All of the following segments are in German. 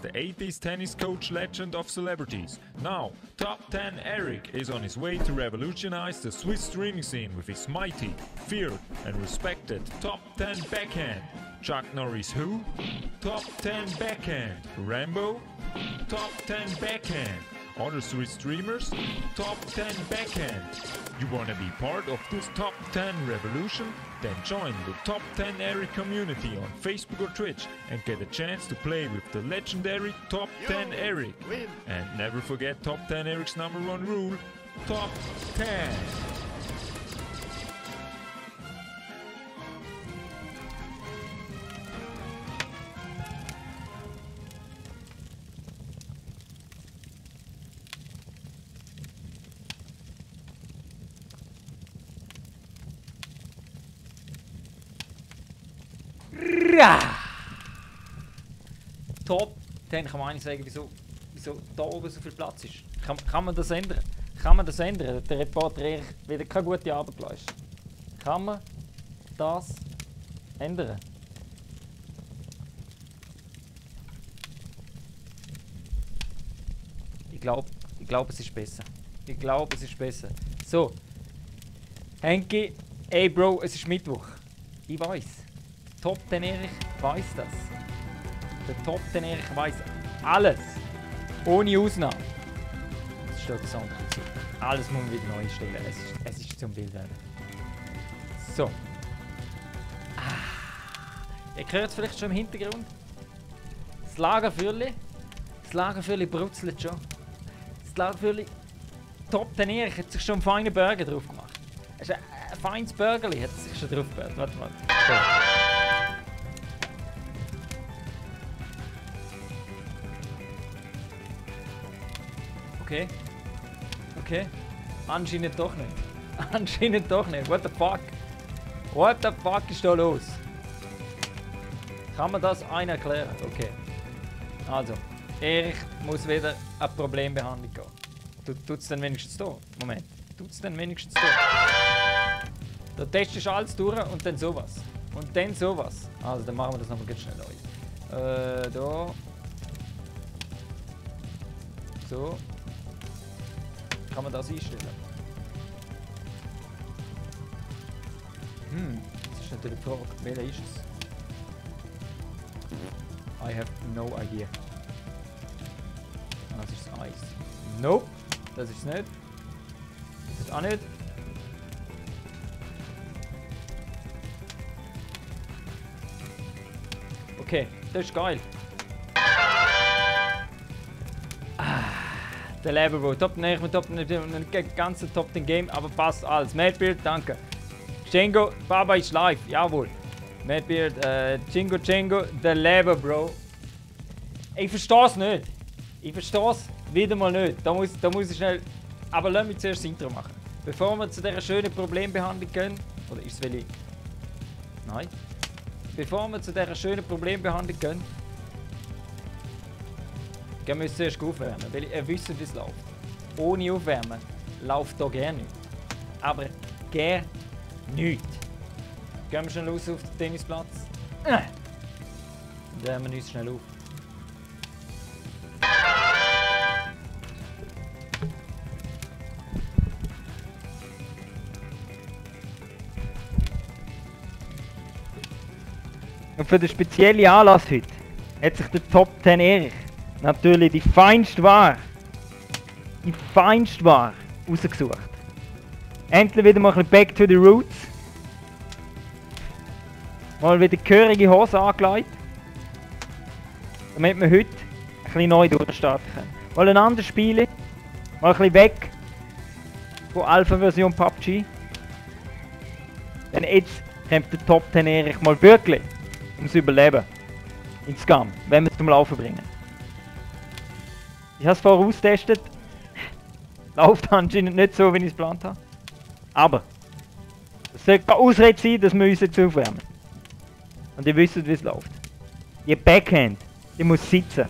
the 80s tennis coach legend of celebrities. Now, Top 10 Eric is on his way to revolutionize the Swiss streaming scene with his mighty, feared and respected Top 10 backhand. Chuck Norris who? Top 10 backhand. Rambo? Top 10 backhand. Other Swiss streamers? Top 10 backhand. You wanna be part of this Top 10 revolution? Then join the Top 10 Eric community on Facebook or Twitch and get a chance to play with the legendary Top 10 Eric. And never forget Top 10 Eric's #1 rule, Top 10. Top 10 kann man eigentlich sagen, wieso da oben so viel Platz ist. Kann man das ändern? Kann man das ändern? Der Reporter Erich wieder keine gute Arbeit geleistet. Kann man das ändern? Ich glaube, es ist besser. Ich glaube, es ist besser. So. Henki, ey Bro, es ist Mittwoch. Ich weiß. Top 10 Erich weiß das. Der Top 10 Erich weiß alles. Ohne Ausnahme. Das steht das andere zu. Alles muss man wieder neu stellen. Es ist zum Bildwerden. So. Ihr hört es vielleicht schon im Hintergrund. Das Lagerfürli brutzelt schon. Das Lagerfürli Top 10 Erich hat sich schon einen feinen Burger drauf gemacht. Es ist ein feines Burgerli, hat sich schon drauf gebürgt. Warte mal. So. Okay. Anscheinend doch nicht. Anscheinend doch nicht. What the fuck? What the fuck ist da los? Kann man das einer erklären? Okay. Also, Erich muss wieder eine Problembehandlung gehen. Tut's denn wenigstens da? Moment. Tut's denn wenigstens da? Da testest du alles durch und dann sowas. Und dann sowas. Also, dann machen wir das nochmal ganz schnell neu. Da. So. Kann man das einstellen? Das ist natürlich die Frage, welcher ist es? I have no idea. Das ist das Eis. Nope, das ist es nicht. Das ist auch nicht. Okay, das ist geil. Der Level, Top 9, Top 9, ganze Top 10 Game, aber passt alles. Madbeard, danke. Django, Baba ist live, jawohl. Madbeard, Django, der Level, Bro. Ich versteh's nicht. Ich versteh's wieder mal nicht. Da muss ich schnell. Aber lass mich zuerst das Intro machen. Bevor wir zu dieser schönen Problembehandlung gehen. Oder ist es welche? Nein. Bevor wir zu dieser schönen Problembehandlung gehen. Wir müssen zuerst aufwärmen, weil ihr wisst, wie es läuft. Ohne Aufwärmen läuft hier gerne nichts. Aber gerne nichts. Gehen wir schnell raus auf den Tennisplatz. Und wärmen wir uns schnell auf. Und für den speziellen Anlass heute hat sich der Top 10 Erich natürlich die feinste Ware rausgesucht. Endlich wieder mal ein bisschen back to the roots. Mal wieder gehörige Hose angelegt. Damit wir heute ein bisschen neu durchstarten können. Mal ein anderes Spiel. Mal ein bisschen weg von Alpha-Version PUBG. Denn jetzt kommt der Top 10 Erich mal wirklich ums Überleben ins Scam, wenn wir es zum Laufen bringen. Ich habe es vorher austestet. Läuft anscheinend nicht so, wie ich es geplant habe. Aber es sollte keine Ausrede sein, dass wir uns jetzt aufwärmen. Und ihr wisst, wie es läuft. Die Backhand, die muss sitzen.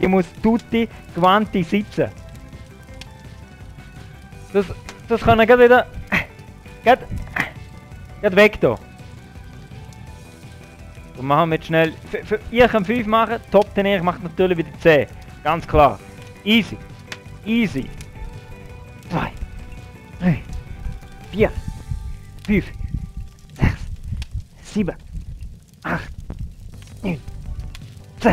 Die muss tutti quanti sitzen. Das kann er gerade wieder. Gerade weg da. Und machen wir jetzt schnell. Ihr könnt 5 machen, Top 10 Erik macht natürlich wieder 10. Ganz klar. Easy. Easy. 2, 3, 4, 5, 6, 7, 8, 9, 10.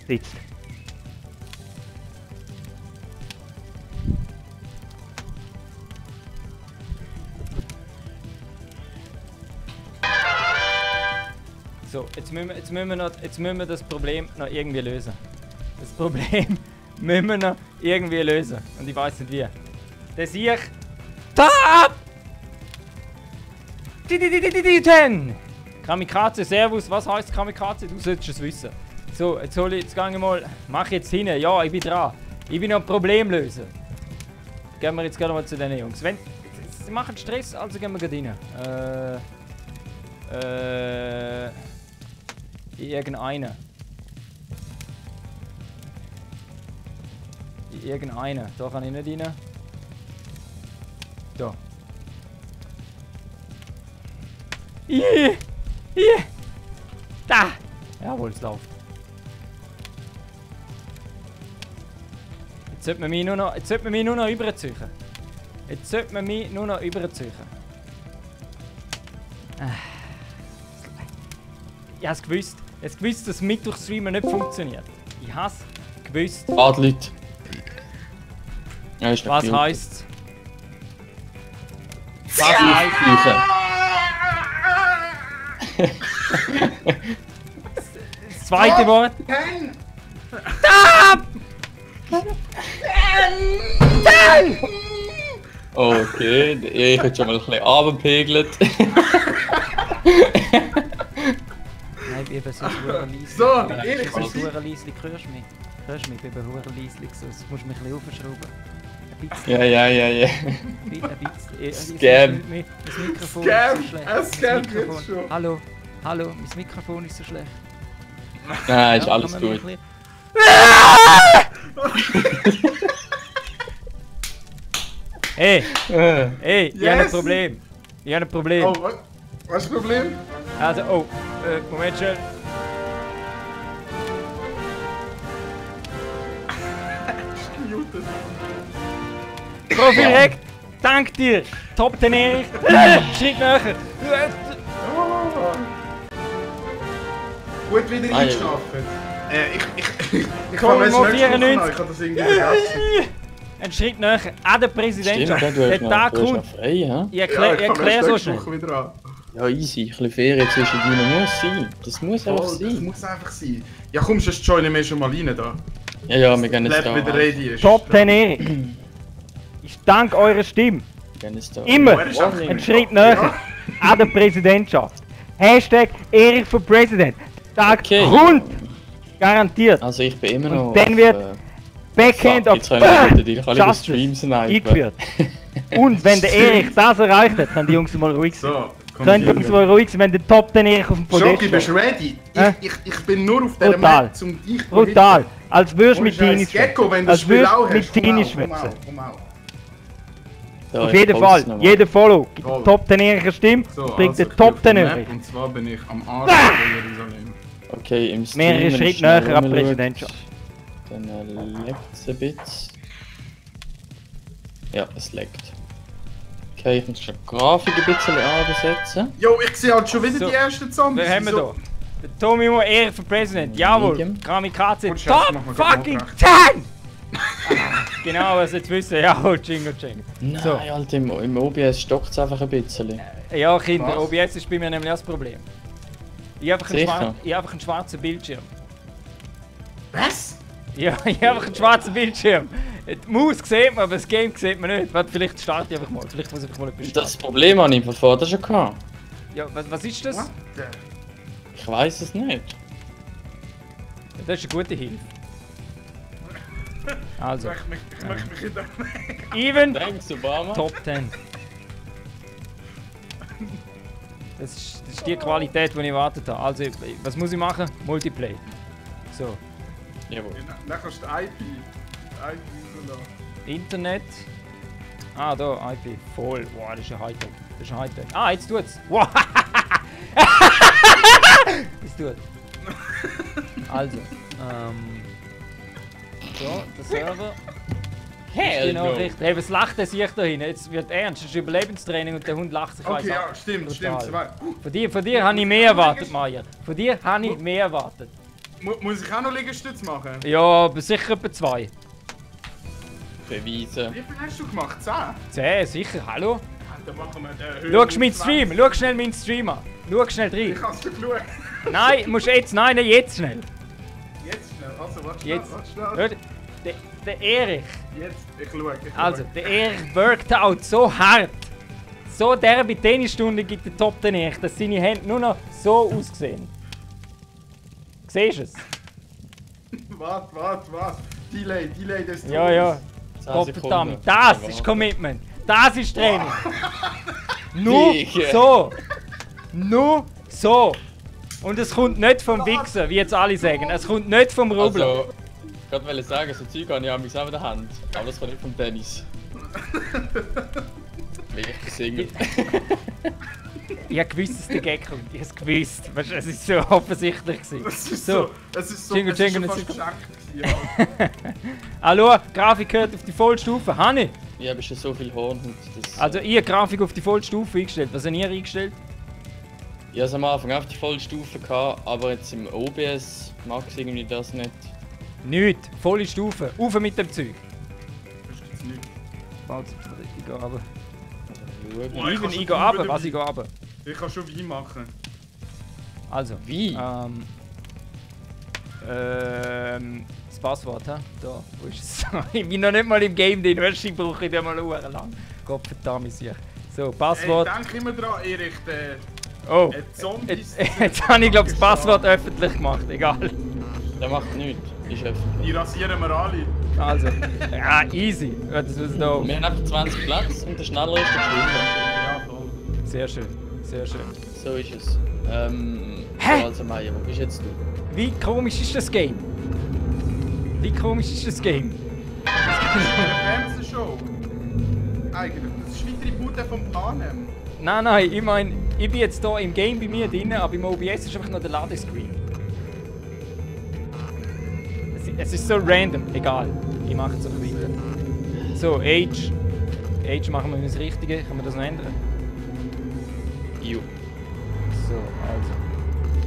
Sitzt. So, jetzt müssen wir das Problem noch irgendwie lösen. Das Problem müssen wir noch irgendwie lösen. Und ich weiß nicht wie. Das sehe ich. Top! 10! Kamikaze, Servus, was heisst Kamikaze? Du solltest es wissen. So, jetzt gehe ich mal. Mach jetzt hin. Ja, ich bin dran. Ich bin noch ein Problem lösen. Gehen wir jetzt gerade mal zu den Jungs. Wenn, sie machen Stress, also gehen wir gerade rein. Irgendeiner. Irgendeiner. Da kann ich nicht rein. Da. Hier! Da! Jawohl, es läuft. Jetzt sollte man mich nur noch überziehen. Jetzt sollte man mich nur noch überziehen. Ich hab's gewusst. Ich hab's gewusst, dass Mittwochstreamen nicht funktioniert. Ich hab's gewusst. Warte, Leute. Ja, ist Was heisst's? Was heisst? Das zweite Wort. Stop! Okay, ich hätte schon mal ein bisschen runtergepegelt. Nein, ich bin so leislich. So, Ich bin so leislich. Hörst du mich? Hörst du mich? Ich bin leislich. Sonst musst du mich ein bisschen aufschrauben. Ein bisschen. Ja. Ein bisschen. Scam. Das Mikrofon Scam. ist so schlecht. Es scammt Das jetzt Mikrofon- schon. Hallo, mein Mikrofon ist so schlecht. Nein, ist Ja, alles kann man gut. mich ein bisschen- Hey, ich habe ein Yes. Problem. Ich habe ein Problem. Oh, was ist das Problem? Also, Moment schnell. Muted. Profil Hack, dank dir. Top 10 Erik. Schritt nachher. Oh. Gut wieder Ah, ja. eingeschlafen. Ich Komm, kann mal es nicht 94. machen, ich habe das irgendwie vergessen. Ein Schritt näher an der Stimmt, Präsidentschaft. ja, du Der hast noch, Tag du hast kommt. noch frei, hä? Ich erkläre so schnell. Wieder an. Ja, easy. Ein bisschen Ferien zwischen ihnen muss sein. Das muss einfach Oh, das sein. muss einfach sein. Ja komm, sonst joinen wir schon mal rein da. Ja, wir gehen jetzt Lab da. wieder ready ist. Top 10 Erik. Ich danke eurer Stimme. Wir gehen jetzt da. Immer Er ist einfach ein im Schritt Shop, näher ja. an der Präsidentschaft. Hashtag Erik für Präsident. Tag Okay. rund. Garantiert. Also ich bin immer noch. Und dann wird Backhand of Jetzt kann ich wieder die Justice Streams snipen. eingeführt. Und wenn der Erik das erreicht hat, können die Jungs mal ruhig sein. So, komm Können die Jungs mal ruhig sein, wenn der Top 10 Erik auf dem Schoki, Podest bist steht. du ready? Hä? Ich bin nur auf dieser Brutal. Map, um dich Brutal. Als würdest du mit Ohne Tini Scheiß, Gecko, wenn schwätzen. du Als das Spiel würdest auch du mit hast, komm Tini auch, komm schwätzen. auch, komm auch. Da, Auf ich jeden poste Fall, noch mal. jeder Follow gibt Toll. Top 10 Erik eine Stimme So, und bringt also, den ich Top bin 10 auf der Erik. Map, und zwar bin ich am Arsch von Jerusalem. Okay, im Stream. Mehrere wenn ich Schritte schnell näher an die rumschaue, Präsidentschaft. Dann leckt es ein bisschen. Ja, es leckt. Okay, ich muss schon die Grafik ein bisschen ansetzen. Jo, ich sehe halt schon wieder So, die ersten Zombies. Wen haben wir Wieso? da? Der Tommy Mo Erik für Präsident. Jawohl. Medium. Kamikaze. Gut, Schatz, Top mach mal gerade fucking Notrecht. 10! Genau, was jetzt wissen. Jawohl, Jingo Jingo. Nein, So. Alter, im OBS stockt es einfach ein bisschen. Ja, Kinder, Was? OBS ist bei mir nämlich auch das Problem. Ich habe Sicher? einfach einen schwarzen Bildschirm. Was? Ja, ich habe einfach einen schwarzen Bildschirm. Die Maus sieht man, aber das Game sieht man nicht. Warte, vielleicht starte ich einfach mal. Vielleicht muss ich einfach mal etwas starten. Das Problem habe ich von vorher schon gehabt. Ja, was ist das? What? Ich weiß es nicht. Das ist eine gute Hilfe. Also, Ich möchte mich in der... Even Thanks, Obama. Top 10. Das ist die Qualität, die ich erwartet habe. Also, was muss ich machen? Multiplay. So. Jawohl. Dann kannst du die IP rauslassen. Internet. Ah, da, IP. Voll. Wow, das ist ein Hightech. Das ist ein Hightech. Ah, jetzt tut's. Wow. Es tut. Also, so, der Server. Hell Genau, no. richtig. Hey, was lacht der sich da hin? Jetzt wird ernst, das ist Überlebenstraining und der Hund lacht sich Okay, weiss ja, ab. stimmt, Total. stimmt. Von dir habe ich mehr erwartet, Maya. Von dir habe ich mehr erwartet. Muss ich auch noch Liegestütz machen? Ja, aber sicher etwa 2. Beweisen. Wie viel hast du gemacht? 10? 10, sicher, hallo? Dann machen wir den Schau meinen Stream, schau schnell meinen Stream an. Schau schnell rein. Ich hab's geschaut. Nein, musst jetzt, nein, jetzt schnell. Jetzt schnell, also warte schnell, Jetzt. warte schnell. Hör, der Erich, Jetzt, ich schau. also der Erich worked out so hart. So derbe Tennisstunde gibt der Top 10 Erich, dass seine Hände nur noch so aussehen. Siehst du es? Warte. Delay des Todes. Ja. 10 Gottverdammt, Sekunden. das Ja, ist Commitment. Das ist Training. Digga. Nur so. Und es kommt nicht vom Wichsen, wie jetzt alle sagen. Es kommt nicht vom Rubbeln. Also, ich wollte sagen, so Zeug habe ich auch in der Hand. Aber das kommt nicht vom Tennis. Wie ich gesungen. Ich habe gewusst, dass der Gag kommt. Ich habe es gewusst. Weißt, es ist so offensichtlich. Es ist So. es ist so, Jingle, es ist schon jingle, fast jingle. geschenkt gewesen, Hallo, Grafik gehört auf die Vollstufe. Hanni? Ich habe schon so viel Horn. Das, Also, ich habe Grafik auf die Vollstufe eingestellt. Was habt ihr eingestellt? ich hatte am Anfang auf die Vollstufe, aber jetzt im OBS mag ich irgendwie das nicht. Nicht. Volle Stufe. Auf mit dem Zeug. Das ist jetzt nicht. Warte, ich gehe runter. Schauen. Boah, Ich kann schon gehe runter. wieder Was, ich gehe runter? Ich kann schon Wein machen. Also. Wie? Das Passwort, hä? Da, wo ist es? Ich bin noch nicht mal im Game drin, weißt du, ich brauche den mal lang. Gott verdammt sich. So, Passwort. Denk immer dran, Erich, der Oh, Zombies. jetzt habe ich glaube das Passwort öffentlich gemacht, egal. Der macht nichts. Ist öffentlich. Die rasieren wir alle. Also, ja, easy. Das ist da. Wir haben einfach 20 Platz und der schneller ist der schneller. Ja, voll. Sehr schön, sehr schön. So ist es. Hä? So, also Maya, wo bist jetzt du? Wie komisch ist das Game? Wie komisch ist das Game? Eine Fernsehshow. Eigentlich. Das ist wie Tribute vom Panem. Nein, ich meine, ich bin jetzt hier im Game bei mir drin, aber im OBS ist einfach noch der Ladescreen. Es ist so random, egal. Ich mache jetzt einfach weiter. So, Age. Age machen wir das Richtige. Kann man das noch ändern? Jo. So, also.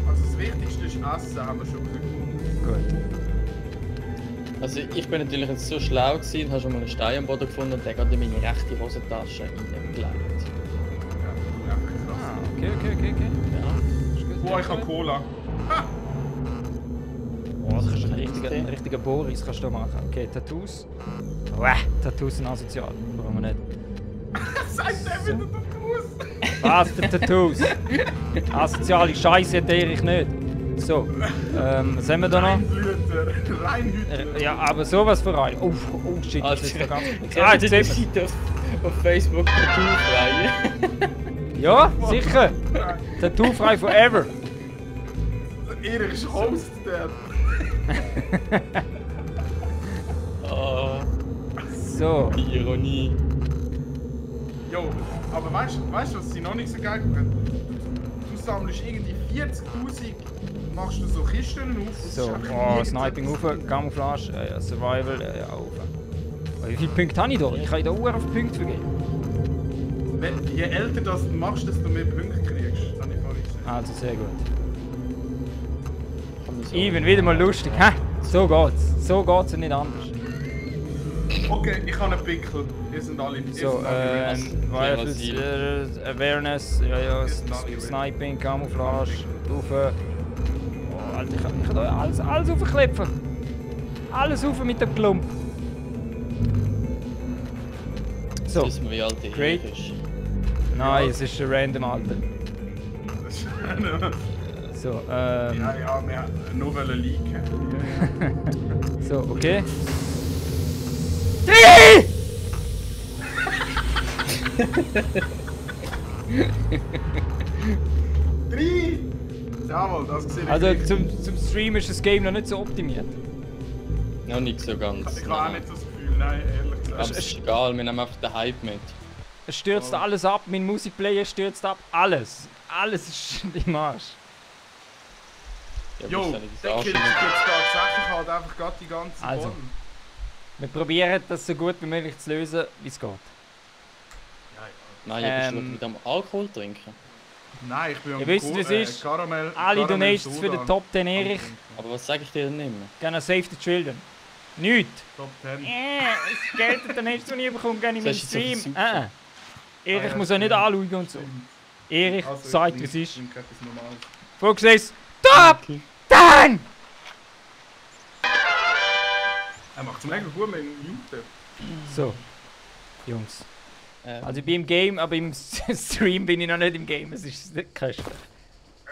Also das Wichtigste ist Essen, haben wir schon gefunden. Gut. Also ich bin natürlich jetzt so schlau gewesen und habe schon mal einen Stein am Boden gefunden und der hat in meine rechte Hosentasche reingelegt. Ja, du einfach krass. Ah, okay. Ja, ist gut. Boah, ich hab Cola. Oh, das ist ein richtiger Boris, kannst du da machen. Okay, Tattoos. Tattoos sind asozial. Brauchen wir nicht. Sagt der wieder Tattoos? Was für Tattoos? Asoziale Scheiße hat Erich nicht. So, was haben wir da noch? Reinhüter. Ja, aber sowas für ein. Oh shit, das ist da ganz. Ah, jetzt die sieht Seite auf Facebook Tattoo-frei. Ja, sicher. Tattoo-frei forever. Erich ist Host, der. Oh, Oh. So, die Ironie. Jo, aber weißt du, was sie noch nicht so geil machen? Du sammelst irgendwie 40.000, machst du so Kisten auf. und es so. ist einfach Oh, nie Sniping etwas. auf, Camouflage, ja, Survival, ja, auf. Wie viele Punkte habe ich da? Ich kann da auf Punkte vergeben. Je älter das du machst, desto mehr Punkte kriegst. Das habe ich vorhin gesehen. Also, sehr gut. Kann man so- Even wieder mal lustig, hä? So geht's. So geht's und nicht anders. Okay, ich habe einen Pickel. Ihr sind alle. Ihr So, sind alle Rifles, Awareness, ja, Sniping, Camouflage, Rufen. Oh, Alter, ich kann da alles aufklepfen. Alles auf mit dem Klump. So, Wissen wir, wie alt der Great. Erich ist. nein, es ist ein random Alter. Das ist So, ja, wir haben nur leaken. so, okay. 3! Drei! Jawohl, das gesehen. Also zum Stream ist das Game noch nicht so optimiert. Noch nicht so ganz. Ich habe auch nicht so das Gefühl. Nein, ehrlich Aber gesagt. es ist egal, wir nehmen einfach den Hype mit. Es stürzt alles ab, mein Musikplayer stürzt ab, alles. Alles ist im Arsch. Ja, Jo, muss der ja nicht killt sich anschneiden. jetzt tatsächlich halt einfach gerade die ganze Also. Bombe. Wir probieren das so gut wie möglich zu lösen, wie es geht. Nein, ich bist du wieder am Alkohol trinken. Nein, ich bin am Ihr wisst, wie es ist. Karamell, Alle Karamell Donations für Soda den Top 10 am Erich. Trinken. Aber was sage ich dir denn immer? Gonna save the children. Nichts. Top 10. Das Geld, das nächste, was ich bekomme, gehe ich in meinen Das ist jetzt Stream. aber super. Erich Ah, ja, muss auch nicht stimmt. anschauen und so. Erich Also, ich sagt, trinke- wie es ist. ich trinke etwas Normales. Foxes, Top 10! Er macht es mega gut mit dem Mute. So, Jungs. Ähm, Also ich bin im Game, aber im Stream bin ich noch nicht im Game. Es ist nicht köstlich.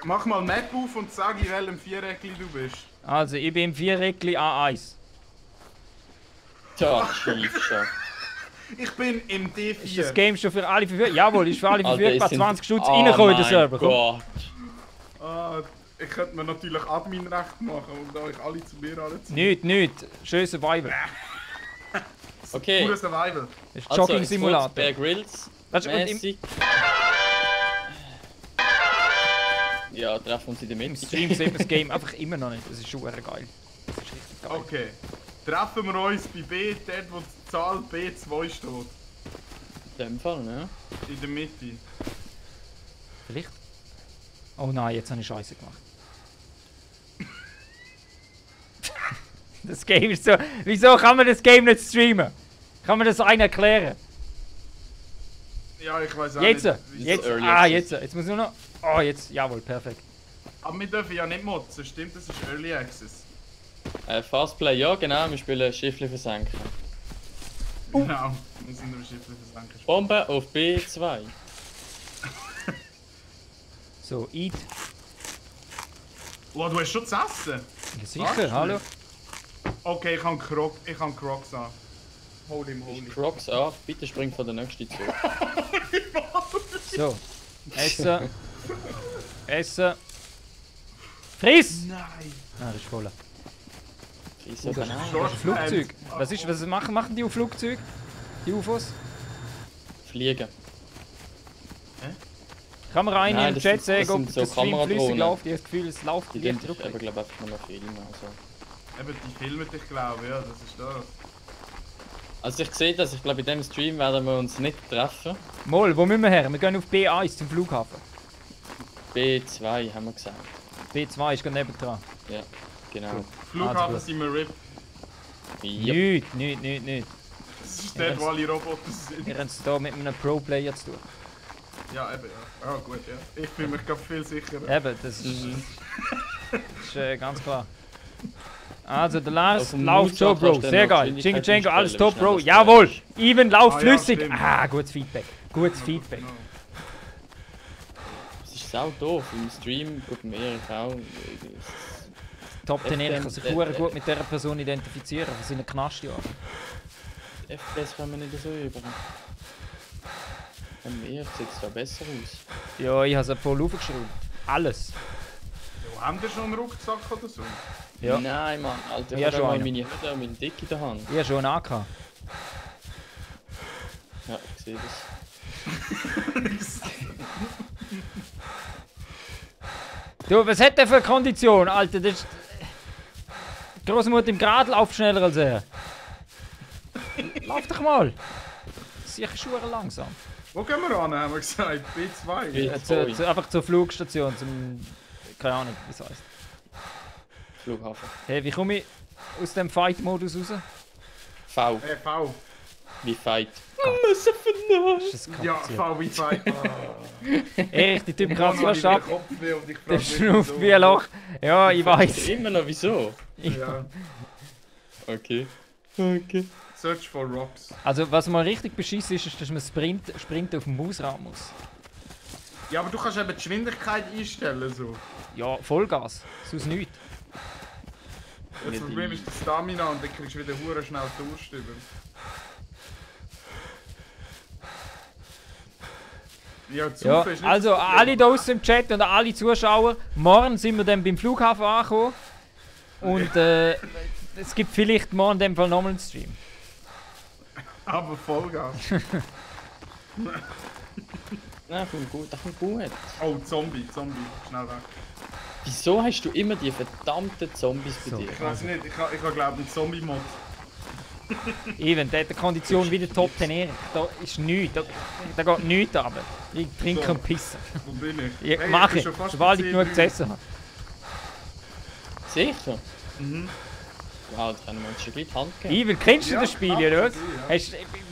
Mach mal Map auf und sag, in welchem Viereckli du bist. Also ich bin im Viereckli A1. Tja, schief schon. Ich bin im D4. Ist das Game schon für alle verfügbar? Jawohl, ist für alle Alter, verfügbar. es sind- 20 Stutz Oh reinkommen in den mein Server. Komm. Gott. Ah, ich könnte mir natürlich Adminrecht machen und euch alle zu mir anziehen. Nicht. Schön Survival. Okay, Pure Survival. Das ist also Jogging jetzt Simulator. Bear Grylls Weißt du, und mäßig. Ja, treffen wir uns in der Im Mitte. Stream sieht man das Game einfach immer noch nicht. Das ist schon geil. Das ist richtig geil. Okay. Treffen wir uns bei B, dort wo die Zahl B2 steht. In dem Fall, ne? In der Mitte. Vielleicht? Oh nein, jetzt habe ich Scheiße gemacht. Das Game ist so. Wieso kann man das Game nicht streamen? Kann man das einem erklären? Ja, ich weiß auch Jetzt! nicht. wieso. Jetzt! Early Ah, Access. jetzt! Jetzt muss nur noch. Oh, jetzt! Jawohl, perfekt. Aber wir dürfen ja nicht motzen, stimmt? Das ist Early Access. Fastplay, ja genau, wir spielen Schiffli versenken. Genau. Wir sind im Schiff versenken. Bombe auf B2. So, Eat. Oh, du hast schon zu essen? Ja, sicher, hallo? Okay, ich habe Crocs an. Hol ihm. Crocs an, bitte spring von der nächsten zu. So. Essen. Essen. Friss! Nein. Ah, das ist voll. Riesen Das ist Bananen. ein Flugzeug. Was machen die auf Flugzeug? Die UFOs? Fliegen. Kann man rein Nein, im das Chat sind- sagen, das ob sind so das Stream flüssig Kameradrohnen. läuft? Ich habe das Gefühl, es läuft Die leicht denken ruckelig. aber glaube einfach nur Filme. Eben, die filmen dich, glaube ich. Ja, das ist das. Also ich sehe das, ich glaube in diesem Stream werden wir uns nicht treffen. Moll, wo müssen wir her? Wir gehen auf B1 zum Flughafen. B2 haben wir gesagt. B2 ist gerade nebendran. Ja, genau. Flughafen Also gut. sind wir RIP. Yep. Nicht. Das ist dort, wo alle Roboter sind. Wir haben es hier mit einem Pro-Player zu tun. Ja, eben, ja. Ah, gut, ja. Ich fühle mich gerade viel sicherer. Eben, das ist ganz klar. Also, der Lars Auf dem läuft schon, Moonshot Bro. kannst du Sehr dann geil. noch Jingle Jangle, alles Geschwindigkeit top, Bro. einstellen, wie schnell Jawohl. das Even, lauf Ah, ja, flüssig. stimmt. Ah, gutes Feedback. Gutes Feedback. Genau. Es ist sau doof, im Stream guckt mir auch. Top 10 FM, kann sich sehr gut mit dieser Person identifizieren. Von seinen Knastjahren. FPS kommen nicht so über. Bei mir sieht es da besser aus. Ja, ich habe es voll aufgeschraubt. Alles. Ja, haben die schon einen Rucksack oder so? Ja. Nein, Mann, Alter, ich Ja, habe schon mal einer. meine Hütte und meinen Dick in der Hand. Ich habe schon einen AK. Ja, ich sehe das. Du, was hat der für eine Kondition, Alter? Das ist... Die Großmutter im Grad läuft schneller als er. Lauf doch mal. Sicher Schuhe langsam. Wo gehen wir an, haben wir gesagt? B2? B2. Einfach zur Flugstation, zum... Keine Ahnung, wie es heisst. Flughafen. Hey, wie komme ich aus dem Fight-Modus raus? V, V. wie Fight. Ist das Ja, kompliziert? V wie 2. Ey, die Typ gerade so Mann, stark. ich Kopfweh und ich Der frage mich, schnauft wieso. wie ein Loch. Ja, ich weiß. Immer noch, wieso? Ja. Okay. Okay. Search for Rocks. Also, was mal richtig beschissen ist, ist, dass man Sprint auf dem Mausrad muss. Ja, aber du kannst eben die Geschwindigkeit einstellen. So. Ja, Vollgas. Sonst nichts. Das Problem ist die Stamina und dann kriegst du wieder hure schnell Durst über. Ja, Ja, Zufall ist nicht also das Problem. alle da draußen im Chat und alle Zuschauer, morgen sind wir dann beim Flughafen angekommen. Und es gibt vielleicht morgen in dem Fall nochmal einen Stream. Aber Vollgas. Nein, kommt gut, das kommt gut. Oh, Zombie, schnell weg. Wieso hast du immer die verdammten Zombies bei So. dir? Ich weiß nicht, ich habe glaube einen Zombie-Mod. Even, der hat eine Kondition wie der Top 10 Erik. Da ist nichts, da geht nichts runter. Ich trinke So. und pisse. Wo bin ich? Ja, Hey, mach bin ich, schon fast sobald bei ich genug 10,3. gesessen habe. Sicher? Mhm. Wow, da können wir uns schon gleich die Hand geben. Even, kennst du Ja, das Spiel, kann oder? man sehen, ja.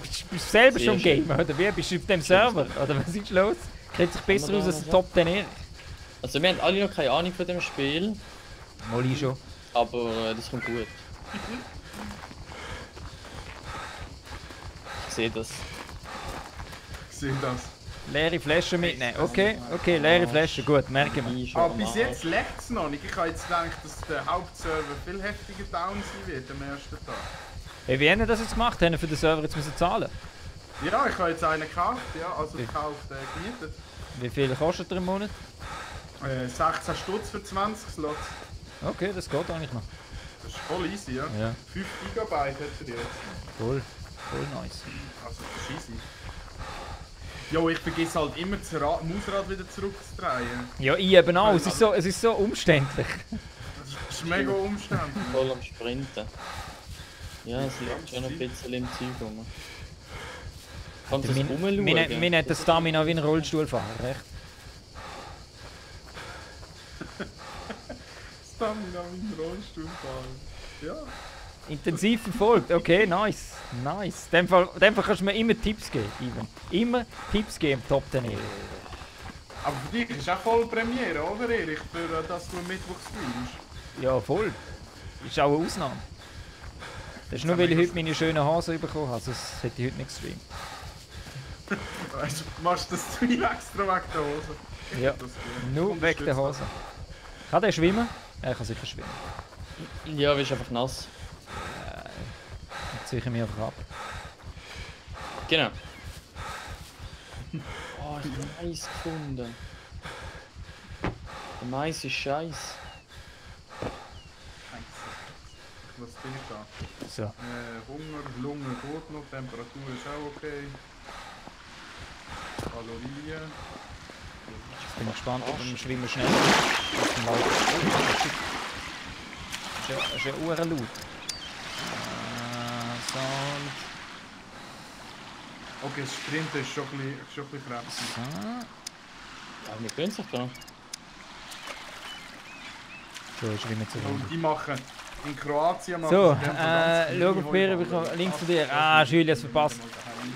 Bist du selber Sehr schon schön. Gamer, oder wie? Bist du auf dem Server? Oder was ist los? Kennt sich besser wir aus da als der noch Top 10 Erik. Also wir haben alle noch keine Ahnung von dem Spiel, Mal ich schon. aber das kommt gut. Ich sehe das. Ich sehe das. Leere Flaschen mitnehmen. Okay, okay, leere Flaschen, gut, merken wir. Ich schon Aber am bis Arsch. jetzt leckt es noch nicht. Ich habe jetzt gedacht, dass der Hauptserver viel heftiger down sein wird am ersten Tag. Hey, wie haben wir das jetzt gemacht? Haben wir für den Server jetzt müssen zahlen? Ja, ich habe jetzt einen gekauft, ja, also gekauft, gemietet. Wie viel kostet er im Monat? 16 Stutz für 20 Slots. Okay, das geht eigentlich noch. Das ist voll easy, ja. Ja, 5 Gigabyte hat er jetzt. voll nice. Also das ist easy. Jo, ich vergesse halt immer das Mausrad wieder zurückzudrehen. Ja, ich eben auch. Es ist so umständlich. Das ist mega umständlich. Voll am Sprinten. Ja, es liegt schon ein bisschen im Zeug rum. Kannst du das rumschauen? Wir nennen das Stamina wie ein Rollstuhlfahrer, recht? Stamina mit dem Rollstuhl fahren. Ja. Intensiv verfolgt, okay, nice. Nice. In dem Fall kannst du mir immer Tipps geben, Ivan. Immer Tipps geben im Top 10 Erik. Aber für dich ist auch voll Premiere, oder Erich? Für dass du am Mittwoch streamst. Ja, voll. Ist auch eine Ausnahme. Das ist nur, weil ich heute meine schönen Hasen bekommen habe, sonst hätte ich heute nicht gestreamt. Weißt du, machst du das Stream extra wegen der Hose? Ja, Das gut. nur wegen der Hose. Kann der schwimmen? Ja, er kann sicher schwimmen. Ja, du bist einfach nass. Jetzt ziehe ich mich einfach ab. Genau. Oh, ich habe Mais gefunden. Der Mais ist scheiße. Was bin ich da? So. Hunger, Lunge gut noch, Temperatur ist auch okay. Kalorien. Jetzt bin ich gespannt, ob wir Schwimmen schnell aus dem Laut. Oh, shit. Das ist ja Uhrenlaut. Sand. Okay, das Sprinten ist schon ein bisschen krebsig. So. Ja, wir können sich da. So, ich schwimme zurück. Und die machen in Kroatien machen So, sie ganz schau auf die Beere, ich komme links von dir. Ah, Julia, es verpasst.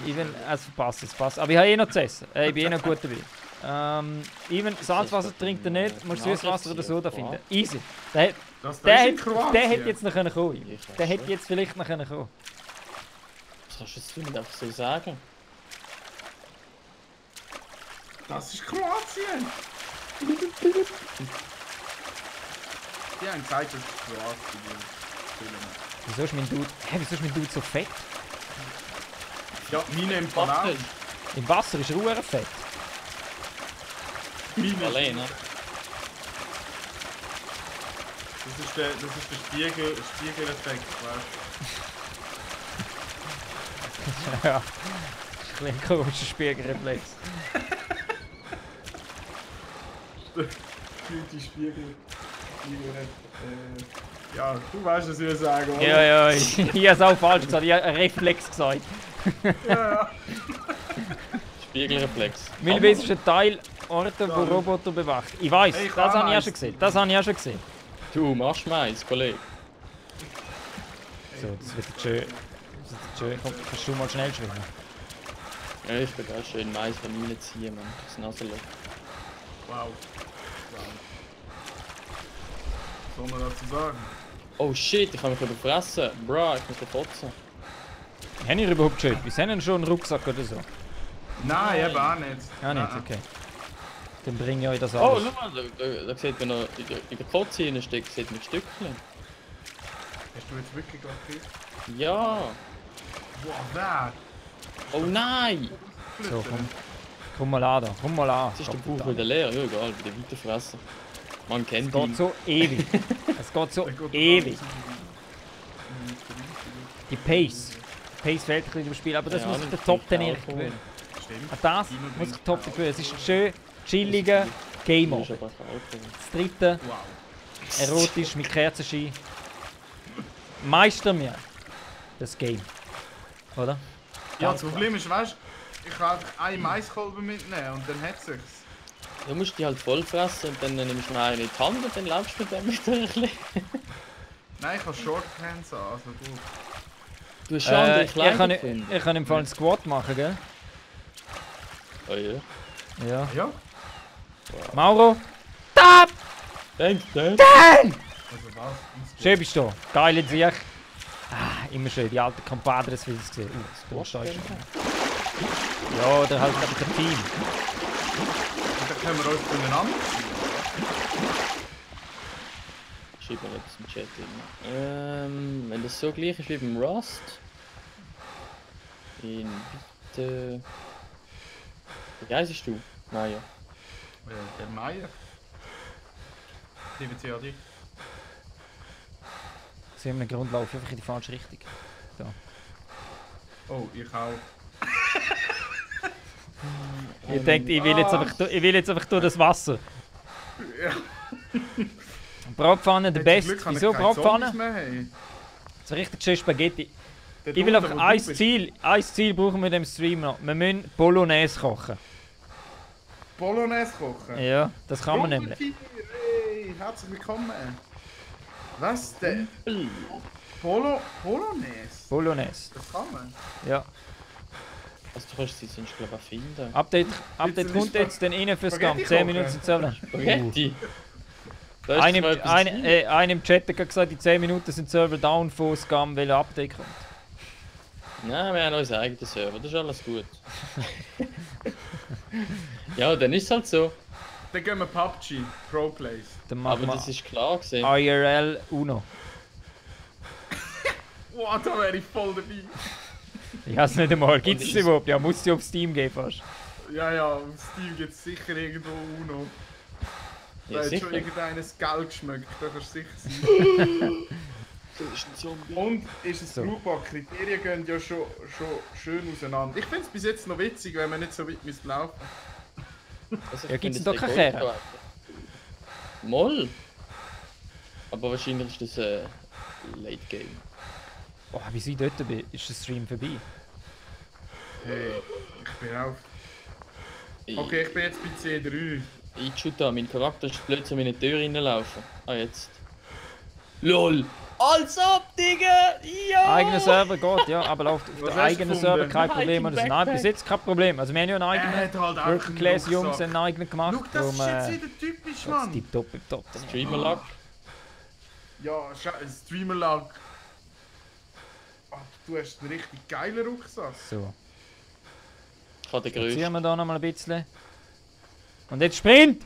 Ich bin, es verpasst. Aber ich habe eh noch zu essen. Ich bin eh noch gut dabei. Even, Salzwasser trinkt er nicht, musst Süßwasser oder so da finden. Easy. Der Das hätte ist in Kroatien. jetzt noch kommen können. Der hätte jetzt vielleicht noch kommen können. Was kannst du jetzt nicht einfach so sagen? Das ist Kroatien! Die haben gesagt, das ist Kroatien. Wieso ist mein Dude, wieso ist mein Dude so fett? Ja, meine im Fall auch. Im Wasser ist er fett. Meine Alleine. Das ist der Spiegeleffekt, weißt Ja, das ist ein komischer Spiegelreflex. du? Die Spiegel. Ja, du weißt, was ich sagen oder? Ja, ich habe es auch falsch gesagt, ich habe einen Reflex gesagt. Ja. Spiegelreflex. Milbis ist ein Teil Orte, wo Roboter bewacht. Ich weiß, Hey, ich das kann habe ich auch eins. schon gesehen. Das habe ich auch schon gesehen. Du machst Mais, Kollege. So, das wird jetzt schön. Das wird jetzt schön. Komm, kannst du mal schnell schwimmen? Ja, ich will auch schön Mais von reinziehen, Mann. Das Nasenloch. Wow. Was soll man dazu sagen? Oh shit, ich kann mich überfressen. Bro, ich muss kotzen. Haben ihr überhaupt schon etwas? Haben ihr schon einen Rucksack oder so? Nein, eben auch nicht. Ja, nicht, okay. Dann bringe ich euch das Oh, alles. schau mal, da sieht man noch in der Kotze hineinsteckt, sieht man Stückchen. Hast du jetzt wirklich gerade gekriegt? Ja. Wow, wer? Oh nein! So, komm mal an da. Komm mal an. Jetzt ist der Bauch wieder leer. Ja, egal, wieder weiterfressen. Man Es kennt geht ihn. so ewig. Es geht so Der geht ewig. raus. Die Pace. Pace fehlt ein bisschen im Spiel, aber das Ja, muss sich nicht der Top viel 10 Alkohol. gewöhnen. Stimmt. An das Timo muss sich bringt der Top 10 auch. gewöhnen. Es ist ein schön chilliger Game Du Mode. hast aber keinen Alkohol. Das dritte, Wow. erotisch mit Kerzenschein. Meister mir das Game. Oder? Ja, das Problem ist, weißt du, ich kann einfach einen Maiskolben mitnehmen und dann hat es sich's. Du musst die halt voll fressen und dann nimmst du noch einen in die Hand und dann laufst du mit dem wieder ein bisschen. Nein, ich habe Shorthands an, also gut. Du hast schon andere ich Kleider gefunden. kann im Fall einen Squat machen, gell? Oh ja. Ja. Ja, Mauro! Tap! Thanks, Dad. also was? Schön bist du. Geile Sicht. Ah, immer schön, die alten Compadres will ich sehen. Das Deutsch. Ja, oder halt einfach ein Team. Und dann können wir uns voneinander Schreib mir jetzt im Chat rein. Wenn das so gleich ist wie beim Rust. In bitte. Wie heißt du? Naja. Der Meier. TVCAD. Sie haben einen Grundlauf, einfach in die falsche Richtung. Oh, ich auch. Ich denke, ich will jetzt einfach durch das Wasser. Ja. Bratpfanne, der Beste. Glück, Wieso Bratpfanne? Mehr, So richtig schön Spaghetti. hey. Ich will einfach ein Ziel brauchen wir in dem Stream noch. Wir müssen Bolognese kochen. Bolognese kochen? Ja, das kann man nämlich. Hey, herzlich willkommen. Was denn? Bolognese? Bolognese. Das kann man. Ja. Also du kannst sie sonst glaube ich auch finden. Update Willst du kommt nicht jetzt dann rein fürs Spaghetti Scam. 10 kochen? Minuten sind Server. Spaghetti? Da ist Einem, zwar etwas ein, einem im Chat hat gerade gesagt, die 10 Minuten sind Server down von Scam, weil ein Update kommt. Nein, wir haben unseren eigenen Server, das ist alles gut. Ja, dann ist es halt so. Dann gehen wir PUBG, Pro Plays. Dann Aber machen das wir ist klar gesehen. IRL Uno. Wow, da wäre ich voll dabei. Ich weiß nicht einmal, gibt es überhaupt? Ja, muss sie auf Steam geben fast. Ja, auf Steam gibt es sicher irgendwo Uno. Da Ja, hat schon sicher. irgendeines Geld geschmeckt, da kannst du sicher sein. Das ist ein Zombie. Und ist es So. brauchbar? Kriterien gehen ja schon schön auseinander. Ich finde es bis jetzt noch witzig, wenn man nicht so weit müsste laufen. Also, Ja, ich gibt's finde denn da das keine Rekord geworden. Moll. Aber wahrscheinlich ist das Late Game. Oh, wie ich dort bin, ist der Stream vorbei. Hey, ich bin auf. Okay, ich bin jetzt bei C3. Ich shoote, mein Charakter ist plötzlich in eine Tür reinlaufen. Ah, jetzt. LOL! Als ob, Digga! Ja! Eigener Server geht, ja, aber läuft auf Was der hast du eigenen Server gefunden? kein Problem. Hiking Also, nein, Backpack. bis jetzt kein Problem. Also wir haben ja einen eigenen. Halt einfach Working einen Class Jungs Rucksack. haben einen eigenen gemacht. Schau, das ist jetzt wieder typisch, Mann. Tipptopp. Streamer-Luck. Ja, Streamer-Lag. Ach, du hast einen richtig geilen Rucksack. So, Ich habe den ziehen größten. wir da noch mal ein bisschen. Und jetzt Sprint!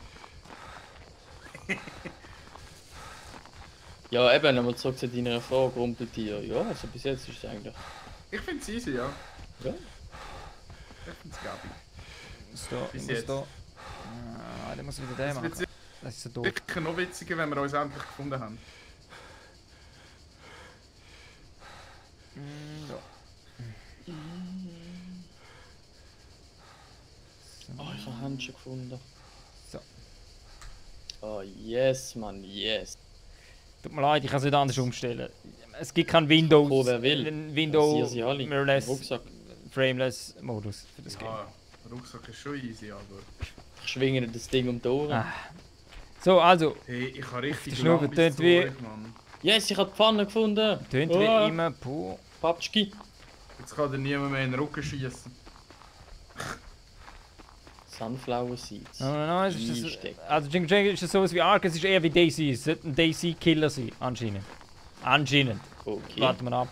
Ja, eben, nochmal zurück zu deiner Frage, Rumpeltier. Ja, also bis jetzt ist es eigentlich. Ich finde es easy, ja. Ja. Ich finde es gabi. Was da? Bis Was jetzt. da? Ah, der muss wieder den Es machen. wird Das ist so doof. sicher noch witziger, wenn wir uns endlich gefunden haben. Ja. Oh, ich habe Handschuhe gefunden. So. Oh, yes, Mann, yes. Tut mir leid, ich kann es nicht anders umstellen. Es gibt keinen Windows. Oh, wer will? Einen Windows Rasier sie alle. Mirrorless, Rucksack. Frameless Modus für das Game. Ja, Rucksack ist schon easy, aber. Ich schwinge dir das Ding um die Ohren. Ah. So, also, Hey, ich habe richtig die Schnurre bis tönt zu wie- euch, Mann. Yes, ich habe die Pfanne gefunden! tönt Oh, wie immer pur. Papschki! Jetzt kann dir niemand mehr in den Rücken schießen. Sunflower Seeds. Nein, es ist Einstecken. das, also Jingle Jangle ist das sowas wie Ark, es ist eher wie Daisy. Es sollte ein Daisy-Killer sein, anscheinend. Anscheinend. Okay. Warten wir ab.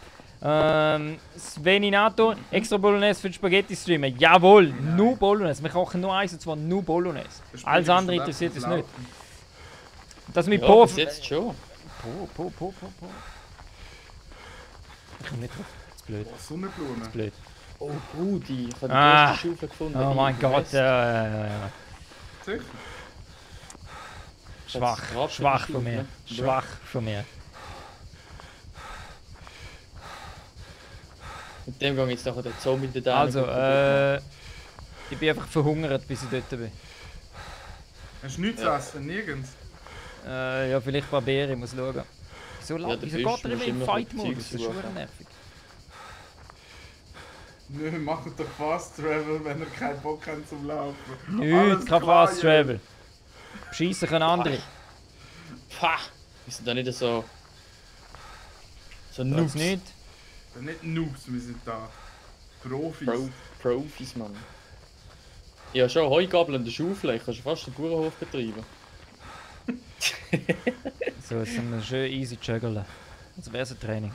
Sveninato, extra Bolognese für die Spaghetti streamen. Jawohl, nur Bolognese. Wir kochen nur eins, und zwar nur Bolognese. Das Alles Spiel andere ist interessiert uns einfach nicht. laufen. Das mit Ja, Po. bis jetzt schon. Po. Ich komm nicht drauf. Das ist blöd. Oh, Sonnenblumen. Blöd. Oh, Brudi, ich habe die Ah. größte Schaufel gefunden. Oh mein Gott. Sicher? Schwach von mir. Ja. Schwach von mir. Mit dem gehe ich jetzt nachher den Zombie da. Also, ich bin einfach verhungert, bis ich dort bin. Hast du nichts zu essen? Nirgends? Ja, vielleicht ein paar Beeren, ich muss schauen. So Ja, lang, der wieso Fisch geht er muss immer im immer Fight-Modus? Zeugs Das ist schon suchen. nervig. Nö, macht doch Fast Travel, wenn ihr keinen Bock habt zum Laufen. Nichts, Alles kein klar, Fast Travel. Schiessen können andere. Pah! Wir sind da nicht so. So Tut's Noobs. nicht. Ja, nicht Noobs, wir sind da. Profis. Profis, Mann. Ja, schon Heugabel und eine Schaufel. Ich kann schon fast den Bauernhof betreiben. So, jetzt sind wir schön easy juggeln. Also wäre es ein Training.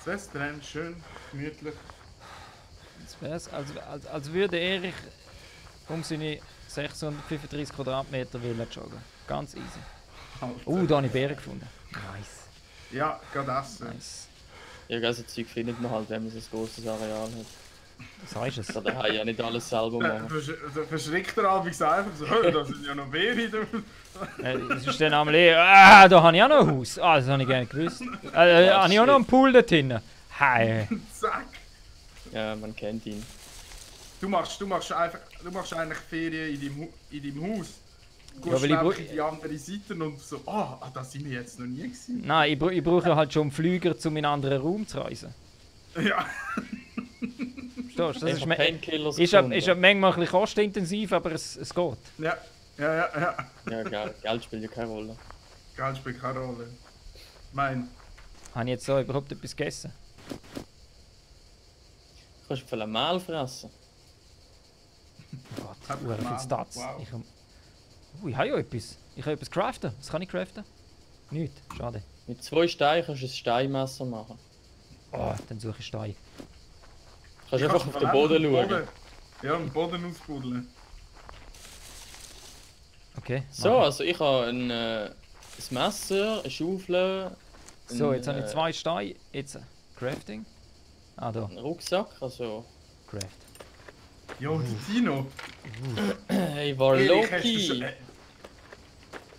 Das Rennen schön, gemütlich. Jetzt wäre es, als würde Erich um seine 635 Quadratmeter willen joggen. Ganz easy. Alter. Da habe ich Beeren gefunden. Nice. Ja, gerade essen. Nice. Ja, ganze Zeug findet man halt, wenn man so ein grosses Areal hat. Das heißt es. Da daheim ja nicht alles selber machen. Da verschrickt er allwegs einfach so, «Hö, da sind ja noch Beeren drin.» Das ist dann einmal da habe ich auch noch ein Haus. Ah, das habe ich gerne gewusst. Habe ich auch noch einen Pool dort hinten. Hey. Zack! Ja, man kennt ihn. Du machst eigentlich Ferien in deinem Haus. Du Ja, gehst weil ich einfach in die andere Seite und so, da sind wir jetzt noch nie gewesen. Nein, ich brauche halt schon einen Flüger, um in einen anderen Raum zu reisen. Ja, Verstehst du? Das ist, Einfach Painkillers ist manchmal ein bisschen kostenintensiv, aber es geht. ja. Ja, Geld spielt ja keine Rolle. Geld spielt keine Rolle. Mein, Habe ich jetzt so überhaupt etwas gegessen? Du kannst viel Mehl fressen. Oh Gott, Hab ich viel gemacht. Stats. Wow. Ich habe ja etwas. Ich kann etwas craften. Was kann ich craften? Nichts. Schade. Mit 2 Steinen kannst du ein Steinmesser machen. Oh, dann suche ich Stein. Du kannst einfach auf den Boden schauen. Ja, den Boden ausbuddeln. Okay. So, mach also ich habe ein Messer, eine Schaufel, ich. So, jetzt habe ich 2 Steine. Jetzt Crafting. Ah, da. einen Rucksack, also... Craft. Jo, der Tino. Hey, war Erich, hast du Loki! schon-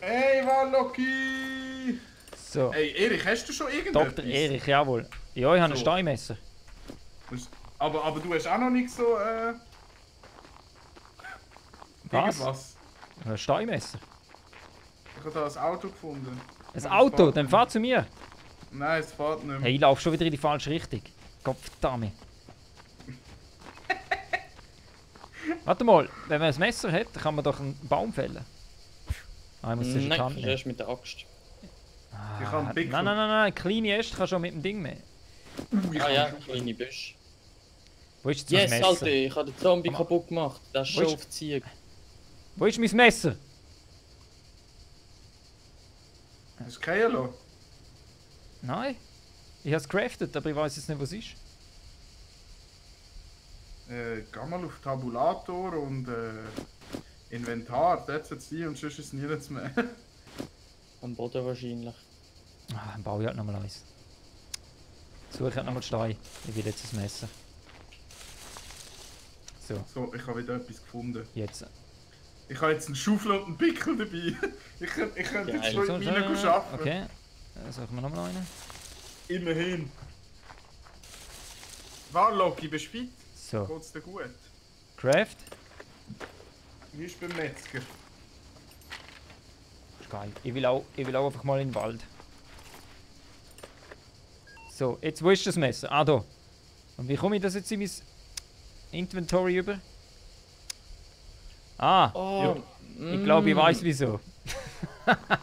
Hey, war Loki! So. Hey, Erich, hast du schon irgendetwas? Dr. Erich, jawohl. Ja, ich habe ein So. Steinmesser. Aber du hast auch noch nicht so, Was? irgendwas. Ein Steinmesser. Ich habe da ein Auto gefunden. Ein Auto, dann fahr zu mir. Nein, es fährt nicht mehr. Hey, ich laufe schon wieder in die falsche Richtung. Gottverdammt. Warte mal, wenn man ein Messer hat, dann kann man doch einen Baum fällen. Ah, ich muss zuerst in die Nein, Hand kannst du nehmen. erst mit der Axt. Ich habe einen Pickel. Nein, kleine Äste kannst du auch mit dem Ding nehmen. Ich Ah habe ja, einen Schaufel. kleine Büsche. Wo ist jetzt Yes, das Messer? Alter, ich habe den Zombie Aber- kaputt gemacht. Das ist Wo schon ist- auf die Ziege. Wo ist mein Messer? Hast du keinen lassen? Nein. Ich habe es craftet, aber ich weiß jetzt nicht, was es ist. Geh mal auf Tabulator und Inventar. Dort hat es die und sonst ist es nichts mehr. Am Boden wahrscheinlich. Ah, dann baue ich halt nochmal eins. Suche halt nochmal Stein. Ich will jetzt ein Messer. So, So, ich habe wieder etwas gefunden. jetzt. Ich habe jetzt einen Schaufel und einen Pickel dabei. Ich könnte jetzt Geil. schon in die Mine arbeiten. Okay, dann suchen wir nochmal einen. Immerhin. War Loki, bist du fit? So, Geht's dir gut? Craft. Wie ist beim Metzger? Ist geil. Ich will auch einfach mal in den Wald. So, jetzt wo ist das Messer? Ah, da. Und wie komme ich das jetzt in mein Inventory über? Ah, Oh, ich glaube, ich weiß wieso.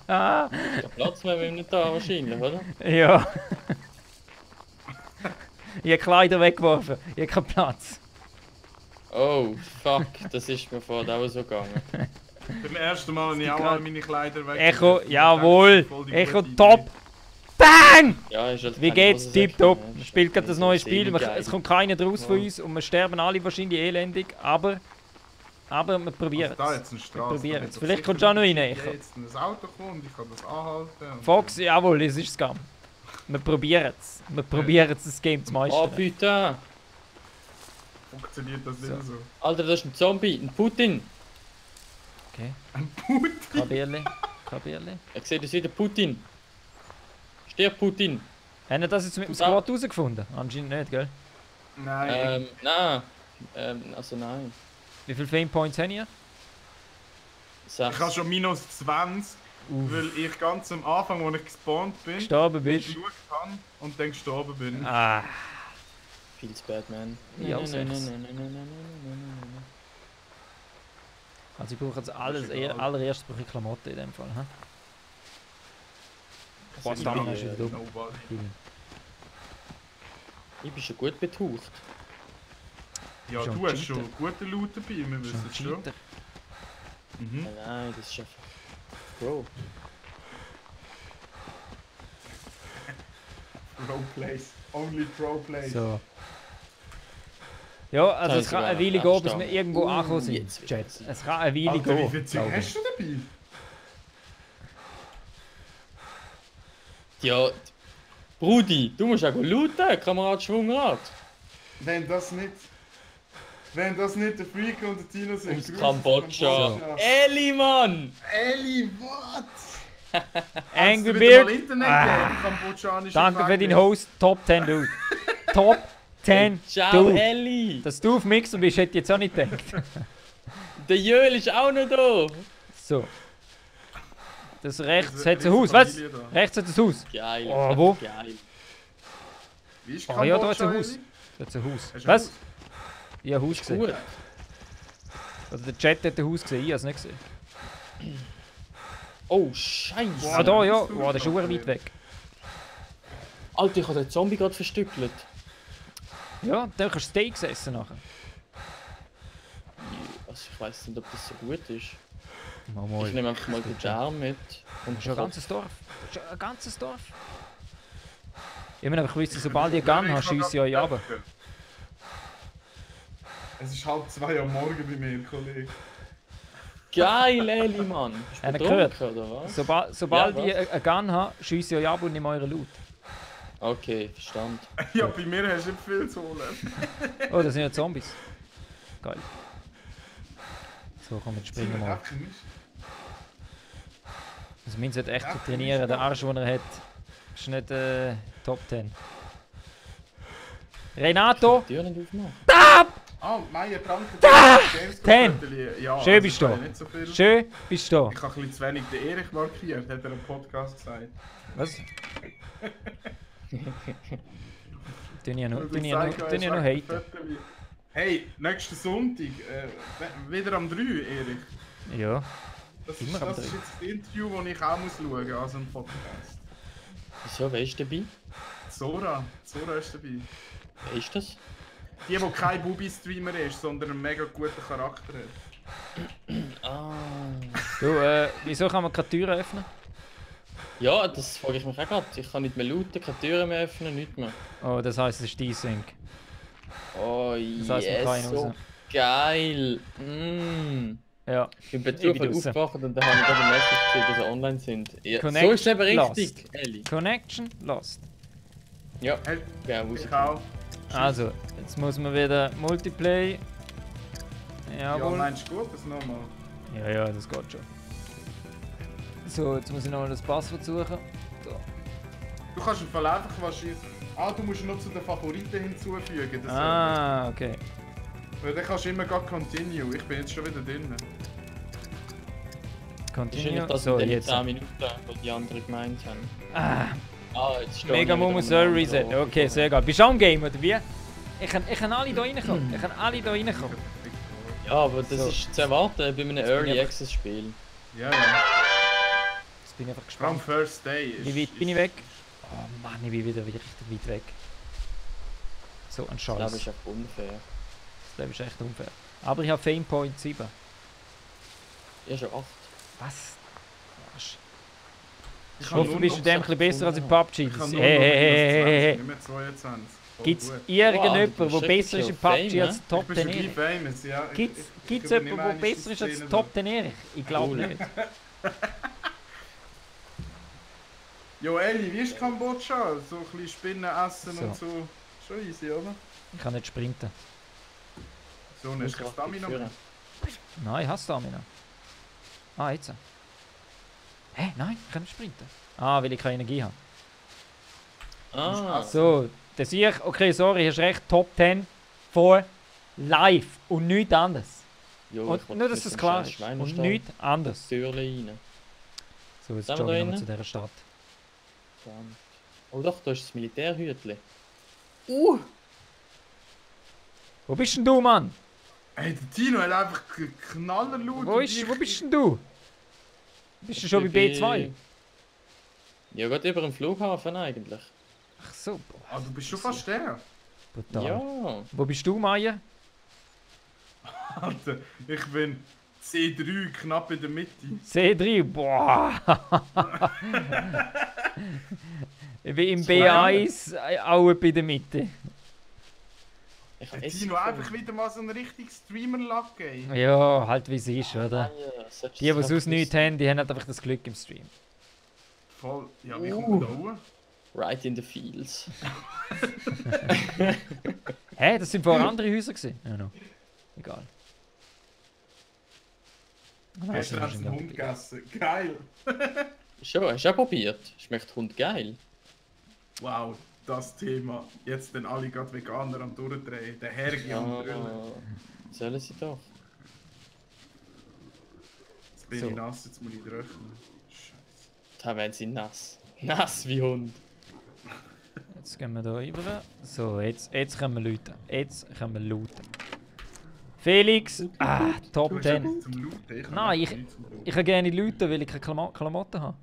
Der Platz wäre mir nicht da wahrscheinlich, oder? Ja. Ich habe Kleider weggeworfen. Ich habe keinen Platz. Oh, fuck, das ist mir vorher auch so gegangen. Beim ersten Mal habe ich auch gerade- alle meine Kleider weg. Echo, jawohl. Voll die Echo, gute top. Bang! Ja, ist halt Wie keine geht's? große Tipptopp. Sache, ne? Spielt gerade das neue Spiel. Semi-geil. Es kommt keiner draus von Ja. uns und wir sterben alle wahrscheinlich elendig. Aber wir probieren Also da es. jetzt eine Straße. probieren da es. wird Vielleicht doch kommst du auch noch rein, sicher Echo. Jetzt ein Auto kommt, ich kann das anhalten. und- Fox, jawohl, es ist Scam. Wir probieren es. Wir probieren es, das Game zu Oh, meistern. bitte! Funktioniert das So. nicht so? Alter, das ist ein Zombie, ein Putin! Okay, Ein Putin? Kabierli. Kabierli. Ich sehe das wieder Putin! Stirb Putin! Haben wir das jetzt mit dem Squad herausgefunden? Anscheinend nicht, gell? Nein. Nein. Also nein. Wie viele Fame Points haben ihr? Ich habe schon minus 20, weil ich ganz am Anfang, als ich gespawnt bin, Gestorben bist? geschaut habe und dann gestorben bin. Ah. Feels bad, man. Ja, auch 6. Also ich brauche jetzt alles, allererst brauche ich Klamotten in dem Fall. He? Boah, Stamina ist wieder dumm. Nobody. Ich bin schon gut betaucht. Ja, Schon du hast Cheater. schon gute Loot dabei, wir wissen es schon. Cheater. Mhm. Nein, das ist einfach... Bro. Pro Plays. Only Pro Plays. So. Ja, also es ist kann sogar eine Weile noch gehen, bis wir Abstand. irgendwo angekommen sind. jetzt wird Chat. es. Es kann eine Weile Alter, wie gehen. viel Zeug glaub ich. hast du dabei? Ja... Brudi, du musst auch looten, Kamerad Schwungrad. Wenn das nicht der Freak und der Tino sind. Aus Grüße Kambodscha. Eli, Mann! Eli, what? Angry Hast du wieder Beard. mal Internet gegeben, kambodschanische Danke für deinen Gefängnis? Host, Top 10 Dude. Top 10 Ciao, Dude. Eli! Dass du auf Mixer bist, hätte ich jetzt auch nicht gedacht. Der Jöl ist auch noch da! So. Das rechts Das hat ist ein eine Haus. Was? Familie da. Rechts hat ein Haus. Geil. Oh, wo? Geil. Wie ist Ah ja, da ist ein Kambodscha, Haus. Eli? Da hat ein Haus. Hast du ein Was? Haus? Ich habe ein Haus gesehen. Gut. Also der Chat hat ein Haus gesehen, ich habe es nicht gesehen. Oh, Scheiße! Ah, da, ja. bist du Wow, das ist schon schon weit weg. Alter, ich habe den Zombie gerade verstückelt. Ja, dann kannst du Steaks essen nachher. Also ich weiß nicht, ob das so gut ist. Mal, Ich nehme einfach mal den Jam mit. Und Das ist ein ganzes Dorf. Das ist ein ganzes Dorf. Ich will einfach wissen, sobald ich Gun habe, schiesse ich euch runter. Es ist 1:30 am Morgen bei mir, Kollege. Geil, Eli, Mann! Bist du Habt ihr gehört? betrunken, oder was? Sobald Ja, ich einen Gun habe, schiesse ich euch ab und nehme euren Loot. Okay, verstanden. Ja, bei mir hast du nicht viel zu holen. Oh, das sind ja Zombies. Geil. So, komm, jetzt springen wir mal. Also, man sollte echt so trainieren. Der Arsch, den er hat, ist nicht Top 10. Renato! Die Tür nicht aufmachen. Ah, Meier, danke. Ten. Ja, Schön bist du also, da. nicht so viel. Schön, bist du da. Ich habe ein bisschen zu wenig den Erich markiert, hat er im Podcast gesagt. Was? Tun ich noch Also, haten. Hey, nächsten Sonntag, wieder am 3, Erich. Ja. Das Immer ist, am das 3. ist jetzt das Interview, das ich auch muss schauen muss, also im Podcast. Wieso, wer ist dabei? Zora ist dabei. Wer ist das? Die kein Bubi-Streamer ist, sondern einen mega guten Charakter hat. Ah. Du, wieso kann man keine Türen öffnen? Ja, das frage ich mich auch gerade. Ich kann nicht mehr looten, keine Türen mehr öffnen, nichts mehr. Oh, das heisst, es ist Desync. Oh, Das heisst, man kann ihn so raus. geil. Mm. Ja. Ich bin bei dir wieder raus. aufgewacht und dann habe ich gerade eine Message gesehen, dass sie online sind. Ja, Connection so ist es eben richtig, lost. Eli. Connection lost. Ja, Hey, ja, muss ich ich. auch. Also, jetzt muss man wieder Multiplay. Ja, Jawohl. meinst du gut, das nochmal? Ja, das geht schon. So, jetzt muss ich noch das Passwort suchen. So. Du kannst im Fall einfach wahrscheinlich... Ah, du musst ihn noch zu den Favoriten hinzufügen. Das Ah, okay. Weil dann kannst du immer gerade Continue. Ich bin jetzt schon wieder drin. Wahrscheinlich Continue. das So, in den jetzt. 10 Minuten, die die anderen gemeint haben. Ah, Ah, jetzt steht Mega Momo soll reset. Okay, sehr geil. Bist du auch im Game oder wie? Ich kann alle hier reinkommen. Ich kann alle hier reinkommen. Ja, aber das So. ist zu erwarten bei einem bin Early ich einfach- Access Spiel. Ja. Jetzt bin ich einfach From gespannt. First Day. ist- Wie weit bin ich weg? Oh Mann, ich bin wieder richtig weit weg. So ein Ich glaube, Scheiß. das ist einfach unfair. Das ist echt unfair. Aber ich habe Fame Point 7. Ja, schon 8. Was? Arsch. Ich Ich habe hoffe, nur du bist noch- in dem ein bisschen besser als in PUBG. Ich habe nur Hey, noch hey, hey, minus 20, hey, hey. nicht mehr 22. Voll Gibt es gut. irgendjemanden, Wow, du der bist besser ist in wirklich auf PUBG Fame, als ne? Top Ich bin 10 schon Erich? gleich famous, ja. Gibt es übernehme jemanden, der einmal besser die ist als Szene Top 10 Erich? Ich glaube Cool. nicht. Jo, Eli, wie ist Kambodscha? So ein bisschen Spinnen essen So. und so. Schon easy, oder? Ich kann nicht sprinten. So, dann ist kein Stamina mehr. Nein, ich habe Stamina. Ah, jetzt. Hä? Nein, ich kann nicht sprinten. Ah, weil ich keine Energie habe. Ah, So, der sehe ich, okay, sorry, hast recht, Top 10 von live und nichts anderes. jo, Und nur, dass das klar ist. Und nichts anderes. Türle rein. So, jetzt Sind wir joggen da wir innen? zu dieser Stadt. Oh doch, da ist das Militärhütli. Wo bist denn du, Mann? Ey, der Tino hat einfach knallerlaut. Wo bist denn du? Bist du schon bei B2? Ja, gerade über dem Flughafen eigentlich. Ach so, boah, Ah, du bist schon fast der. brutal. Ja. Wo bist du, Maya? Alter, ich bin C3, knapp in der Mitte. C3, boah. Ich bin im B1 auch bei der Mitte. Ich Der hab Tino einfach wieder mal so einen richtigen Streamer-Lack, ey. Ja, halt wie es ist, oder? Die, die sonst nichts haben, die haben halt einfach das Glück im Stream. Voll. Ja, wie kommt man da hoch? Right in the fields. Hä, das sind vorher andere Häuser gewesen? Ja, no. Egal. Ah, nein, Gestern das hat ist einen ein Hund gegessen. Geil. Schon, hast du auch probiert? Schmeckt Hund geil. Wow, das Thema. Jetzt dann alle gerade Veganer am Durchdrehen. Der Herrgi Ja, am Brüllen. sollen sie doch. Jetzt bin So. ich nass, jetzt muss ich trocknen. Scheiße. Da werden sie nass. Nass wie Hund. Jetzt gehen wir da rüber. So, jetzt können wir looten. Jetzt können wir looten. Felix! Ah, Top Du hast 10. etwas zum Looten. Ich Nein, habe nichts zum Looten. Ich kann gerne looten, weil ich keine Klamotten habe.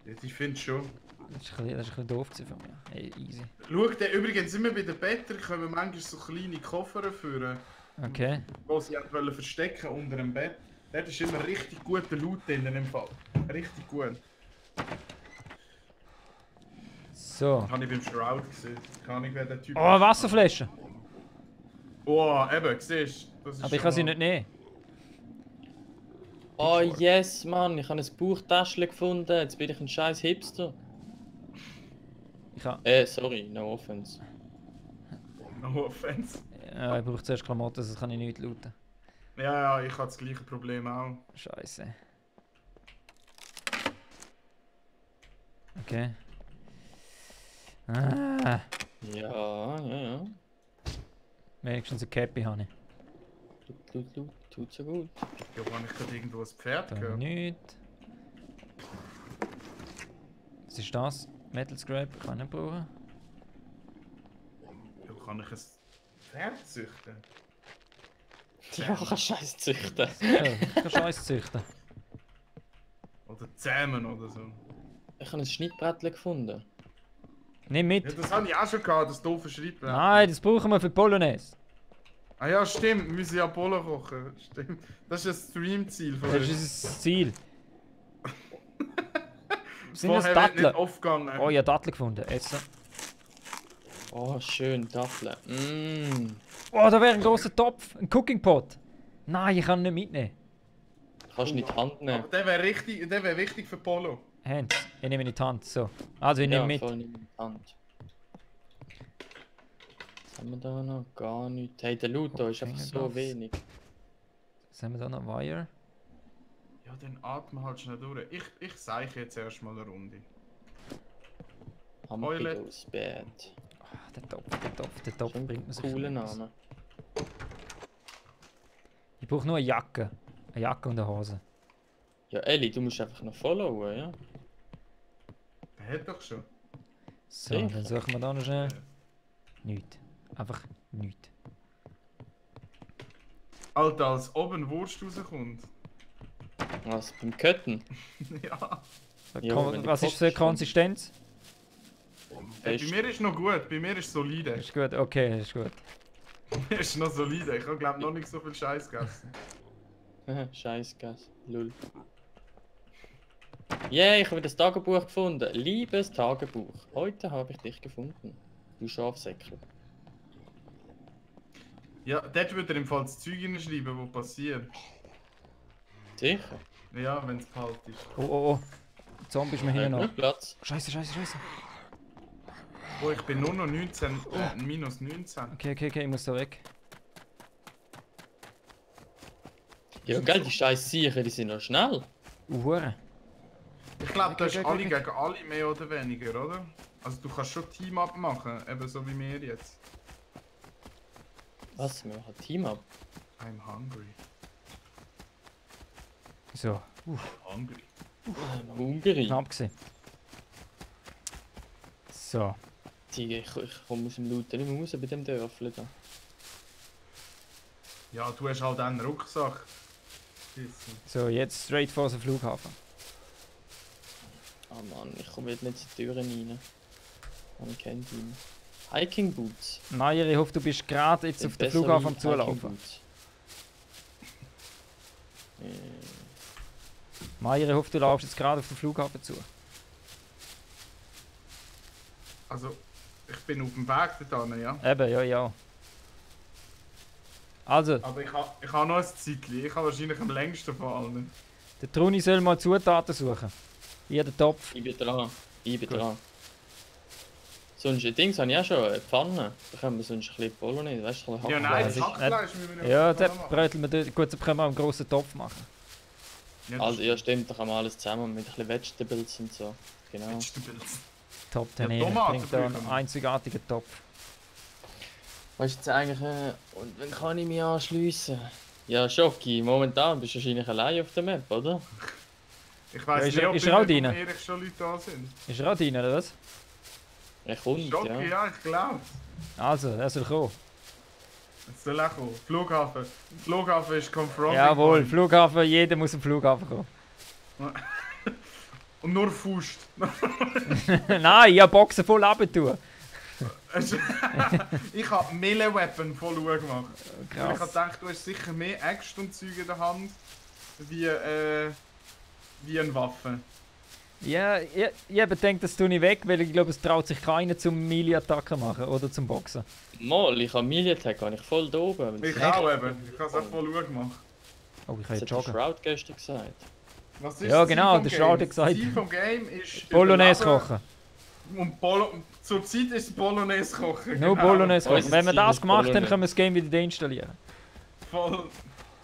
Jetzt, ich finde schon. Das ist ein bisschen doof von mir. Hey, easy. Schau, übrigens sind wir bei den Betten, kommen manchmal so kleine Koffer führen, Okay. die sie wollen verstecken unter dem Bett. Dort ist immer richtig guter Loot drin im Fall. Richtig gut. So. Das habe ich beim Shroud gesehen. Keine Ahnung, wer der Typ Oh, Wasserflasche! Oh, eben, siehst du? Aber ich kann sie nicht nehmen. Oh yes, Mann, ich habe ein Bauchtäschchen gefunden. Jetzt bin ich ein scheiß Hipster. Ich kann. Sorry, no offense. No offense. Ja, ich brauche zuerst Klamotten, sonst kann ich nicht looten. Ja, ich habe das gleiche Problem auch. Scheiße. Okay. Ah, Ja. wenigstens eine Cappy habe ich. Tut so gut. Ja, wenn ich gerade irgendwo ein Pferd Da gehört. nichts. Was ist das? Metal Scrap kann ich nicht brauchen. Ja, kann ich ein Pferd züchten? Ja, ich kann Scheiß züchten. Ja, ich kann Scheiß züchten. Oder zähmen oder so. Ich habe ein Schnittbrettchen gefunden. Nimm Ja, mit. das habe ich auch schon gehabt, das doofe Schreibbrett. Nein, das brauchen wir für Polonaise. Ah ja, stimmt, wir müssen ja Polo kochen. Stimmt. Das ist ein Streamziel von Das ist uns. unser Ziel. Sind das Vorher wird nicht Datteln? aufgegangen. Oh, ich habe Datteln gefunden. Essen. Oh, schön, Tafeln. Oh, da wäre ein großer Topf. Ein Cooking Pot. Nein, ich kann ihn nicht mitnehmen. Kannst du nicht die Hand nehmen. Aber der wäre wichtig für Polo. Hand. Ich nehme ihn in die Hand. So. Also, ich nehme mit. voll nicht in die Hand. Was haben wir da noch? Gar nichts. Hey, der Loot da ist einfach so Fingergloves. wenig. Was haben wir da noch? Wire. Ja, dann atme halt schnell durch. Ich sage jetzt erstmal eine Runde. Humpy Toilet. goes bad. Ah, der Topf Schon bringt mir so cooler viel etwas. Name. Ich brauche nur eine Jacke. Eine Jacke und eine Hose. Ja, Elli, du musst einfach noch followen, ja? Der hat doch schon. So, Sicher. dann suchen wir da noch schnell. Nichts. Einfach nichts. Alter, als oben Wurst rauskommt. Was, beim Kötten? Ja. Ja, wenn die Was ist für eine Kopf schon- Konsistenz? Bei mir ist noch gut, bei mir ist solide. Ist gut, okay, ist gut. Bei mir ist noch solide. Ich habe glaube noch nicht so viel Scheiß gegessen. Scheiß Gas. Lull. Yeah, ich habe das Tagebuch gefunden. Liebes Tagebuch. Heute habe ich dich gefunden. Du Schafsäckel. Ja, dort würde er im Fall das Zeug hinschreiben, was passiert. Sicher. Ja, wenn es kalt ist. Oh. Zombie ist mir hier noch. Genug Platz. Scheiße. Oh, ich bin nur noch 19, minus 19. Okay, ich muss da weg. Ja, gell, die scheiß Siechen, die sind noch schnell. Hure. Ich glaube, das ist Okay. alle gegen alle mehr oder weniger, oder? Also du kannst schon Team-Up machen, eben so wie wir jetzt. Was? Wir machen Team-Up? I'm hungry. So, Hungry. Hungary. knapp gewesen. So, Ich komme aus dem Looten nicht mehr raus bei dem Dörfli da. Ja, du hast halt einen Rucksack. so, jetzt straight vor den Flughafen. Ah Mann, ich komme jetzt nicht zur Tür rein. Man kennt ihn. Hiking Boots. Meier, ich hoffe, du bist gerade jetzt auf den Bessere Flughafen am Hiking Zulaufen. Boots. Meier, ich hoffe, du laufst jetzt gerade auf den Flughafen zu. Also, ich bin auf dem Weg dorthin, ja. Eben, ja, ja. Also, Aber ich habe noch ein Zeitchen. Ich habe wahrscheinlich am längsten von allen. der Truni soll mal Zutaten suchen. Jeden Topf. Ich bin dran. Ich bin Gut. dran. Sonst, Dings habe ich auch schon, eine Pfanne. Da können wir sonst ein bisschen Bolognese, weißt du, ein bisschen Ja, nein, das Hackfleisch. Hackfleisch müssen wir Ja, noch dann machen. bröteln wir dort. Gut, dann können wir auch einen grossen Topf machen. Ja, Also, ja stimmt, da kann man alles zusammen mit ein bisschen Vegetables und so. Genau. Vegetables. Top Ja, 10 Tomaten bringt da einen brauchen wir. einzigartigen Topf. Was ist jetzt eigentlich, und wann kann ich mich anschliessen? Ja, Schocki, momentan bist du wahrscheinlich allein auf der Map, oder? Ich weiss Ja, ist nicht, er- ob ist er auch bei drin? Erich schon Leute da sind. Ist er auch drin, oder was? Er kommt, Schocki, ja. ja, ich glaube. Also, er soll kommen. Jetzt soll er kommen. Flughafen. Flughafen ist confronting. Jawohl, point. Flughafen, jeder muss am Flughafen kommen. Und nur Faust. Nein, ich habe Boxen voll runter. Ich habe Melee-Weapon voll gemacht. Ich habe Krass. gedacht, du hast sicher mehr Äxte und Zeug in der Hand wie eine Waffe. Ja, ich habe gedacht, das tue ich weg, weil ich glaube, es traut sich keiner zum Melee-Attacken machen oder zum Boxen. Mal, ich habe Melee-Tag, habe ich voll da oben. Ich auch eben. Ich habe es auch voll gemacht. Oh, ich kann Das jetzt hat der joggen. Shroud gestern gesagt. Was ist Ja, das genau, Ziel vom der Game? Shroud hat gesagt. Das Ziel vom Game ist Bolognese überleben kochen. Und zur Zeit ist es Bolognese kochen. Nur Bolognese kochen. Unser Wenn wir Ziel das ist gemacht haben, Bolognese. können wir das Game wieder deinstallieren. Voll.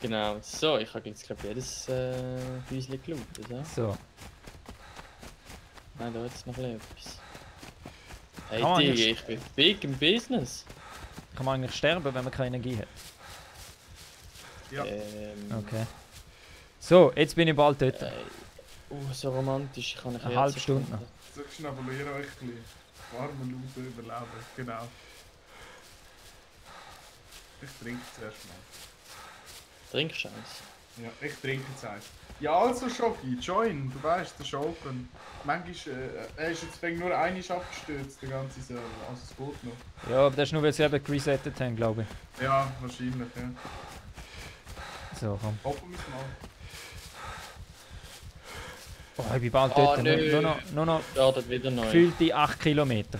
Genau. So, ich habe jetzt glaube jedes Häuschen gelootet, ja? So. Nein, da jetzt noch etwas. Hey Kann man Digga, nicht- ich bin big im Business. Kann man eigentlich sterben, wenn man keine Energie hat. Ja. Okay. So, jetzt bin ich bald dort. So romantisch. Ich kann Eine halbe Stunde noch. So schnabulieren euch ein bisschen. Warme Lute überleben. Genau. Ich trinke zuerst mal. Trinkscheiß. Ja, ich trinke jetzt eins. Ja, also Schocki, join, du weißt, der ist open. Manchmal, er ist jetzt wegen nur einmal abgestürzt, der ganze Server, also es geht noch. Ja, aber das ist nur, weil sie eben geresettet haben, glaube ich. Ja, wahrscheinlich, ja. So, komm. Hoffen wir es mal. Oh, ich bin bald Oh, dort. nö. Nur noch Startet wieder neu. gefühlte 8 Kilometer.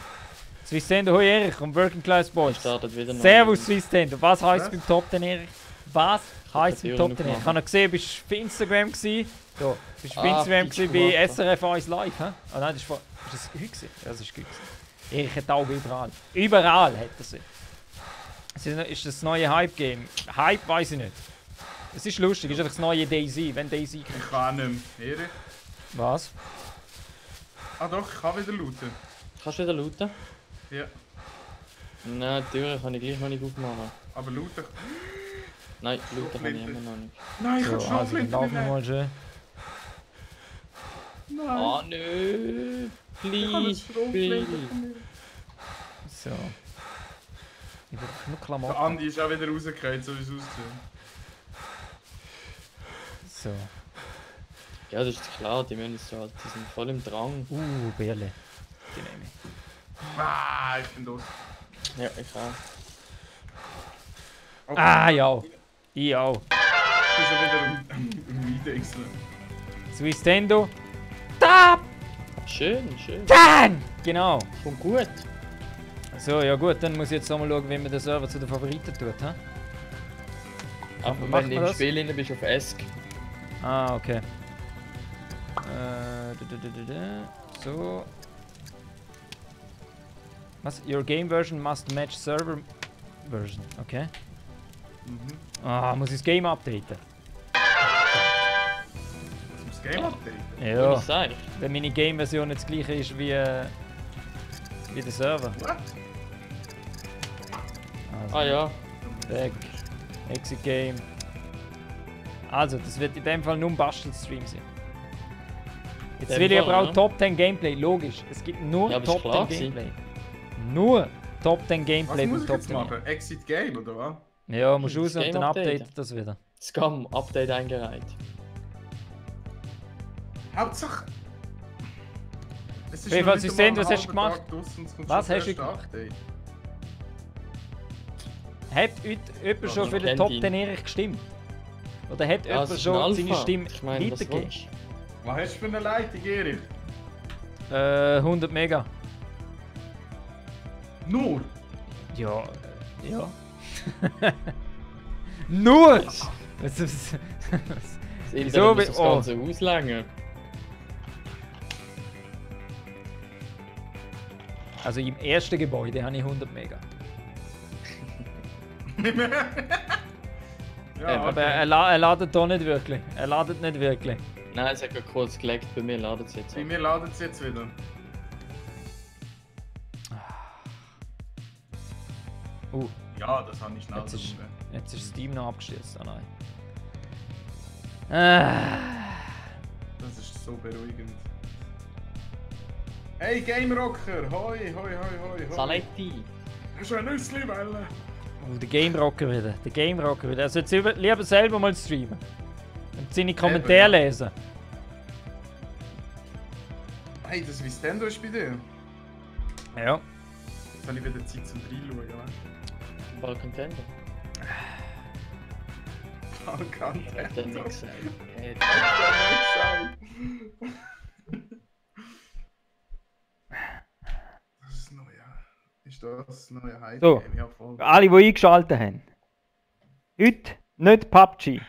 Swissendo, hoi Erich und Working Class Boys. Startet wieder neu. Servus Swissendo, was heisst Was? beim Top 10 Erich? Was heisst beim die Top Türen 10 Erich? Ich aufmachen. habe noch gesehen, bist du auf Instagram gewesen. Da, bist du auf Ah, Instagram Pitch gewesen bei gemacht, SRF 1 Live, hä? Ah nein, ist das heute gewesen? Ja, das ist heute gewesen. Erich hat auch überall. Überall hat er sie. Ist das neue Hype-Game? Hype weiß ich nicht. Es ist lustig, es ist einfach das neue Daisy, wenn Daisy kommt. Ich kann nicht mehr. Erich? Was? Ah doch, ich kann wieder looten. Kannst du wieder looten? Ja, Nein, die Türe kann ich gleich noch nicht aufmachen. aber looten... Nein, looten kann ich immer noch nicht. Nein, ich So, kann also, dann Schlaflinten laufen wir nicht. mal schön. Nein, Ah, nö. ich kann ein Please, Schlaflinten please. nicht. So. Ich brauche nur Der Klamotten. Andi ist auch wieder rausgefallen, so wie es aussieht. So. Ja, das ist klar, die müssen jetzt halt, die sind voll im Drang. Bärle. Die nehme ich. Ah, ich bin los. Ja, ich auch. Okay. Ah, ja. Ich auch. Ich bin schon wieder im Meeting. Swissendo. Top Schön, schön. 10! Genau. Kommt gut. So, ja gut, dann muss ich jetzt nochmal schauen, wie man den Server zu den Favoriten tut. Hä? Aber macht wenn du man im das? Spiel drin bist, auf Esk. Ah, okay. So. Was? Your game version must match server version. Okay. Ah, muss ich das Game updaten? Das Game Update? Ja. Ja. Was sag ich? Wenn meine Game-Version jetzt gleich ist wie Wie der Server. What? Also, Ah ja. Back. Exit Game. Also, das wird in dem Fall nur ein Bastelstream sein. Jetzt In will dem ich aber Fall, auch ja. Top 10 Gameplay, logisch. Es gibt nur Ja, aber Top ist klar 10 gewesen. Gameplay. Nur Top 10 Was Gameplay muss und ich Top jetzt 10. machen? Exit Game, oder was? Ja, musst Das raus und Game dann updaten. updatet das wieder. Scam-Update eingereicht. Hauptsache... Es ist Wie noch viel nicht Sie sehen, einmal was ein hast du halber gemacht? Tag draussen, es kommt Was schon hast das du erste gemacht? Update. Hat jemand schon für den kennt Top ihn. 10 Erich gestimmt? Oder hat Ja, jemand es ist schon ein seine Alpha. Stimme Ich meine, was weitergegeben? willst du? Was hast du für eine Leitung, Erich? 100 Mega. Nur? Ja, ja. Nur! Was, Das Internet Wieso? muss das Oh. Ganze auslängen. Also im ersten Gebäude habe ich 100 Mega. Ja, Aber okay. er ladet doch nicht wirklich. Er ladet nicht wirklich. Nein, es hat gerade kurz geleckt, bei mir ladet es jetzt Bei ab. mir ladet es jetzt wieder. Ja, das habe ich schnell Jetzt ist, drin. jetzt ist Steam noch abgestürzt. Oh nein. Das ist so beruhigend. Hey Game-Rocker! Hoi, hoi, hoi, hoi, hoi! Saletti! Hast du ein Nüssli wollen? Oh, der Game Rocker wieder. Der Game Rocker wieder. Er sollte lieber selber mal streamen. Und seine Kommentare ja. lesen. Hey, das Vistendo ist bei dir. Ja. Jetzt habe ich wieder Zeit zum Reinschauen, weißt Ball Contender. du? Balkan Hat er nicht gesagt. Das ist neu, ja. Ist das neue Hype? So. Ja, voll. Für alle, die eingeschaltet haben. Heute nicht PUBG.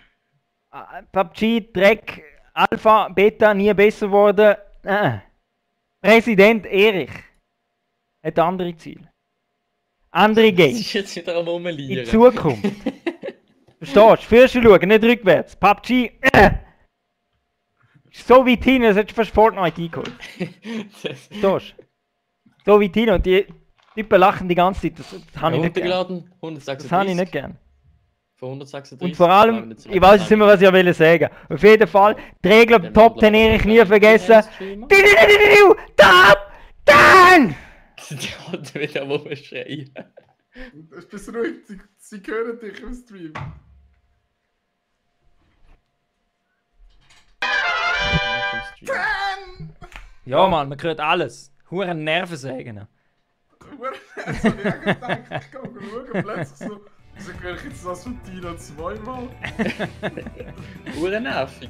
PUBG, Dreck, Alpha, Beta, nie besser geworden. Präsident Erich hat andere Ziele. Andere Das Games. ist jetzt wieder am In Rumlieren. Zukunft. Verstehst du? Fürs schauen, nicht rückwärts. PUBG. Ist so weit hin, als hättest du fast Fortnite eingeholt. Verstehst du? So weit hin und die Typen lachen die ganze Zeit. Das habe ich nicht gern. Runtergeladen, 136. Das habe ich nicht gern. Von 136. Und vor allem, ich weiß jetzt nicht mehr, was ich will sagen. Auf jeden Fall, die Regeln Top 10 Erich nie vergessen. Top 10! Der hat wieder rumschreien. Bist ruhig, sie hören dich im Stream. Ja, Mann, man hört alles. Huren Nervensägen. Das habe ich auch gedacht, ich kann schauen, plötzlich so. Wieso höre ich jetzt das von Tina zweimal? Nervig.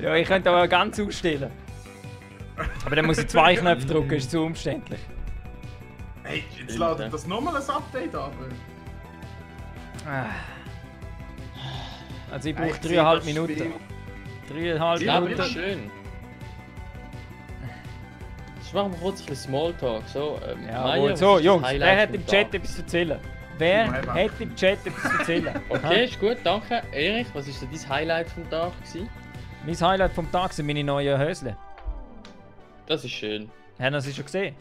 Ja, ich könnte aber ganz ausstellen. Aber dann muss ich 2 Knöpfe drücken, ist zu umständlich. Hey, jetzt ladet das nochmal ein Update ab. Also ich brauche Hey, 3,5 das Minuten. Spiel. 3,5 Ja, aber Minuten. ist schön. Jetzt machen wir kurz ein bisschen Smalltalk. So, Ja, Maya, wohl was so, ist das Jungs, Highlight wer hat vom im Chat Tag? etwas zu erzählen? Wer Ja, hat im Chat etwas zu erzählen? Okay, ist gut, danke. Erich, was ist denn dein Highlight vom Tag gewesen? Mein Highlight vom Tag sind meine neuen Hösle. Das ist schön. Haben Sie schon gesehen?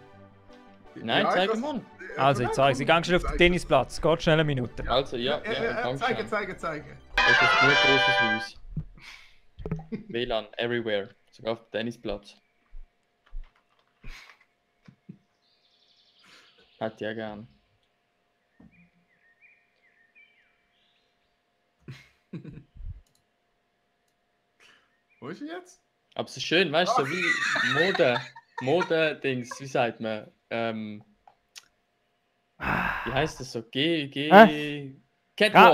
Nein, Ja, zeig das- mal. Also, ich zeige sie. Gang schnell auf den Tennisplatz. Geht schnell eine Minute. Also, ja, danke Zeige, schön. zeige, zeige. Das ist ein gut grosses Haus. WLAN, everywhere. Sogar auf dem Tennisplatz. Hätte ich ja gern. Wo ist sie jetzt? Aber es ist schön, weißt du, so wie Mode-Dings, wie sagt man? Wie heißt das so? Catwalk,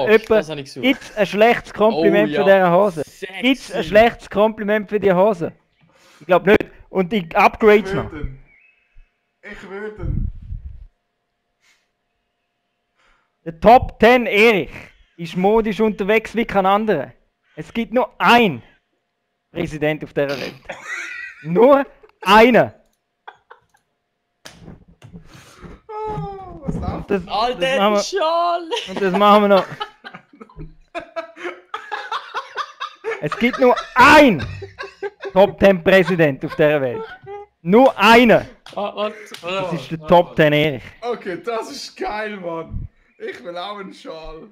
etwa- das habe ich gesucht. Gibt's ein schlechtes Kompliment Oh, für ja. diese Hose? Sexy. Gibt's ein schlechtes Kompliment für die Hose? Ich glaube nicht. Und die Upgrades noch. Ich würde. Der Top 10 Erich ist modisch unterwegs wie kein anderer. Es gibt nur einen Präsident auf dieser Welt. Nur einen. Oh, was läuft? Das Alter, machen wir, Schal! und das machen wir noch. Es gibt nur einen Top 10 Präsident auf dieser Welt. Nur einen. Das ist der Top 10 Erich. Okay, das ist geil, Mann. Ich will auch einen Schal.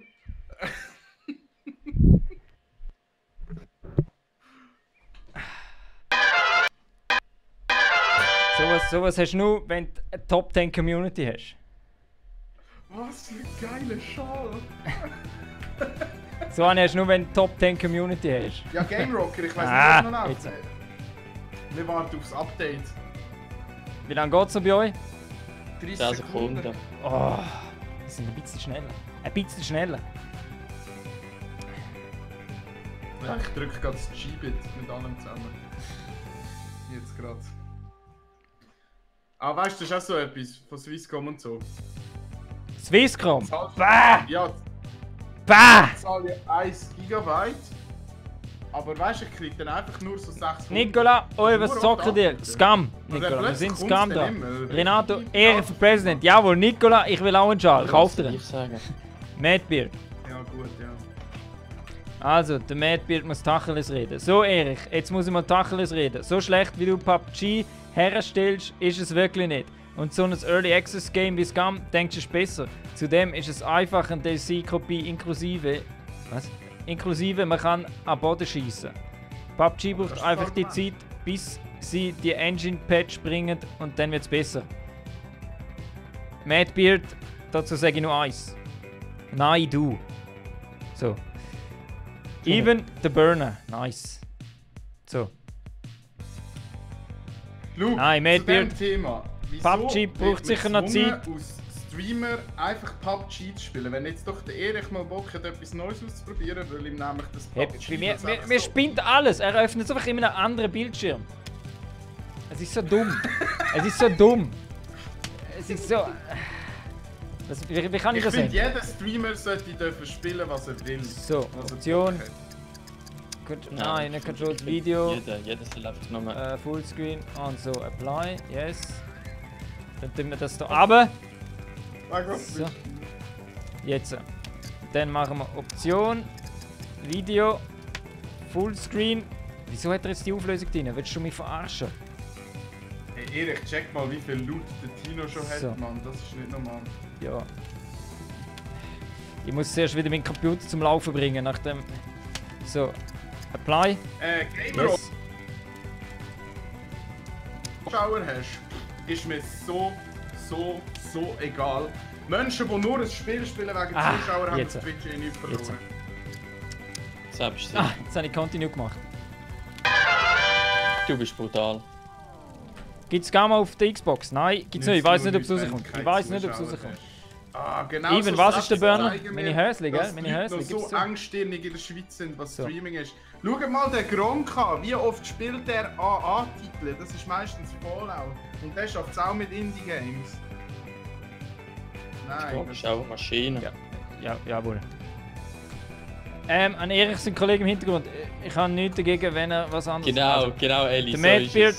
Sowas hast du nur, wenn du eine Top 10 Community hast. Was für ein geiler Schal. So einen hast du nur, wenn du Top 10 Community hast. Ja, Game Rocker, ich weiß nicht, was noch jetzt. läuft. Wir warten aufs Update. Wie lange geht es noch bei euch? 10 Sekunden. Oh, wir sind ein bisschen schneller. Ein bisschen schneller. Ja, ich drücke gerade das G-Bit mit allem zusammen. Jetzt gerade. Ah, weißt du, das ist auch so etwas von Swisscom und so. Swisscom? Zahlst- Bah! Ja, Bah! ich zahle 1 Gigabyte. Aber weißt du, ich kriege dann einfach nur so 600. Nicola, oi, was Nur zocken dir? Updaten. Scam, Und Nicola, wir plötzlich sind kommt's Scam dann da. immer. Renato, Richtig Ehre für Präsident. Jawohl, Nicola, ich will auch einen Schal. Kauf dir Was soll einen. ich sagen? Madbeard. Ja, gut, ja. Also, der Madbeard muss Tacheles reden. So, Erich, jetzt muss ich mal Tacheles reden. So schlecht wie du PUBG herstellst, ist es wirklich nicht. Und so ein Early Access Game wie Scum, denkst du, ist besser. Zudem ist es einfach eine DLC-Kopie inklusive. Was? Inklusive, man kann am Boden schießen. PUBG braucht ist einfach voll die gemein. Zeit, bis sie die Engine-Patch bringen und dann wird es besser. Madbeard, dazu sage ich nur eins. Nein, du. So. Even the Burner. Nice. So. Schau, Nein, zu Madbeard. dem Thema. Wieso PUBG wird braucht man sicher noch gezwungen, Zeit. Aus Streamer einfach PUBG zu spielen. Wenn jetzt doch der Erich mal Bock hat, etwas Neues auszuprobieren, weil ihm nämlich das Hey, PUBG... mir das einfach mir so- spinnt alles. Er öffnet es einfach in einem anderen Bildschirm. Es ist so dumm. Es ist so dumm. Es ist so. Wie kann ich Ich das finde, sehen? jeder Streamer sollte dürfen spielen, was er will. So, Was er Option. Bock hat. Nein, nicht Controls Video. Jeder soll einfach nochmal. Fullscreen und so Apply. Yes. Dann tun wir das da runter. Sag was So. du willst. Jetzt. Dann machen wir Option. Video. Fullscreen. Wieso hat er jetzt die Auflösung drin? Willst du mich verarschen? Hey Erich, check mal, wie viel Loot der Tino schon hat, So. Mann. Das ist nicht normal. Ja. Ich muss zuerst wieder meinen Computer zum Laufen bringen, nachdem. So. Apply. Gamer Yes. Zuschauer hast, ist mir so egal. Menschen, die nur ein Spiel spielen wegen Ah, Zuschauern, haben jetzt. auf Twitch eh nichts Jetzt. verloren. Selbst Ah, jetzt habe ich Continue gemacht. du bist brutal. Gibt es Gamma auf der Xbox? Nein, gibt's nicht. Ich weiß nicht, ob es Wenn rauskommt. kein Ich weiß nicht, ob es Zuschauer rauskommt. hast. Ah, genau. Even, so was Sachen ist der Burner? zeigen Meine mir, Hösli, gell? dass Meine die Leute Hösli, noch gibt's so so? engstirnig in der Schweiz sind, was So. Streaming ist. Schau mal den Gronka, wie oft spielt der AA-Titel? Das ist meistens Fallout. Und der schafft es auch mit Indie-Games. Nein, Du bist auch eine Maschine. Ja, jawohl. An Erich, sein Kollege im Hintergrund. Ich habe nichts dagegen, wenn er was anderes Genau, Eli. Der so ist Madbeard,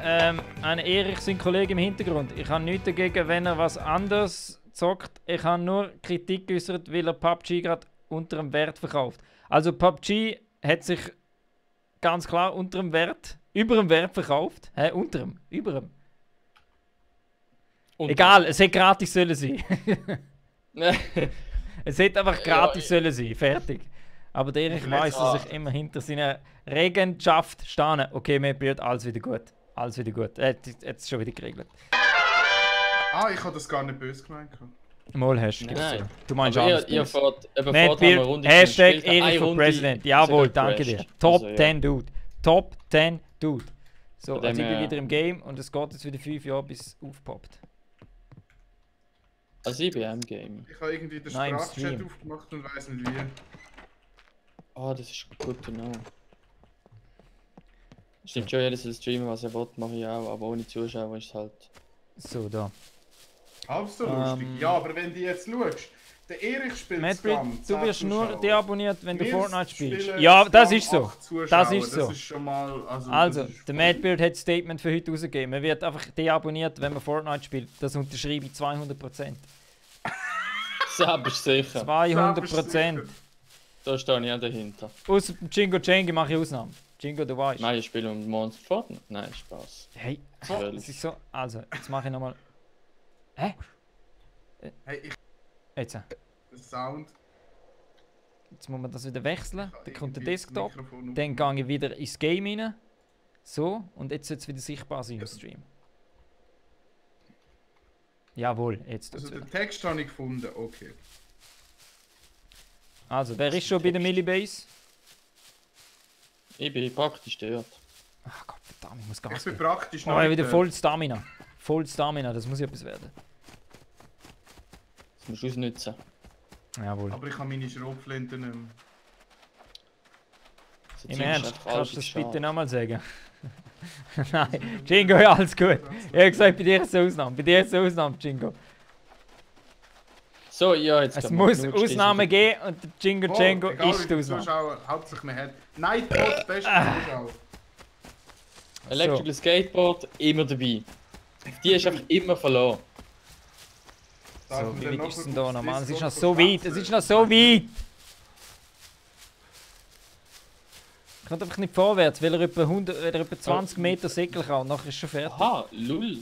es. an Erich, sein Kollege im Hintergrund. Ich habe nichts dagegen, wenn er was anderes zockt. Ich habe nur Kritik geäußert, weil er PUBG gerade unter dem Wert verkauft. Also PUBG hat sich ganz klar unter dem Wert, über dem Wert verkauft. Hä, unter dem, über dem. Und- Egal, es hätte gratis sollen sein. Es hätte einfach gratis sollen sein, fertig. Aber der Erich weiss, dass ich immer hinter seiner Regentschaft stehe. Okay, mir wird alles wieder gut. Alles wieder gut. Jetzt ist es schon wieder geregelt. Ah, ich habe das gar nicht böse gemeint. Mal hast du. Nein. Du meinst Aber alles. ihr Böse. fahrt, eben vorher haben wir eine Madbeard, Runde Hashtag gespielt, eine Erich for Runde President. ist Jawohl, sogar danke dir. crashed. Top Also, ja. 10 Dude. Top 10 Dude. So, Von also dem ich bin her- wieder im Game und es geht jetzt wieder 5 Jahre, bis es aufpoppt. Also ich bin auch im Game. Ich habe irgendwie den Nein, im Sprachchat Stream. aufgemacht und weiss nicht wie. Ah, das ist gut zu know. Stimmt schon, jeder soll streamen, was er will, mache ich auch, aber ohne Zuschauer ist es halt... So, da. Halb so lustig. Ja, aber wenn du jetzt schaust, der Erich spielt Madbeard, Scum, du 10 wirst nur Zuschauer. deabonniert, wenn du Wir Fortnite spielst. spielen Ja, Scum das ist so. 8 Zuschauer, Das ist so. Das ist schon mal, also Also, das ist der Madbeard hat das Statement für heute rausgegeben. Man wird einfach deabonniert, wenn man Fortnite spielt. Das unterschreibe ich 200%. Selbst sicher. 200%. Da stehe ich auch dahinter. Außer beim Jingo Changi mache ich Ausnahmen. Jingo, du weißt. Nein, ich spiele um Monster Fortnite. Nein, Spaß. Hey, Natürlich. es ist so. Also, jetzt mache ich nochmal. Hä? Hey, ich. Jetzt. Der Sound. Jetzt muss man das wieder wechseln. Dann kommt der Irgendwie das Desktop. Mikrofon Dann gehe ich wieder ins Game rein. So, und jetzt sollte es wieder sichtbar sein im Stream. Jawohl, jetzt tut's Also wieder. den Text habe ich gefunden, okay. Also, wer ist schon bei der Millibase? Ich bin praktisch dort. Ach Gott, verdammt, ich muss Ich Gas bin geben. praktisch Oh, ich habe wieder voll Stamina. Voll Stamina, das muss ja etwas werden. Das musst du ausnutzen. Jawohl. Aber ich habe meine Schrotflinte nicht mehr. So Im Zeug ist Ernst, einfach kannst du alles das schade. bitte nochmal sagen? Nein, Jingo, ja, alles gut. Ich habe gesagt, bei dir ist es eine Ausnahme. Bei dir ist es eine Ausnahme, Jingo. So, ja, jetzt Es können wir muss genug Ausnahmen geben und der Jingo Oh, Django egal, ist wie die viele Ausnahme. Zuschauer hauptsächlich man hat. Nightbot, beste Zuschauer. Electrical Skateboard, immer dabei. Die ist einfach immer verloren. Darf So, man wie dann weit noch ist es denn kurz da nochmal? Es ist Discord noch so weit, es verschwätzen? ist noch so weit! Kommt einfach nicht vorwärts, weil er etwa 20 Meter segeln kann und nachher ist schon fertig. Aha, lull.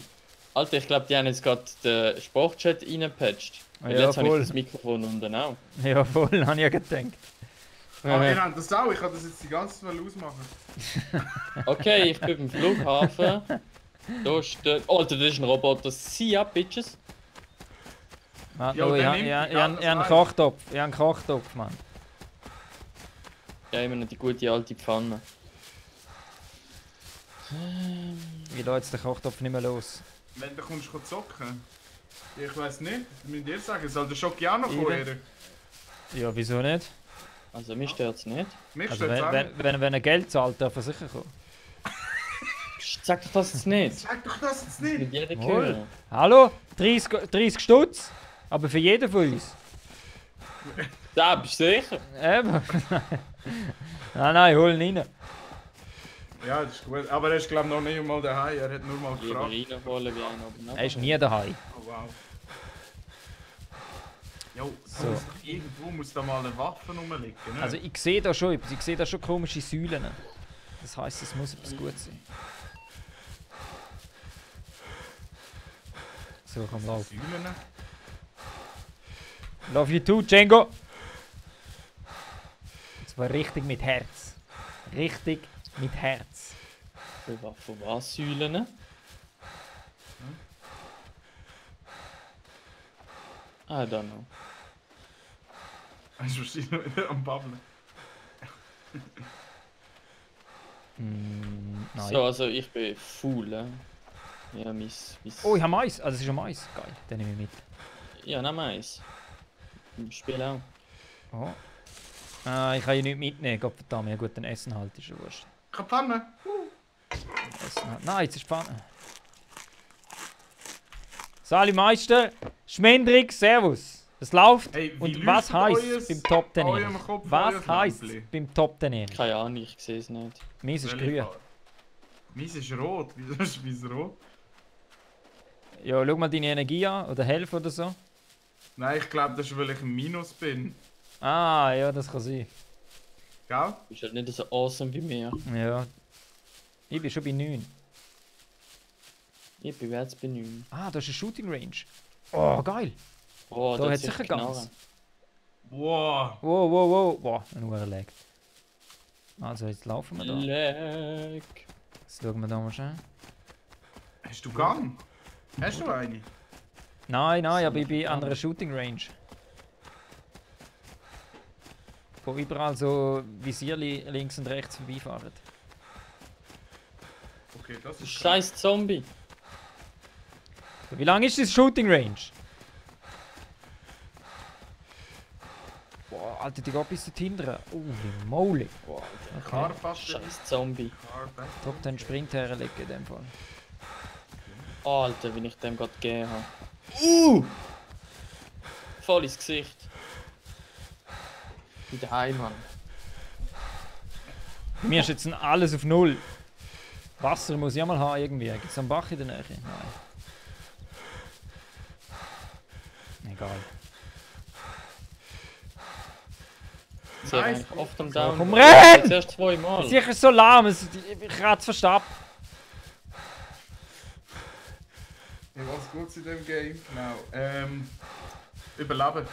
Alter, ich glaube, die haben jetzt gerade den Sportchat reingepatcht. Ah, Weil ja, jetzt habe ich voll. das Mikrofon unten auch. Ja, voll, habe ich ja gedacht. Ah, ihr habt das auch, ich kann das jetzt die ganze Zeit ausmachen. Okay, ich bin beim Flughafen. Da steht. Oh, Alter, das ist ein Roboter. See up, Bitches. Warte, Ja, ich der habe nimmt ja, die ja, ganze ja einen Zeit. Kochtopf. Ich habe einen Kochtopf, Mann. Ja, immer noch die gute alte Pfanne. Ich lasse jetzt den Kochtopf nicht mehr los. Wenn du kommst, zocken. Ich weiß nicht, das müsst ihr sagen. Soll der Schoki auch noch Eben. vorher? Ja, wieso nicht? Also, mich stört's nicht. Mich Also, stört's auch nicht. wenn er Geld zahlt, darf er sicher kommen. Psst, sag doch das jetzt nicht. Sag doch das jetzt Mit nicht! jedem Wohl. hören. Hallo? 30 Stutz? Aber für jeden von uns. Da bist du sicher. Eben. Nein, hol ihn rein. Ja, das ist gut. Aber er ist glaube ich noch nicht einmal daheim, er hat nur mal Lieber gefragt. reinholen wie einen oben. Er ist nie daheim. Oh wow. Jo, So. irgendwo muss da mal eine Waffe rumliegen, ne? Also ich sehe da schon etwas, ich sehe da schon komische Säulen. Das heisst, es muss etwas gut sein. So, komm lauf. Säulen. Love you too, Django! Das war richtig mit Herz. Richtig mit Herz. Von was Säulen? I don't know. Er ist wahrscheinlich wieder am Babbeln. Nein. So, also ich bin full. Ja, mein. Oh, ich habe Mais. Also es ist ein Mais. Geil, den nehme ich mit. Ja, nein, meins. Im Spiel auch. Oh. Ah, ich kann ja nichts mitnehmen. Gott verdammt, ja gut, dann Essen halt, ist ja wurscht. Ich hab Pfanne! Essen halt. Nein, jetzt ist die Pfanne. Sali Meister, Schmendrick, Servus. Es läuft. Hey, wie Und läuft was bei heisst euer- beim Top bei 10? eurem Kopf Was euer heisst Lämpchen? beim Top 10? Keine Ahnung, ich sehe es nicht. Meins ist Welche grün. Farbe? Meins ist rot. Wieso ist meins rot? Ja, schau mal deine Energie an. Oder Hälfte oder so. Nein, ich glaube, das ist, weil ich ein Minus bin. Ah, ja, das kann sein. Gell? Du bist halt nicht so awesome wie mir. Ja. Ich bin schon bei 9. Ich bin jetzt bei 9. Ah, da ist eine Shooting Range. Oh, geil. Oh, Da hat hat sicher sich ganz. Wow. Wow, wow, wow. Boah, ein Uhrlag. Also, jetzt laufen wir da. Leck. Jetzt schauen wir da mal schnell. Hast du Gang? Hast du eine? Nein, aber ich bin an einer Shooting Range. Wo überall so Visierli links und rechts vorbeifahren. Okay, das Du ist scheiß Zombie. Wie lang ist das Shooting Range? Boah, Alter, die geht bis dorthin. Holy moly. Wow, Okay. Carpass. scheiß Zombie. Top 10 Sprint herlegen in dem Fall. Alter, wie ich dem gerade gegeben habe. Voll ins Gesicht. Wie der Heimann. Bei mir ist jetzt alles auf Null. Wasser muss ich auch mal haben irgendwie. Gibt es einen Bach in der Nähe? Nein. Egal. So, bin eigentlich oft am Down. Komm renn! Jetzt erst 2 Mal. Sicher so lahm, ich kratze fast ab. Ja, was gut in dem Game? Genau. Überleben.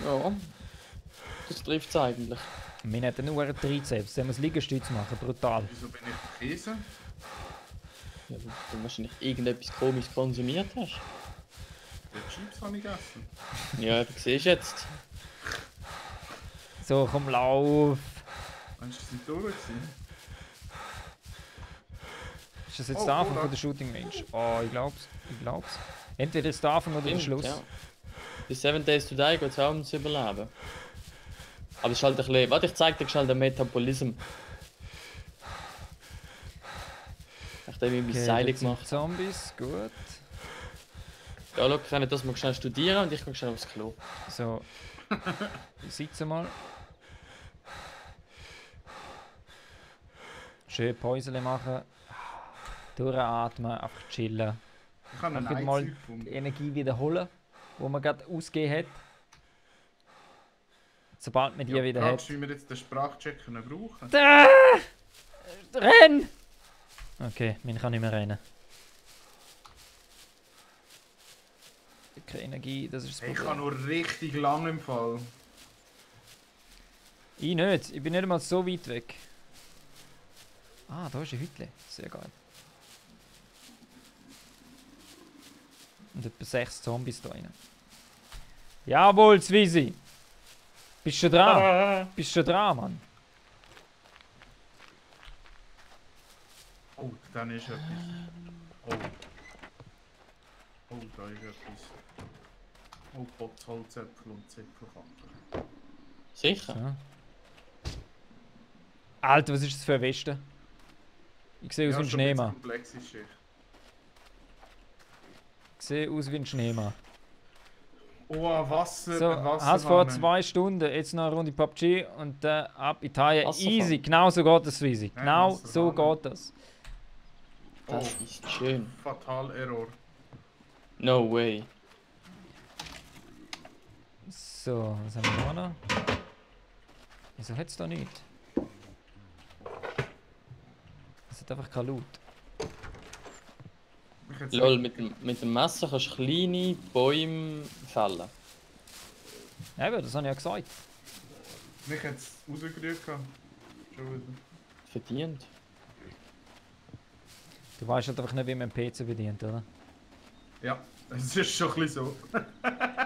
Ja. Das trifft es eigentlich. Wir hätten nur einen Trizeps, sollen wir das Liegestütz machen, brutal. Wieso bin ich Käse? Ja, weil du wahrscheinlich irgendetwas komisches konsumiert hast. Die Chips habe ich gegessen. Ja, du siehst jetzt. So, komm, lauf. Meinst du, die sind durch gewesen? Ist das jetzt Oh, der Anfang Cola. von der Shooting Range? Oh, ich glaub's. Entweder ist der Anfang oder der Stimmt, Schluss. ja. Bis 7 Days to Die geht es auch ums Überleben. Aber es ist halt ein bisschen... Warte, ich zeig dir schnell den Metabolism. Nachdem ich mein Seil dort sind gemacht habe. Zombies, gut. Ja, schau, können das mal schnell studieren und ich gehe schnell aufs Klo. So. Sitze mal. Schön Päusele machen. Durchatmen, einfach chillen. Ich habe einen Einfach mal Einzug die gefunden. Energie wiederholen, die man gerade ausgegeben hat. Sobald man die wieder hat. Fragst du, wie wir jetzt den Sprachcheck können brauchen? Da! Renn! Okay, man kann nicht mehr rennen. Keine Energie, das ist das Ich Problem. habe nur richtig lang im Fall. Ich nicht, ich bin nicht einmal so weit weg. Ah, da ist ein Hütchen. Sehr geil. Und etwa 6 Zombies da rein. Jawohl, Zwiesi! Bist du dran? Bist du dran, Mann? Oh, dann ist etwas. Oh. Oh, da ist etwas. Oh, Holzäpfel und Zipfelkanten. Sicher? So. Alter, was ist das für ein Westen? Ich sehe aus wie ein Schneemann. Komplex ist Schicht. Ich sehe aus wie ein Schneemann. Oh, Wasser. So, Wasser hast vor 2 Stunden, jetzt noch eine Runde PUBG und dann ab Italien. Wasserfall. Easy, genau so geht das, Suisi. Ja, Genau Wasserfall. so geht das. Das ist schön. Fatal Error. No way. So, was haben wir noch? Wieso hat es da nicht? Es hat einfach kein Loot. Ich hätte Lol, mit dem Messer kannst du kleine Bäume fällen. Eben, das habe ich ja gesagt. mich jetzt rausgerührt. Schon wieder. Verdient. Du weißt halt einfach nicht, wie man einen PC bedient, oder? Ja, es ist schon ein bisschen so.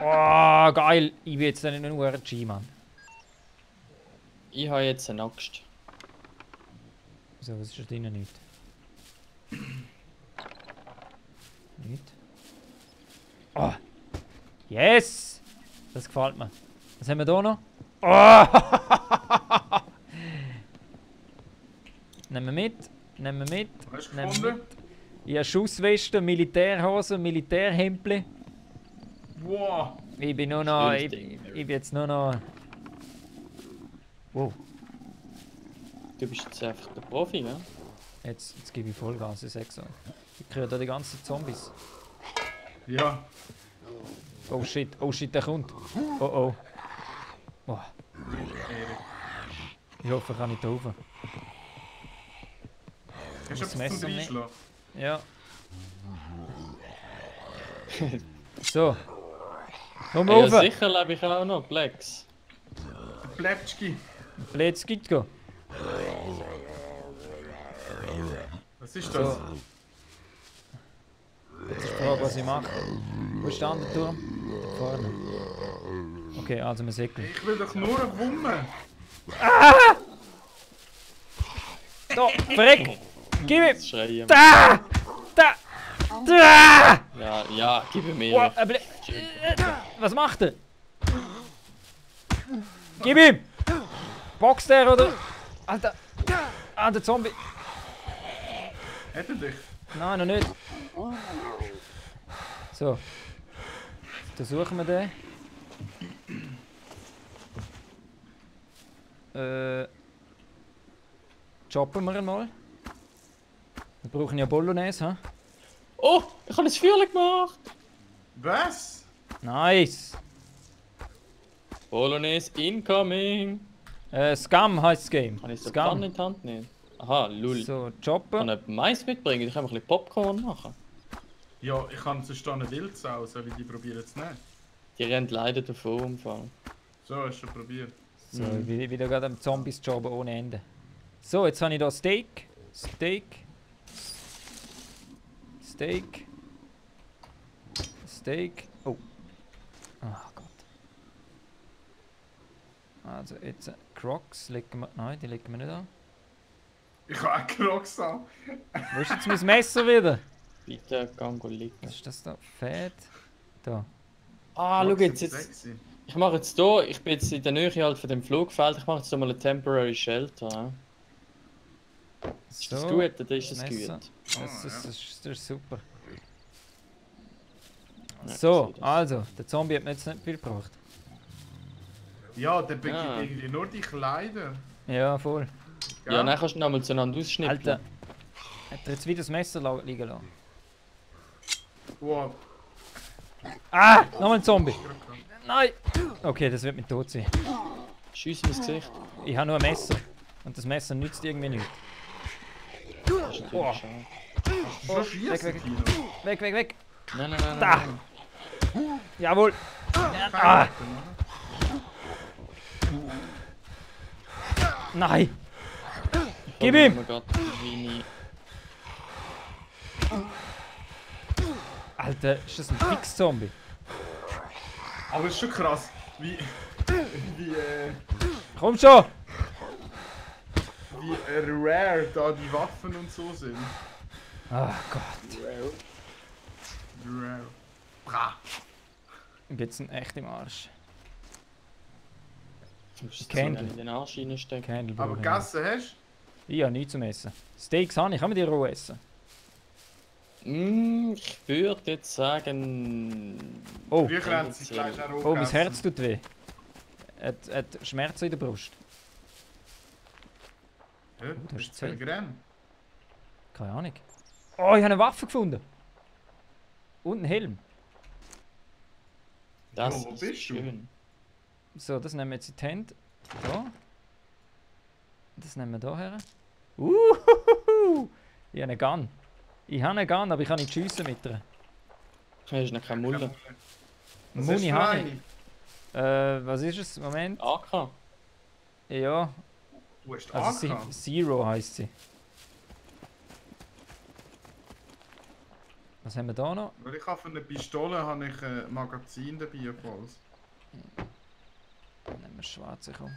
Oh, geil! Ich bin jetzt dann nur ein G-Mann. Ich habe jetzt eine Axt. So, was ist da drinnen nicht? Nicht? Oh! Yes! Das gefällt mir. Was haben wir da noch? Oh! Nehmen wir mit. Nehmen wir mit. Hast du Nehmen wir gefunden? mit. Ich habe Schussweste, Militärhose, Militärhemdli. Wow! Ich bin nur noch. Schönes Ich Ding. bin jetzt nur noch. Wow. Du bist jetzt einfach der Profi, ja? Jetzt gebe ich Vollgas, ich sag's euch. Ich höre da die ganzen Zombies. Ja, Oh shit, der kommt. Oh oh. Oh, Erik. ich hoffe, kann ich da rauf. Hast du Das etwas Messer zum nicht. Reinschlagen? Ja. So. Komm Ja, rauf! sicher lebe ich auch noch, Plex. Der Pleptschki. Blitz gibt go. Was ist das? So. Jetzt ist die Frage, was ich mache. Wo ist der andere Turm? Da vorne. Okay, also wir säckeln. Ich will doch nur eine Wumme. Da, verreck! Gib ihm! Schreien. Da! Da! Da! Ja, gib mir. Wow, was macht er? Gib ihm! Boxt er oder? Alter! Ah, der Zombie! Hat er dich? Nein, noch nicht. So. Dann suchen wir den. Choppen wir ihn mal. Wir brauchen ja Bolognese, ha? Oh, ich habe ein Feuer gemacht. Was? Nice! Bolognese incoming! Scum heisst das Game. Kann ich so Pfanne Scum. in die Hand nehmen? Aha, lul. So, Kann Chopper. ich Mais mitbringen? Ich kann ein bisschen Popcorn machen. Ja, ich kann sonst da eine Wildsau, soll ich die probieren zu nehmen? Die rennt leider davon im Fall. So, hast du schon probiert. So, ich bin wieder gerade am Zombies jobben ohne Ende. So, jetzt habe ich hier Steak. Steak. Oh. Ah Gott. Also jetzt Crocs legen wir. Nein, die legen wir nicht an. Ich habe auch Crocs an. Wo ist jetzt mein Messer wieder? Bitte, gang liegen. Was ist das da? Fett. Da. Ah, schau Crocs jetzt. sind sexy. Ich mache jetzt hier, ich bin jetzt in der Nähe halt von dem Flugfeld, ich mache jetzt hier mal ein Temporary Shelter. Ja. Ist das So, gut oder ist das Messer. gut? Das ist super. Ja, So, ich sehe das. also, der Zombie hat mir jetzt nicht viel gebracht. Ja, der begibt Ah. irgendwie nur die Kleider. Ja, voll. Gell? Ja, dann kannst du noch mal zueinander ausschnippeln. Alter, hat er jetzt wieder das Messer liegen lassen? Wow. Ah, nochmal ein Zombie. Nein! Okay, das wird mich tot sein. Schiess ins Gesicht. Ich habe nur ein Messer. Und das Messer nützt irgendwie nichts. Das ist natürlich Oh. schade. Schon weg, schießen, weg. Kino. Weg. Nein. Da. nein. Jawohl. Kein Ah. Wetten, Nein. Ich Gib hol ihm. mir grad Weini. Alter, ist das ein Fix-Zombie? oder? Aber es ist schon krass, wie Komm schon! rare da die Waffen und so sind. Ah Gott. Rare. Bra. Ich bin jetzt echt im Arsch. Du musst es Candle. in den Arsch reinstecken. Candle Aber brauche ich gegessen hast noch. Ich habe nichts zum Essen. Steaks habe ich, kann man die roh essen? Ich würde jetzt sagen... Oh, du? Früher haben sie Fleisch auch roh oh, mein gegessen. Herz tut weh. Hat Schmerzen in der Brust. Ja, das das ist ist zu gern. Keine Ahnung. Oh, ich habe eine Waffe gefunden. Und einen Helm. Das Jo, wo ist bist du? schön. So, das nehmen wir jetzt in die Hände. Da. Das nehmen wir da her. Ich habe eine Gun. Ich habe eine Gun, aber ich kann nicht schiessen mit ihr. Du hast noch keine Mulle. Was Muni hast du habe für ich. eine? Was ist es? Moment. AK? Ja, Du hast also AK. Zero heisst sie. Was haben wir da noch? Weil ich habe für eine Pistole habe ich ein Magazin dabei, ein volles. Nehmen wir schwarze, komm.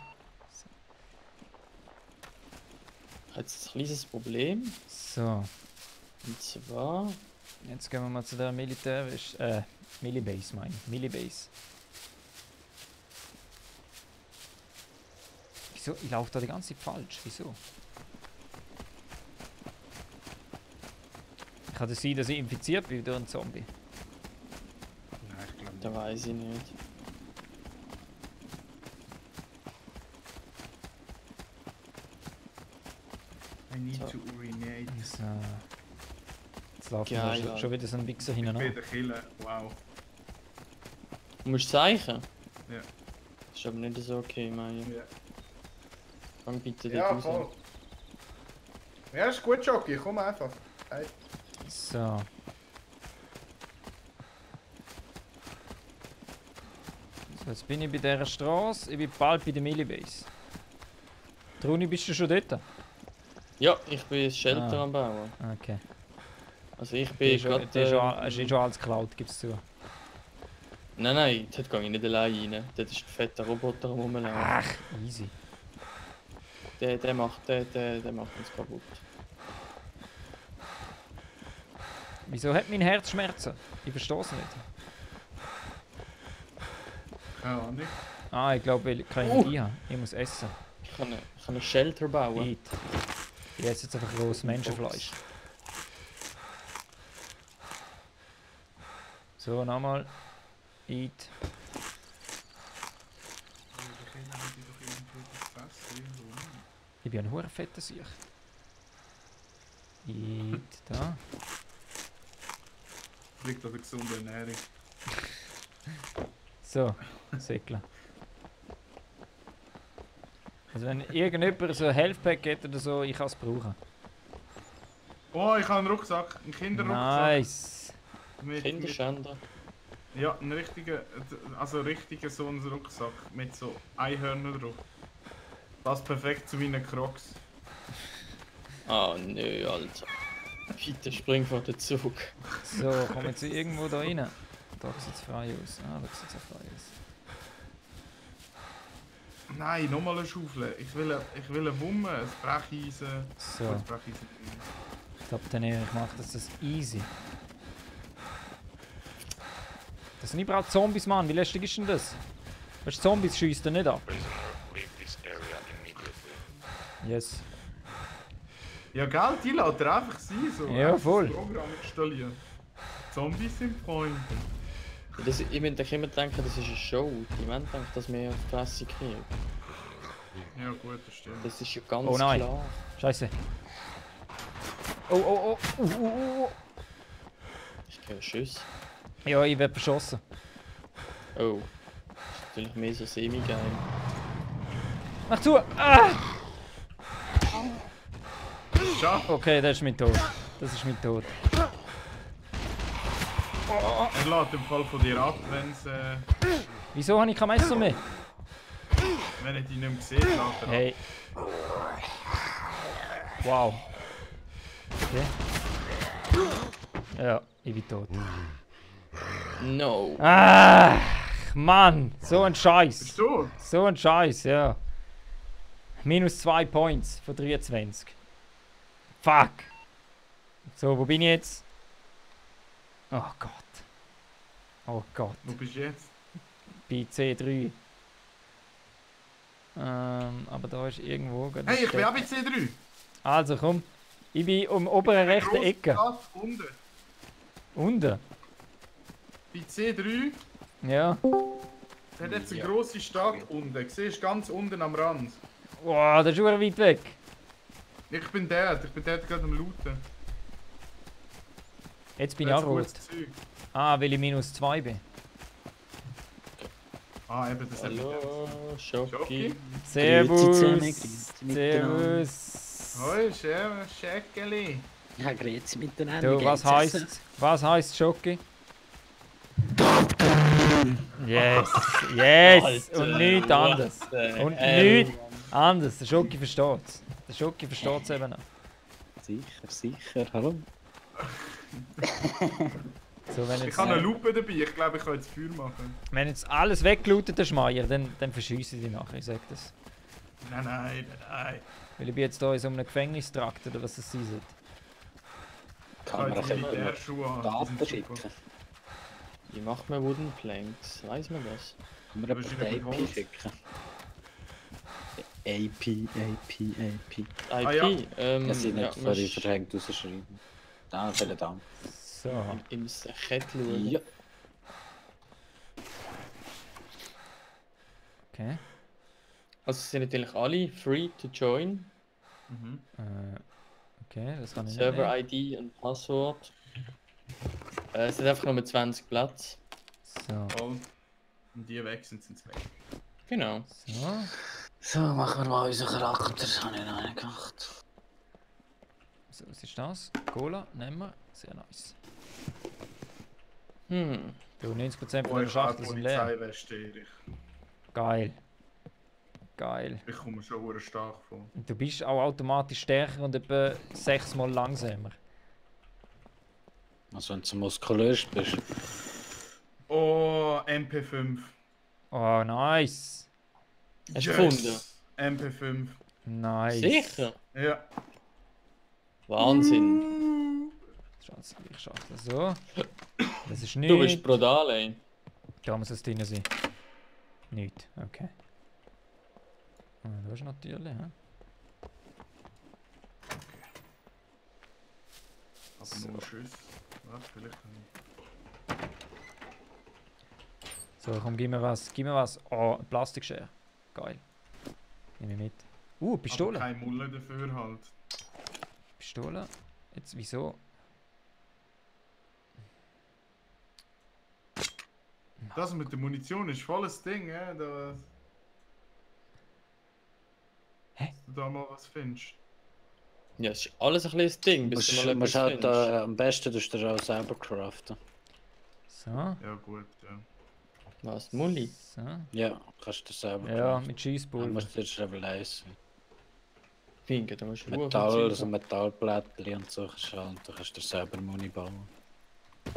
Ich habe jetzt ein kleines Problem. So, Und zwar... jetzt gehen wir mal zu der Millibase, meine ich. Millibase. Wieso? Ich laufe da die ganze Zeit falsch. Wieso? Kann es sein, dass ich infiziert bin durch einen Zombie? Nein, ich glaube Da weiß ich nicht. I need So. to urinate. So. Jetzt läuft mir Geil, da Alter. schon wieder so ein Wichser Ich hinten bin an. der Killer. Wow. Du musst zeichnen? Ja. Das ist aber nicht so okay, meine. Ja, Fang bitte ja dort voll. raus. Ja, ist gut, Jockey. Komm einfach. Hey. So. So, jetzt bin ich bei dieser Straße. Ich bin bald bei der Millibase. Truni, bist du schon dort? Ja, ich bin das Shelter Ah. am Bauen. Okay. Also ich bin gerade... Hast du schon alles geklaut, gib's zu. Nein, dort gehe ich nicht allein rein. Dort ist ein fetter Roboter am rumlaufen. Ach, easy. Der macht uns kaputt. Wieso hat mein Herz Schmerzen? Ich verstehe es nicht. Keine Ahnung. Ah, ich glaube, weil ich keine Energie habe. Ich muss essen. Ich kann ein Shelter bauen. Eat. Ich esse jetzt einfach rohes Menschenfleisch. So, nochmal. Eat. Ich bin ein hoher fetter Sieg. Eat. Da. Liegt an der gesunden Ernährung. So, Säckle. Also wenn irgendjemand so ein Healthpack hat oder so, ich kann es brauchen. Oh, ich habe einen Rucksack, einen Kinderrucksack. Nice. Mit, Kinderschänder. ja, einen richtigen, also richtigen so einen Rucksack mit so Einhörnern drauf. Passt perfekt zu meinen Crocs. Ah, nö, Alter. Bitte spring vor den Zug. So, kommen wir jetzt irgendwo da rein. Da sieht es frei aus. Ah, da sieht es auch frei aus. Nein, nochmal eine Schaufel. Ich will eine Wumme, ein Brecheisen. So, Ein Brecheisen. ich glaube, dann ich mache das easy. Das sind überall Zombies, Mann. Wie lästig ist denn das? Weißt du, Zombies schiessen nicht ab. Leave this area immediately. Yes. Ja, gell, die lässt er einfach sein. So. Ja, Einfach voll. das Programm installieren. Zombies sind Freunde. Das, ich würde immer denken, das ist eine Show. Die Menschen denken, dass wir auf die Fresse kriegen. Ja, gut, das stimmt. Das ist ja ganz Oh nein. klar. Scheiße. Oh. Ich höre Schüsse. Ja, ich werde verschossen. Oh. Das ist natürlich mehr so semi-geil. Mach zu! Ah! Schafft. Okay, das ist mein Tod. Das ist mein Tod. Er lädt im Fall von dir ab, Wieso habe ich kein Messer mehr? wenn er dich nicht mehr sieht, lädt er ab. Hey. Wow. Okay. Ja, ich bin tot. No. Ah, Mann, so ein Scheiß. Bist du? So ein Scheiß, ja. Minus 2 Points von 23. Fuck. So, wo bin ich jetzt? Oh Gott. Oh Gott. Wo bist du jetzt? Bei C3. Aber da ist irgendwo... gerade Hey, ich ein bin auch Steck. bei C3. Also komm. Ich bin um oberen rechten Grosse Ecke. Stadt unten. Unten. Bei C3, Ja. der hat jetzt eine grosse Stadt unten. Siehst du, ganz unten am Rand. Wow, das ist schon weit weg. Ich bin dort gerade am Looten. Jetzt bin Der ich hat auch rot. gutes Zeug. Ah, weil ich minus 2 bin. Ah, eben, das hat Hallo, Schoki. Schoki? Servus. Grüezi miteinander. Servus. Hoi, Schäckeli. Ja, grüezi miteinander. Du, wie was geht's euch? heisst Schoki? Yes, yes, Alter, und nichts anderes. what the Und hell? nichts anderes. Der Schoki versteht's. Der Schoki versteht's eben auch. Sicher, hallo. So, wenn Ich jetzt, habe eine Lupe dabei, ich glaube, ich kann jetzt Feuer machen. wenn jetzt alles weggelootet ist, Meier, dann verschieße ich dich nachher, ich sag das. Nein. Weil ich bin jetzt hier in so einem Gefängnistrakt oder was das sein sollte. Ich Kann habe man jetzt ein bisschen Militärschuhe an. die Daten sind super. schicken? Wie macht man Wooden Planks? Weiß man das? Kann man Das ist eine über AP Holz. schicken? AP. Ah, ja. Ja, sie nicht vorhin musst verdrängt rausschreiben. Ah, vielen Dank. So. im Set schauen. Ja. Okay. Also sind natürlich alle free to join. Mhm. Okay, das kann ich nicht. Server ID und Passwort. Es sind einfach nur 20 Platz. So. Voll. Und die weg sind sie weg. Genau. So. So, machen wir mal unseren Charakter. Das habe ich noch nicht gemacht. So, was ist das? Cola, nehmen wir. Sehr nice. Du, 90% Oh, von der ich habe Schachtel sind leer. Polizeiweste, Erich. Geil. Geil. Ich komme mir schon hure stark vor. Und du bist auch automatisch stärker und etwa 6-mal langsamer. Also wenn du muskulös bist. Oh, MP5. Oh, nice. Hast du gefunden? MP5. Nice. Sicher? Ja. Wahnsinn. Schatz, ich schaffe das so. Das ist Du nichts. bist brutal, ey. Da muss es drin sein. Nicht, okay. Ah, das ist natürlich, hä? Aber So. nur Schuss. Was? Vielleicht nicht. So, komm, gib mir was. Gib mir was. Oh, ein Plastikschere. Geil. Nimm ich mit. Pistole. Aber keine Mulle dafür halt. Pistole. Jetzt, wieso? Das mit der Munition ist volles Ding, da. du da mal was findest. Ja, es ist alles ein kleines Ding, bis du mal Musst etwas halt findest. am besten tust du auch selber craften. So, Ja gut, ja. Was, Mulli? so. Ja, kannst du selber Ja, craften. mit Dann Scheisspulver. musst du jetzt Level 1. Finken, da musst du Metall, also Metallblättchen und so kannst du halt, da kannst du dir selber Muni bauen.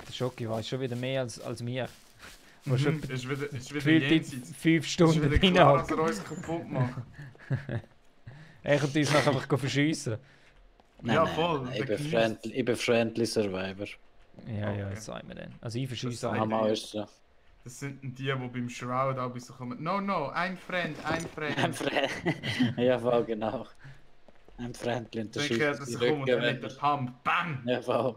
Der Schoki weiß schon wieder mehr als mir. Mhm, Musst schon ist wieder gefühlt in jenseits. 5 Ist Stunden wieder klar, dass drin. er uns kaputt macht. Er kommt uns nachher einfach verschiessen. Ja, voll. Ich der bin, genießt. ich bin Friendly Survivor. Ja, ja, Okay. das sagen wir dann. Also ich verschieße Das auch. sagt- Einmal ist es so. Das sind die, die beim Shroud auch so kommen. No, no, ein Friend, ein Ein Friend. Friendly. Ja, voll, genau. Ein Friendly und der Dann kehrt er schießt sich die um und dann Rücken mit der weg. Pump. Bam! Ja, voll.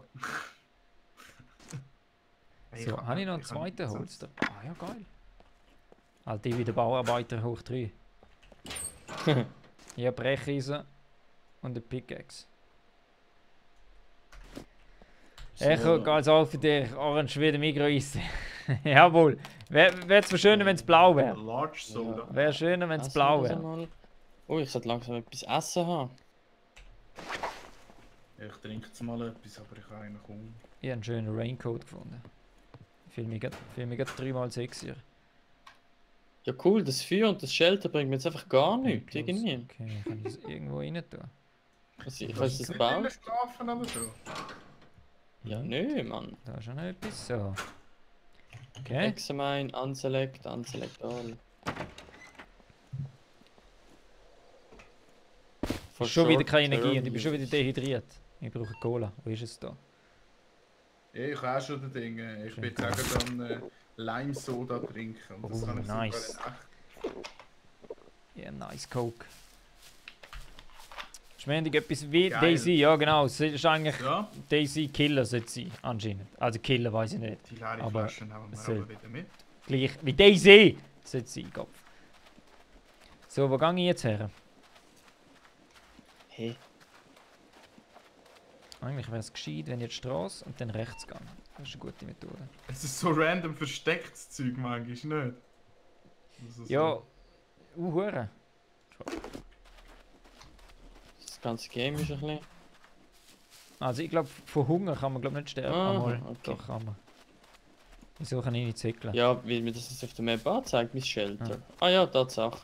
Hey, So, habe ich noch einen kann- zweiten Holster? Ah ja, geil. Halt die wie der Bauarbeiter hoch 3. Ich habe Brecheisen und eine Pickaxe. Echo, ganz alt für dich. Orange wieder Migros. Jawohl. Wäre es schöner, wenn es blau wäre. Large Soda. Wäre schöner, wenn es Essen blau wir das wäre. einmal? Oh, ich sollte langsam etwas essen haben. Ich trinke jetzt mal etwas, aber ich habe eigentlich Hunger. Ich habe einen schönen Raincoat gefunden. Ich fühle mich gerade 3x sexier. Ja cool, das Feuer und das Shelter bringt mir jetzt einfach gar nichts. Irgendwie. Okay, kann ich das irgendwo rein tun? Also, ich Hast weiß du das nicht bauen. drinnen schlafen oder so? Ja, nö, Mann. Da ist schon noch etwas so. Okay. Examine, unselect, unselect all. For Schon wieder short keine Energie term und ich bin schon wieder use. dehydriert. Ich brauche Cola. Wo ist es da? Ja, ich habe auch schon das Ding. Ich bin jetzt auch dann Lime-Soda trinken. Und das Oh, kann ich nice. sogar in echt. Ja, nice Coke. Schmendig etwas wie Geil. Daisy, ja genau. Es ist eigentlich Ja, Daisy Killer sollte sein, anscheinend. Also Killer weiß ich nicht. die leere Aber Flasche nehmen wir es soll- aber wieder mit. Gleich wie Daisy sollte es sein, Kopf. So, wo gehe ich jetzt her? Hey, Eigentlich wäre es gescheit, wenn ich jetzt Straße und dann rechts gehe. Das ist eine gute Methode. Es ist so random verstecktes Zeug manchmal, nicht? Also so- Ja, Hure. das ganze Game ist ein bisschen... Also ich glaube, von Hunger kann man nicht sterben. Ah, Einmal. okay. Doch, kann man. Wieso kann ich nicht zickeln? Ja, wie mir das jetzt auf der Map anzeigt, mein Shelter. Ah ja, Tatsache.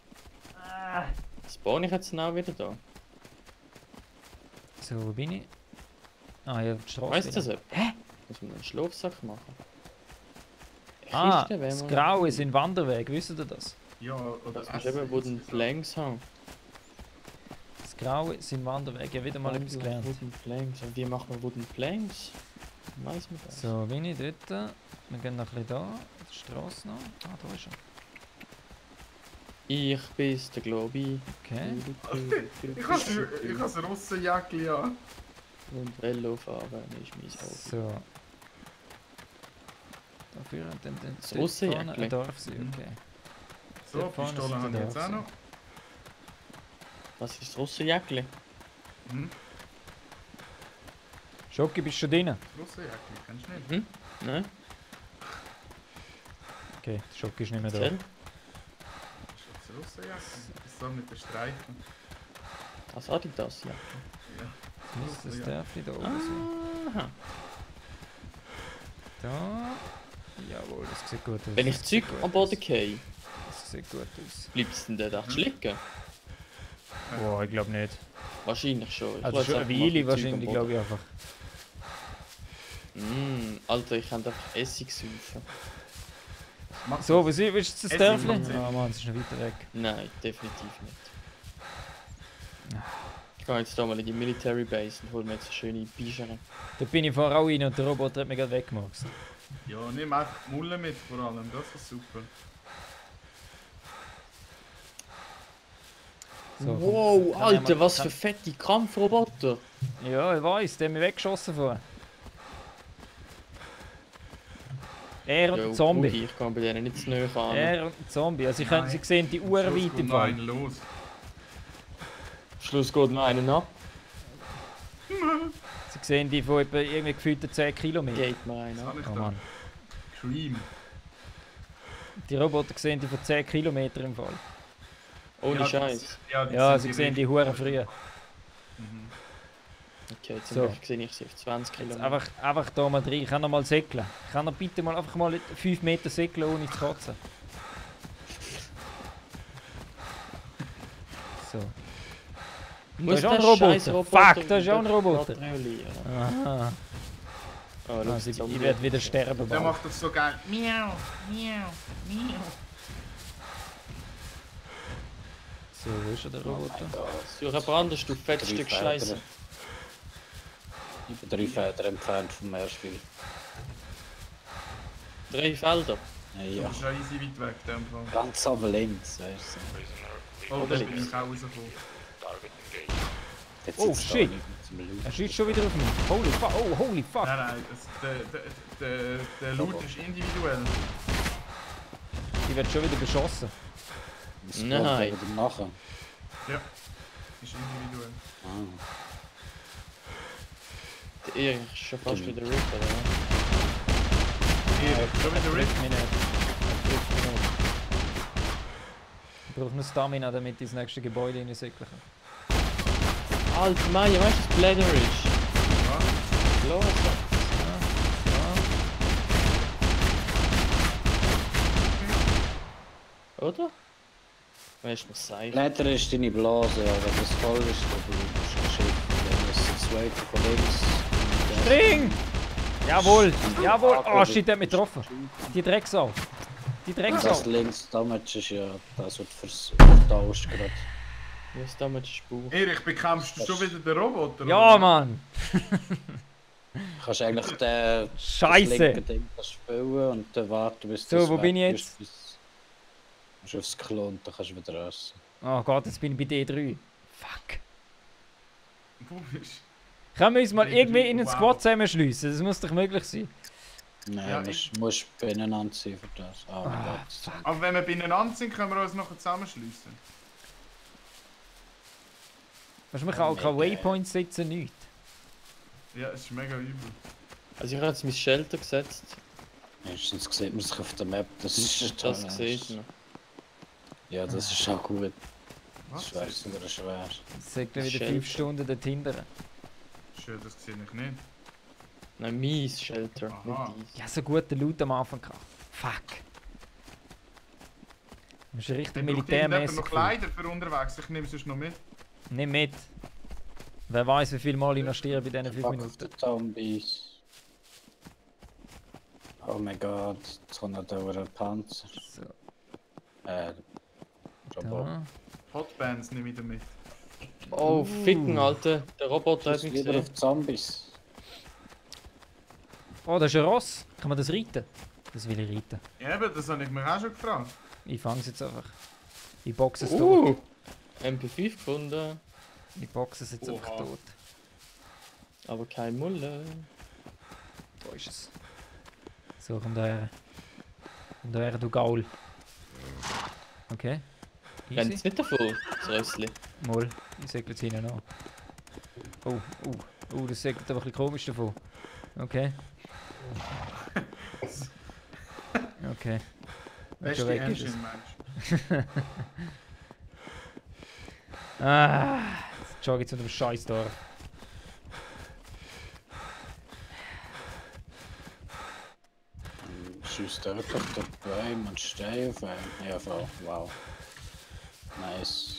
Spawn ich jetzt auch wieder da? So, wo bin ich? Ah ja, die Straße. Weißt du das wieder. etwa? Muss man einen Schlafsack machen? Ah, Kiste, wenn das man- Graue sind Wanderweg, wisst ihr das? Ja, oder Das musst eben Wooden Planks haben. Das Graue sind Wanderwege, ich habe wieder mal etwas gelernt. Wooden Planks. Und wie macht man Wooden Planks? Weiss man das? So, bin ich dort. Wir gehen noch ein bisschen da. Die Straße noch. Ah, da ist er. Ich bin's, der Globi. Okay. Ich habe das Russenjäckchen an. Und Velofahren ist mein Hobby. So. Dafür und dann Das dort Russenjäckli? vorne ein Dorf sein, okay. So, Dort vorne Pistole sind habe die ich jetzt auch Dörfer. noch. Was ist das Russenjäckli? Hm? Schoki, bist du schon drin? Das Russenjäckchen, kennst du nicht? Nein? Okay, der Schoki ist nicht mehr da. Erzähl. Das ist das Russenjäckchen. Das ist so mit den Streifen. Das Adidas, ja. Ja. Jetzt müsste das Dörfli da oben sein. Aha. Da. Jawohl, das sieht gut aus. Wenn ich das Zeug sieht gut am Boden aus. gehe, Das sieht gut aus. bleibt es denn dort echt liegen? Boah, ich glaube nicht. Wahrscheinlich schon. Ich Also lasse schon einfach eine mal Weile Zeug am wahrscheinlich, Boden. glaube ich einfach. Alter, ich kann einfach Essig saufen. Mach So, das. was ist das Es Dörfli? ist noch Ah Mann, es ist noch weiter weg. Nein, definitiv nicht. Ich gehe jetzt hier mal in die Military Base und hole mir jetzt eine schöne Bischere. Da bin ich vorher auch rein und der Roboter hat mich gerade weggemacht. Ja, nimm einfach die Mulle mit vor allem, das ist super. So, Wow, kann Alter, ich mal- was kann- für fette Kampfroboter! Ja, ich weiß, der hat mich weggeschossen vorher. Er und Ja, der Zombie. Brudi, ich kann bei denen nicht zu nahe an. Er und der Zombie. Also Nein. sie sehen die Uhr Schluss weit kommt im noch Fall. einen los. Am Schluss geht noch einen ab. Sie sehen die von etwa irgendwie gefühlten 10 Kilometer. Geht mir einen Was ab. habe ich Oh da? Mann. Cream. Die Roboter sehen die von 10 Kilometer im Fall. Ohne Ja, Scheiß. Ja, sie sehen die Huren früh. Okay, jetzt So. sehe ich sie auf 20 Jetzt Kilometer. einfach da mal rein. Ich kann noch mal segeln. Ich kann noch bitte mal einfach mal 5 Meter segeln, ohne zu kotzen. So. Da ist auch ein Roboter. Fuck, da ist auch ein Roboter. Aha. Oh, Also ich werde wieder sterben Der bald. macht das so geil. Miau, miau, miau. So, wo ist er, der Roboter? Jura Brandes, du fettes 3 Stück Federn. Scheiße. Ich bin 3 Federn entfernt vom Meerspiel. 3 Felder. Ja, Das ist ja easy weit weg, in dem Fall. ganz aber links, weißt du. Oh, da bin ich auch rausgekommen. Jetzt Oh, sitzt da shit. nicht zum Looten. Er schießt schon wieder auf mich. Holy fuck, oh holy fuck. Nein, der Loot ist individuell. Ich werde schon wieder beschossen. Das Nein. kommt wieder nachher. Ja, ist individuell. Ah. Der Erich ist schon fast wieder Ripper, oder? Hier, schon wieder Rift. Trifft mich nicht. Er trifft mich nicht. Ich brauche nur Stamina, damit ich ins nächste Gebäude hineinsäckeln kann. Alter Meier, weißt du, was Blätter ist? Los, oder? Weißt du, was sei? Blätter ist deine Blase, ja, wenn das voll ist, dann bist du geschickt. Dann ist der zweite von links. Spring! Jawohl! Jawohl! Oh shit, der hat mich getroffen. Die Drecksau. Die Und Drecksau. das links Damage ist ja das, was du vertauscht gerade. Wie ist da mit der Spur? Erich, bekämpfst du schon wieder den Roboter? Ja, oder? Mann! Kannst eigentlich das Scheiße! linke Ding spielen und dann warten bis So, das wo weg bin ich ist, bis- Musst du aufs Klo und dann kannst du wieder essen. Oh Gott, jetzt bin ich bei D3. Fuck. Wo bist Können wir uns mal D3, irgendwie in den wow. Squad zusammenschliessen? Das muss doch möglich sein. Nein, Ja, du musst beieinander sein für das. Ah, mein Ah, Gott. fuck. Aber wenn wir beieinander sind, können wir uns noch zusammenschliessen. Weißt du, man kann auch keine Mega. Waypoints setzen, nichts. Ja, es ist mega übel. Also ich habe jetzt mein Shelter gesetzt. Erstens sieht man sich auf der Map, das ist Das sieht man. Ja, das ist auch gut. Was? Das wäre sogar schwer. Ich sägle wieder Shelter. 5 Stunden dort hinten. Schön, das sehe ich nicht. Nein, mein Shelter. Aha. Nicht Ich habe so guten Loot am Anfang gehabt. Fuck. Du bist richtig Dann braucht irgendjemand militärmäßig. noch Kleider für unterwegs. Ich nehme sonst noch mit. Nimm mit. Wer weiß, wie viel Mal ich noch sterbe in diesen 5 Fuck Minuten. the Zombies. Oh mein Gott, jetzt kommt noch der Panzer. So, Robot. da. Hotbands nehme ich da mit. Oh, ficken, Alter. Der Roboter hat Schuss mich wieder gesehen. auf Zombies. Oh, das ist ein Ross. Kann man das reiten? Das will ich reiten. Ja, eben, das habe ich mich auch schon gefragt. Ich fange es jetzt einfach. Ich boxe es tot. MP5 gefunden, Ich boxe es jetzt einfach Oha. tot. aber kein Mulle. Da ist es. So, komm da her. Komm da her, du Gaul. Okay. Rennt Easy. es nicht davon, das Rössli? Mal, ich segle jetzt hinten an. Oh, das segelt aber ein bisschen komisch davon. Okay. Okay. Wenn Beste schon weg ist Engine, es. Mensch. Jetzt jogge ich zu dem Scheißdorf. Schießt dort auf den Bäumen und steh auf einen. Ja, voll. Wow. Nice.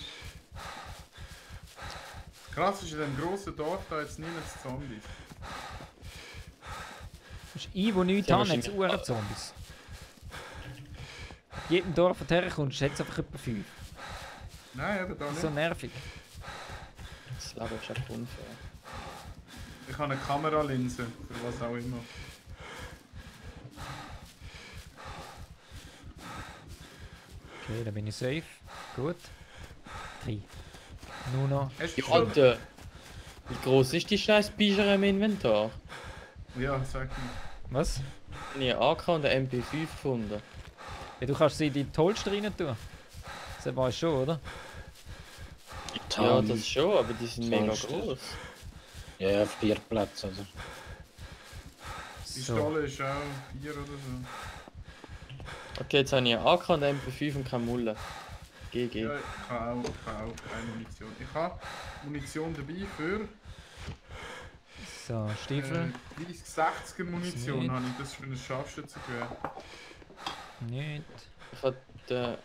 Krass ist in dem grossen Dorf da jetzt niemand Zombies. Das ist ich, wo nichts Ja, habe, jetzt wahrscheinlich- Uhren-Zombies. In jedem Dorf, wo du herkommst, hat es einfach etwa 5. Nein, eben da nicht. So nervig. Das Leben ist echt unfair. Ich habe eine Kameralinse, für was auch immer. Okay, dann bin ich safe. Gut. 3. Nur noch. Hast du Ja, schon? Alter! Wie groß ist die scheiß Biger im Inventar? Ja, sag mir. Was? Ich habe AK und eine MP5 gefunden. Ja, du kannst sie in die Holster rein tun. Das weißt du schon, oder? Ja, das schon, aber die sind mega Sonst- groß. Ja, 4 Plätze, oder? Die So. Stolle ist auch 4 oder so. Okay, jetzt habe ich eine AK und eine MP5 und keine Mulle. GG. Ja, ich habe auch keine Munition. Ich habe Munition dabei für So, Stiefel. 30-60er Munition Nicht. habe ich das für ein Scharfschützengewehr. Nicht. Ich hab den...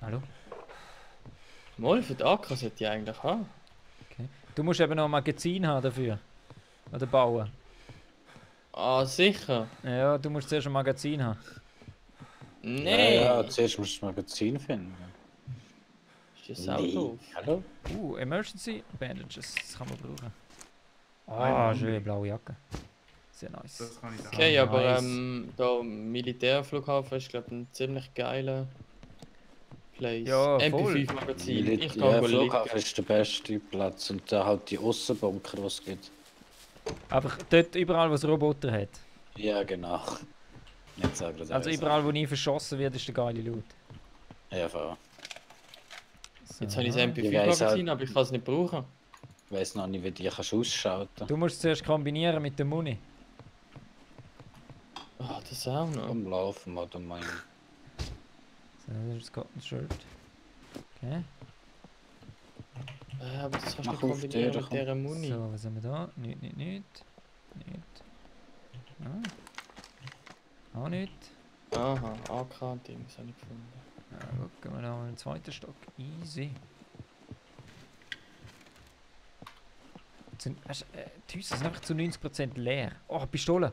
Hallo? Mal, für die AK sollte ich eigentlich haben. Okay. Du musst eben noch ein Magazin haben dafür. Oder bauen. Ah, sicher? Ja, du musst zuerst ein Magazin haben. Nee! Ja, zuerst musst du das Magazin finden. Ist das auch doof? Hallo? Emergency Bandages. Das kann man brauchen. Ah, schön, blaue Jacke. Sehr nice. Das kann ich da Okay, Ah, aber nice. da Militärflughafen ist glaube ich ein ziemlich geiler Place. Ja, voll. MP5 Magazin. Ich Ja, kann Flughafen liegen. ist der beste Platz und da halt die Aussenbunker, die es gibt. Einfach dort überall, wo es Roboter hat. Ja, genau. Nicht sagen, das Also überall, wo nie verschossen wird, ist der geile Loot. Ja, voll. So. Jetzt habe ich das MP5 Ich weiss Magazin, aber ich kann es nicht brauchen. Ich weiss noch nicht, wie die kannst ausschalten. Du musst es zuerst kombinieren mit der Muni. Ah, das auch noch. Komm, laufen wir, du mein. So, das ist das Cotton Shirt. Okay. Aber das kannst du Mach nicht auf, kombinieren der mit dieser Muni. So, was haben wir da? Nicht. Auch nicht. Aha, AK-Dings habe ich gefunden. Ja, gut, gehen wir noch in den zweiten Stock. Easy. Die Häuser sind einfach zu 90% leer. Oh, Pistole.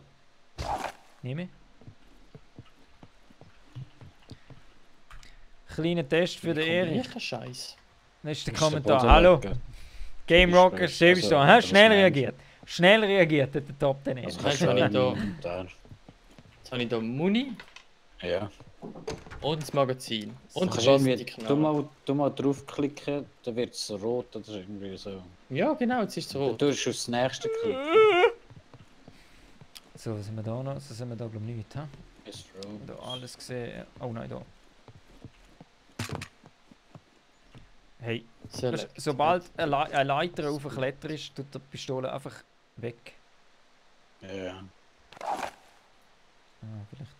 Nehme. Kleiner Test für den Erich. Scheiß. Nächster Ist der Kommentar. Boden Hallo. weg? Game Ist Rocker, besser. Silveston. Also, Hä? das Schnell meinst du? reagiert. Schnell reagiert hat der Top 10 Also Erich. kannst Jetzt habe ich du da- da. Jetzt habe ich hier Muni Ja. und das Magazin. Und Kannst die du irgendwie- Plastikknarre. du mal draufklicken, dann wird es rot oder irgendwie so. Ja, genau, jetzt ist es Dann rot. tust du aufs nächste klicken. So, was haben wir da noch? Was haben wir da, glaube ich, nicht. He? Ist rot. Da alles gesehen. Oh nein, da. Hey, Select. sobald eine Leiter auf einen Kletter ist, tut die Pistole einfach weg. Ja. Vielleicht.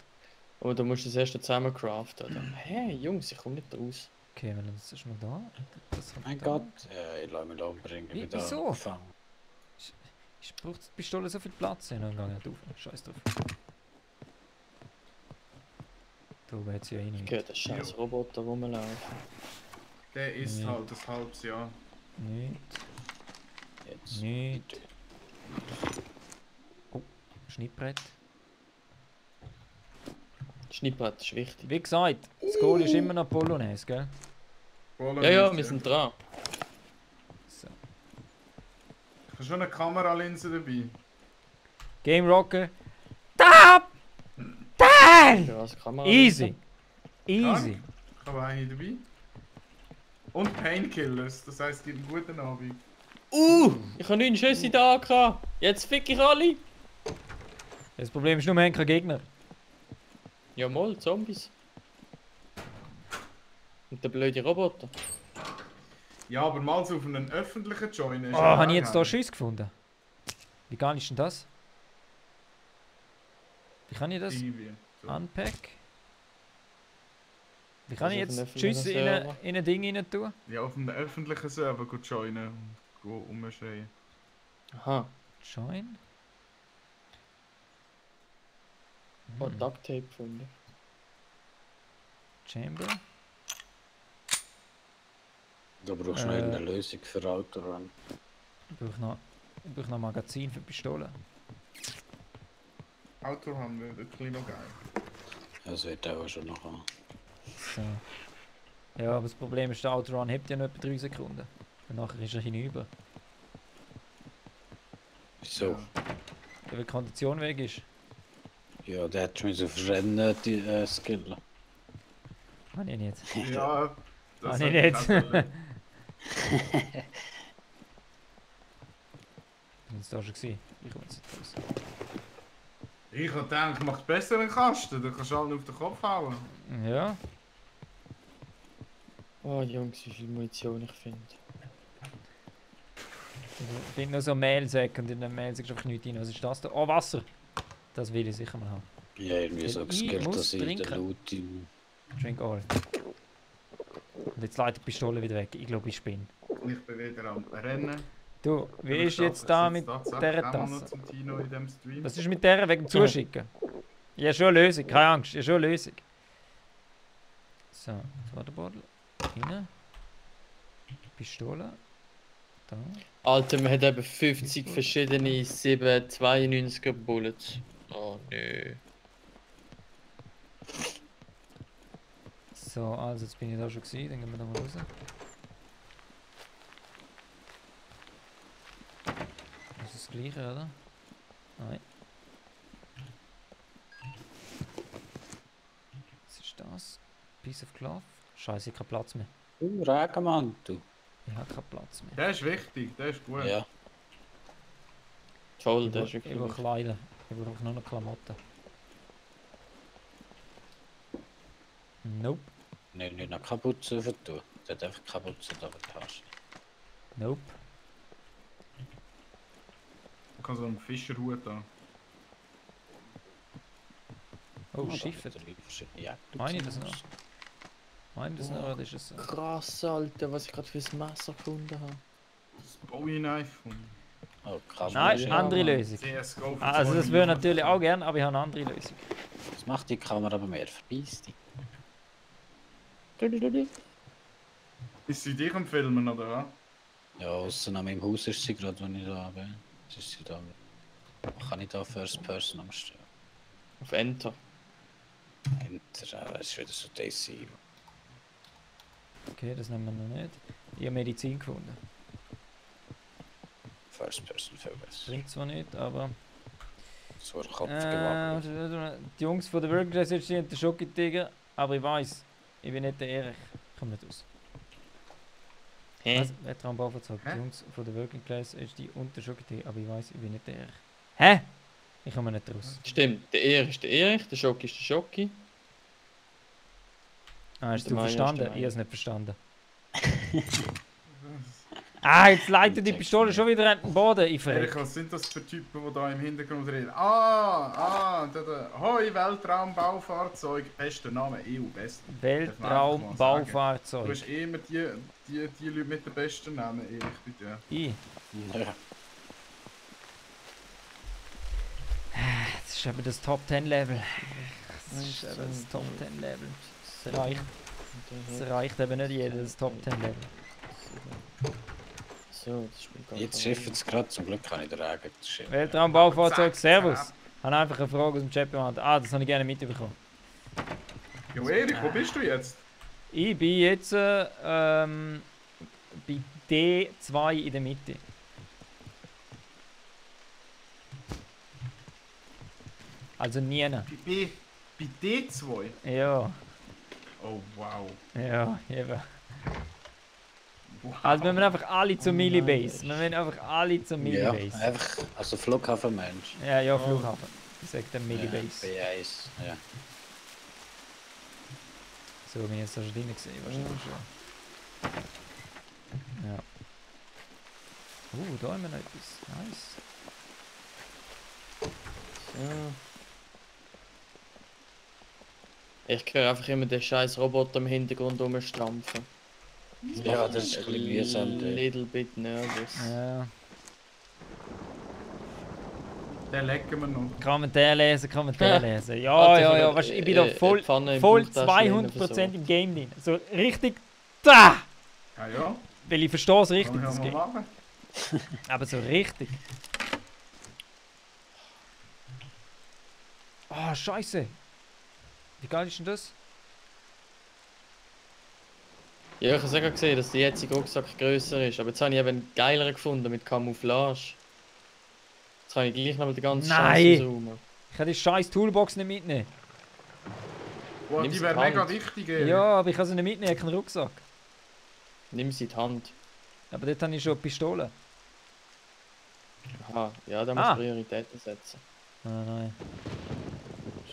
Oh, du musst das erst zusammen craften. Oder? Hey, Jungs, ich komme nicht raus. Okay, wenn das ist mal da. Das kommt Mein da. Gott, ich lasse mich umbringen. Wie- Ich bin da wieso? gefangen. Ich braucht die Pistole so viel Platz? Ja, dann gehe ich nicht auf. Scheiß drauf. Da oben hat sie ja eh Ich nicht. höre den scheiß Roboter rumlaufen. Der ist Nee. halt ein halbes Jahr. Nicht. Jetzt. Nicht. Oh, Schnittbrett. Schnippbrett ist wichtig. Wie gesagt, das Goal ist immer noch Polonaise, gell? Ja, wir sind dran. So. Ich habe schon eine Kameralinse dabei. Game Rocker. Top! 10! Ja, als Kamera. Easy. Easy. Ich habe eine dabei. Und Painkillers, das heisst, es gibt einen guten Abend. Ich habe 9 Schüsse da gehabt. Jetzt fick ich alle. Das Problem ist nur, wir haben keine Gegner. Ja, mal, Zombies. Und der blöde Roboter. Ja, aber mal so auf einen öffentlichen Join ist Oh, ja habe ich jetzt auch hier geil. Schuss gefunden? Wie geil ist denn das? Wie kann ich das Irgendwie. So. unpack? Wie kann ich Also auf jetzt einem öffentlichen Schüsse Server? in ein Ding rein tun? Ja, auf einem öffentlichen Server go joinen und go umschreien. Aha. Join? Oh, Duct Tape gefunden. Chamber? Da brauchst du noch irgendeine Lösung für Autorun. Ich brauche noch ein Magazin für Pistolen. Auto haben wir wirklich noch geil. Das wird auch schon noch haben. So. Ja, aber das Problem ist, der Outrun hebt ja nur etwa 3 Sekunden. Und nachher ist er hinüber. Wieso? Ja, weil die Kondition weg ist. Ja, der hat schon so Rennen die Skill. Habe ich nicht. Ja, das Ah, hat nicht. ich auch wollen. Ich war da schon gewesen. Ich komme jetzt nicht raus. Ich hab gedacht, macht besser einen Kasten, dann kannst du allen auf den Kopf hauen. Ja. Oh, Jungs, wie viel Munition ich finde. Ich finde nur so Mehlsäcke und in den Mehlsäcken ist einfach nichts rein. Was ist das da? Oh, Wasser! Das will ich sicher mal haben. Ja, irgendwie so Ich geskillt, muss dass ich den trinken. Loot im Drink all. Und jetzt leitet die Pistole wieder weg. Ich glaube, ich spinne. Ich bin wieder am Rennen. Du, wie ist jetzt da mit dieser Tasse? Zum Tino in dem Stream. Was ist mit der wegen dem Zuschicken? Ich habe schon eine Lösung, keine Angst, ich habe schon eine Lösung. So, das Waterbottle. Rein. Pistole. Da. Alter, man hat eben 50 verschiedene 792er Bullets. Oh nö. So, also jetzt bin ich da schon gewesen, dann gehen wir da mal raus. Das ist das gleiche, oder? Nein. Was ist das? Piece of cloth? Scheiße, ich habe keinen Platz mehr. Regenmantel. Ich habe keinen Platz mehr. Der ist wichtig, der ist gut. Ja. Toll, Ich das ist brauche wirklich. Kleider. Ich brauche nur noch Klamotten. Nope. Nein, nicht noch Kapuze vertun. Der hat einfach Kapuze da in der Tasche. Nope. Ich kann so einen Fischerhut an. Oh, Schiffe. Ja, Meine ich das noch? Meine ich das noch, oder ist es so? Krass, Alter, was ich gerade fürs Messer gefunden habe. Das Bowie-Knife von Oh, krass. Nein, Ja, andere Mann. Lösung. CSGO. für Also 2 das würde Millionen. natürlich auch gerne, aber ich habe eine andere Lösung. Das macht die Kamera aber mehr. Verbeiss dich. Ist sie dich am Filmen, oder was? Ja, außer an meinem Haus ist sie gerade, wenn ich da bin. Jetzt ist sie da. Kann ich da First Person umstellen? Auf Enter. Enter, das ist wieder so Daisy. Okay, das nehmen wir noch nicht. Ich habe Medizin gefunden. First Person viel besser. Bringt zwar nicht, aber... So ein Kopf gewackelt. Die Jungs von der Working Class jetzt stehen der Schoki-Tiger, aber ich weiß, ich bin nicht der Erich. Ich komme nicht raus. Hä? Was? Wetteraumbaufahrzeug. Hä? Die Jungs von der Working Class HD und der Schoki-Tiger, aber ich weiß, ich bin nicht der Erich. Hä? Ich komme nicht raus. Stimmt, der Erich ist der Erich, der Schoki ist der Schoki. Ah, hast Der du Meier ist verstanden? der Ich habe Meier. es nicht verstanden. Ah, jetzt leitet die Pistole schon wieder an den Boden. Ich Erik, verreck. was sind das für Typen, die da im Hintergrund reden? Hoi, Weltraumbaufahrzeug, bester Name, EU, best. Du Weltraumbaufahrzeug. hast immer die Leute mit den besten Namen, Erik, bitte. Ich. Ja. Das ist eben das Top 10 Level. Das ist eben das Top 10 Level. Das reicht eben nicht jeder, das Top 10 Level. So, das spielt gar Jetzt keine schiffen es gerade, zum Glück kann ich den Regen schiffen. Weltraumbaufahrzeug, Zack, Servus. zack. Habe einfach eine Frage aus dem Chat beantwortet. Ah, das habe ich gerne mitbekommen. Jo, Erik, wo bist du jetzt? Ich bin jetzt bei D2 in der Mitte. Also nie. Bei D2? Ja, Oh, wow. ja, eben. Wow. Also wir müssen einfach alle zur Millibase. Wir müssen einfach alle zur Ja, Millibase. einfach, also Flughafenmensch. Ja, ja, Flughafen. Ich sag dann Millibase. B1, ja. So, bin ich jetzt da schon drin gesehen, wahrscheinlich schon. Ja. Da haben wir noch etwas. Nice. So. Ich höre einfach immer den scheiß Roboter im Hintergrund rumstampfen. Ja, das ist ein bisschen mühsam. Little bit nervous. Ja. Den lecken wir noch. Kommentar lesen, Kommentar lesen. Ja, Alter, ja, von ja. der- Weißt, ich bin da voll, Pfanne im voll Bauchtaschen 200% im Game drin. So richtig da! Ja, ja. Weil ich verstehe es richtig, Kann ich das ja Game. mal machen. Aber so richtig. Ah, scheiße. Wie geil ist denn das? Ja, ich habe sogar gesehen, dass der jetzige Rucksack grösser ist. Aber jetzt habe ich eben einen geileren gefunden mit Camouflage. Jetzt kann ich gleich noch mal den ganzen Nein. Scheiß zoomen. Ich kann die scheiß Toolbox nicht mitnehmen. Boah, Nimm die sie wäre in die mega Hand. wichtig, Erik. Ja, aber ich kann sie nicht mitnehmen, ich habe keinen Rucksack. Nimm sie in die Hand. Aber dort habe ich schon eine Pistole. Aha, ja, da Ah. musst du Prioritäten setzen. Nein, nein.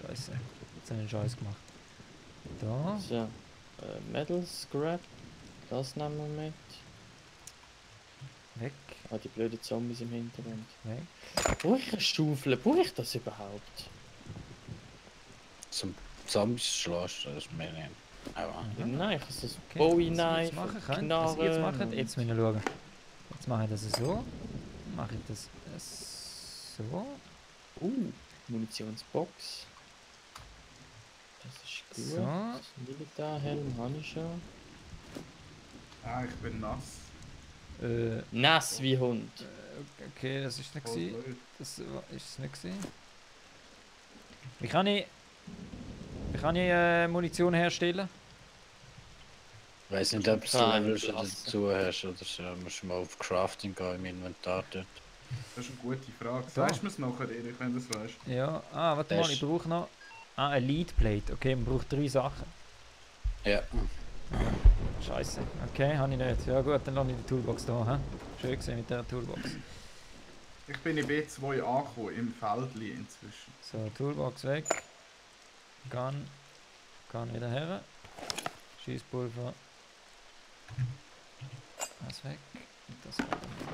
Scheiße. Jetzt habe ich einen Scheiß gemacht. Da. So, Metal Scrap. Das nehmen wir mit. Weg. Ah, die blöden Zombies im Hintergrund. Weg. Brauche ich eine Schaufel? Brauche ich das überhaupt? Zum Zombies schlägst du, das ist mir nicht. Aber Nein, ich habe so ein Okay, Bowie-Knife, was ich jetzt machen kann, Knarre. was ich jetzt mache, jetzt müssen wir schauen. Jetzt mache ich das so. Mache ich das so. Munitionsbox. Das ist gut. So. Das Militärhelm habe ich schon. Ah, ich bin nass. Nass wie Hund. Okay, das ist nicht Voll gewesen. blöd. Das ist es nicht gewesen. Wie kann ich Munition herstellen? ich weiß nicht, ob du Kein Level schon Klasse. dazu hast oder so. Musst du mal auf Crafting gehen im Inventar dort. Das ist eine gute Frage. So. Weißt du mir es nachher, Erik, wenn du es weißt? Ja, warte mal, ich brauche noch... ein Lead Plate. Okay, man braucht 3 Sachen. Ja. Scheiße. Okay, habe ich nicht. Ja gut, dann lasse ich die Toolbox da. He? Schön gesehen mit der Toolbox. Ich bin in B2 angekommen, im Feldli inzwischen. So, Toolbox weg. Gun wieder her. Schießpulver. Das weg. Und das weg.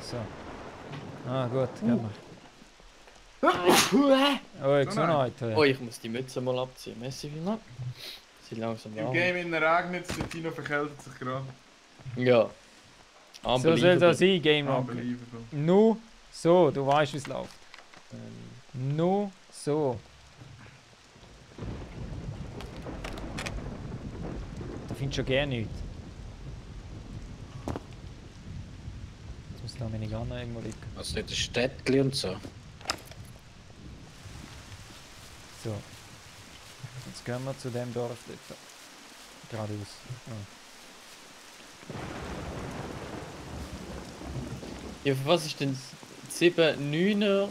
So. Ah gut, gehen wir. Oh, Gesundheit. Oh, ich muss die Mütze mal abziehen. Messi vielmals. Sie langsam Im warm. Game in der regnet es, der Tino verkältet sich gerade. Ja. So soll das sein, Game Rock. Unbelievable. Nur so, du weißt wie es läuft. Nur so. Da findest du schon gerne nichts. Jetzt muss da meine Gun irgendwo liegen. Also dort ist Städtli und so. So. Jetzt gehen wir zu dem Dorf dort. Geradeaus. Ja, für was ist denn 7 9er?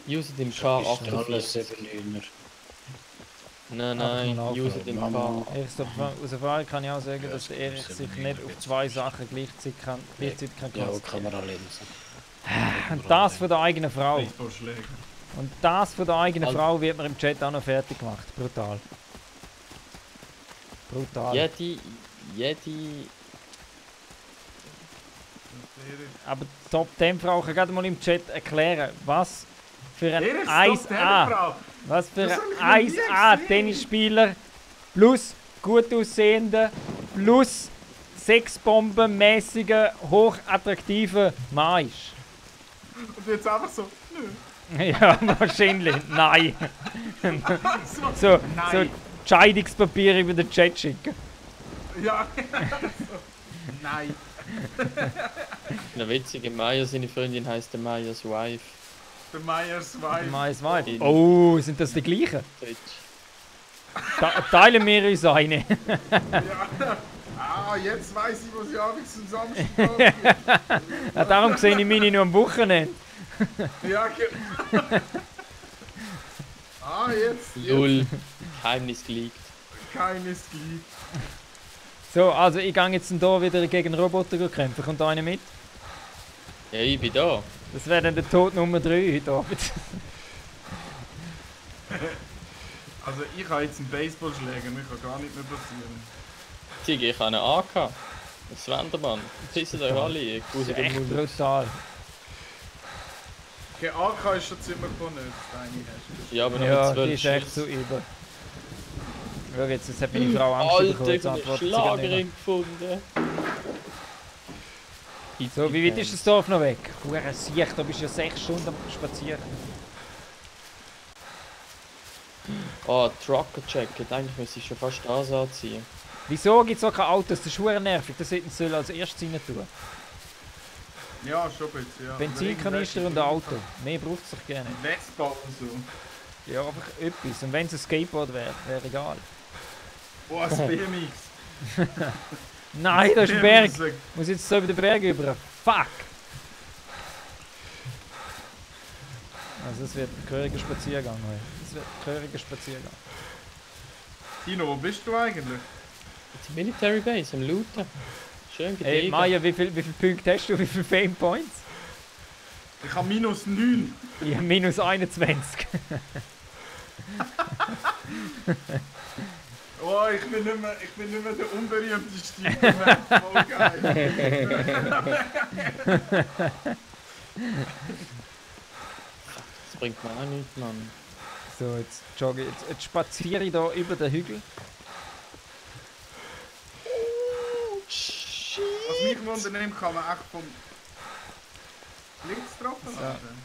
Use den Ist alles K48. 7-9er. Nein, Ach, nein, mal use den Mama. K. Aus Erfahrung kann ich auch sagen, Ja, dass das der Erich ist sich sieben nicht Minuten, auf 2 Sachen gleichzeitig kann Ja, konzentrieren. Kameralinsen. Und das von der eigenen Frau. Baseballschläger. Und das von der eigenen Also- Frau wird mir im Chat auch noch fertig gemacht. Brutal. Brutal. Jedi. Aber Top 10 Frau kann gerade mal im Chat erklären, was für ein Erik, 1A, was für Das ein hab ich noch nie 1A gesehen. Tennisspieler plus gut aussehender plus sexbombenmäßiger, hochattraktiver Mann ist. Und jetzt einfach so, nö. Ja, wahrscheinlich. Nein. So, So nein. Scheidungspapier über den Chat schicken. Ja, so. Nein. Eine witzige Maya, seine Freundin heißt der Mayas Wife. Der Meyers Wife. Mais Weib. In- Oh, sind das die gleichen? Teilen wir uns eine. Ja. Ah, jetzt weiß ich, wo sie abends zum Samstag geht. Ja, darum sehe ich meine nur am Wochenende. Ja, ah, jetzt. Null. Geheimnis geleakt. Keines Glied. So, also ich gehe jetzt hier wieder gegen Roboter kämpfen. Kommt da einer mit? Ja, ich bin da. Das wäre dann der Tod Nummer 3 heute Abend. Also, ich habe jetzt einen Baseballschläger, mir kann gar nicht mehr passieren. Ziggy, ich habe einen AK. Das Wendermann. Pissen euch alle, ihr grusigen Echt Mund. brutal. Okay, AK ist schon ziemlich vernünftig, deine hast. Ja, aber noch Ja, mit 12 die ist echt Schüssen. so über. Schau jetzt, jetzt hat meine Frau Angst Alter, bekommen. Jetzt ich habe einen antwortet sie gar nicht Schlagerring gefunden. mehr. So, wie weit ist das Dorf noch weg? Hure Sicht, da bist du ja 6 Stunden am Spazieren. Oh, Trucker Jacket. Eigentlich müsste ich schon fast das anziehen. Wieso gibt es auch keine Autos? Das ist hure nervig. Das sollten sie als erstes rein tun. Ja, schon ein bisschen, ja. Benzinkanister und ein Auto. Mehr braucht es doch gerne. Vespa und so. Ja, einfach etwas. Und wenn es ein Skateboard wäre, wäre egal. Oh, ein BMX. Nein, da ist ein Berg. BMX. Ich muss jetzt so über den Berg über. Fuck! Also es wird ein gehöriger Spaziergang heute. Es wird ein gehöriger Spaziergang. Tino, wo bist du eigentlich? Jetzt Military Base am Looten. Schön Hey gediegen. Maya, wie viele Punkte hast du? Wie viele Fame Points? Ich habe -9. Ich habe minus 21. Oh, ich bin nicht mehr der unberühmteste auf der Map. Voll geil. Das bringt mir auch nichts, Mann. So, jetzt jogge ich. Jetzt spaziere ich da über den Hügel. Was mich wundert, kann man echt vom Blitz getroffen werden.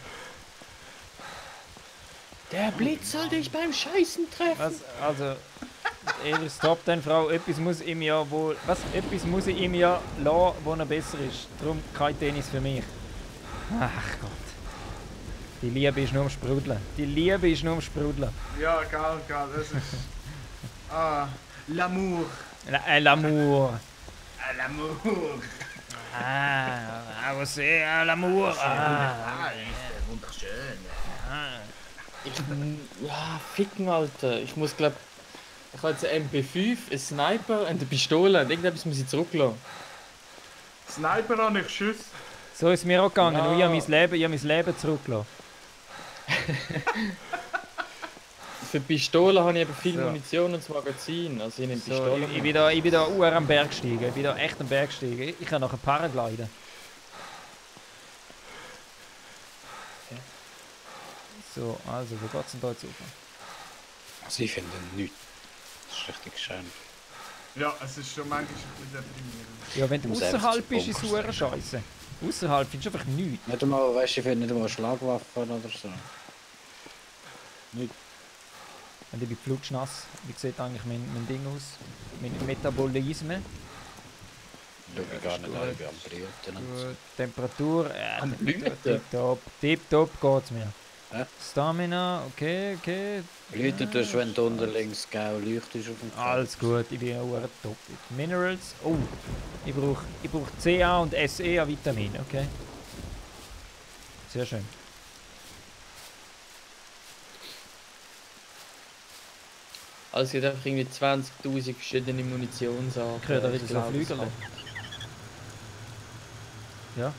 Der Blitz soll dich beim Scheißen treffen. Was? Also, Erichs Top 10 Frau, etwas muss ihm ja wohl. Was? Etwas muss ich ihm ja lassen, wo er besser ist. Darum kein Tennis für mich. Ach Gott. Die Liebe ist nur am Sprudeln. Die Liebe ist nur am Sprudeln. Ja, geil, das ist... L'amour. L'amour. L'amour. I was say l'amour. Wunderschön. Ja, ficken, Alter. Ich muss glaub... Ich habe jetzt einen MP5, einen Sniper und eine Pistole. Und irgendetwas muss ich zurücklassen. Sniper habe ich Schuss. So ist es mir auch gegangen. Ja. Und ich habe mein Leben zurückgelassen. Für Pistolen habe ich eben viel So. Munition und das Magazin. Also ich nehme So, Pistolen. ich bin da am Berg gestiegen. Ich bin da echt am Berg gestiegen. Ich kann nachher Paragliden. So, also, wo geht's denn da jetzt rauf? Also ich finde nichts. Das ist richtig schön. Ja, es ist schon manchmal ein bisschen deprimierend. Ja, wenn du Ich muss einfach außerhalb zu bist, ist es Bunker hure scheiße. Außerhalb findest du einfach nichts. Nicht einmal, weißt du, ich finde nicht einmal Schlagwaffen oder so. Nicht. Und ich bin flutschnass. Wie sieht eigentlich mein Ding aus? Mein Metabolisme. Schau ich gar nicht an, ich bin am Brüten und so. Gut. Temperatur. Am Blüten? Tipptopp. Tipptopp geht's mir. Hä? Stamina, okay. Leute, du hast, wenn du unten links grau leuchtest auf dem Kopf. Alles gut, ich bin auch top. Minerals. Oh, ich brauch CA und SE an Vitaminen, okay. Sehr schön. Also es gibt einfach irgendwie 20.000 verschiedene Munitionsarten. Ich höre da wieder Ich so ein glaube, es Flügel. Ja.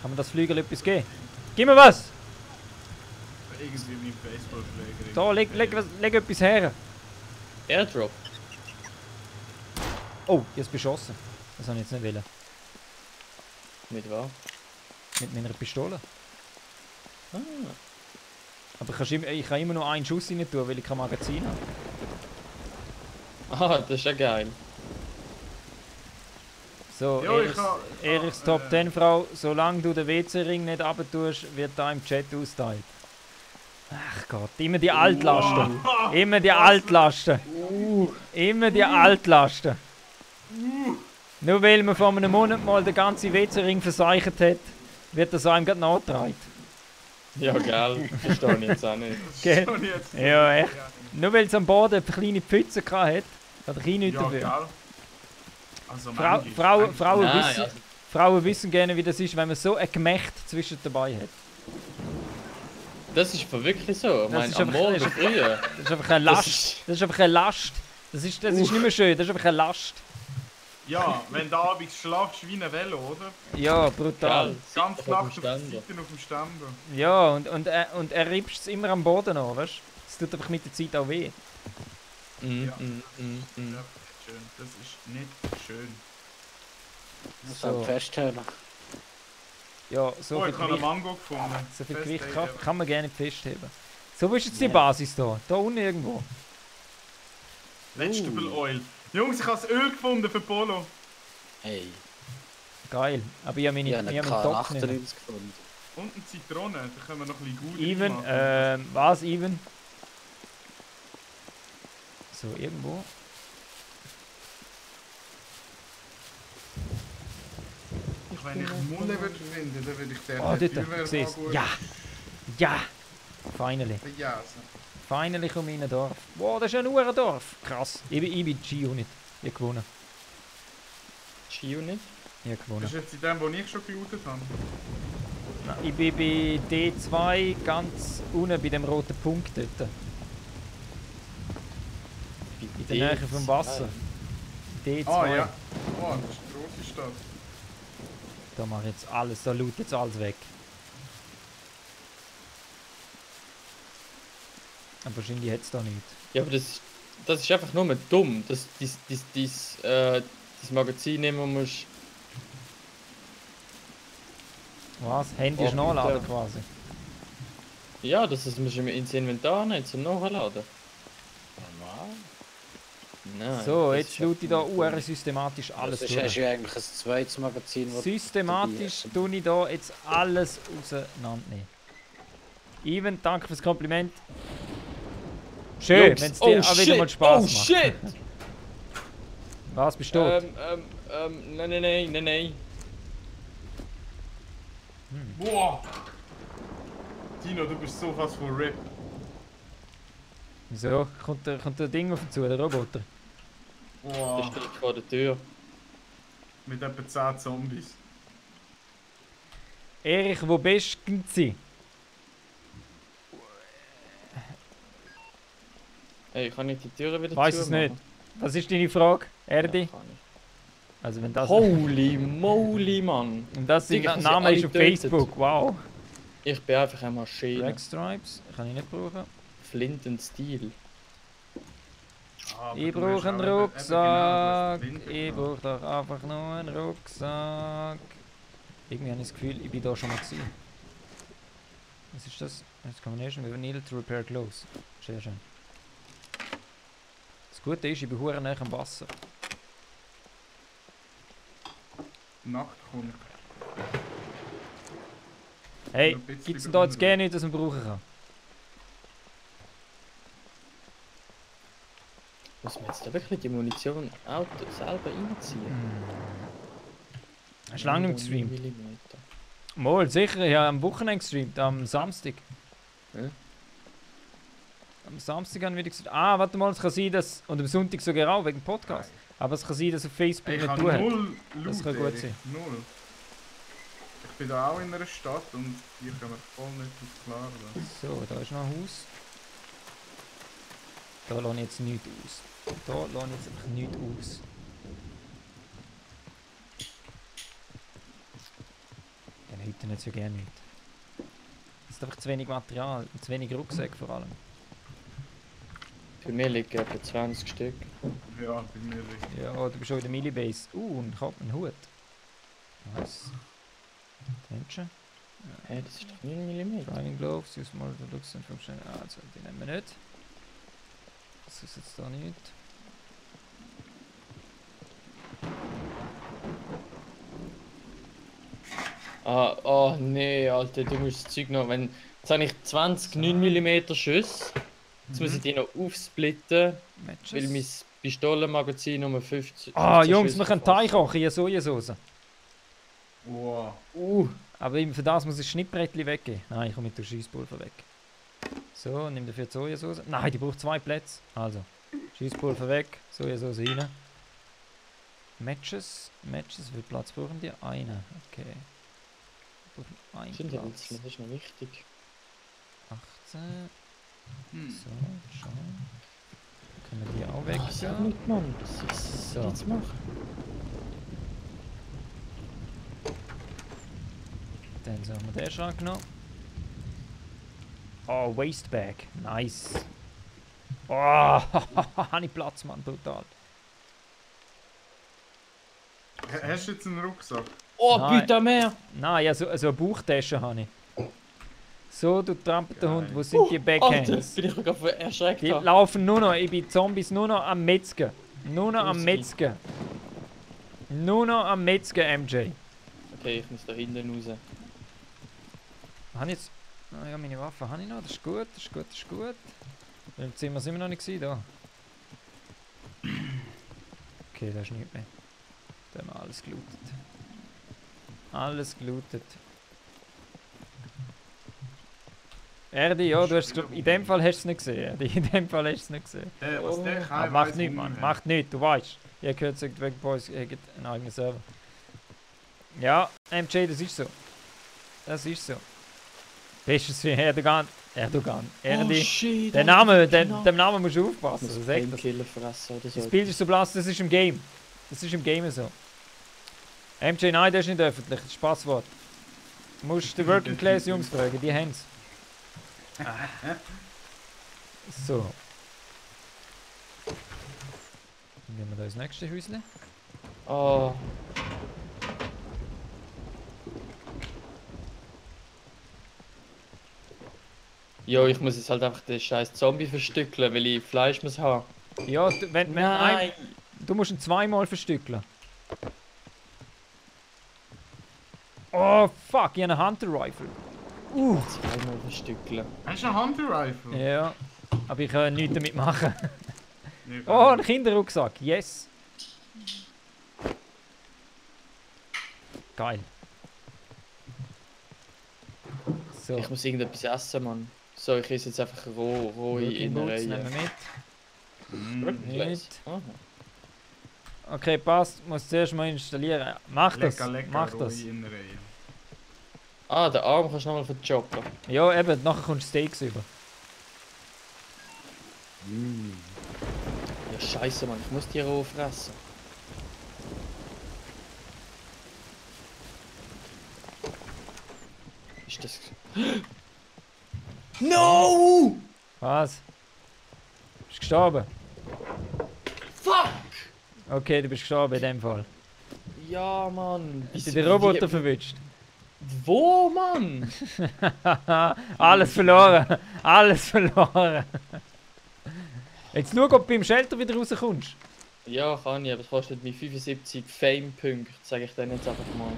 Kann man das Flügel etwas geben? Gib mir was! Irgendwie mein Baseballschläger. Da, leg etwas her. Airdrop. Oh, jetzt beschossen. Das habe ich jetzt nicht wollen. Mit was? Mit meiner Pistole. Ah. Aber ich kann immer nur einen Schuss rein tun, weil ich kein Magazin habe. Ah, das ist ja geil. So, Ja, ich kann- Erichs Top 10 Frau, solange du den WC-Ring nicht abtust, wird da im Chat austeilt. Ach Gott, immer die Altlasten. Immer die Altlasten. Immer die Altlasten. Nur weil man vor einem Monat mal den ganzen WC-Ring verseichert hat, wird das einem gerade nachgetragen. Ja, geil. Verstehe ich jetzt auch nicht. Gell? Schon jetzt. Ja, echt. Nur weil es am Boden eine kleine Pfütze hatte, hat ich nichts Ja, dafür. geil. Also manchmal- Nein, Frauen wissen gerne, wie das ist, wenn man so ein Gemächt zwischen dabei hat. das ist wirklich so. Ich Das meine, ist am einfach- Morgen das ist- früher. Das ist einfach eine Das Last. ist- Das ist einfach eine Last. Das ist nicht mehr schön, das ist einfach eine Last. Ja, wenn du abends schlafst wie ein Velo, oder? Ja, brutal. Geil. Ganz Auf Nacht dem auf der Ständer. Seite auf dem Ständer. Ja, und er rippt es immer am Boden an, weißt du? Es tut einfach mit der Zeit auch weh. Mm, Ja. mm, mm, mm. Ja, schön. Das ist nicht schön. Das So. so. Festhören. Ja, so Oh, viel ich habe ein Gewicht, Mango gefunden. so viel Best Gewicht Day kann, ever. kann man gerne nicht festheben. So, wo ist jetzt die Basis da? Da unten irgendwo. Vegetable Oil. Jungs, ich habe das Öl gefunden für Polo. Hey, Geil. Aber ich habe meine, ich habe einen ich habe meinen Topf nicht mehr. K98 gefunden. Und eine Zitrone. Da können wir noch ein bisschen gut Even, reinmachen. was Even? So, irgendwo. Wenn ich Mulle würde finden, dann würde ich den Oh, dort, ich sehe es. Ja! Ja! Finally. Verjassen. Finally komme ich in ein Dorf. Wow, das ist ein Uhrendorf. Krass. Ich bin G-Unit. Ich habe gewonnen. G-Unit? Ich habe Das gewonnen. ist jetzt in dem, wo ich schon gelootet habe. Ich bin bei D2 ganz unten bei dem roten Punkt dort. In der Nähe vom Wasser. D2. Ah ja. Oh, das ist eine grosse Stadt. Da mache ich jetzt alles, da loot jetzt alles weg. Aber wahrscheinlich hat es da nichts. Ja, aber das ist einfach nur dumm, dass das Magazin immer muss. Was? Handy ist Oh, nachladen bitte. quasi. Ja, das musst du ins Inventar nehmen zum Nachladen. Normal. Nein. So, das jetzt ist loote ich da einfach systematisch alles Das ist durch. ja eigentlich ein zweites Magazin, das Systematisch tue ich da jetzt alles auseinandernehmen. Even, danke fürs Kompliment. Schön, Jungs, wenn es dir auch wieder mal Spaß macht. shit! Was, bist du tot? Nein. Boah! Tino, du bist so fast von RIP. Wieso? Kommt der Ding auf uns zu, der Roboter? Der Boah, steht vor der Tür. mit etwa 10 Zombies. Erich, wo bist du? Hey, kann ich die Türe wieder Weiß es zumachen? nicht. Was ist deine Frage, Erdi? Ja, kann ich. Also wenn das... Holy moly, Mann! Und das Digga, sein ich hab sie Name alle ist auf getötet. Facebook, wow. Ich bin einfach eine Maschine. Drag Stripes, kann ich nicht brauchen. Flint und Steel. Ah, aber Ich du brauche hast einen auch eben Rucksack. genau das Ich brauche doch einfach nur einen Rucksack. Irgendwie habe ich das Gefühl, ich bin da schon mal gewesen. Was ist das? Jetzt Combination with needed to repair clothes. Sehr schön. Das Gute ist, ich bin hure nah am Wasser. Nacht kommt. Hey, Ein bisschen gibt es denn da jetzt begründet. gerne nicht, dass man brauchen kann? Muss man jetzt da wirklich die Munition auch selber reinziehen? Hast du lange nicht gestreamt? Millimeter. Mal, sicher, ich habe am Wochenende gestreamt, am Samstag. Hä? Am Samstag haben wir wieder gesagt, ah, warte mal, es kann sein, dass... Und am Sonntag sogar auch, wegen dem Podcast. Aber es kann sein, dass auf Facebook Ich nicht habe tun hat. 0 Loot, Das kann gut Erik. sein. 0. Ich bin da auch in einer Stadt und hier kommen voll nicht auf klar. Da. So, da ist noch ein Haus. Da lasse ich jetzt nichts aus. Da lasse ich jetzt einfach nichts aus. Den Hütten jetzt ja gerne nicht. Es ist einfach zu wenig Material und zu wenig Rucksack vor allem. Für mich liegen etwa 20 Stück. Ja, bei mir liegt. Ja, du bist schon in der Millibase. Ein Hut. Nice. Attention. Hey, das ist doch 9 mm. Driving Gloves, use more looks and function. Ah, also, die nehmen wir nicht. Das ist jetzt da nicht. Ah, oh nee, Alter, du musst das Zeug noch. Wenn, jetzt habe ich 20 9 mm Schüsse. Jetzt muss ich die noch aufsplitten, Matches. weil mein Pistolenmagazin Nummer 50. Ah, 15 Jungs, Schüsse wir können verfasst. Teig kochen, hier Sojasauce. Wow. Aber eben für das muss ich das Schnittbrettchen weggeben. Nein, ich komme mit der Scheisspulver weg. So, nimm dafür die Sojasauce. Nein, die braucht 2 Plätze. Also, Scheisspulver weg, Sojasauce rein. Matches, wie viel Platz brauchen die? Einen, okay. Wir brauchen einen Sind Platz. das ist noch wichtig. 18. Hm. So, schon. Können wir die auch weg? Oh, sag nicht, Mann. Was So. soll ich jetzt machen? Dann so haben wir den Schrank genommen. Oh, Wastebag. Nice. Oh, habe ich Platz, Mann, brutal. Hast du jetzt einen Rucksack? Oh, Nein. bitte mehr! Nein, ja, so eine Bauchtasche habe ich. So, du trampelter Geil. Hund, wo sind die Alter, Backhands? bin ich gerade erschreckt. Die da. laufen nur noch, ich bin Zombies nur noch am Metzgen. Nur noch am Ruski. Metzgen. Nur noch am Metzgen, MJ. Okay, ich muss da hinten raus. Habe ich jetzt... Ah ja, meine Waffe habe ich noch, das ist gut, das ist gut, das ist gut. Im Zimmer sind wir noch nicht gewesen, da. Okay, da ist nichts mehr. Da haben wir alles gelootet. Alles gelootet. Erdi, ja, du hast in dem Fall hast du es nicht gesehen. Erdi, in dem Fall hast du es nicht gesehen. Was der kann, Aber macht nichts, Mann. Macht nichts, du weißt. Ihr gehört zu den Boys, ihr habt einen eigenen Server. Ja, MJ, das ist so. Das ist so. Bestes für Erdogan. Erdi. Oh shit! Der Name, dem Namen musst du aufpassen. Ich muss Das, ist echt das. Painkiller fressen oder so. Das Bild ist so blass, das ist im Game. Das ist im Game so. MJ, nein, das ist nicht öffentlich, das ist Passwort. Du musst die Working Class Jungs fragen, die haben's. So. Dann gehen wir da ins nächste Häuschen. Oh. Jo, ich muss jetzt halt einfach den scheiß Zombie verstückeln, weil ich Fleisch muss haben. Ja, wenn Nein! du musst ihn zweimal verstückeln. Oh fuck, ich habe einen Hunter Rifle. Zweimal verstückeln. Hast du einen Hunter Rifle? Ja, aber ich kann nichts damit machen. Nee, Oh, ein Kinderrucksack, yes. Geil. So, Ich muss irgendetwas essen, Mann. So, ich esse jetzt einfach rohe Working Boots Innereien. nehmen wir mit. Nicht. Nicht. Okay, passt. Muss zuerst mal installieren. Mach das. Lecker, lecker, Mach rohe das. Innereien. Ah, den Arm kannst du nochmal verchoppen. Ja, eben. Nachher kommst du Steaks über. Ja, scheiße, Mann. Ich muss die roh fressen. Ist das... No! Was? Bist du gestorben? Fuck! Okay, du bist gestorben in dem Fall. Ja, Mann. Hast du den Roboter verwünscht? Wo, Mann? Alles verloren. Alles verloren. Jetzt schau, ob du beim Shelter wieder rauskommst. Ja, kann ich, aber es kostet mich 75 Fame-Punkte, sage ich dann jetzt einfach mal.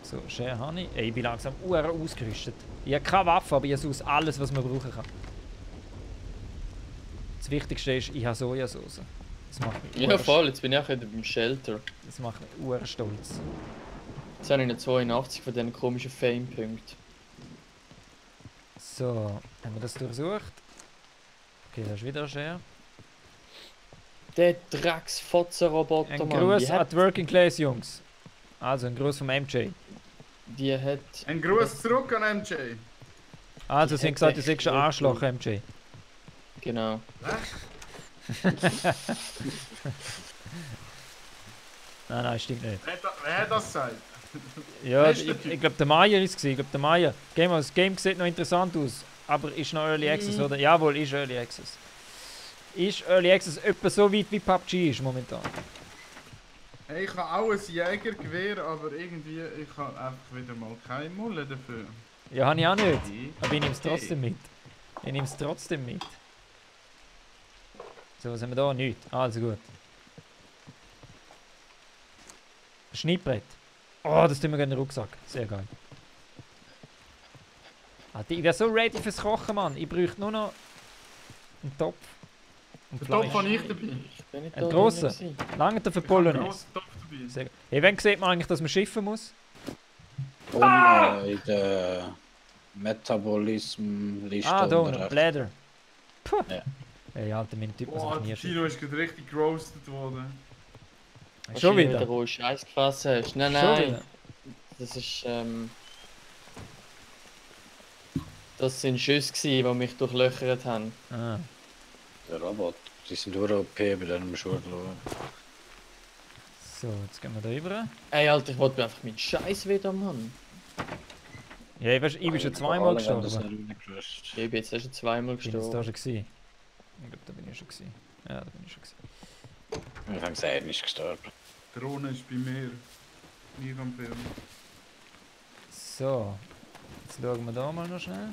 So, Share habe ich. Ey, ich bin langsam ausgerüstet. Ich habe keine Waffe, aber ich habe sonst alles, was man brauchen kann. Das Wichtigste ist, ich habe Sojasauce. Das macht mich Ja, voll, jetzt bin ich auch wieder beim Shelter. Das macht mich stolz. Jetzt habe ich noch 82 von diesen komischen Fame-Punkten. So, haben wir das durchsucht? Okay, da ist wieder ein Share. Der Drecks-Fotzenroboter, Ein Mann, Gruß die an hat... die Working Class Jungs. Also, ein Gruß vom MJ. Die hat... Ein Gruß zurück an MJ. Also, sie haben gesagt, du seist ein echt Arschloch, MJ. Genau. Nein, stimmt nicht. Wer hat das gesagt? Ja, Wer ist ich der Typ? glaube, der Maya ist es. Ich glaube, der Maya. Das Game sieht noch interessant aus. Aber ist noch Early Access, oder? Jawohl, ist Early Access. Ist Early Access etwa so weit wie PUBG ist momentan? Hey, ich habe auch ein Jägergewehr, aber irgendwie, ich habe einfach wieder mal keine Mulle dafür. Ja, habe ich auch nicht. Die- Aber ich nehme es trotzdem mit. Ich nehme es trotzdem mit. So, was haben wir da? Nichts. Also gut. Schneidbrett. Oh, das tun wir gerne in den Rucksack. Sehr geil. Ah, ich wäre so ready fürs Kochen, Mann. Ich bräuchte nur noch einen Topf. Und Den Topf Fleisch. habe ich dabei. Ich bin nicht Ein da grosser? drin gewesen. Lange für Ich habe einen Bolognese. grossen Topf dabei. Sehr gut. Hey, wann sieht man eigentlich, dass man schiffen muss? In der Metabolism-Liste. Ah, da unten unten. rechts. Blätter. Puh. Ja. Hey, Alter, mein Typ muss Boah, sich nie der schiffen. Tino ist gerade richtig geroastet worden. Schon Wahrscheinlich, wieder? wenn du rohen Scheiß gefressen hast. Nein, Schon nein. wieder? Das ist, das sind Schüsse gewesen, die mich durchlöchert haben. Ah. Der Robot. Die sind nur OP bei diesem Schurtlohn. So, jetzt gehen wir da rüber. Ey, Alter, ich wollte mir einfach meinen Scheiß wieder, Mann. Ja, ich bin schon zweimal gestorben. Das Ich Ich bin jetzt erst zweimal bin jetzt da gestorben. schon gewesen. Ich glaube, da bin ich schon gewesen. Ja, da bin ich schon gewesen. Ich habe gesagt, er ist gestorben. Die Drohne ist bei mir. Nicht am Film. So. Jetzt schauen wir da mal noch schnell.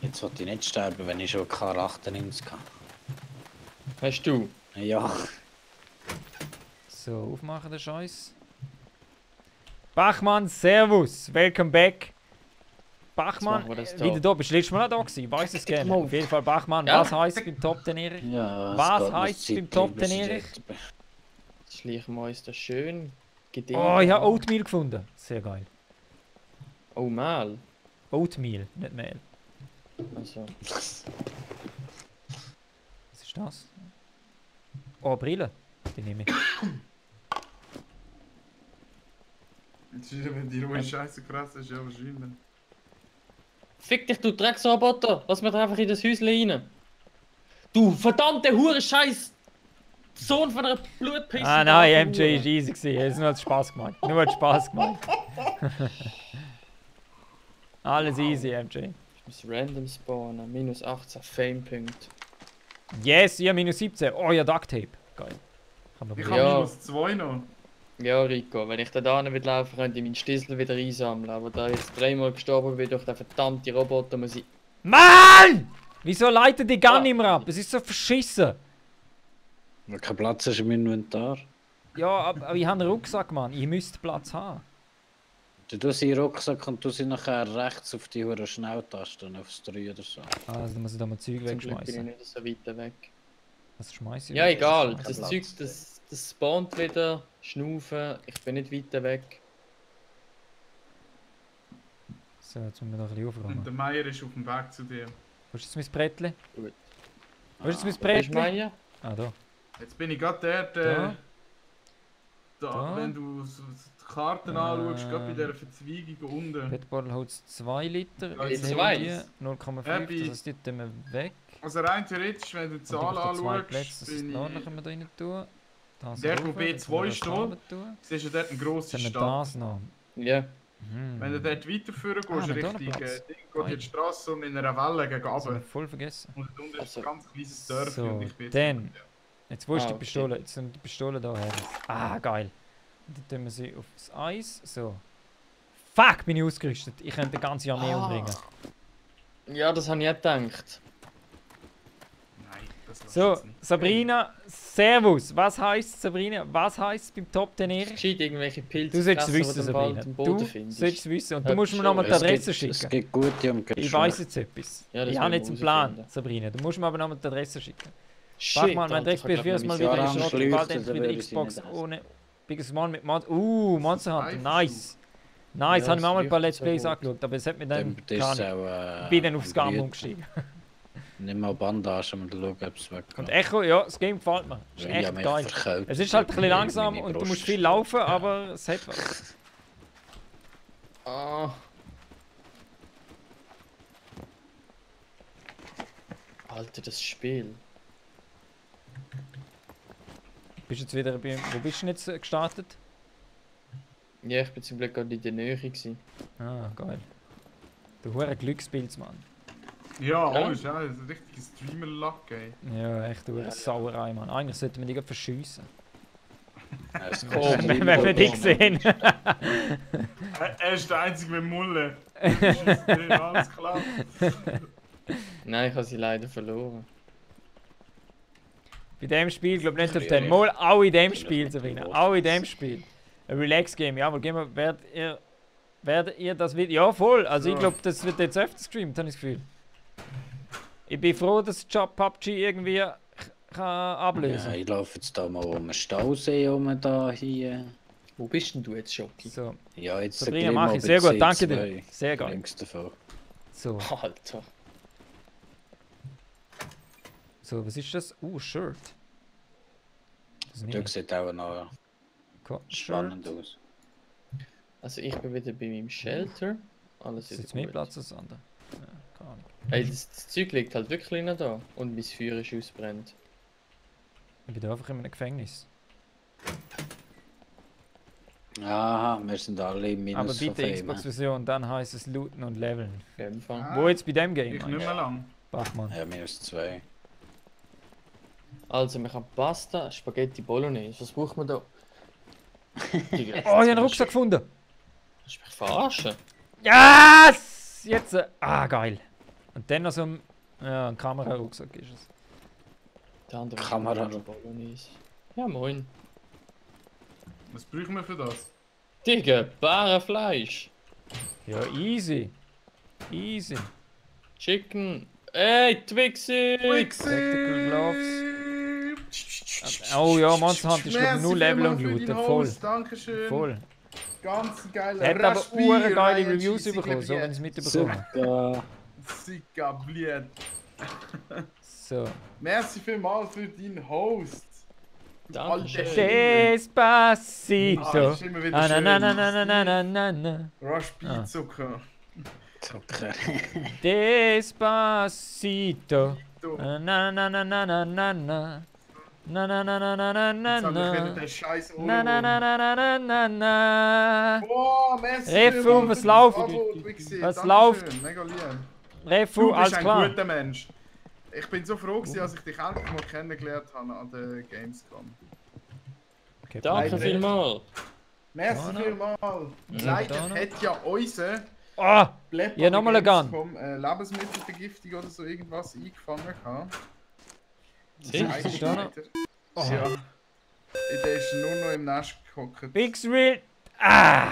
Jetzt wollte ich nicht sterben, wenn ich schon K98 habe. Hast du? Ja. So, aufmachen den Scheiß. Bachmann, Servus. Welcome back. Bachmann, machen wir das da. wieder da. Bist du letztes Mal auch da gewesen? Ich weiss es gerne. mal. Auf jeden Fall, Bachmann, Ja. was heisst beim Top Ten Erich? Ja, Was es geht noch heisst Zeit, beim Top bis Ten ich Erich? dort bin. Jetzt schleichen wir uns das schön gedehnt. Oh, ich habe Oatmeal gefunden. Sehr geil. Oh, Mehl. Oatmeal, nicht Mehl. Also, Was ist das? Oh, Brille. Die nehme ich. Jetzt ist wenn die rohe Scheiße krass ist, ja wahrscheinlich. fick dich, du Drecksroboter! Lass mich doch einfach in das Häuschen rein! Du verdammte Hure Scheiß! Sohn von einer Blutpisse! Ah nein, MJ ist easy gewesen. Es ist nur als Spaß gemacht. Nur als Spaß gemacht. Alles easy, MJ. Ich muss random spawnen. Minus 18 Fame-Punkte. Yes, ihr minus 17. Oh ja, Duct Tape. Geil. Kann man Ich mal- habe Ja. minus 2 noch. Ja, Rico, wenn ich da laufen könnte ich meinen Stissel wieder einsammeln. Aber da ich jetzt dreimal gestorben bin durch den verdammten Roboter, muss ich... Mann! Wieso leitet die Gun immer ab? Es ist so verschissen. Weil kein Platz ist im Inventar. Ja, aber ich habe einen Rucksack, Mann. Ich müsste Platz haben. Du tust in den Rucksack und du sie nachher rechts auf die hure Schnelltaste, aufs 3 oder so. Also dann muss ich da mal Zeug Zum Glück bin ich wegschmeißen. nicht so weit weg. Was schmeiße ich Ja, weg? egal. Kein Das Platz. Zeug, das spawnt wieder. Schnaufen. Ich bin nicht weit weg. So, jetzt müssen wir da ein bisschen Und aufräumen. der Meier ist auf dem Weg zu dir. Wo ist jetzt mein Brettchen? Gut. Wo ist jetzt mein Ist Brettchen? Meier? Ah, da. Jetzt bin ich gerade der, Da. da, wenn du die Karten anschaust, gerade bei dieser Verzweigung unten. Red Bottle Holz 2 Liter. Ja, Jetzt ich nehmen wir weiss. die 0,5. Happy. Das heißt, die tun wir weg. Also rein theoretisch, wenn du die Und Zahl ich brauche zwei Plätze, anschaust, das ist bin noch ich... können wir da rein tun. Das Der, rauf, wo jetzt B2 können wir das steht. runter tun. Siehst du dort eine grosse Jetzt haben wir Stadt? das noch. Ja. Hm. Wenn du dort weiterführen gehst, wir haben da noch Richtung Platz. Ding, geht die Straße und in einer Welle gegen Das haben wir runter. voll vergessen. Und unten ist Also- ein ganz kleines Dörfchen So, und ich bin jetzt dann. nicht mehr. Jetzt wo ist die okay. Pistole? Jetzt sind die Pistole da her. Ah, geil. Und dann tun wir sie aufs Eis. So. Fuck, bin ich ausgerüstet. Ich könnte eine ganze Armee umbringen. Ja, das habe ich auch gedacht. Nein, das lass So, jetzt nicht. Sabrina, Servus. Was heisst Sabrina? Was heisst beim Top Tenere? Gescheit irgendwelche Pilze. Du solltest es fressen, wissen, die du bald Sabrina. im Du Boden solltest findest. es wissen. Und du Ja, musst mir schon. nochmal die Es Adresse gibt, es schicken. gibt gute und Ich weiß jetzt etwas. Ja, das Ich habe werden jetzt wir einen Plan, herausfinden. Sabrina. Du musst mir aber nochmal die Adresse schicken. Shit, Warte mal, wenn Alter, der ich hab grad XP4 mal eine wieder Mission ist, am bald Schleuchten, endlich dann wieder würde ich sie Xbox nicht essen. ohne Biggest One mit Mod. Monster Hunter, Pfeifst nice. Nice, Ja, habe ich mir auch mal ein paar das Let's leuchtet so Plays gut. angeschaut, aber es hat mir dann Das ist keine Ahnung. auch, Ich bin dann aufs Gamm Brüten. umgestiegen. Nimm mal Bandagen und schau, ob es weggeht. Und Echo, ja, das Game gefällt mir. Ist Ich echt hab mich geil. verkältet. Es ist halt ein bisschen langsam Meine und du Brust. musst viel laufen, aber es hat was. Ah. Alter, das Spiel. Bist jetzt wieder bei, wo bist du denn jetzt gestartet? Ja, ich bin zum Glück gerade in der Nähe gewesen. Ah, geil. Du hure Glückspilz, Mann. Ja, Ja. oh, ist ja ein richtiger Streamer-Luck, ey. Ja, echt du hure Sauerei, Mann. Eigentlich sollten wir die gerade verschiessen. Es Oh, kostet Wenn wir dich sehen. Er ist der Einzige mit Mulle. Das ist alles klar. Nein, ich habe sie leider verloren. Bei dem Spiel, glaube ich nicht auf den. Mal auch in dem Spiel, Sabrina. Auch in dem Spiel. Ein Relax-Game, ja, aber gehen wir, werdet ihr das Video. Ja, voll. Also, ich Ja. glaube, das wird jetzt öfter gestreamt, habe ich das Gefühl. Ich bin froh, dass Job PUBG irgendwie kann ablösen Ja, ich laufe jetzt da mal um den Stausee um da hier. Wo bist denn du jetzt, Schoki? So, Ja, jetzt Sabrina, gleich mach mal ich. bei Sehr gut, C2, danke dir. Sehr geil. Links davon. So, Alter. so, was ist das? Shirt. Das Du nicht. sieht auch noch Shirt. spannend aus. Also ich bin wieder bei meinem Shelter. Alles Das ist wieder jetzt mehr gut. Platz als das andere. Ja, keine Ahnung. Ey, das Zeug liegt halt wirklich noch da. Und mein Feuer ist ausbrennt. Ich bin einfach in einem Gefängnis. Aha, wir sind alle im Aber Minus bitte von Fame. Xbox-Version, dann heißt es looten und leveln. Auf jeden Fall. Ah, Wo jetzt bei dem Game? Ich nicht mehr lang. Bachmann. Ja, minus 2. Also, wir haben Pasta, Spaghetti Bolognese. Was braucht man da? Oh, ich habe einen Rucksack gefunden! Kannst du mich verarschen? Yes! Jetzt! Geil. Und dann noch so ein... Ja, ein Kamera-Rucksack ist es. Der andere Kamera. Bolognese. Ja, moin. Was brauchen wir für das? Digga, Bärenfleisch. Ja, easy. Easy. Chicken. Ey, Twixi! Tactical Gloves. Oh ja, Monster Hunter ist glaub, nur Level und Looten. Voll. Dankeschön. Voll. Ganz geil. Er hat aber ure geile Reviews bekommen, so wenn ich es mitbekommen. Super. Sika Bliet. So. Merci vielmals für deinen Host. Dankeschön. Despacito. das ist immer wieder schön. Na na na na na na na na. Rush Pizzucker. Zucker. Despacito. Du. Na na na na na na na na. Na na na na na na na Jetzt hab ich wieder na. den scheiß Na na na na na na na na. Boah, merci Refu, vielmals was für läuft? das Abo, Twixi. Was Dankeschön, läuft? Mega lieb. Refu, Du alles bist ein klar. guter Mensch. Ich bin so froh gewesen, als ich dich endlich mal kennengelernt habe an der Gamescom. Okay, Danke Leider. vielmals. Merci Dana. vielmals. Ja, Leider Dana. hat ja unser Ah! Blepper Ja, nochmal eine Gun. Lebensmittelvergiftung oder so irgendwas eingefangen habe. Sicher? Was ist da noch? Ja. Der ist nur noch im Nest gehockt. Fix real. Ah!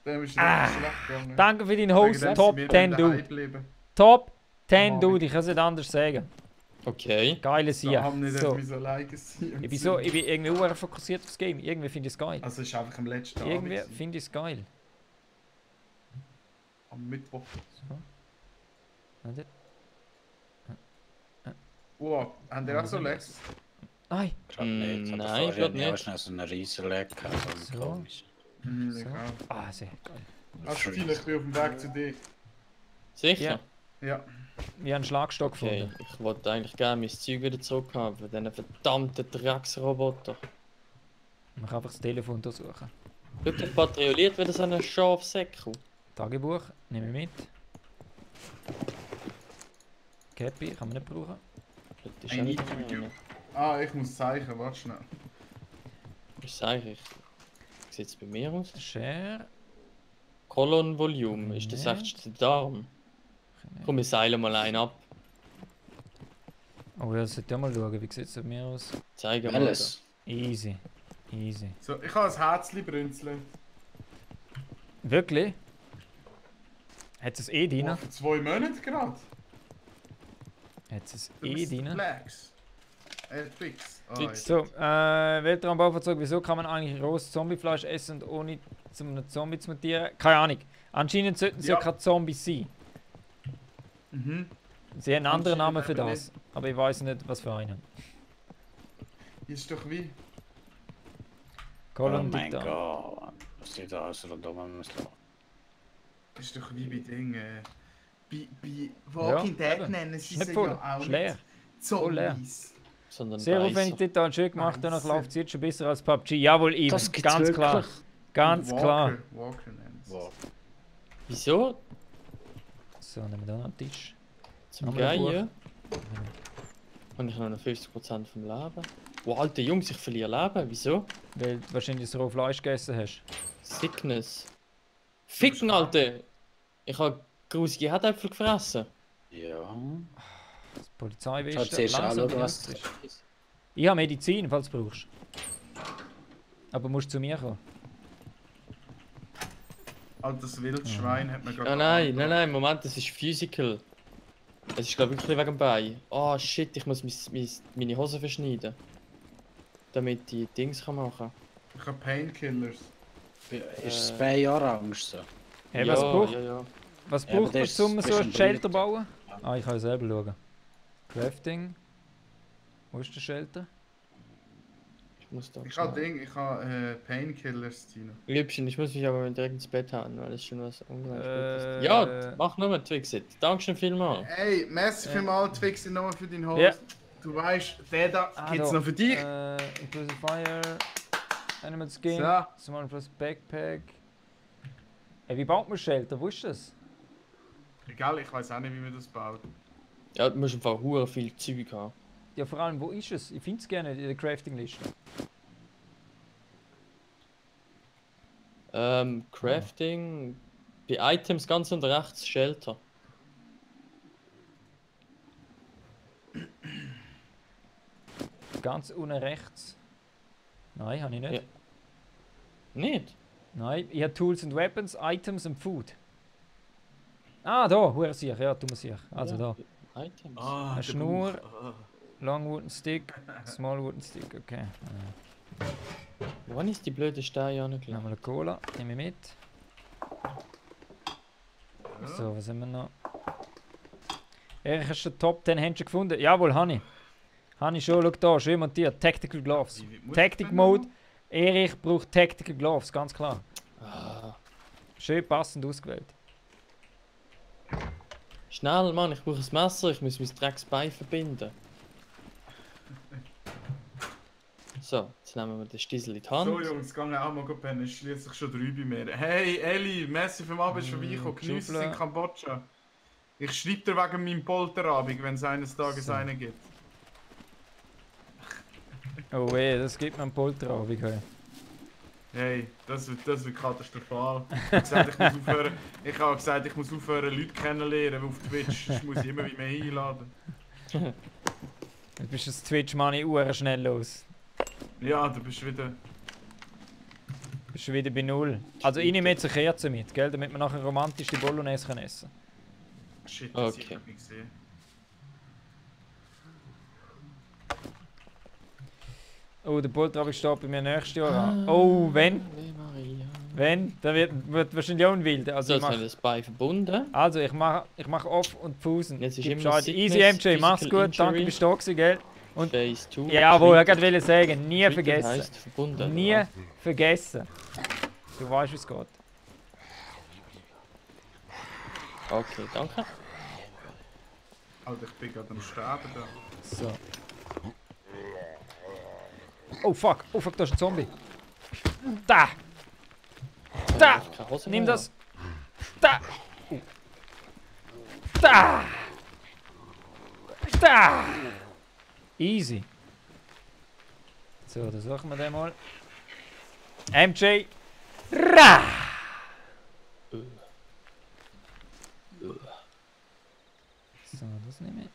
Dem ist richtig schlecht gegangen. Danke für deinen Wegen Host, dem Top sind wir 10 dann daheim Dude. geblieben. Top 10 Am Dude, ich kann es nicht anders sagen. Okay. Geiles Da hier. haben wir So. nicht so alleine sein. Ich bin irgendwie sehr fokussiert aufs Game. Irgendwie finde ich es geil. Also es ist einfach am letzten Irgendwie Abend. finde ich es geil. Am Mittwoch. So. Warte. Wow, haben die auch so Lex? Ei! Gerade nicht. Aber Nein, vorher grad hatte ich auch nicht. schnell so einen riesen Leck gehabt, so So. komisch. Mhm, So. ich auch. Ah, sehr geil. Also Tina, ich bin auf dem Weg zu dir. Sicher? Ja. Ja. Wir haben einen Schlagstock Okay, gefunden. ich wollte eigentlich gerne mein Zeug wieder zurückhaben, für diesen verdammten Drecksroboter. Man kann einfach das Telefon durchsuchen. Wirklich patrouilliert wieder so ein Schafsäckel. Tagebuch, nehme ich mit. Cappy, kann man nicht brauchen. Das ist I ja need wieder to einer. Ah, ich muss zeichnen, warte schnell. Was sag ich? Wie sieht es bei mir aus? Share. Colon Volume, ist das Nee. echt der Darm? Komm, wir seilen mal einen ab. Oh ja, das sollte ich mal schauen. Wie sieht es bei mir aus? Zeig mal. Alles. Easy. Easy. So, ich habe ein Herzchen brünzeln. Wirklich? Hat es eh drin? Oh, für 2 Monate gerade. Hat es Du eh bist drin? Flex. Twix. Ah, Twix. So, Weltraumbaufahrzeug. Wieso kann man eigentlich rohes Zombiefleisch essen und ohne zum einem Zombie zu mutieren? Keine Ahnung. Anscheinend sollten es ja Ja. keine Zombies sein. Mhm. Sie haben einen anderen Anscheinend Namen für eben das. Aber ich weiß nicht, was für einen. Ist doch wie. Oh Colon mein Titan. Gott. Was steht da alles rundum muss laufen? Ist doch wie bei Dingen. Bei Walking Ja, Dead eben. nennen sie Nicht sie voll. ja auch Ist leer. nicht Voll leer. Zombies. Sondern Sehr Beißer. aufwendig Titan, schön gemacht. Danach Weisse. läuft es jetzt schon besser als PUBG. Jawohl, eben. Das gibt's Ganz wirklich? klar. Ganz Walker. klar. Walker nennen sie. Wow. Wieso? So, nehmen wir da noch einen Tisch. Zum Haben wir ein Geier? Und ich habe noch 50% vom Leben. Wow, alte Jungs, ich verliere Leben. Wieso? Weil du wahrscheinlich das rohe Fleisch gegessen hast. Sickness. Ficken, Alter! Ich habe grusige Herdäpfel gefressen. Ja. Das Polizei Schau zuerst an, was ist. Ich habe Medizin, falls du brauchst. Aber musst zu mir kommen. Altes Wildschwein hat man gerade. Ah nein, Moment, das ist physical. Es ist glaube ich wirklich wegen dem Bein. Oh shit, ich muss meine Hose verschneiden. Damit die Dings kann machen. Ich habe Painkillers. Ist das Bein orange so? Hey, was braucht ja. was Ja, aber braucht man, das um ist so ein zwischen Shelter Brüten. bauen? Ah, ich kann selber schauen. Crafting. Wo ist der Shelter? Ich muss da. Ich habe Ding, ich habe Painkillers, Tina. Liebchen, ich muss mich aber direkt ins Bett haben, weil das schon was ungemein Äh, ist. Ja, mach nur mit Twixit. Dankeschön vielmals. Hey, merci vielmals, Twix, nochmal für deinen Host. Ja. Du weißt, der da gibt's da. noch für dich. Inclusive Fire. Animal Skin. So. Small plus Backpack. Hey, wie baut man Shelter? Wo ist das? Egal, ich weiß auch nicht, wie man das baut. Ja, du musst einfach hure viel Zeug haben. Ja, vor allem, wo ist es? Ich finde es gerne in der Crafting-Liste. Crafting. Bei Items ganz unten rechts Shelter. Ganz unten rechts. Nein, habe ich nicht. Ja. Nicht? Nein, ich habe Tools and Weapons, Items und Food. Ah, da, hure sicher, ja, tun wir sicher. Also da. Items. Ah, Eine Schnur. Long wooden stick, small wooden stick, okay. Wann ist die blöde Steine angelegt? Nochmal eine Cola, nehme ich mit. So, was haben wir noch? Erich, hast du den Top 10 Händchen gefunden? Jawohl, habe ich. Habe ich schon, schau da, schön montiert. Tactical Gloves. Tactic Mode. Erich braucht Tactical Gloves, ganz klar. Ah. Schön passend ausgewählt. Schnell, Mann, ich brauche ein Messer, ich muss mein Drecksbein verbinden. So, jetzt nehmen wir den Stiesel in die Hand. So Jungs, gehen auch mal pennen, es schließt sich schon 3 bei mir. Hey Eli, merci für mal, bist du vorbeigekommen, genieße es in Kambodscha. Ich schreibe dir wegen meinem Polterabend, wenn es eines Tages So. einen gibt. Oh weh, das gibt mir einen Polterabend. Hey. Hey, das wird katastrophal. Ich habe gesagt, ich muss aufhören, Leute kennenlernen auf Twitch. Sonst muss ich immer wie mehr einladen. Jetzt bist du das Twitch-Money schnell los. Ja, du bist wieder... Bist du wieder bei Null. Also ich nehme jetzt eine Kerze mit, gell? Damit wir nachher romantisch die Bolognese essen können. Shit, das Okay. ich nicht gesehen. Oh, der Poltrabik steht bei mir nächstes Jahr an. Oh, wenn? Maria. Wenn? Dann wird wahrscheinlich auch ein Wilder. Also, So, ich jetzt haben wir mach, das Bein verbunden. also ich mach Off und Pausen. Jetzt ist Gib immer Bescheid. Sickness, Easy MJ, mach's Physical gut. Danke, Injury. bist du da gewesen, gell? Und Phase 2. ja, wo ich gerade sagen, nie Treated vergessen. heisst verbunden. Nie oder vergessen. Du weißt, wie es geht. was? Okay, danke. Alter, ich bin gerade am Sterben da. So. Oh fuck, da ist ein Zombie. Da! Da! Keine Hose Nimm mehr. das! Da! Da! Da! Easy. So, dann suchen wir den mal. MJ! Ra! So, das nehme ich.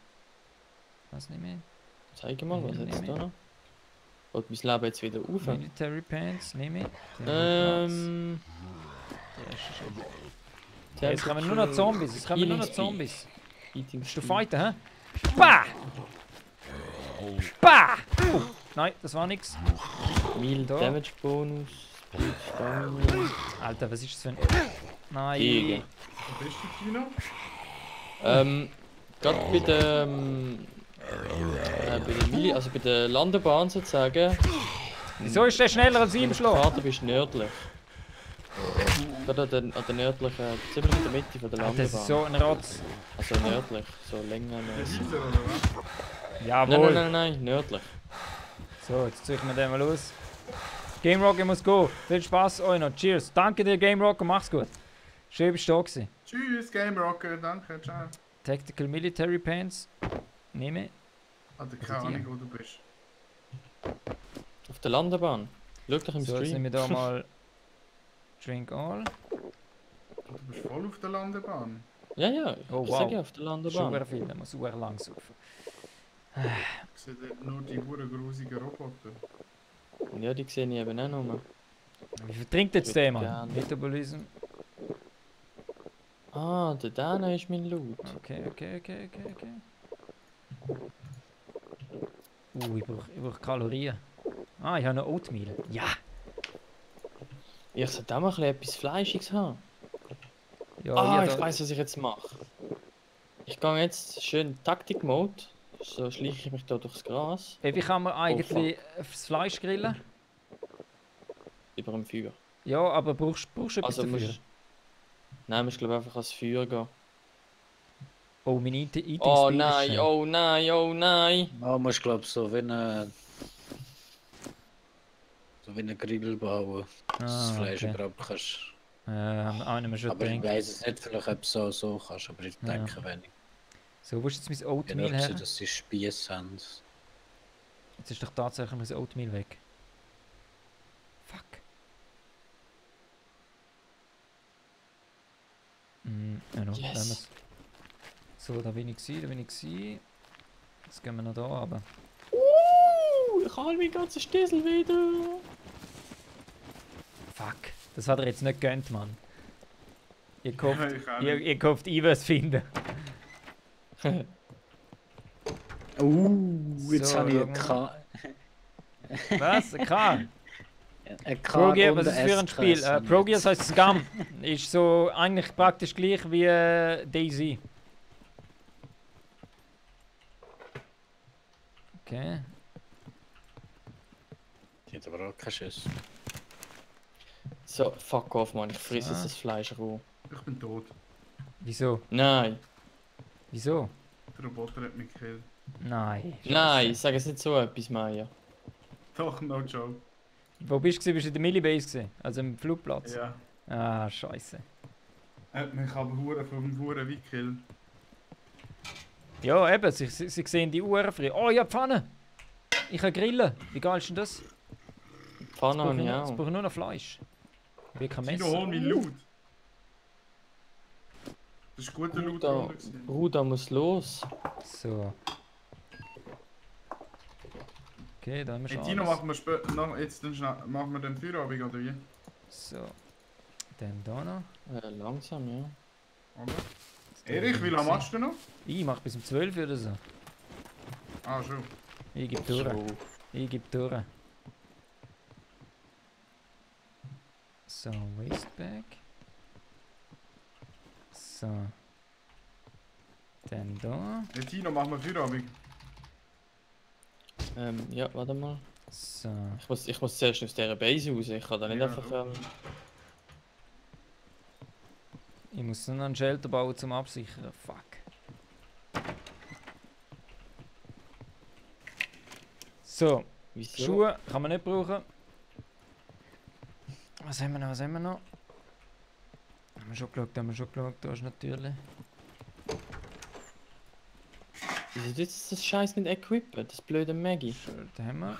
Das nehme ich. Zeig mal, was Ja, jetzt nehme da ich. noch? Geht mein Leben jetzt wieder auf? Military Pants nehme ich. Ja, es kommen nur noch Zombies, es kommen nur noch Zombies. Eating Willst du Speed. fighten, hä? Bah! Bah! Oh, nein, das war nix. Meal Da. Damage Bonus. Speed Stamina. Alter, was ist das für ein... Nein. Gegen. Wo bist du, Kino? Gerade bei der Mili, also bei der Landebahn sozusagen. Wieso ist der schneller als ich im Im Schlaf? Vater bist du nördlich. Gerade an der nördlichen, ziemlich in der Mitte von der Alter, Landebahn. das ist so ein Rotz. Also nördlich, so länger. Dieser oder was? Jawohl. Nein, nördlich. So, jetzt züchten wir den mal los. Game Rocker muss gehen. Viel Spaß euch noch. Cheers. Danke dir, Game Rocker. Mach's gut. Schön, bist du da gewesen. Tschüss, Game Rocker, danke, ciao. Tactical Military Pants. Nehme ich. Alter, keine Also die. Ahnung, wo du bist. Auf der Landebahn. Schau doch im So, jetzt Stream. nehme ich da mal Drink All. Du bist voll auf der Landebahn. Ja, Oh, ich wow. sag ja auf der Super Landebahn. viel, da muss super lang suchen. Ich sehe dort nur die hure grusigen Roboter. Ja, die sehe ich eben auch noch. Wie viel trinkt jetzt der, Mann? Gerne. Metabolism. Ah, der Dana ist mein Loot. Okay. Ich brauch Kalorien. Ah, ich habe noch Oatmeal. Ja! Ich sollte auch mal ein bisschen etwas Fleischiges haben. Ja, Ah, ja, ich weiß, was ich jetzt mache. Ich gehe jetzt schön Taktik-Mode. So schleiche ich mich da durchs Gras. Wie kann man eigentlich das Fleisch grillen? Über dem Feuer. Ja, aber brauchst du etwas Also dafür? musst... Nein, musst glaube einfach ans Feuer gehen. Oh, mein Eating Oh Speed ist nein, schnell. oh nein, oh nein. Ja, musst glaube so wie ein Grill bauen, dass das Fleisch okay. überhaupt kannst. Haben wir schon Aber ich gedacht. weiß es nicht, vielleicht ob du so kannst, aber ich denke wenig. So, wo ist jetzt mein Ich Oatmeal denke, her? dass sie Spieß haben. Jetzt ist doch tatsächlich mein Oatmeal weg. Fuck. Ja, noch, Yes. nehmen wir's. So, da bin ich gewesen. Jetzt gehen wir noch da runter. Ich habe meinen ganzen Stiesel wieder. Fuck. Das hat er jetzt nicht gegönnt, Mann. Ihr kauft, Ja, ich auch nicht. ihr kauft was finden. Jetzt So, habe ich schau einen mal. K. Was? Ein K? Ein K Progear, und was ist das für ein S Spiel? gegessen Progear jetzt. heißt Scum. Ist so eigentlich praktisch gleich wie DayZ. Okay. Die hat aber auch keinen Schuss. So, fuck off, Mann. Ich frisse So. jetzt das Fleisch roh. Ich bin tot. Wieso? Nein. Wieso? Der Roboter hat mich gekillt. Nein. Nein, sag es nicht so etwas, Maya. Doch, no joke. Wo bist du? Bist du in der Millibase gewesen? Also im Flugplatz? Ja. Ah, scheiße. Er hat mich aber hure vom Huren wie gekillt. Ja, eben, sie sehen die Uhren frei. Oh ja, Pfanne! Ich kann grillen. Wie geil ist denn das? Pfanne habe ich Jetzt auch. brauche ich nur noch Fleisch. Wie kein Tino, Messer. hol mein Loot. Das ist guter Loot Bruder, drunter gewesen. Bruder muss los. So. Okay, da haben wir Hey schon Tino, alles. machen wir später noch, jetzt dann schnell, machen wir den Feierabend oder wie? So. Dann da noch. Langsam, ja. Oder? Erich, wie lange machst du noch? Ich mach bis um 12 oder so. Ah, schon. Ich geb durch. So. Ich geb durch. So, Wastebag. So. Dann da. Hey Tino, machen wir Feierabend. Ja, warte mal. So. Ich muss zuerst aus dieser Base raus. Ich kann da nicht Ja, einfach. Ich muss noch einen Shelter bauen zum Absichern. Fuck. So, Wieso? Schuhe kann man nicht brauchen. Was haben wir noch? Was haben wir noch? Haben wir schon geschaut, da ist natürlich. Wieso tut das Scheiß nicht equippen? Das blöde Maggie. Shirt haben wir.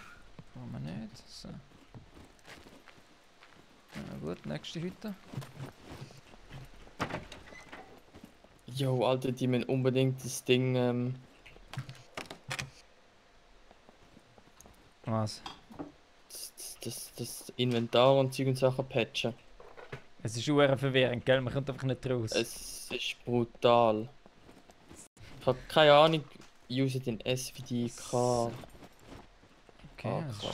Brauchen wir nicht. So. Ja, gut, nächste Hütte. Jo, Alter, die müssen unbedingt das Ding. Was? Das Inventar und Zeug und Sachen patchen. Es ist sehr verwirrend, gell? Man kommt einfach nicht raus. Es ist brutal. Ich habe keine Ahnung, ich use den SVDK. Okay, was ist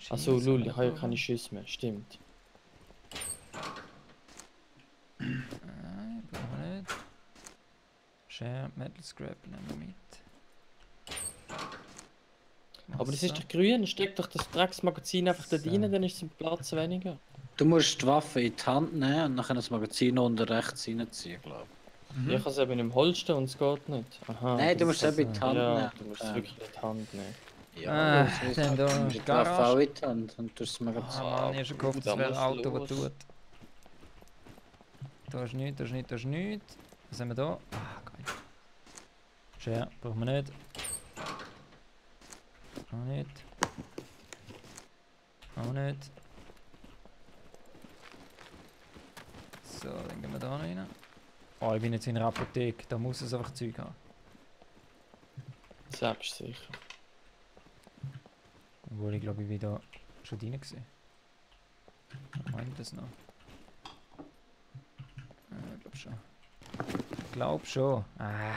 das? Achso, Cheese, Lul, ich habe ja oder? keine Schüsse mehr, stimmt. Nein, brauchen wir nicht. Share, Metal Scrap nehmen wir mit. Aber das Wasser. ist doch grün, steck doch das Drecksmagazin einfach da So. rein, dann ist es im Platz weniger. Du musst die Waffe in die Hand nehmen und dann das Magazin unten rechts reinziehen, glaube Ich habe es eben im Holster und es geht nicht. Aha. ich. Nein, du das musst es ist eben in die Hand ja, nehmen. du musst es wirklich in die Hand nehmen. Ja, Dann da du musst die Garage. Waffe auch in die Hand und tust das Magazin. Ah Mann, ich hab schon gehofft, das Da wäre ein muss Auto, das los. tut. Da ist nichts, da ist nichts, da ist nichts. Was haben wir da? Ah, geil. Share, brauchen wir nicht. Auch nicht. Auch nicht. So, dann gehen wir da rein. Oh, ich bin jetzt in einer Apotheke, da muss es einfach Zeug haben. Selbst sicher. Obwohl ich glaube, ich bin da schon drin gewesen. Meint das noch? Ich glaube schon. Ich glaube schon. Ah.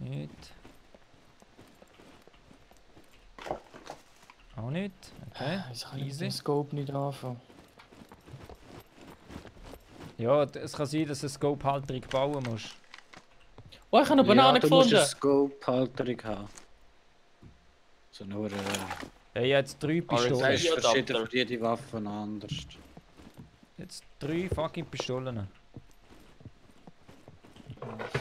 Nicht. Auch nicht. Okay. Wieso kann ich mit Easy. dem Scope nicht anfangen? Ja, es kann sein, dass du eine Scope-Halterung bauen musst. Oh, ich habe eine Banane du musst gefunden! eine Scope-Halterung haben. So nur... Ja, jetzt 3 Aber jetzt Das Pistolen. ist Ja, verschieden Adapter. für jede Waffe anders. Jetzt 3 fucking Pistolen.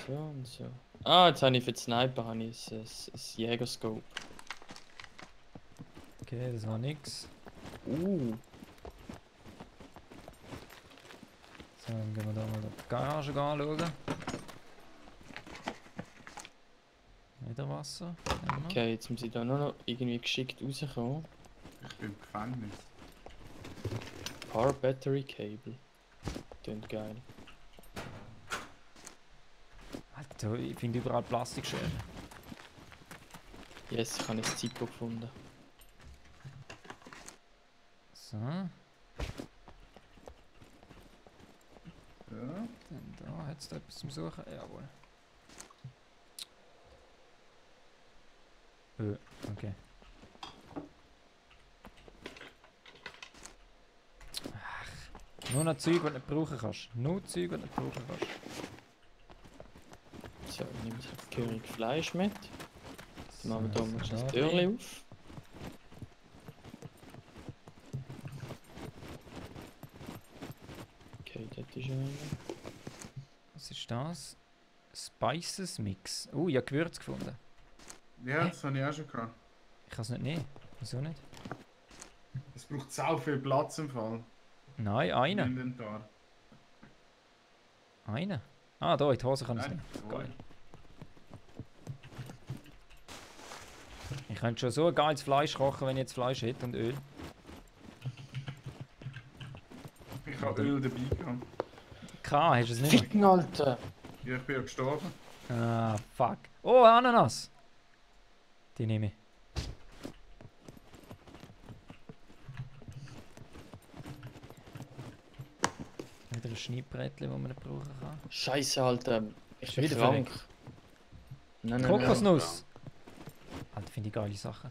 So und so. Ah, jetzt habe ich für die Sniper habe ich ein Jägerscope. Okay, das war nix. So, dann gehen wir da mal die Garage anschauen. Wieder Wasser. Haben wir. Okay, jetzt muss ich da nur noch irgendwie geschickt rauskommen. Ich bin im Gefängnis. Power Battery Cable. Klingt geil. Alter, ich finde überall Plastikschäden. Yes, ich habe ein Zippo gefunden. So, Ja. dann da hat es da etwas zum Suchen. Jawohl. Okay. Ach, nur noch Zeug, die du nicht brauchen kannst. Nur Zeug, die du nicht brauchen kannst. So, ich nehme jetzt König Fleisch mit. Dann machen wir da mal so, das da Türchen rein. auf. Okay, das ist einer. Was ist das? Spices Mix. Ich habe Gewürz gefunden. Ja, das habe ich auch schon gehabt. Ich kann es nicht nehmen. Wieso nicht? Es braucht sau viel Platz im Fall. Nein, Im einer. Inventar. Einer. Ah, da in die Hose kann ich es Nein, nehmen. voll. Geil. Ich könnte schon so ein geiles Fleisch kochen, wenn ich jetzt Fleisch hätte und Öl. Ich habe Öl dabei gehabt. Hast du es nicht mehr? Ficken, Alter! Ja, ich bin ja gestorben. Ah, fuck. Oh, Ananas! Die nehme ich. Wieder ein Schneidbrettchen, das man nicht brauchen kann. Scheiße, Alter. Ich bin wieder krank. Nein, nein, nein. Kokosnuss! Alter, finde ich geile Sachen.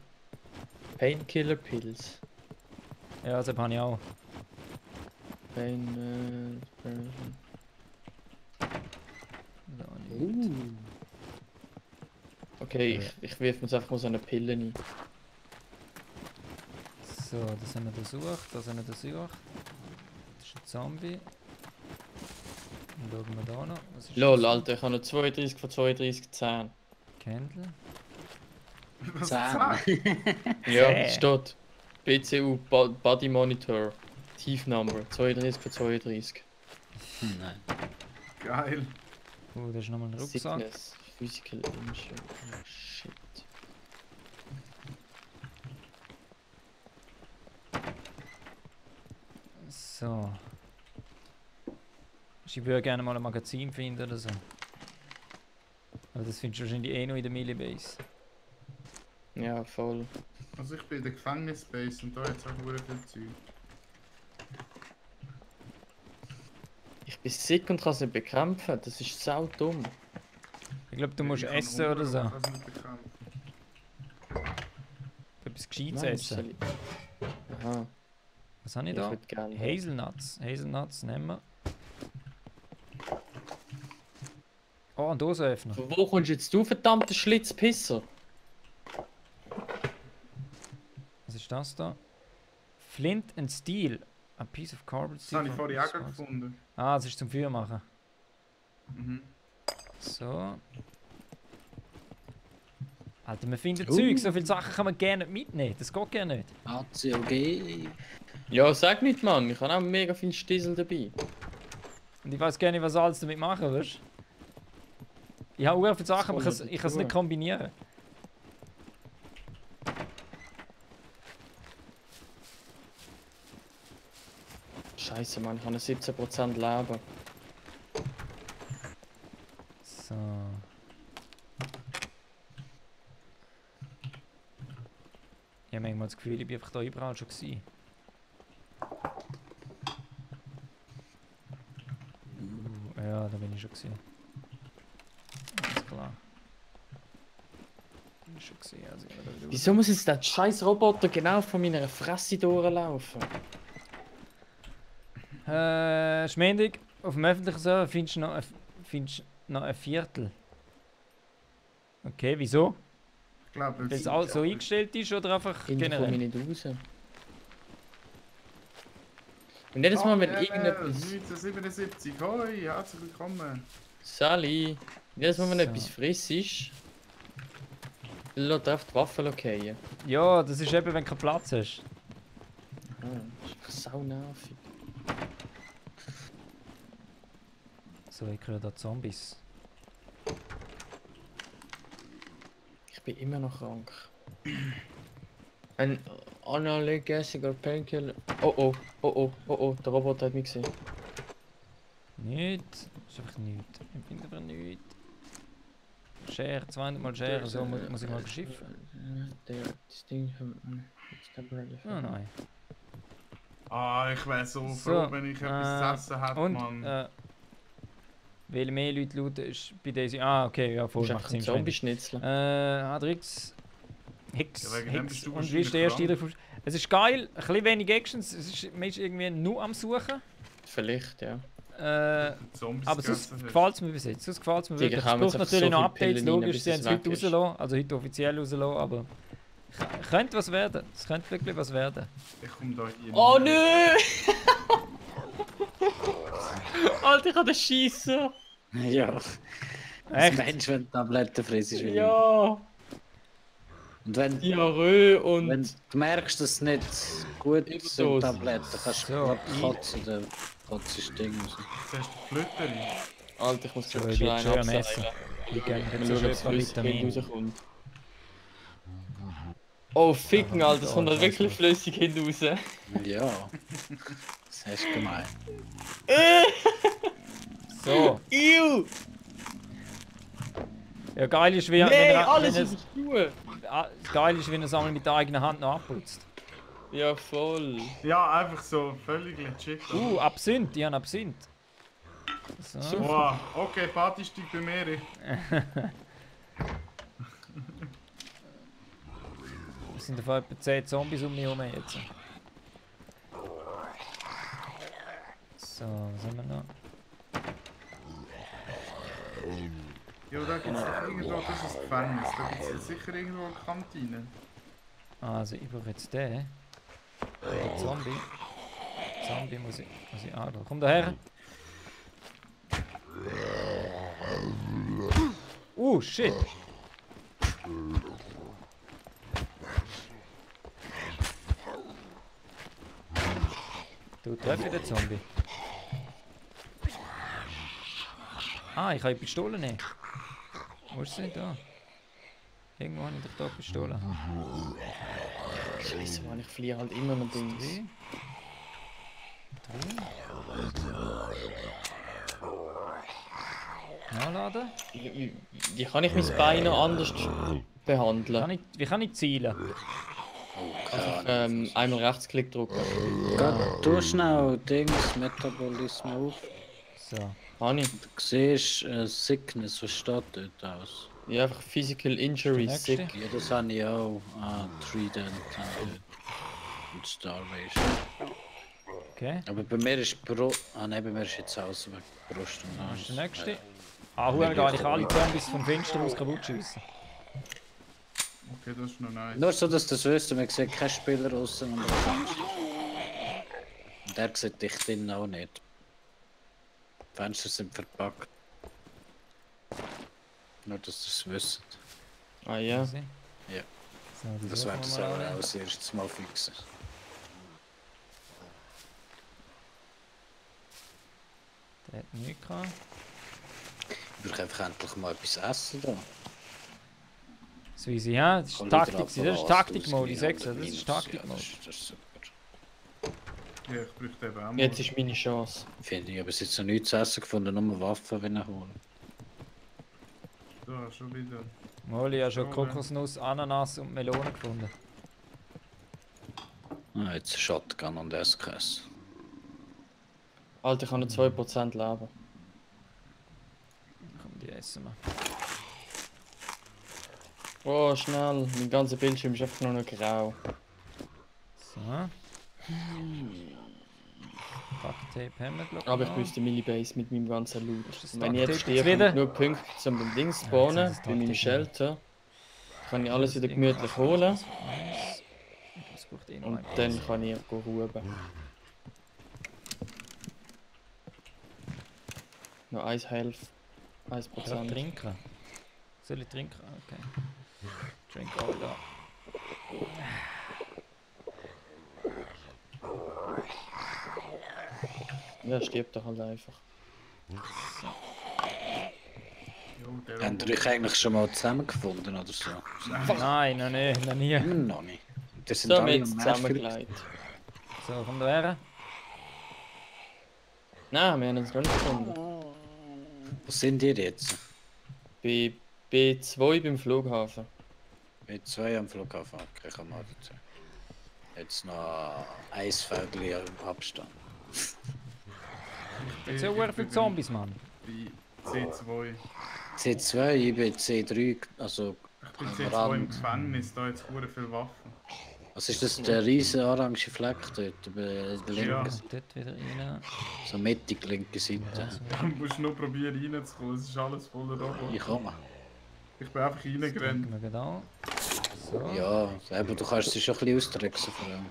Painkiller Pills. Ja, das habe ich auch. Pain. Da nicht. Okay, ich wirf mir jetzt einfach mal so eine Pille rein. So, das haben wir untersucht, das haben wir untersucht. Das ist ein Zombie. Dann schauen wir da noch. Was ist Lol, das? Alter, ich habe noch 32 von 32 Zähnen. Candle. Was Zähne. Ja, es steht. BCU Body Monitor. Thief Number 32 von 32. Nein. Geil. Das ist nochmal ein Rucksack. Sickness. Physical Injury. Oh, shit. So. Ich würde gerne mal ein Magazin finden oder so. Aber das findest du wahrscheinlich eh noch in der Millibase. Ja, voll. Also ich bin in der Gefängnisbase und da jetzt auch viel Zeug. Ich bin sick und kann es nicht bekämpfen. Das ist sau dumm. Ich glaube, du musst Ich habe essen Hunger, oder so. aber ich kann es nicht bekämpfen. Etwas Gescheites Nein, essen. soll ich- Aha. Was habe ich Ich da? würde gerne. Hazelnuts. Hazelnuts nehmen wir. Oh, ein Dosenöffner. Von wo kommst jetzt du, verdammter Schlitzpisser? Was ist das da? Flint and Steel. A piece of carbon Das steel. habe ich from vorhin auch Wisconsin. gefunden. Ah, das ist zum Feuer machen. Mhm. So. Alter, man findet Zeug, so viele Sachen kann man gerne nicht mitnehmen. Das geht gerne nicht. ACOG. Ja, sag nicht, Mann. Ich habe auch mega viel Stiesel dabei. Und ich weiß gar nicht, was ich alles damit machen, weißt du? Ich habe sehr viele Sachen, aber Das ich kann es nicht kombinieren. Scheiße, Mann. Ich habe noch 17% Leben. So. Ich habe manchmal das Gefühl, ich bin einfach da überall schon gewesen. Ja, da bin ich schon gewesen. Alles klar. Bin ich schon gewesen, also ich wieder Wieso muss jetzt der scheiß Roboter genau von meiner Fresse durchlaufen? Schmendig, auf dem öffentlichen Server findest du noch ein Viertel. Okay, wieso? Ich glaube, Weil es alles so eingestellt ist oder einfach Hinten komme ich generell? nicht raus. Und jedes Mal, wenn irgendetwas... 1977, hoi, herzlich willkommen. Sally! Jedes Mal, wenn So. etwas friss ist... Lässt er auf die Waffe fallen. Ja, das ist eben, wenn du keinen Platz hast. Ah, das ist einfach sau nervig. So, ich höre da Zombies. Ich bin immer noch krank. Ein analgesiker Painkiller... Oh oh, oh oh, oh oh, der Roboter hat mich gesehen. Nichts. Ist einfach nichts. Ich finde einfach nichts. Schere, 200 Mal Schere, so muss ich mal schiffen. Das Ding... Oh nein. Ah, ich wäre so So, froh, wenn ich etwas zu essen hätte, Und, Mann. weil mehr Leute looten ist bei Daisy. Ah, okay, ja, voll, Das ist macht einfach ein Sinn. Zombie-Schnitzel. Hadrix. Hex. Ja, wegen dem Hex. bist du Und wie ist der erste wahrscheinlich Eindruck? Es ist geil, ein bisschen wenig Actions, man ist irgendwie nur am Suchen. Vielleicht, ja. Zombies Aber sonst gegessen gefällt es mir bis jetzt. Sonst gefällt es mir Die wirklich. Es haben jetzt braucht einfach natürlich so noch viele Updates, Pillen rein, logisch. bis Sie haben es es heute weg ist. rausgelassen, also heute offiziell rausgelassen, aber es könnte was werden. Es könnte wirklich was werden. Ich komme da hier Oh nicht. nö! Alter, ich kann das schießen! Ja. Ein Echt? Mensch, wenn du Tabletten frisst, ist wie ich. Ja! Und wenn Diarrhoe und... du merkst, dass es nicht gut ist, Überdosis. Tabletten, kannst du So, glaub, kotzen oder kotzen Ding. Zuerst die Flötterin. Alter, ich muss So, den ich bin Schleim schön am abseilen. Essen. Ich gebe Mal jetzt so schauen, ein ob paar das Vitamine. rauskommt. Oh, ficken, Alter, das kommt halt wirklich flüssig hinten raus. Ja. Das ist gemein. So. Ew! Ja, geil ist, wie Nee, er, alles wenn ist Schuhe! geil ist, wenn er es einmal mit der eigenen Hand noch abputzt. Ja, voll. Ja, einfach so völlig legit. Absinth, die haben Absinth. So. Wow, okay, Party steigt bei mir. Es sind auf etwa 10 Zombies um mich herum jetzt. So, was haben wir noch? Ja, da gibt es irgendwo, das ist das Gefängnis. Da gibt es sicher irgendwo eine Kantine. Also, ich brauche jetzt den. Der Zombie. Zombie muss ich anschauen. Komm daher. Shit. Du treffe den Zombie. Ich kann die Pistole nehmen. Wo ist sie? Da. Irgendwo habe ich doch da die Pistole. Scheiße, Mann, ich fliehe halt immer noch Dings. Nachladen. Wie kann ich mein Bein noch anders behandeln? Wie kann ich zielen? Einmal Rechtsklick drücken. Du schnell Dings, Metabolismus auf. So. Kann ich? Du siehst Sickness, was steht dort aus? Ja, einfach Physical Injury, Der sick. nächste. Ja, das habe ich auch. Trident und Starvation. Okay. Aber bei mir ist nein, bei mir ist jetzt alles weg. Brust und Das ist alles. der nächste. Huren gar nicht alle Zombies vom Fenster aus kaputt schiessen. Okay, das ist noch nice. Nur so, dass du das wisst, man sieht keinen Spieler außen und der sieht dich drin auch nicht. Die Fenster sind verpackt. Nur, dass ihr es wisst. Ah ja. So, die Das suchen wird wir das mal auch an. als erstes Mal fixen. Der hat nichts gehabt. Ich brauche einfach endlich mal etwas essen da. So easy, ja? Das ist Taktik. Das ist Taktikmode, ich sag's dir. Das ist Taktikmode. Das ist super. Ja, ich bräuchte eben auch mal. Jetzt ist meine Chance. Finde ich, aber es jetzt noch nichts zu essen gefunden, nur Waffen wenn ich holen. Da, schon wieder. Molly hat schon Kokosnuss, Ananas und Melone gefunden. Jetzt ein Shotgun und SKS. Alter, ich habe noch 2% Leben. Komm, die essen wir. Oh, schnell. Mein ganzer Bildschirm ist einfach nur noch grau. So. Ducktape haben wir, glaube ich. Aber ich noch. müsste Millibase mit meinem ganzen Loot. Ist das Und wenn ich jetzt Ducktape stehe, wieder? habe nur Punkte um den Dings zu Ja, spawnen, jetzt ist das bei meinem Ducktape Shelter. Kann ich alles wieder Das gemütlich Ding- holen. Das braucht eh noch Und ein dann kann ich ruhen. Noch 1 Health. Soll ich 1%. trinken? Soll ich trinken? Okay. Drink all da. Ja, stirbt doch halt einfach. Jo, der Habt ihr euch eigentlich schon mal zusammengefunden oder so? Nein, noch nicht, noch nie. Immer noch nicht. Das sind So, alle wir jetzt am Nerven. zusammengelegt. So, komm da her. Nein, wir haben uns gar nicht gefunden. Wo sind ihr jetzt? Bei B2 beim Flughafen. Mit 2 am Flughafen. Okay, ich kann mal dazu. Jetzt noch ein Vögel am Abstand. Jetzt sind sehr viele Zombies, Mann. Bei C2. C2, ich bin C3, also Ich bin am C2 im Rand. Gefängnis, da jetzt hure viele Waffen. Was ist das, der riesen orange Fleck dort, bei der linken Ja. Seite? Dort wieder rein. So mittig linke Seite. Du musst nur probieren reinzukommen, es ist alles voller Roboter. Ich komme. Ich bin einfach reingerannt. Trinken wir gerade an. So. Ja, aber du kannst sie schon ein bisschen austricksen vor allem.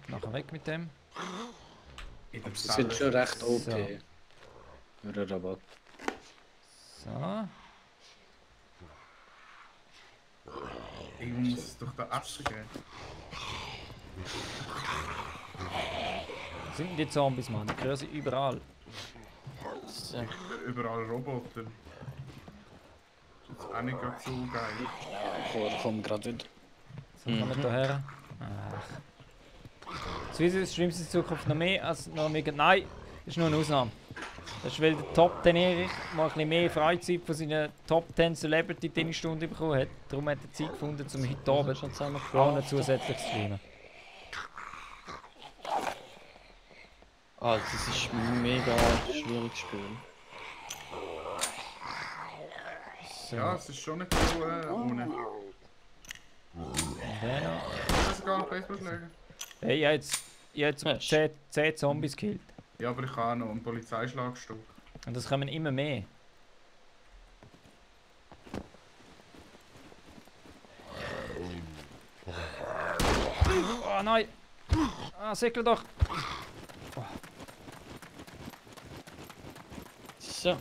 Nachher weg mit dem. In der Sie sind schon Zelle. recht OP. So. Für einen Robot. So. Irgendwo muss es doch da Essen geben. Wo sind denn die Zombies, Mann? Ich höre sie überall. So. Überall Roboter. Das ist auch nicht gerade so geil. Ich komme gerade wieder. So, kommen wir hierher. Swiss streamt in Zukunft noch mehr als noch mehr. Nein, das ist nur eine Ausnahme. Das ist, weil der Top 10 Erich mal ein bisschen mehr Freizeit von seinen Top 10 Celebrity Tennisstunden bekommen hat. Darum hat er Zeit gefunden, um heute Abend schon zusammen auch noch zusätzlich zu streamen. Ah, das ist mega schwierig spielen. So, Ja, es ist schon nicht so ohne. und der noch. Kannst du sogar auf Facebook legen? Hey, ich habe jetzt 10 Zombies gekillt. Ja, aber ich habe auch noch einen Polizeischlagstock. Und das kommen immer mehr. Oh nein! Ah, segel doch! So.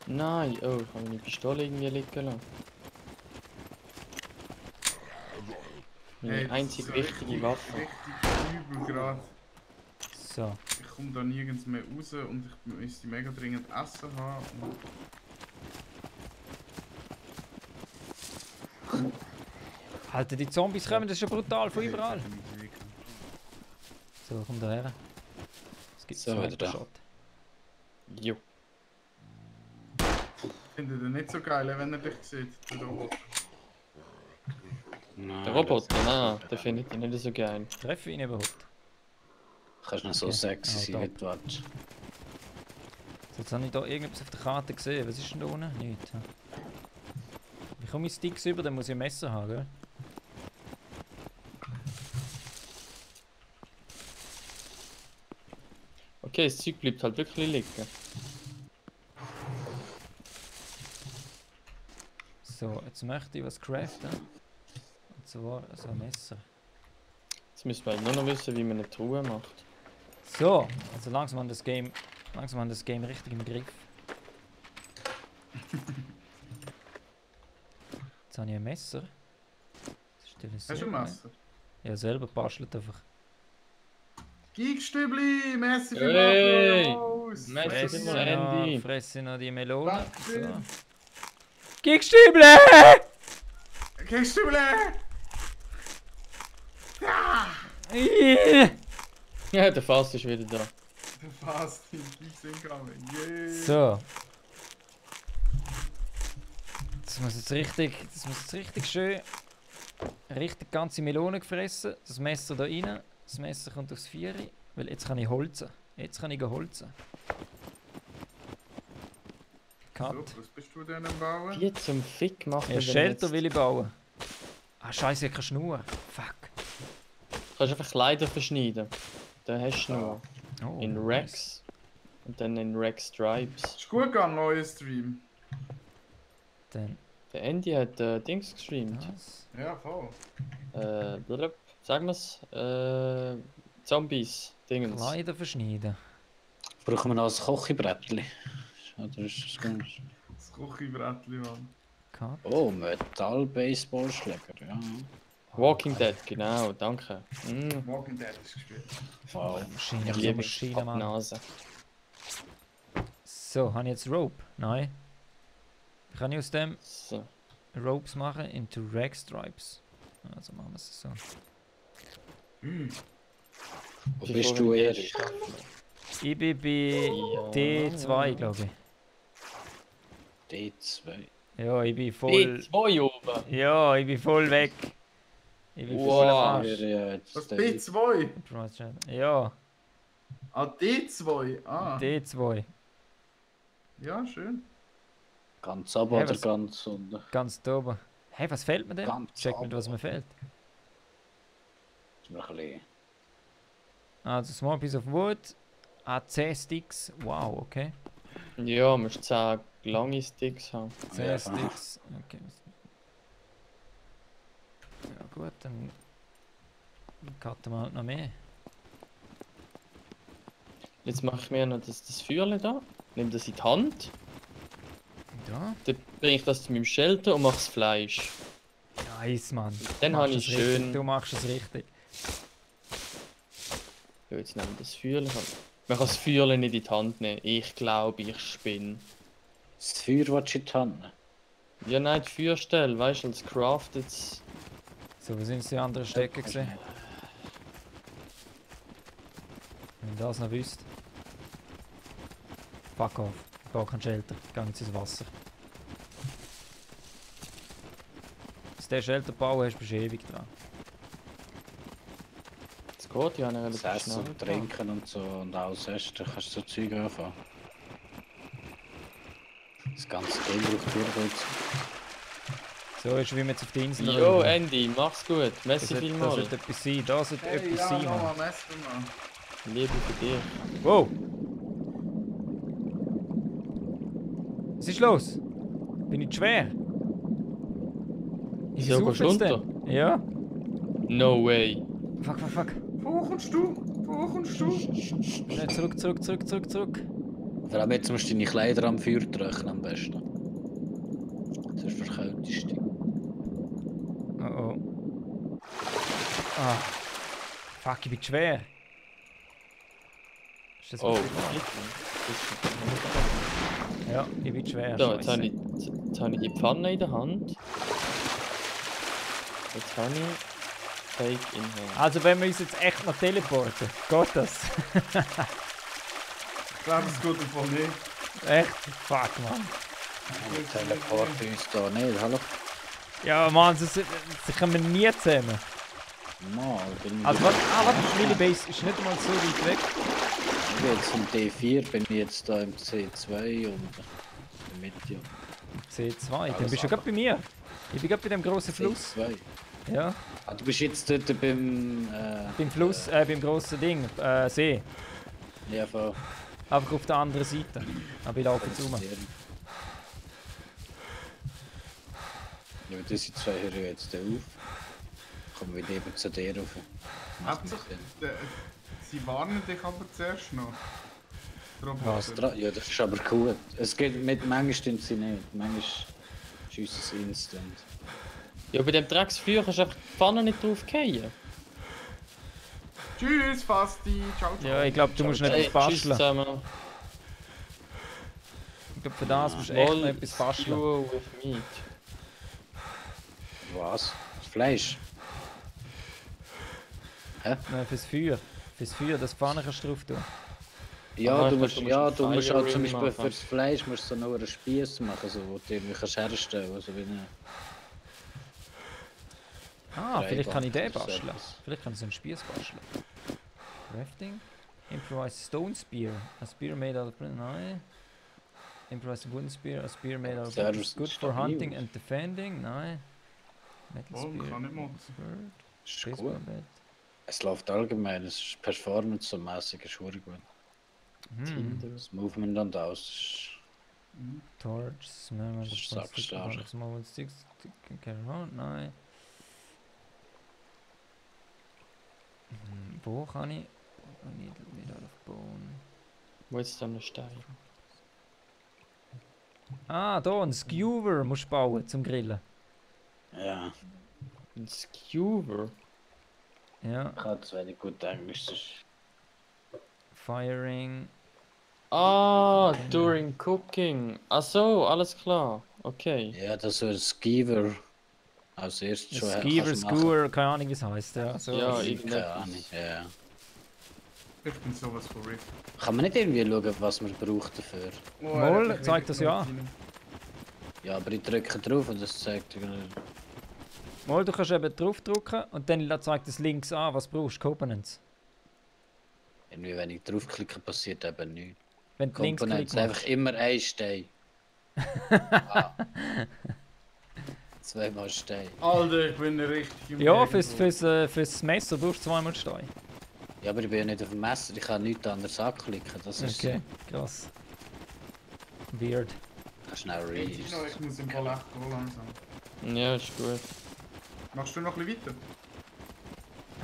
Nein, oh, ich habe meine Pistole irgendwie liegen lassen. Meine das einzige ist wichtige richtig- Waffe. Richtig übel gerade. So. Ich komme da nirgends mehr raus und ich müsste mega dringend Essen haben. Und Alter, die Zombies kommen, das ist schon brutal von überall. So, komm da her. Es gibt So, wieder da. Shot. Jo. Findet ihr nicht so geil, wenn er dich sieht, der Roboter? Nein, Der Roboter, nein, der findet ihn nicht so geil. Treffe ihn überhaupt. Du kannst nicht so Okay. sexy sein, Ah, wie du willst. So, jetzt habe ich da irgendetwas auf der Karte gesehen. Was ist denn da unten? Nichts. Hm. Ich komme mit Sticks über, dann muss ich ein Messer haben, gell? Okay, das Zeug bleibt halt wirklich liegen. So, jetzt möchte ich was craften. Und zwar so ein Messer. Jetzt müssen wir halt nur noch wissen, wie man eine Truhe macht. So, also langsam haben das Game richtig im Griff. Jetzt habe ich ein Messer. Das ist Hast du ein Messer? Ja, selber bastelt einfach. Geekstübli, Messi für Hey! Markus! Messi für Fresse mal Handy. noch, fresse noch die Melone. Was So. denn? Geekstüble! Geekstübli! Ja, der Fass ist wieder da. Der Fast, die Geeks incoming. Yeah! So. Das muss jetzt richtig schön. Richtig ganze Melone gefressen. Das Messer da rein. Das Messer kommt aufs Vieri. Weil jetzt kann ich holzen. Jetzt kann ich holzen. Cut. So, was bist du denn am Bauen? Wie zum Fick macht Ja, man denn Shelter jetzt? will ich bauen. Ah, scheiße, ich habe keine Schnur. Fuck. Du kannst einfach Kleider verschneiden. Da hast du Schnur. Oh, In nice. Rex. Und dann in Rex Stripes. Ist gut gegangen, neuer Stream. Dann Der Andy hat Dings gestreamt. das. Ja, voll. Blub. Sagen wir's? Zombies. Dingens. Kleider verschneiden. Brauchen wir noch ein Kochibrettchen? Oder ist das gut? Das Küchenbrettli, Mann. Cut. Oh, Metall-Baseballschläger, ja. Walking Dead, genau, danke. Walking Dead ist gespielt. Wow. Maschine, Ich so liebe Maschine, Mann. Nase. So, habe ich jetzt Rope? Nein. Kann ich aus dem So. Ropes machen into Rag Stripes? Also machen wir es so. Wo bist du, Erich? Ich bin bei D2, glaube D2. ich. Ja, ich bin voll. B2 oben. Ja, ich bin voll weg. Ich bin voll Wow. am Arsch. Was, B2? Ja, Ah, D2? Ah, D2. ja, schön. Ganz oben Hey, oder was- ganz unten? Ganz da oben. Hey, was fehlt mir denn? Ganz Check nicht, was oben. mir fehlt. Ist mir ein bisschen... Also, Small Piece of Wood. 10 Sticks. Wow, okay. Ja, musst 10 lange Sticks haben. 10 Ja. Sticks. Okay. Ja, gut, dann cutten wir halt noch mehr. Jetzt mache ich mir noch das Feuerchen da. Nimm das in die Hand. Da. Dann bringe ich das zu meinem Shelter und mache das Fleisch. Nice, Mann. Dann Du habe machst ich es richtig. schön. Du machst es richtig. Ja, jetzt nehmen wir das Feuerchen. Man kann das Feuer nicht in die Hand nehmen. Ich glaube, ich spinne. Das Feuer willst du in die Hand nehmen? Ja, nein, die Feuerstelle, weißt du, als crafted. So, wo sind die anderen Stecken gesehen? Wenn ihr das noch wisst. Fuck off. Ich brauche kein Shelter. Ich gehe jetzt ins Wasser. Bis der Shelter bauen hast, bist du ewig dran. Es geht ja nicht Das relativ Essen schnell. und Trinken und so und alles hast, dann kannst du so Zeug anfangen. Das ganze Game braucht Durchholz. So, jetzt schwimmen wir jetzt auf die Insel. Jo, rüber. Andy, mach's gut. Das Merci sollte vielmals. etwas sein. Das sollte Hey, etwas ja, sein, nochmal Mann. Messer, Mann. Liebe für dich. Wow! Was ist los? Bin ich zu schwer? Ich So, suche gehst du jetzt runter? den. Ja. No way. Fuck, fuck, fuck. Wo kommst du? Wo kommst du? Schnell zurück. Vor allem jetzt musst du deine Kleider am Feuer trocknen am besten. Sonst verkältest du dich. Oh oh. Ah. Fuck, ich bin zu schwer. Ist das Oh, wirklich wahr? Ja, ich bin zu schwer. Da, jetzt Scheisse. habe ich die Pfanne in der Hand. Jetzt habe ich Fake in Hand. Also wenn wir uns jetzt echt noch teleporten, geht das? Ich glaube, es geht davon nicht. Echt? Fuck, Mann. Teleport uns da nicht, hallo? Ja, Mann, sie kommen wir nie zusammen. Mal, bin Also warte, meine Base ist nicht mal so weit weg. ich bin jetzt im D4, bin ich jetzt da im C2 und in der Mitte. C2, dann bist du gerade bei mir. Ich bin gerade bei dem grossen Fluss. C2. Ja, Ah, du bist jetzt dort beim... beim Fluss, beim grossen Ding, See. Ja, von... Einfach auf der anderen Seite. Aber ich laufe jetzt rum. Ja, aber diese zwei hören jetzt auf. Kommen wir eben zu dir rauf. Hauptsache, sie warnen dich aber zuerst noch. Was? Ja, das ist aber gut. Es geht mit manchmal stimmt sie nicht. Manchmal schiessen sie instant. Ja, bei dem Drecksfeuer kannst du einfach die Pfanne nicht drauf fallen. Tschüss, Fasti. Ciao, ciao. Ja, ich glaube, du musst nicht Hey, etwas tschüss basteln. zusammen. Ich glaube, für das musst du echt noch etwas basteln. Stew with meat. Was? Das Fleisch? Nein, fürs Feuer. Fürs Feuer, das Pfanne kannst du drauf tun. Ja, Aha, du ich musst, dachte, ja, du du musst musst einen auch zum Fire Beispiel Ring fürs Fleisch musst du noch einen Spieß machen, so, wo du irgendwie kannst herstellen. Also wie eine Ah, vielleicht kann ich den Dreibank oder so basteln. etwas. Vielleicht kann ich so einen Spieß basteln. Crafting. Improvised stone spear. A spear made out of... Nein. Improvised wooden spear. A spear made out of... Ja, It's das good ist for stabil. hunting and defending. Nein. Metal Oh, spear. kann nicht motzen. Sword, Das ist baseball gut. bat. Es läuft allgemein, es ist Performance so mäßig, ist verdammt gut. Hm. Das Movement und alles Torch. Smell Das ist sackstark. Small sticks. Can carry around. Nein. Wo kann ich... Needle made out of bone. Wo ist dann der Stein? Ah, da, ein Skewer musst du bauen zum Grillen. ist. Ja, Ein Skewer? Ja, ich habe zu wenig gut Englisch. Das ist- Firing. Ah, during cooking. Ach so, alles klar. Okay. Ja, das ist ein Skiver. Als erstes schon Skewer, kannst du machen. Skewer, keine Ahnung wie es heisst. Ja, so. Ja, Keine irgendetwas. Ahnung, ja. Ich bin sowas von Rick. Kann man nicht irgendwie schauen, was man braucht dafür? Oh, Mal, er hat mich zeigt das ja. rein. Ja, aber ich drücke drauf und das zeigt dir... Mal, du kannst eben draufdrücken und dann zeigt es links an, was du brauchst, Components. Irgendwie, wenn ich draufklicke, passiert eben nichts. Wenn du links Komponenten, klickst. einfach immer ein Stein. Zweimal Stein. Alter, ich bin richtig im Ja, Regen, Bro. fürs Messer brauchst du zweimal Stein. Ja, aber ich bin ja nicht auf dem Messer, ich kann nichts anderes anklicken. Das ist Okay, krass. Weird. schnell Hey, Tino, rein. ich muss im Fall echt gehen langsam. Ja, ist gut. Machst du noch ein bisschen weiter?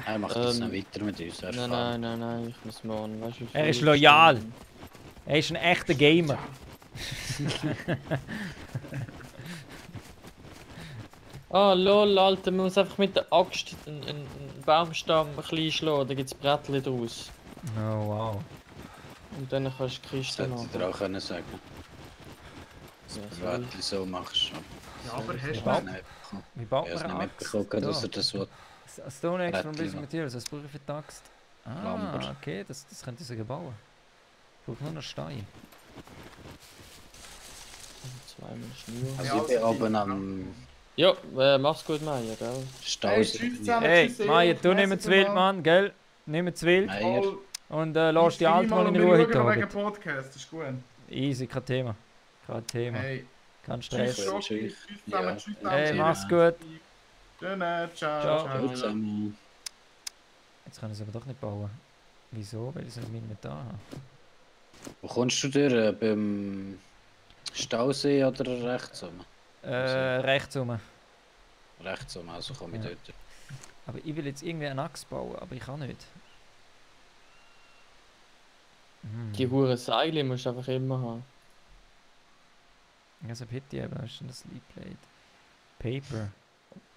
Er macht jetzt noch weiter mit uns. Er Nein, ich muss morgen. Weißt, du, wie Er viel ist ich loyal. bin? Er ist ein echter Gamer. Ah, lol, Alter, man muss einfach mit der Axt einen Baumstamm ein bisschen schlagen, da gibt es Brettchen draus. Oh wow. Und dann kannst du die Kiste Das hätte ich machen. dir auch können sagen. Ja, Wenn sorry. du so machst. Ja, aber hast Ich du habe nicht? nicht mitbekommen. Wie baut Ich habe es man nicht eine Axt? mitbekommen, dass Da. er das will. Stone Axe from Brettli Basic noch. Materials, was brauche ich für die Axt? Ah, Lamper. okay, das könnte ich sogar bauen. Ich brauche nur noch Stein. Zweimal Schnur. Also Ja, ich bin also oben die- am Ja, mach's gut, Maya, gell? Hey, Stausee. tschüss zusammen, Hey, tschüss, Maya, Erik, du nimmst merci zu wild, vielmals. Mann, gell? Nimm zu wild Meier. Voll. und lass die Ich Alte mal in und Ruhe wir heute schauen noch wegen Abend. Podcast, ist gut. Easy, kein Thema. Kein Thema. Hey, Kein tschüss, Stress. Schok. Schoki, Tschüss. tschüss zusammen, Ja. tschüss Hey, zusammen. mach's gut. Schönen, ciao, Ciao. ciao. Ciao zusammen. Jetzt kann ich es aber doch nicht bauen. Wieso? Weil ich es nicht mit da habe. Wo kommst du durch? Beim Stausee oder rechts rum? Rechts rum. Rechts rum, also komme ich Ja. dort. Aber ich will jetzt irgendwie eine Axt bauen, aber ich kann nicht. Die hure Seile musst du einfach immer haben. Also bitte eben, was ist denn das Sleep Plate? Paper.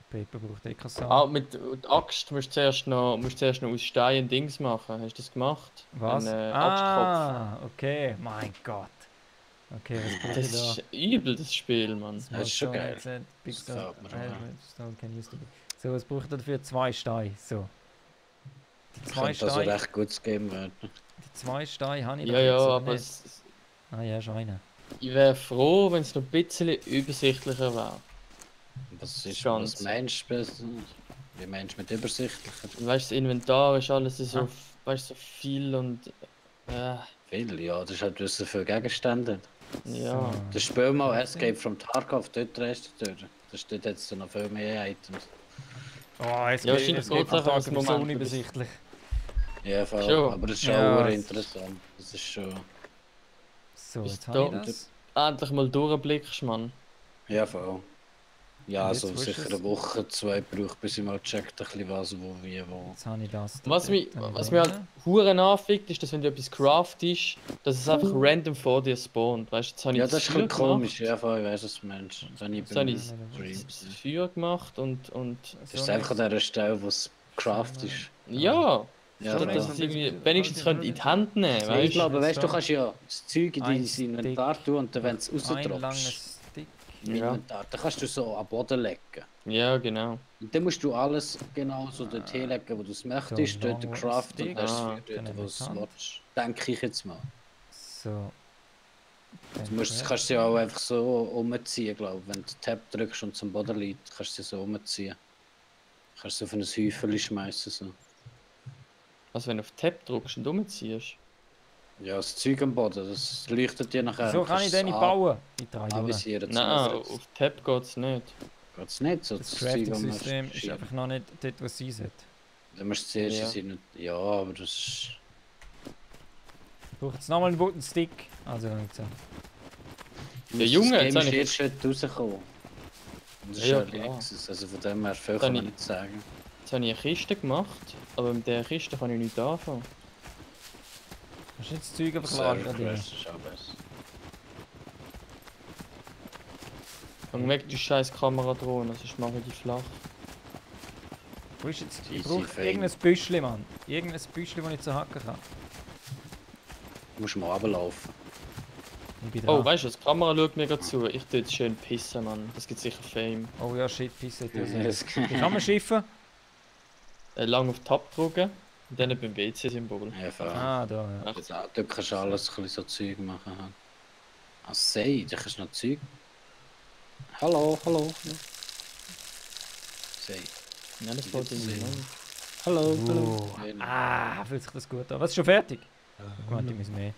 Paper braucht eh keine Sau. Ah, mit der Axt musst du zuerst noch aus Stein Dings machen. Hast du das gemacht? Was? Ein, Okay. Mein Gott. Okay, was brauche Das ich da? ist übel, das Spiel, Mann. Das ist schon geil. Big Das Stone. gefällt mir auch. Stone can use to be. So, was brauche ich dafür? 2 Steine. So. Die 2 Könnte also Steine. recht gut geben werden. Die 2 Steine habe ich Ja, doch ja, jetzt, oder aber nicht? Ah ja, ist einer. ich wäre froh, wenn es noch ein bisschen übersichtlicher wäre. Was ist Ganz. was meinst du? Wie meinst du mit übersichtlicher? Weißt du, das Inventar ist alles so, Ah. weißt, so viel und. Viel, ja, das ist halt so viele Gegenstände. Ja. Das Spiel mal Escape from Tarkov, dort drehst du durch. Da steht jetzt noch viel mehr Items. Oh, jetzt Ja, geht wahrscheinlich es geht geht's einfach am ins Tag so Moment, unübersichtlich. Ja, voll. Schon. Aber das ist schon Ja, auch es- interessant. Das ist schon. So, Ist jetzt habe ich da- das. Endlich mal durchblickst, Mann. Ja, voll. Ja, Und jetzt, so wo ist sicher es? eine Woche, 2 braucht, bis ich mal checkt, ein bisschen was, wo, wie, wo. Jetzt habe ich das. Was da, mich dort habe ich was mich halt drin. Huren anfickt, ist, dass wenn du etwas craftest, dass es einfach random vor dir spawnt. Weißt du, jetzt habe ich Ja, das das ist ein Feuer bisschen komisch. gemacht. Ja, voll, ich weiß, was du meinst. Das habe ich Das habe beim ich Streams. das Feuer gemacht und Das ist So einfach an nice. dieser Stelle, wo es Craft ist. ja, Ja, So dass nice. da. es irgendwie wenigstens könnt in die Hand nehmen, Ja, ich weißt du? glaube, weißt, du so. kannst ja das Zeug in dein Ein Stick. Inventar tun und dann, wenn du es Ein rausdroppst, langes Stick. im Ja. Inventar, dann kannst du so am Boden legen. Ja, genau. Und dann musst du alles genau so dort hinlegen, wo du es möchtest, So, dort long craften stick. und hast Ah, es dort, dann wo du es Hand. willst. Denke ich jetzt mal. So. Du kannst sie auch einfach so umziehen, glaube ich. Wenn du Tab drückst und zum Boden liegt, kannst du sie so umziehen. Kannst du auf ein Häufchen schmeißen. So. Also wenn du auf Tab drückst und umziehst. Ja, das Zeug am Boden, das leuchtet dir nachher. So kann ich den nicht bauen. Ich trage Jahre. Avisieren. Nein, auf Tab geht's nicht. Geht's nicht so. Das Zeug, was man Crafting-System ist verschiebt. einfach noch nicht dort, was sie sollte. Dann musst du zuerst Ja. sein. Ja, aber das ist. Ich brauche jetzt nochmal einen Wooden Stick. Also, dann gesagt. Der Junge, das jetzt Game habe ist ich- erst heute rausgekommen. Und das ist Ja, ja klar. Access, also von dem her viel Dann kann man ich- nicht sagen. Jetzt habe ich eine Kiste gemacht, aber mit der Kiste kann ich nicht anfangen. Kannst du nicht das Zeug einfach Server lagern? Crash ist auch besser. Fang weg die scheiß Kameradrohne, sonst mache ich die flach. Wo ist jetzt? Ich Easy brauche Fame. irgendein Büschli, Mann. Irgendein Büschli, das ich zu hacken kann. Du musst mal runterlaufen. Ich bin Oh, dran. weißt du, die Kamera schaut mir gerade zu. Ich tue jetzt schön pissen, Mann. Das gibt sicher Fame. Oh ja, shit, Pisse. Es- Wie kann man schiffen? Lang auf Tab drücken und dann beim WC-Symbol. Ja, voll. Ah, da, ja. Echt? Ja, dort kannst du alles ein bisschen so Zeug machen. halt. Ah, sei, da kannst du noch Zeug. Hallo, hallo. Sei. Ja, das wollte ich nicht. Hallo, Oh. hallo. Ah, fühlt sich das gut an. Was ist schon fertig? Gut, ich muss mehr.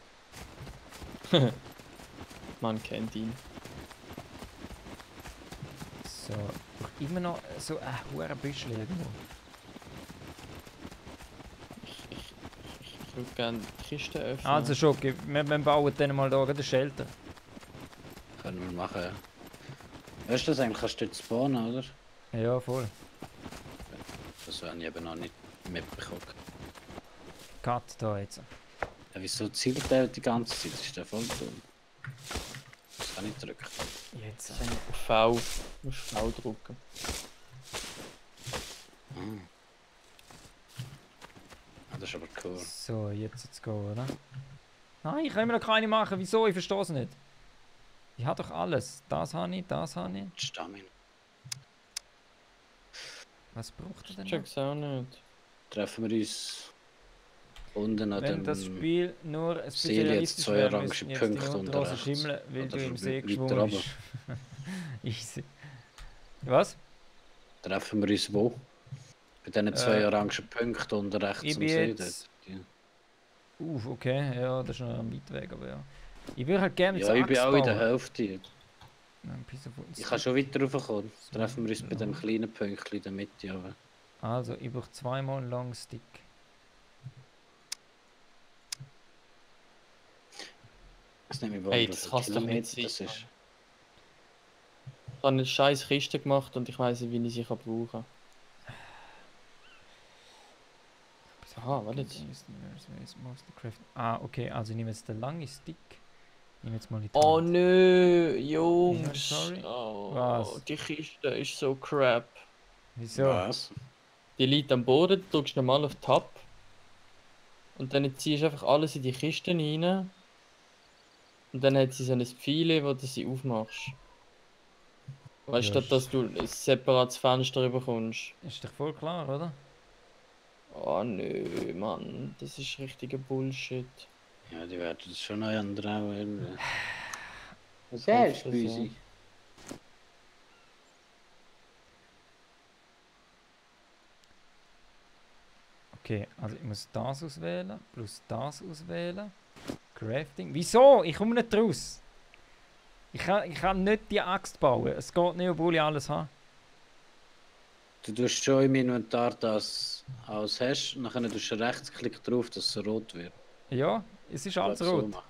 Man kennt ihn. So, ich brauche immer noch so ein hoher Büschli irgendwo. Ich würde gerne die Kiste öffnen. Also schon, wir bauen dann mal da den Shelter. Können wir machen, ja. Weißt du das eigentlich? Kannst du dort spawnen, oder? Ja, voll. Das habe ich eben noch nicht mitbekommen. Cut da jetzt. Ja, wieso zielt der die ganze Zeit? Ist der voll dumm? Das kann ich drücken. Jetzt. V. Du musst V drücken. Ah, das ist aber cool. So, jetzt go, oder? Nein, ich kann immer noch keine machen. Wieso? Ich verstehe es nicht. Ich habe doch alles. Das habe ich, das habe ich. Stamina. Was braucht er denn noch? Check's auch nicht. Treffen wir uns unten an Wenn dem... das Spiel nur ein Sehe bisschen jetzt realistisch 2 wäre, orange müssten jetzt Punkte die unter Unterhose rechts. schimmeln, weil du Oder im See weiter geschwommen runter. bist. Easy. Was? Treffen wir uns wo? Bei diesen 2 orangen Punkten unter rechts ich am bin See. jetzt- dort. Okay, ja, das ist noch ein weit weg, aber ja. Ich würde halt gerne mit Ja, ich bin Axt auch in der bauen. Hälfte. Ein Piece of wood. Ich kann schon weiter raufkommen. Treffen wir uns bei dem kleinen Pünktchen in der Mitte. Aber Also, ich brauche zweimal einen Long Stick. das nehme ich Ey, wie das viel kann's doch nicht Kilometer sein, das ist. Ich habe eine scheiß Kiste gemacht und ich weiss nicht, wie ich sie brauchen kann. Aha, warte jetzt. Ah, okay, also ich nehme jetzt den langen Stick. Ich nehme jetzt mal die Oh Hand. nö, Ja, Jungs. sorry. Oh, Was? die Kiste ist so crap. Wieso? Was? Die liegt am Boden, du drückst normal auf Tab. Und dann ziehst du einfach alles in die Kiste rein. Und dann hat sie so ein Pfeil, wo du sie aufmachst. Weißt du, Ja, statt dass du ein separates Fenster bekommst. Ist doch voll klar, oder? Oh nö, Mann, das ist richtiger Bullshit. Ja, die werden das schon noch ändern. Weil... Was Ich hoffe sagst du, es, ja. Büsi? Okay, also ich muss das auswählen, plus das auswählen. Crafting. Wieso? Ich komme nicht raus. Ich kann nicht die Axt bauen. Es geht nicht, obwohl ich alles habe. Du tust schon im Inventar das aus hast, nachher tust du Rechtsklick drauf, dass es rot wird. Ja, es ist alles Glaub, so rot. machen.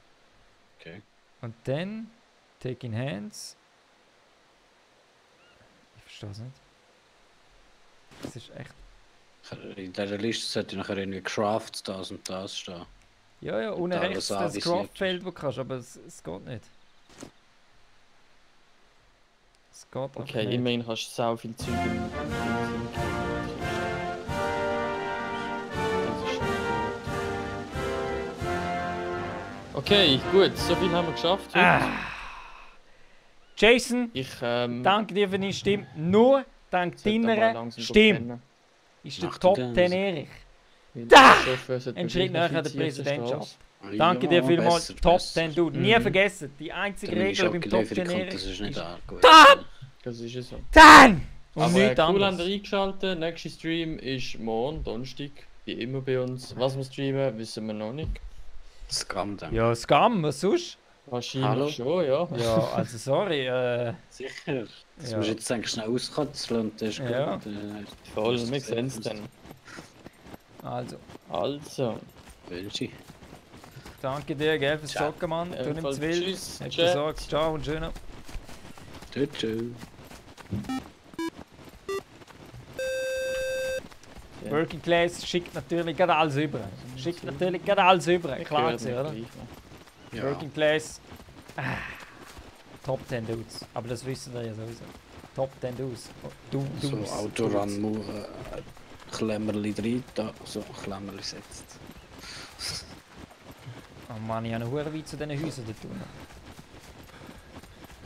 Okay. Und dann Take in Hands. Ich verstehe es nicht. Das ist echt. In dieser Liste sollte nachher irgendwie Craft das und das stehen. Ja, ja, unten da rechts alles das anvisiert Craftfeld, das du kannst, aber es geht nicht. Es geht einfach Okay, nicht. immerhin hast du sau viel Zeug im Okay, gut, so viel haben wir geschafft. heute. Jason, Ich danke dir für deine Stimme. Nur dank sollte mal deiner langsam Stimme pennen. ist der Mach Top du das? 10 Erich. Weil Da! der Chauffeur sollte Ein Schritt wirklich näher an der viel ziehen auf Präsidentschaft. Straße. Danke dir vielmals, besser, Top besser. 10 Dude. Nie vergessen, die einzige Dann Regel beim Top 10 kommt, das Erich ist nicht ist arg gut. Top Das ist es so. 10! Und Aber nichts cool, habt ihr anderes. eingeschaltet. Nächster Stream ist morgen, Donnerstag. Wie immer bei uns. Was wir streamen, wissen wir noch nicht. Scam dann. Ja, Scam, was sonst? Wahrscheinlich Hallo? schon, ja. Ja, also sorry, Sicher. Das Ja. musst du jetzt eigentlich schnell auskotzeln und das ist Ja. gut. Voll, wir sehen es dann. also, Also, Wünsche. danke dir, gell, fürs Ciao. Zocken, Mann. Du Ebenfalls nimmst wild. tschüss, Hab Chat. gesagt, ciao und schön. Tschüss. Ja. Working Class schickt natürlich gerade alles über. Schickt natürlich gerade alles über. ich Klar höre gewesen, mich oder? gleich noch. Ja. Working Class. Top 10 Dudes. Aber das wissen wir ja sowieso. Top 10 Dudes. Oh, So Dudes. Autoran Klemmerli drin, da, so Klemmerli setzt. Oh Mann, ich habe noch weit zu diesen Häusern da tun.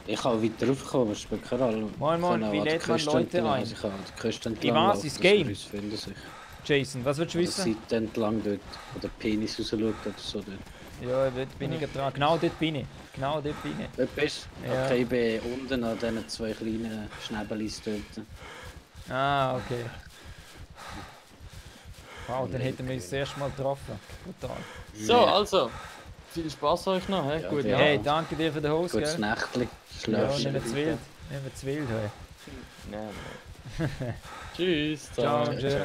Ich kann weiter raufkommen, aber es spielt keine Rolle. Moin, moin, Ich kann wie auch an der lädt man Küste Leute entlang, ein? also ich kann an der Küste entlang Ich weiß, laufen, ins dass Game. wir uns finden sich. Jason, was willst du An der wissen? Seite entlang dort, wo der Penis rausschaut oder so dort. Ja, dort bin ich gerade dran. Genau dort bin ich. Genau dort bin ich. Dort bist du? Ja. Okay, ich bin unten an diesen 2 kleinen Schnäbelis dort. Ah, okay. Wow, dann hätten wir uns das erste Mal getroffen. Brutal. So, also. Viel Spaß euch noch, hä? Ja, Gut, ja. Hey, danke dir für den Host, Gutes gell? Nächtli. Ja, Schlafst nicht mehr zu wild. Nicht mehr zu wild, hey. Ja, Tschüss. Ciao, zusammen. tschüss.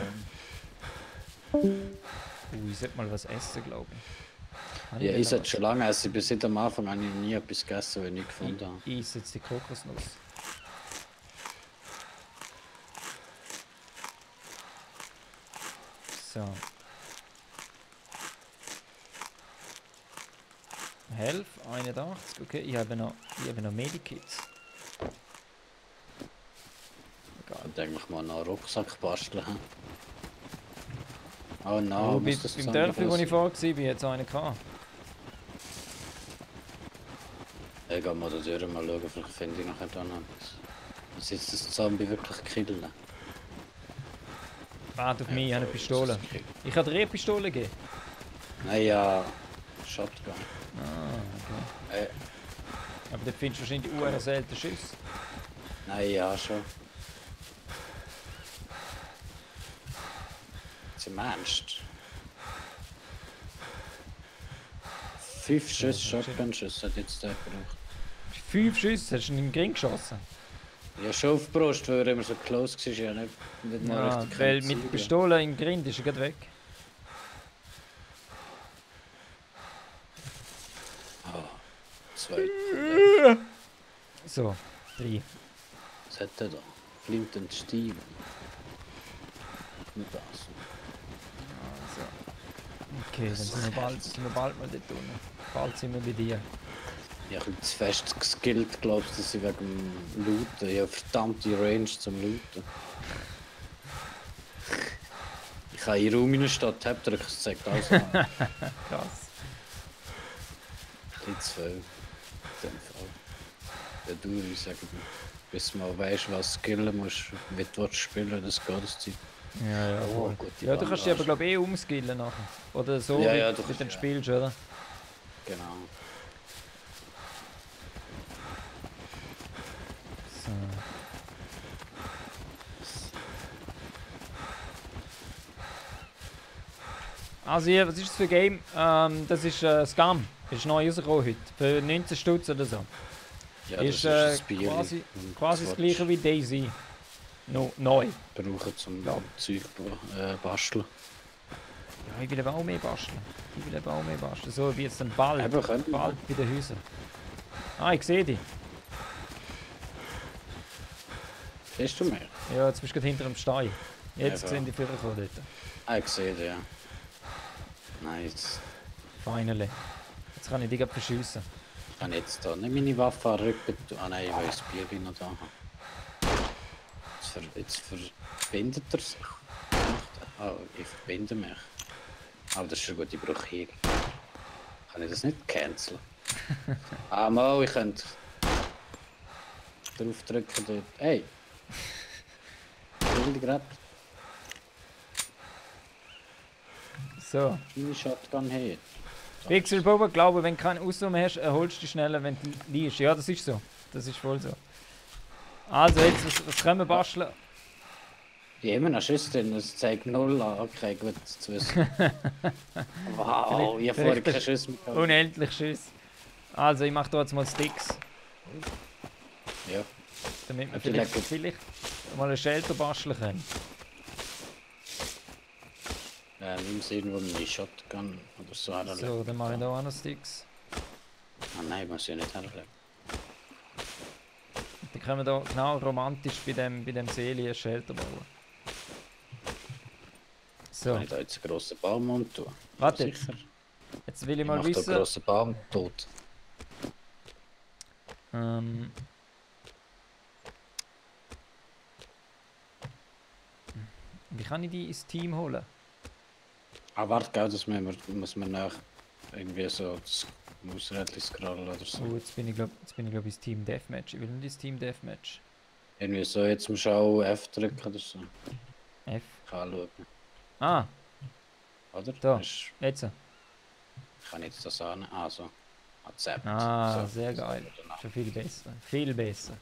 Ich sollte mal was essen, glaube ich. Habe Ja, denn ich noch sollte was? schon lange essen. Bis seit am Anfang habe ich nie etwas gegessen, was ich nicht gefunden habe. Ich esse jetzt die Kokosnuss. So. Health 81, okay, ich habe noch Medikits. Ich könnte eigentlich mal noch einen Rucksack basteln. hm? Oh nein, Oh, muss das beim so Dörfli, wo ich groß vorher war, jetzt einen gehabt. Ich gehe mal da durch, mal schauen, vielleicht finde ich nachher dann noch etwas. Was ist das Zombie wirklich killen? Warte auf mich, ich habe eine Pistole. Ich kann dir eine Pistole geben. Nein, ja. Shotgun. Okay. Aber dort findest du wahrscheinlich auch selten Schüsse. Nein, ja, schon. Im Ernst? 5 Schüsse, Shotgun-Schüsse hat jetzt der gebraucht. 5 Schüsse? Hast du ihn in den Ring geschossen? Ja, schon auf die Brust, weil er immer so close war. Ja, nicht mal Ja, richtig weil können mit der zielen. Pistole im Grind ist er gerade weg. Ah, 2. So, 3. Was hat er da? Flint und Steven. Nicht das. Okay, dann sind wir bald mal dort unten. Bald sind wir bei dir. Ich habe zu fest geskillt, glaubst du, dass ich wegen dem Looten. Ich habe verdammte Range zum Looten. Ich kann in Raum in der Stadt Tab drücken, das zeigt alles an. Krass. Ein bisschen zu viel. In dem Fall. Ja, du, ich sage dir, bis du mal weißt, was skillen musst, wie du spielen, das geht das Zeit. Ja, ja, Oh, voll. gute Ja, du kannst dich aber Bandage. glaube ich umskillen nachher. Oder so, Ja, wie, ja, du wie kannst, du dann ja. spielst, oder? Genau. So. Also hier, was ist das für ein Game? Das ist Scam. Ist neu rausgekommen heute. Für 19 Stutz oder so. Ja, Ist, das ist ein Spiel. Quasi das gleiche wie Daisy. No, neu. Brauchen zum Ja. Zeug basteln. Ja, ich will aber auch mehr basteln. So wie jetzt ein Ball. Eben, können wir. Bald bei den Häusern. Ah, ich sehe dich. Siehst du mehr? Ja, jetzt bist du gerade hinter dem Stein. Jetzt Ja, sehen die Führer dort. Ah, ich sehe den, ja. Nice. Finally. Jetzt kann ich dich gerade verschiessen. Ich kann jetzt da nicht meine Waffe anrücken. Ah nein, ich will das Bier noch da haben. Jetzt verbindet er sich. Ah, ich verbinde mich. Aber das ist schon gut, ich brauche hier. Kann ich das nicht canceln? Ah, mal, ich könnte draufdrücken dort. Hey! Ich will die gerade So. meine Shotgun her. Pixel Boba, glaube, wenn du keinen Ausdruck hast, erholst du dich schneller, wenn du liegst. Ja, das ist so. Das ist voll so. Also, jetzt, was können wir basteln? Ich habe immer noch Schiss drin, es zeigt 0 an. Okay, gut zu wissen. Wow, ich habe vorher keinen Schiss mehr gehabt. Unendlich Schiss. Also, ich mache da jetzt mal Sticks. Ja, Damit wir Vielleicht- vielleicht mal einen Shelter basteln können. nimm sie irgendwo eine Shotgun oder so herlegen. So, dann mache ich da auch noch Sticks. Ah nein, muss ich nicht herlegen. Dann können wir da genau romantisch bei dem Seeli ein Shelter bauen. So, Kann ich da jetzt einen grossen Baum umtun? Warte Ja, jetzt. sicher. jetzt will ich Ich mal mache da einen wissen. grossen Baum tot. Wie kann ich die ins Team holen? Ah, warte, gell, das muss man nach irgendwie so das Mausrädchen scrollen oder so. Oh, jetzt bin ich glaub ins Team Deathmatch. Ich will nicht ins Team Deathmatch. Irgendwie so, jetzt musst du auch F drücken oder so. F. Ich kann schauen. Ah, Oder? Da. Ist, jetzt. kann ich jetzt das an? Ah, so. Accept. Ah, so. sehr geil. Schon viel besser. Viel besser.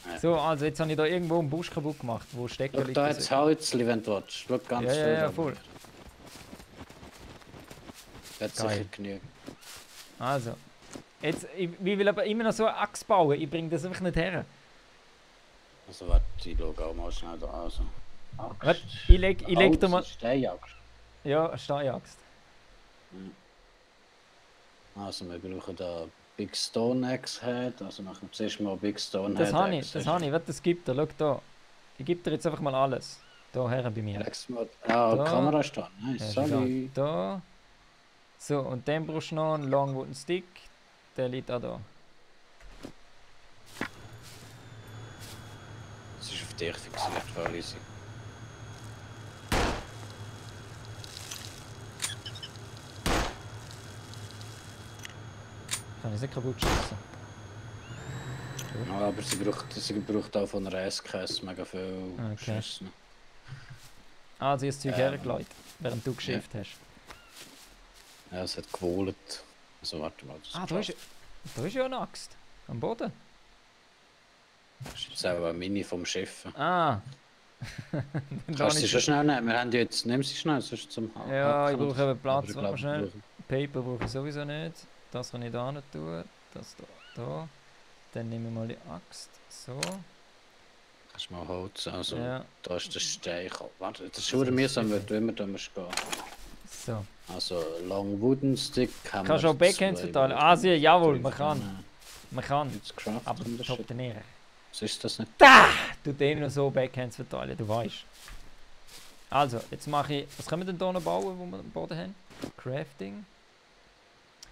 Ja. So, also jetzt habe ich da irgendwo einen Busch kaputt gemacht, wo Stecker Schau liegt. da jetzt Holzli, wenn du willst. Schau ganz Ja, ja, viel. ja, aber voll. Hat Geil. sicher genügend. Also, jetzt, ich will aber immer noch so eine Axt bauen. Ich bringe das einfach nicht her. Also warte, ich schaue auch mal schnell da an. So. Warte, ich leg dir mal... Steinjagd. Ja, eine Steinjaxt. Also wir brauchen da Big Stone Axe Head. Also machen wir zuerst mal Big Stone Das Head. habe ich, das habe ich. Warte, das gibt er. Schau da. Ich gebe dir jetzt einfach mal alles. Da her bei mir. Ah, Da. Kamera steht. Nice, Ja, sorry. da. So, und dann brauchst du noch einen Long Wooden Stick. Der liegt auch da. Das ist auf dich fixiert, voll easy. Kann ich nicht kaputt schießen. Ja, aber sie braucht auch von einer SKS mega viel Okay. Schüsse. Ah, sie hat das Zeug hergelegt, während du geschifft hast. Ja, es hat gewohlt. Also warte mal. Das Da ist ja eine Axt. Am Boden. Das ist jetzt auch eine Mini vom Schiff. Ah. Kannst du sie schon schnell nehmen? Wir haben die jetzt, nimm sie schnell, sonst zum Ja, ich Hacken brauche eben Platz. Aber ich Warte mal glaub, schnell. wir Paper brauche ich sowieso nicht. Das kann ich da nicht tun. Das da. Dann nehmen wir mal die Axt. So. Kannst du mal Holz, also Ja. da ist der Stein. Warte, das ist schon mühsam, wenn wir da gehen. So. Also Long Wooden Stick haben Kannst du auch Backhands verteilen? Ah, sie, jawohl, man kann. Man kann. Jetzt craften Aber wir das top shit. trainieren. Was ist das nicht? Du den noch so Backhands verteilen, du weißt. Also, jetzt mache ich. Was können wir denn hier noch bauen, wo wir am Boden haben? Crafting.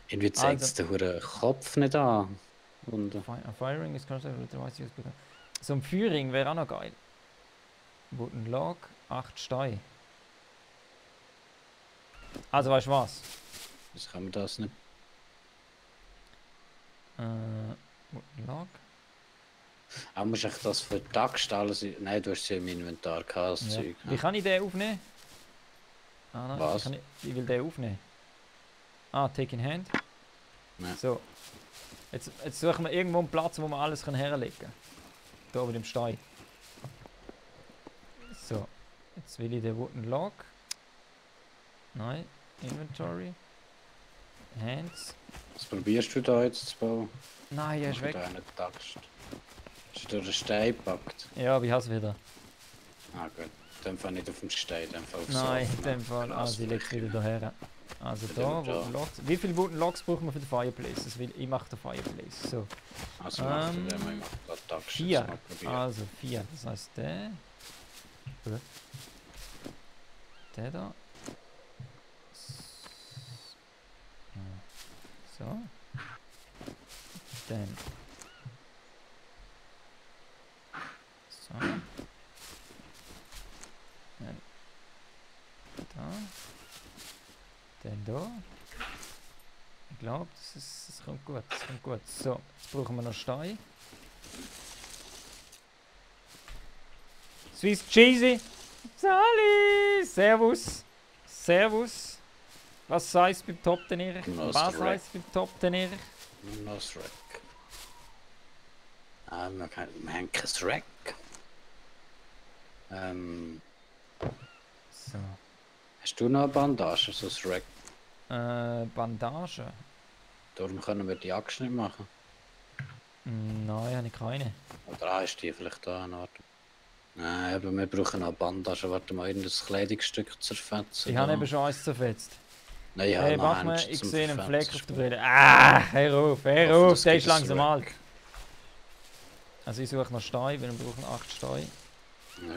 Irgendwie zeigt es den Huren Kopf nicht an. Und, Firing is constant with the device used because- So ein Führing wäre auch noch geil. Wooden Log, 8 Steine. Also weißt du was? was kann man das nicht? Wooden Log. Ah, muss ich das für die Axt alles... Nein, du hast sie im Inventar gehabt, das Ja. Zeug. Wie kann ich den aufnehmen? Ah, nein, Was? ich will den aufnehmen. Ah, take in hand. Ja. So. Jetzt suchen wir irgendwo einen Platz, wo wir alles herlegen können. Hier über dem Stein. So. Jetzt will ich den Wooden Log. Nein. Inventory. Hands. Was probierst du da jetzt zu bauen? Nein, er ist Mach weg. da nicht die Axt. Hast du da den Stein gepackt? Ja, wie hast du wieder? Ah gut, in dem Fall nicht auf dem Stein, in dem Fall auf Nein, so in dem Fall. Glas Also ich lege vielleicht. wieder daher. Also Mit da, dem da. Wooden Logs. Wie viele Wooden Logs brauchen wir für den Fireplace? Ich mache den Fireplace. So. Also mach Ähm, du den, ich mach da die Axt. 4. jetzt mal probieren. Also 4. Das heißt der. Der da. So. Dann. So. Dann. Da. Dann da. Ich glaube, das kommt gut. Das kommt gut. So, jetzt brauchen wir noch Stein. Swiss Cheesy. Sali! Servus! Servus! Was heißt beim Top-Turnier? Nos Was Rack. heißt beim Top-Turnier? Nosrack. Ah, wir haben kein Rack. So. Hast du noch eine Bandage, so ein Rack? Bandage? Darum können wir die Axt nicht machen. Nein, habe ich keine. Oder hast du die vielleicht da noch? Nein, aber wir brauchen noch eine Bandage. Warte mal, irgendein Kleidungsstück zerfetzen. Ich habe da. eben schon eins zerfetzt. Nein, ich habe Hey, noch mach mal, Händchen ich zum sehe einen Fleck Verfetzen. auf der Brille. Ah, hör auf, Hoffe, der das ist gibt langsam ein alt. Rack. Also ich suche noch Stein, weil wir brauchen 8 Steine. Ja,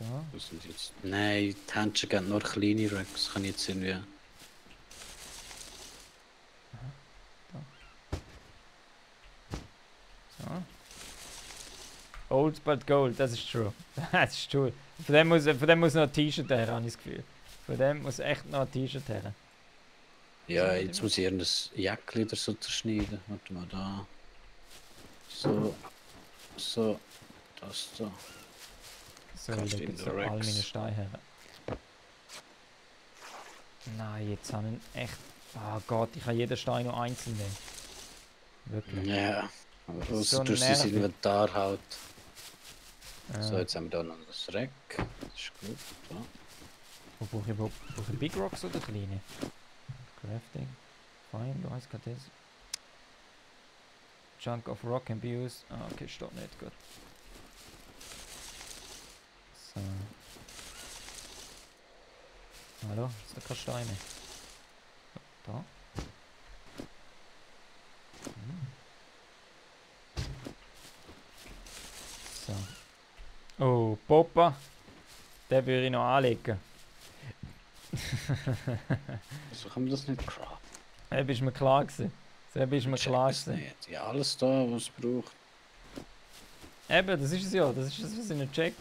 Da. was sind jetzt? Nein, die Händchen geben nur kleine Racks. Kann ich jetzt irgendwie... So. Old but gold, das ist true. Das ist true. Von dem muss noch ein T-Shirt her, habe ich das Gefühl. Von dem muss echt noch ein T-Shirt her. Ja, jetzt muss ich irgendein Jäckchen oder so zerschneiden. Warte mal, da. So. So. Das da. So, Kannst ich du lege in jetzt den so all Racks. meine Steine her. Nein, jetzt haben wir echt... Oh Gott, ich kann jeden Stein noch einzeln nehmen. Wirklich. Ja. Aber ist außer so du hast das nervig. Inventar halt. Ja. So, jetzt haben wir da noch das Rack. Das ist gut. Da. Wo brauche ich Big Rocks oder kleine? Crafting. Fine, du hast gerade das. Chunk of rock can be used. Ah, okay, steht nicht gut. So. Hallo, ist da keine Steine? Da. So. Oh, Poppa. Den würde ich noch anlegen. Wieso kann man das nicht craften? Da bist mir klar gewesen. Da bist mir klar Check's gewesen. nicht. Ja, alles da, was es braucht. Eben, das ist es ja. Das ist das, was ich nicht check.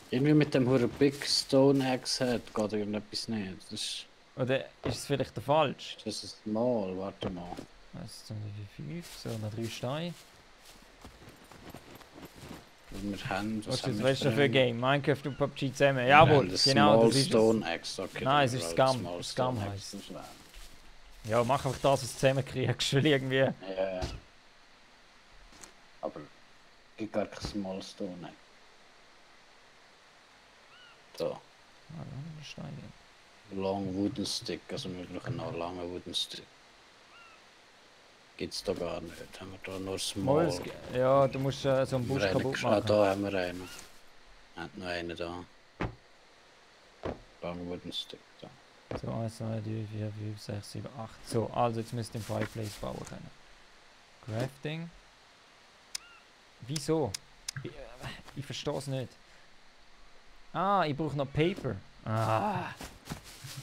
Irgendwie mit dem Huren Big Stone Axe hat geht irgendetwas nicht. Das ist Oder ist es vielleicht der falsch? das ist mal, warte mal. 1, 2, 3, 4, 5. So, noch 3 Steine. Wir haben, Was haben ist wir das für ein Game? Minecraft und PUBG zusammen. Wir Jawohl, haben das genau, Small das ist es. Stone Axe. Okay, Nein, dann es ist wollen wir Scum. Small Scum Stone heisst. Axe auswählen. Ja, mach einfach das, was du zusammenkriegst, weil irgendwie... Ja. Aber es gibt gar kein Small Stone Axe. So, Ah, da haben wir einen Stein. Long Wooden Stick, also wir brauchen noch einen langen Wooden Stick. Gibt's da gar nicht. Haben wir da nur Small? Mal, ja, du musst so einen Busch kaputt Ah, machen. da haben wir einen. Hat noch einen da. Long Wooden Stick da. So, 1, 2, 3, 4, 5, 6, 7, 8. So, also jetzt müsst ihr den Fireplace bauen können. Crafting. Wieso? Ich verstehe es nicht. Ah, ich brauche noch Paper. Ah.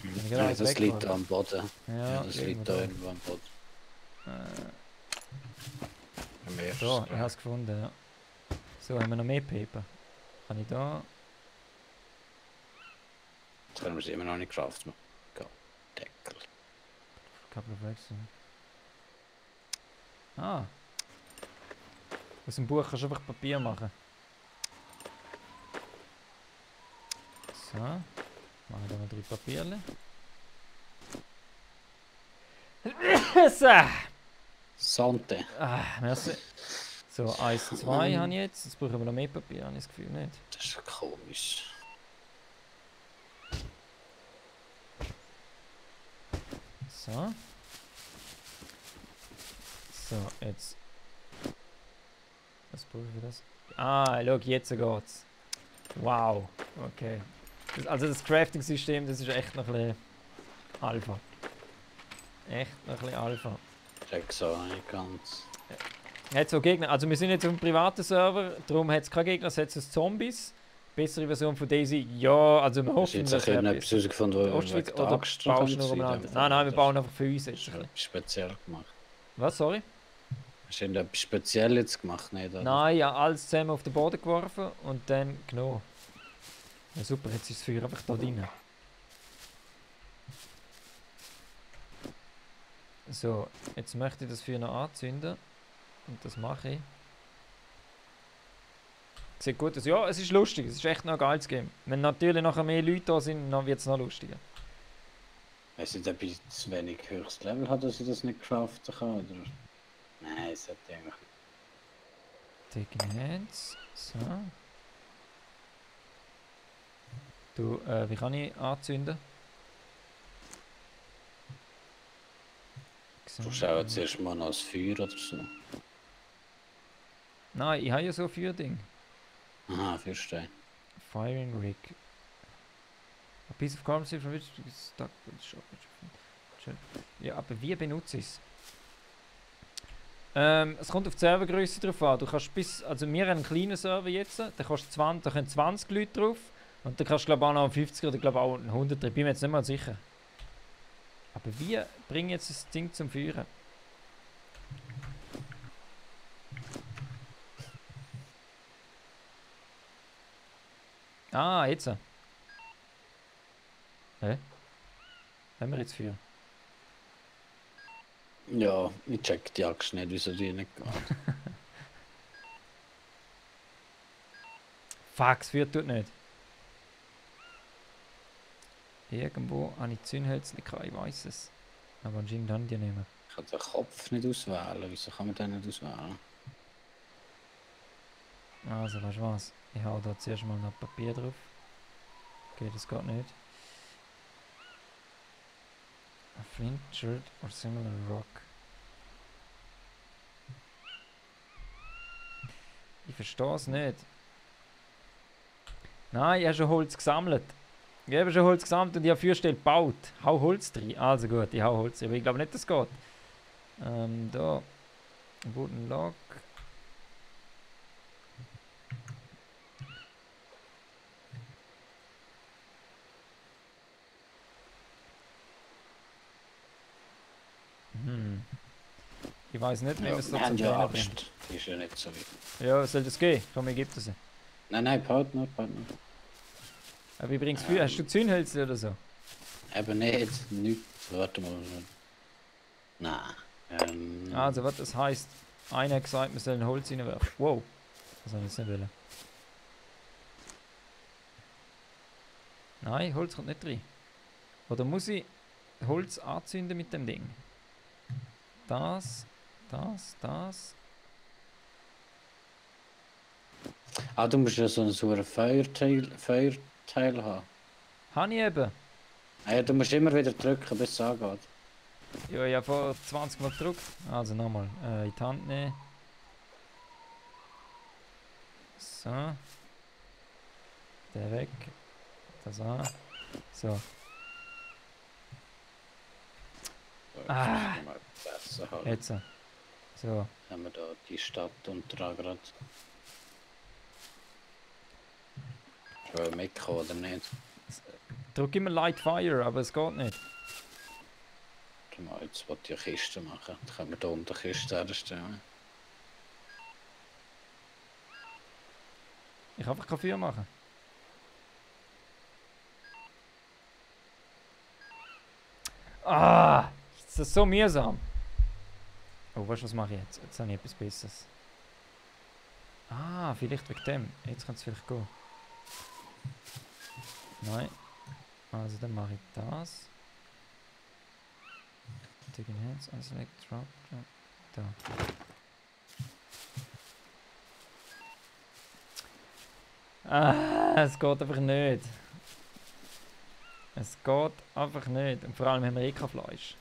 Ich Ja, alles das weg, liegt oder? da am Boden. Ja, Das irgendwo liegt da irgendwo am Boden. Am ersten. So, ich habe es gefunden, ja. So, haben wir noch mehr Paper? Kann ich da... Jetzt haben wir es immer noch nicht geschafft. Deckel. Couple of Eggs. Ah. Aus dem Buch kannst du einfach Papier machen. So. Machen wir da mal 3 Papierle. So. Sante. Ah, merci. So, 1, 2 habe ich jetzt. Jetzt brauchen wir noch mehr Papier, habe ich das Gefühl nicht. Das ist komisch. So. So, jetzt. Was brauche ich für das? Ah, schau, jetzt geht's. Wow, okay. Also das Crafting-System, das ist echt noch ein bisschen Alpha. Echt noch ein bisschen Alpha. Check so nicht ganz. Hat so Gegner, also wir sind jetzt auf einem privaten Server, darum hat es keine Gegner, es hat so Zombies. Bessere Version von Daisy, ja, also wir Hast du hoffen, jetzt dass auch etwas herausgefunden, der wo Ostschweiz wir oder baust du noch umeinander? Nein, nein, wir bauen einfach für uns jetzt. Hast du etwas speziell gemacht? Was, sorry? Hast du etwas speziell jetzt gemacht? Nicht, oder? Nein, ja, alles zusammen auf den Boden geworfen und dann genommen. Ja, super, jetzt ist das Feuer einfach da drin. So, jetzt möchte ich das Feuer noch anzünden. Und das mache ich. Sieht gut aus. Ja, es ist lustig, es ist echt noch ein geiles Game. Wenn natürlich nachher mehr Leute da sind, dann wird es noch lustiger. Weißt du, ob ich zu wenig höchstes Level hat, dass ich das nicht geschafft habe? Oder? Nein, es hat eigentlich nicht. Taking Hands. So. Du, wie kann ich anzünden? Du schaust zuerst mal noch das Feuer oder so. Nein, ich habe ja so ein Feuerding. Aha, Feuerstein. Firing rig. A piece of currency from which is stuck with shop. Ja, aber wie benutze ich es? Es kommt auf die Servergröße drauf an. Du kannst bis, also wir haben einen kleinen Server jetzt, da können 20 Leute drauf und da kannst du glaube auch noch 50 oder glaube auch 100, ich bin mir jetzt nicht mal sicher. Aber wie bringe ich jetzt das Ding zum Führen? Ah, jetzt. Hä? Haben wir jetzt Feuer? Ja, ich check die Axt nicht, wieso die nicht geht. Fuck, das Feuer tut nicht. Irgendwo habe ich Zündhölzer gehabt, ich weiß es. Aber anscheinend haben die nicht mehr. Ich kann den Kopf nicht auswählen, wieso kann man den nicht auswählen? Also, weißt du was? Ich hau da zuerst mal noch Papier drauf. Okay, das geht nicht. A flint, shirt or similar rock. Ich verstehe es nicht. Nein, ich habe schon Holz gesammelt. Ich habe schon Holz gesammelt und ich habe Feuerstelle gebaut. Hau Holz drin. Also gut, ich hau Holz drin. Aber ich glaube nicht, dass es geht. Da. Wooden Log. Ich weiß nicht, wie Ja, man es wir da haben zum ja Brennen bringt. Axt. Die ist ja nicht so weit. Ja, soll das gehen? Komm, ich gebe das. Nein, Partner. Aber wie bringst du Feuer? Hast du Zündhölzer oder so? Eben nicht, nichts. Warte mal. Nein. Also, was das heisst, einer hat gesagt, wir sollen Holz reinwerfen. Wow, das habe ich jetzt nicht wollen. Nein, Holz kommt nicht rein. Oder muss ich Holz anzünden mit dem Ding? Das. Ah, du musst ja so ein Feuerteil haben. Habe ich eben. Ah, ja, du musst immer wieder drücken, bis es angeht. Ja, ich habe vor 20 Mal gedrückt. Also nochmal. In die Hand nehmen. So. Der weg. Das an. So. Ah. Besser halt. Jetzt. So. Haben wir da die Stadt und da gerade. Schon mitkommen oder nicht? Drück immer Light Fire, aber es geht nicht. Jetzt wollte ich eine Kiste machen. Dann können wir hier unten eine Kiste herstellen. Ich kann einfach kein Feuer machen. Ah! Ist das so mühsam? Oh, weißt du, was mache ich jetzt? Jetzt habe ich etwas Besseres. Ah, vielleicht wegen dem. Jetzt kann es vielleicht gehen. Nein. Also dann mache ich das. Taking hands, select, drop. Da. Ah, es geht einfach nicht. Es geht einfach nicht. Und vor allem haben wir eh kein Fleisch.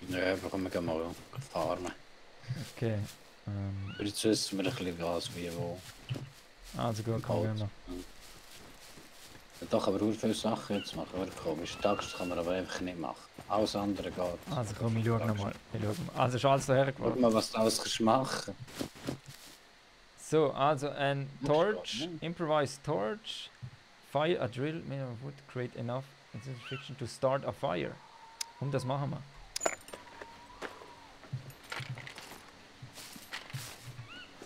Ja, wir können mal farmen. Okay. Jetzt wissen wir ein bisschen was, wie, wo. Also gut, kommen wir. Da kann man auch viele Sachen jetzt machen, aber komisch. Tags kann man aber einfach nicht machen. Alles andere geht. Also komm, ich schaue nochmal. Also ist alles daher Guck mal, was du alles kannst machen. So, also ein Torch, improvised torch, fire a drill, made of wood, create enough fiction to start a fire. Und das machen wir.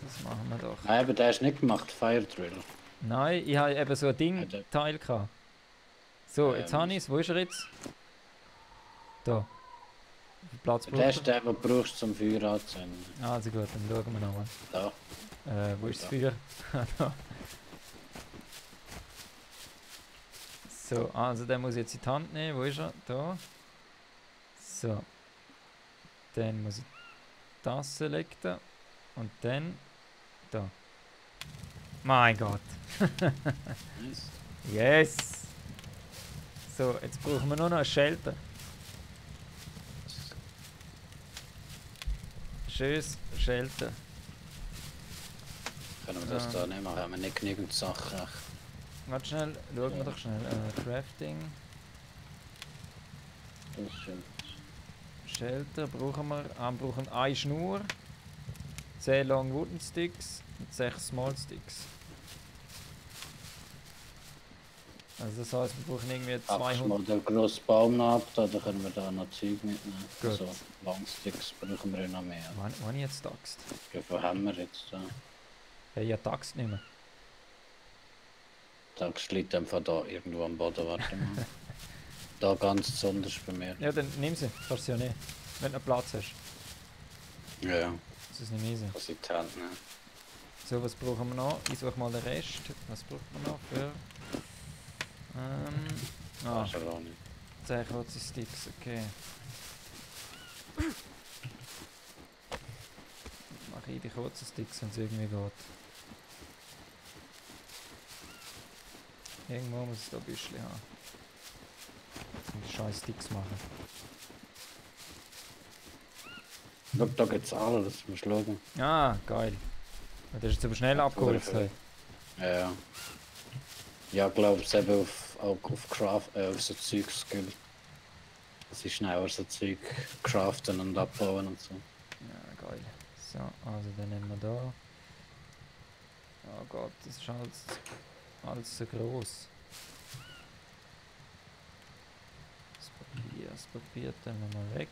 Das machen wir doch. Nein, aber der ist nicht gemacht, Fire Drill. Nein, ich habe eben so ein Ding-Teil gehabt. So, jetzt habe ich es. Wo ist er jetzt? Da. Wie viel Platz Der ist der, den du brauchst zum Feuer anzünden. Also gut, dann schauen wir nochmal. Da. Wo ist das Feuer? Da. So, also den muss ich jetzt in die Hand nehmen. Wo ist er? Da. So. Dann muss ich das selekten. Und dann da. Mein Gott. Nice. Yes! So, jetzt brauchen wir nur noch ein Shelter. Schönes Shelter. Können wir das da nicht machen? Haben wir nicht genügend Sachen? Warte schnell, schauen wir doch schnell. Crafting. Das ist schön. Shelter brauchen wir. Wir brauchen eine Schnur. 10 Long Wooden Sticks und 6 Small Sticks. Also das heisst, wir brauchen irgendwie 200... mal den grossen Baum ab, da können wir da noch Zeug mitnehmen. Gut. So, Langsticks brauchen wir noch mehr. Wann ich jetzt Axt? Wie viel haben wir jetzt da? Hey, ich habe die Axt nicht mehr. Die Axt liegt einfach da irgendwo am Boden, warte mal. Da ganz besonders bei mir. Ja, dann nimm sie. Kannst sie ja nicht. Wenn du noch Platz hast. Ja, Das ist nicht easy. was ich die Hand nehme. So, was brauchen wir noch? Ich suche mal den Rest. Was braucht man noch für... Das ist ja auch nicht. 10 kurze Sticks, okay. Mache ich die kurzen Sticks, wenn es irgendwie geht. Irgendwo muss es da ein bisschen haben. Und die scheiß Sticks machen. Schau, da geht's alles, musst du schauen. Ah, geil. Das ist jetzt aber schnell abgeholt. Hey. Ja. Ja, ich glaube, es eben auf Craft, auf so Zeug-Skill. Das ist schneller so Zeug craften und abbauen und so. Ja, geil. So, also dann nehmen wir da. Oh Gott, das ist alles so groß. Das Papier dann mal weg.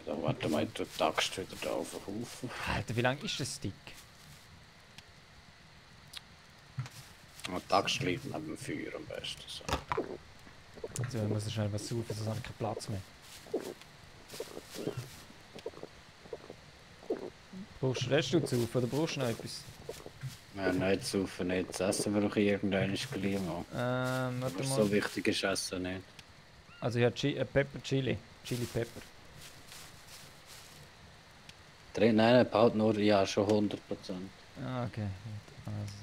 Da, warte mal, du Axt wieder da auf den Haufen. Alter, wie lang ist das Stick? Und die Axt liegt neben dem Feuer am besten. So. Also, ich muss schnell was suchen, sonst habe ich keinen Platz mehr. Brauchst du Rest zu oder brauchst du noch etwas? Ja, nicht saufen, nicht. Das Essen brauche ich irgendwann gleich mal. Warte Aber mal. so wichtig ist Essen nicht. Also ich habe Pepper Chili. Chili Pepper. Nein, nein, behalte nur, ja, schon 100%. Ah, okay. Gut. Also,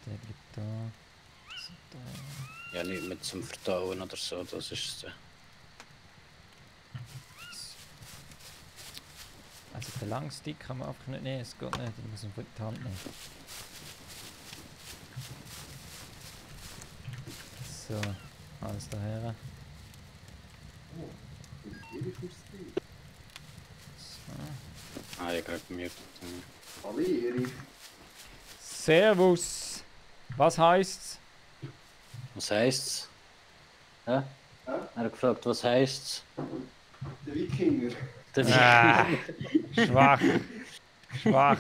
der bleibt da. So, da. Ja, nicht mit zum Verdauen oder so, das ist es. Also den langen Stick kann man einfach nicht nehmen, es geht nicht, ich muss ihn von die Hand nehmen. So, alles daher. So. Ah, ich gerade gemutet. Hallo Erich. Servus! Was heisst's? Was heisst's? Hä? Er hat gefragt, was heisst's? Der Wikinger. Ah, schwach. Schwach.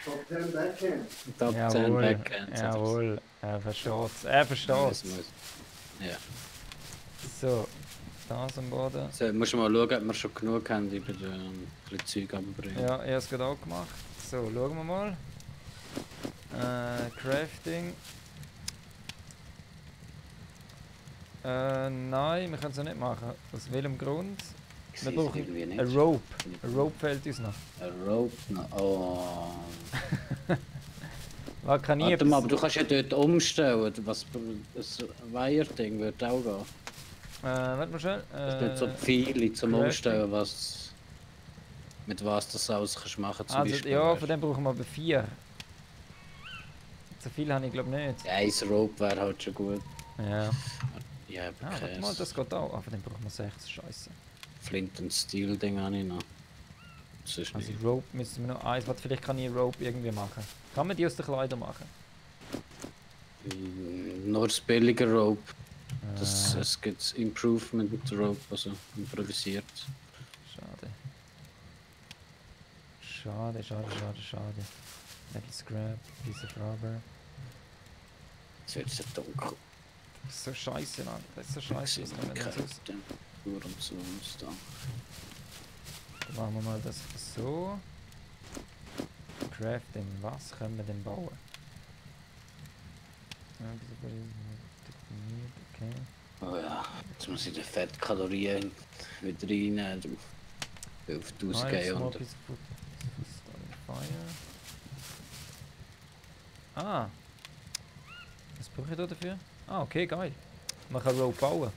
Top 10 Backhand. Top 10 Jawohl. Backhand. Jawohl. Er versteht's. Er versteht's. Ja. So, das am Boden. So, musst du mal schauen, ob wir schon genug haben, die bei den Zeug abbringen. Ja, er hat es gerade auch gemacht. So, schauen wir mal. Crafting. Nein, wir können es nicht machen. Aus welchem Grund? Wir brauchen irgendwie nicht. eine Rope. Eine Rope fehlt uns noch. Ein Rope noch. Oh. War kann nie Warte mal, aber du kannst ja dort umstellen. Was, das Weierding wird auch gehen. warte mal schnell. Das sind so Pfeile zum Crafting. Umstellen, was, mit was das alles kannst machen zum Also, Beispiel. ja, weißt. von dem brauchen wir aber 4. So viel habe ich glaube nicht. Ja, ein Rope wäre halt schon gut. Ja. Ja, aber Ah, warte kein mal, das geht auch. Ah, von dem brauchen wir 6. Scheiße. Flint und Steel Ding habe ich noch. Das ist Also nicht. Rope müssen wir noch eins. Warte, vielleicht kann ich Rope irgendwie machen. Kann man die aus den Kleidern machen? Nur das billige Rope. Das, Ah, es gibt Improvement mit der Rope, also improvisiert. schade. Schade, schade, schade, schade. Metal Scrap, Piece of Rubber. Es wird so dunkel. Das ist so scheiße, Mann. Das ist so scheiße. Was können wir denn sonst? Nur und so und da. Dann machen wir mal das so. Crafting, was können wir denn bauen? Ja, definiert, okay. Oh ja, jetzt muss ich die Fettkalorien wieder reinnehmen. Du. Auf 1000 Nice, gehen small und. piece of food. Starting fire. Ah. Was brauche ich da dafür? Ah, okay, geil. Man kann Rope bauen.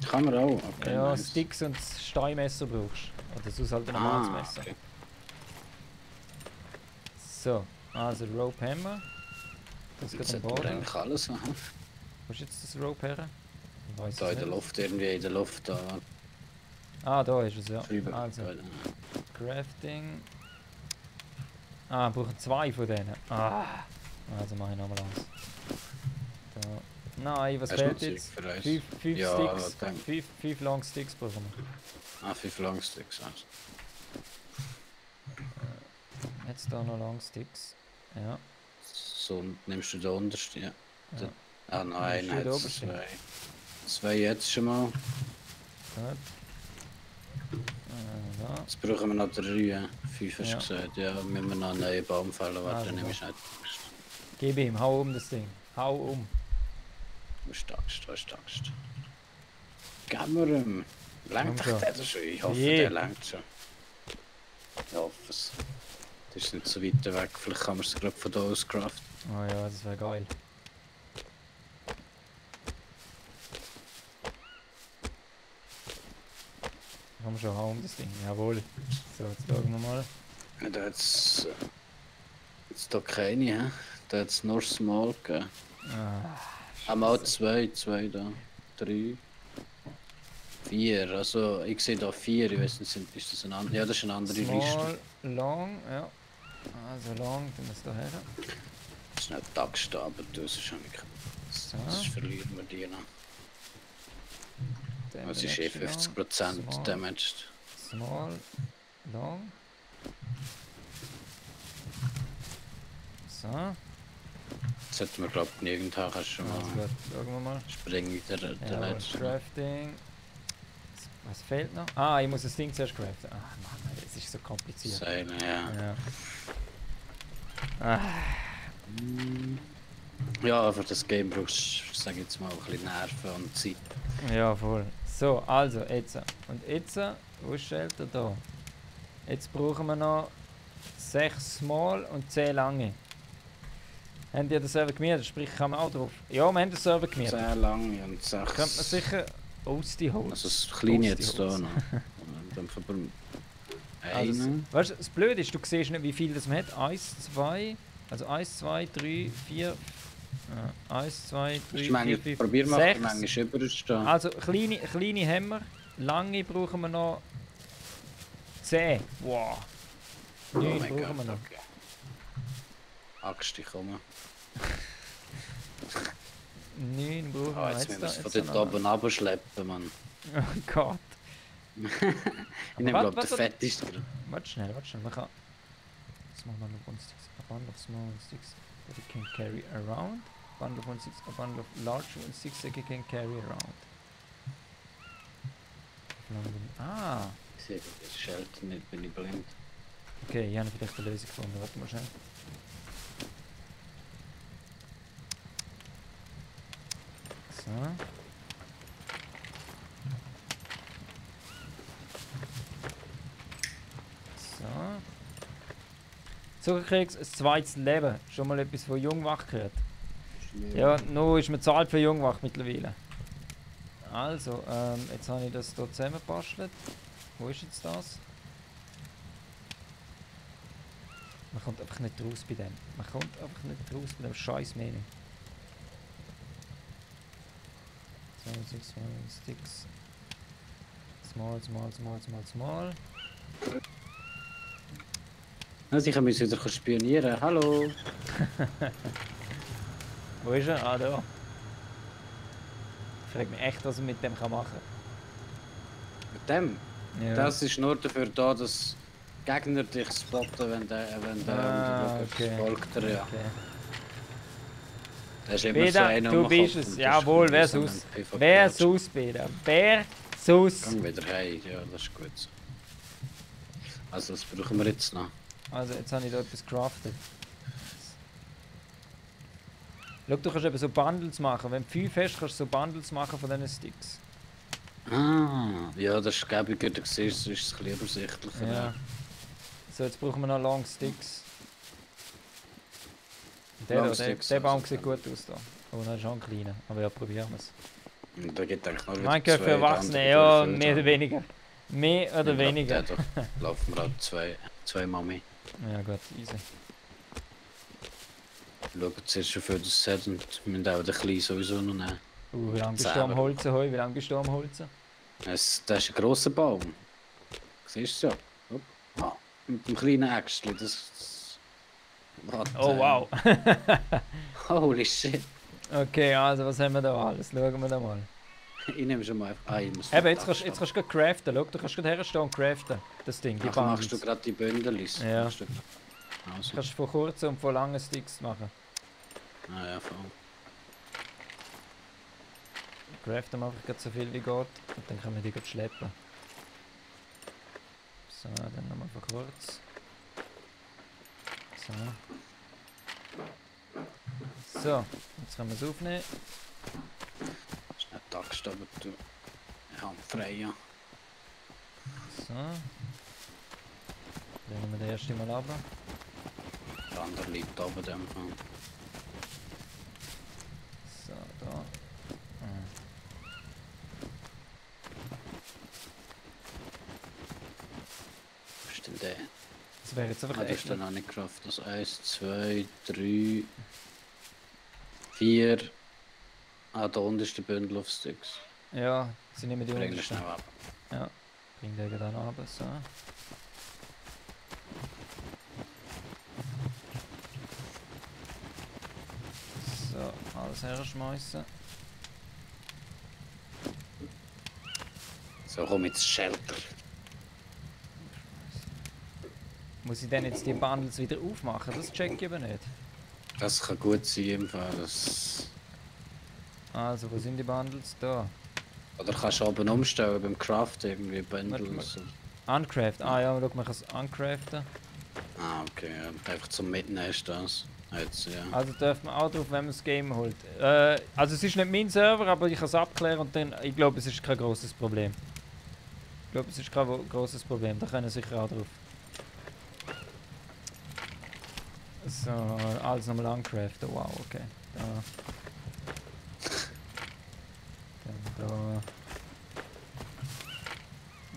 Kann man auch. Okay, Ja, nice. Sticks und Steinmesser brauchst. Oder sonst halt ein normales Messer. Okay. So, also Rope Hammer. Das geht Jetzt am hat man Boden. eigentlich alles. Aha. Wo ist jetzt das Rope her? Ich weiss Da es in der nicht. Luft, irgendwie in der Luft da. Ah, da ist es, ja. Drüber. Also, Crafting. Ah, wir brauchen 2 von denen. Ah. Also mache ich nochmal eins. Da. Nein, was Hast du fehlt noch Zeug jetzt? für uns? 5 Ja, Sticks. danke. 5 Long Sticks brauchen wir. 5 Longsticks. Also. Jetzt da noch Long Sticks. Ja. So, nimmst du den untersten, ja. Ja. Ah nein, Nimmst du den jetzt obersten? 2. 2 jetzt schon mal. Gut. Da. Jetzt brauchen wir noch 3. 5 hast du Ja. gesagt. Ja, müssen wir noch einen neuen Baum fällen. Warte, Also dann nehme da. ich nicht. Gib ihm, hau um das Ding. Hau um. Du stackst, du stackst. Geben wir ihm. Langt Komm doch der schon? Ich hoffe, Je. der langt schon. Ich hoffe es. Das ist nicht so weit weg. Vielleicht kann man es gerade von da aus craften. Oh ja, das wäre geil. Komm schon, hau um das Ding. Jawohl. So, jetzt schauen wir mal. Ja, da hat's jetzt da keine, hä? Da hat es nur Small gegeben. Ah, Mal 2 da. 3. 4. Also ich sehe da 4. Ich weiß nicht, ist das ein anderer? Ja, das ist eine andere Liste. small, long, ja. Also long, dann ist da her. Schnell Tagstab, du hast schon nicht. So. Sonst verlieren wir die noch. Dann Das der ist eh nächste 50% Small. damaged. Small, long. So. Jetzt sollten wir glaube ich genügend haben, kannst du schon Also mal gut, schauen wir mal. springen der Ja, letzte. Crafting. Was fehlt noch? Ah, ich muss das Ding zuerst craften. Ach Mann, es ist so kompliziert. Seile, ja. Ja. Ah, Ja, für das Game brauchst du, sag ich jetzt mal, ein bisschen Nerven und Zeit. ja, voll. So, also, jetzt. Und jetzt, wo ist Shelter da? Jetzt brauchen wir noch 6 Small und 10 lange. Haben die den Server gemietet? Sprich, kann man auch drauf. Ja, wir haben den Server gemietet. Sehr lange und 6. Könnte man sicher aus die Holz. Also das Kleine Aus die jetzt da Holz. noch. Und dann verbringen Also, einen. weißt du, das Blöde ist, du siehst nicht, wie viel das man hat. 1, 2, also 1, 2, 3, 4. 1, 2, 3, 4, 5, Probier mal, 6. manchmal überstehen. Also kleine haben wir. Lange brauchen wir noch 10. Wow. 9 brauchen wir noch. okay. Axt, ich komme. 9 brauchen Ah, wir jetzt müssen wir es von da dort noch. oben runterschleppen, Mann. Oh Gott. Ich nehme glaube den fetteste. Warte schnell, man kann... Small bundle of 1 sticks, a bundle of small one sticks that it can carry around. Bundle of 1 sticks, a bundle of large one sticks that it can carry around. Ah, Ich sehe das Shelter nicht, bin ich blind. okay, ich habe vielleicht eine Lösung gefunden. Warte mal schnell. So. So. Zuckerkeks, ein zweites Leben. Schon mal etwas von Jungwach gehört? Ja, nur ist man zahlt für Jungwach mittlerweile. Also, jetzt habe ich das hier zusammengebastelt. Wo ist jetzt das? Man kommt einfach nicht raus bei dem. Man kommt einfach nicht raus bei dem scheiß Menü. 6 Sticks. Small. Also ich muss wieder spionieren. Hallo! Wo ist er? Ah, da. Ich frage mich echt, was man mit dem machen kann. Mit dem? Ja. Das ist nur dafür da, dass Gegner dich spotten, wenn der okay. folgt dir, ja. Okay. Das ist immer so Peter, einer du um bist den es. Kopf Jawohl, und wer das ist sonst? so ein PvP. Wer sonst, Peter? Wer sonst? Gang wieder heim, ja, das ist gut so. Also, das brauchen wir jetzt noch. Also, jetzt habe ich da etwas crafted. Schau, du kannst eben so Bundles machen. Wenn du 5 hast, kannst du so Bundles machen von diesen Sticks. Ah, ja, das ist gäbiger, du siehst, es ist ein bisschen übersichtlicher. Ja. So, jetzt brauchen wir noch Long Sticks. Long Der Sticks, Baum also. sieht gut aus da. Oh, nein, schon ein kleiner. Aber ja, probieren wir es. Und da geht eigentlich noch Mein Gott, für zwei, Erwachsene, der ja, andere mehr oder weniger. Mehr oder Ja, weniger. Da laufen wir halt zwei Mami. Ja gut, easy. Schauen zuerst, wie viel das hat und wir müssen auch den Kleinen sowieso noch nehmen. Wie lange bist du am Holzen, Hoi? Wie lange bist du am Holzen? Das ist ein grosser Baum. Siehst du ja? Hopp. Ah, mit dem kleinen Äxtli, das... Warte. Oh wow. Holy shit. Okay, also was haben wir da alles? Schauen wir da mal. Ich nehme schon mal einfach... Ah, ich muss Eben, jetzt kannst du gerade craften. Schau, du kannst gerade herstehen und craften. Das Ding, die Ach, machst Bundles. du gerade die Bündelis? Ja. Machst du- Also. Kannst du von kurzen und von langen Sticks machen. Ah ja, voll. Craften wir einfach gerade so viel wie geht und dann können wir die gerade schleppen. So, dann nochmal von kurz. So. So, jetzt können wir es aufnehmen. Das ist nicht die Axt, aber du... Ja, frei, ja. So. Bringen wir den ersten mal runter. Der andere liegt oben dem Fall. So, da. Wo ist denn der? Das wäre jetzt einfach Ah, das echt. ist dann noch nicht geschafft. Also 1, 2, 3, 4. Ah, da unten ist der Bündel auf Sticks. Ja, sie nehmen die Bring ihn untersten. schnell ab. Ja, bring den dann runter. So. So, alles herschmeißen. So, komm jetzt Shelter. Muss ich dann jetzt die Bundles wieder aufmachen? Das check ich aber nicht. Das kann gut sein im Fall. Das... Also, wo sind die Bundles? Da. Oder kannst du oben umstellen beim Craft irgendwie Warte Bändel mal. und so. Uncraft. Ah ja, schau, man kann es uncraften. Ah, okay. Ja. Einfach zum Mitnehmen ist das. Jetzt, ja. Also darf man auch drauf, wenn man das Game holt. Also es ist nicht mein Server, aber ich kann es abklären und dann, ich glaube, es ist kein großes Problem. Ich glaube, es ist kein großes Problem, da können sicher auch drauf. So, alles nochmal uncraften, wow, okay. Da. Dann da.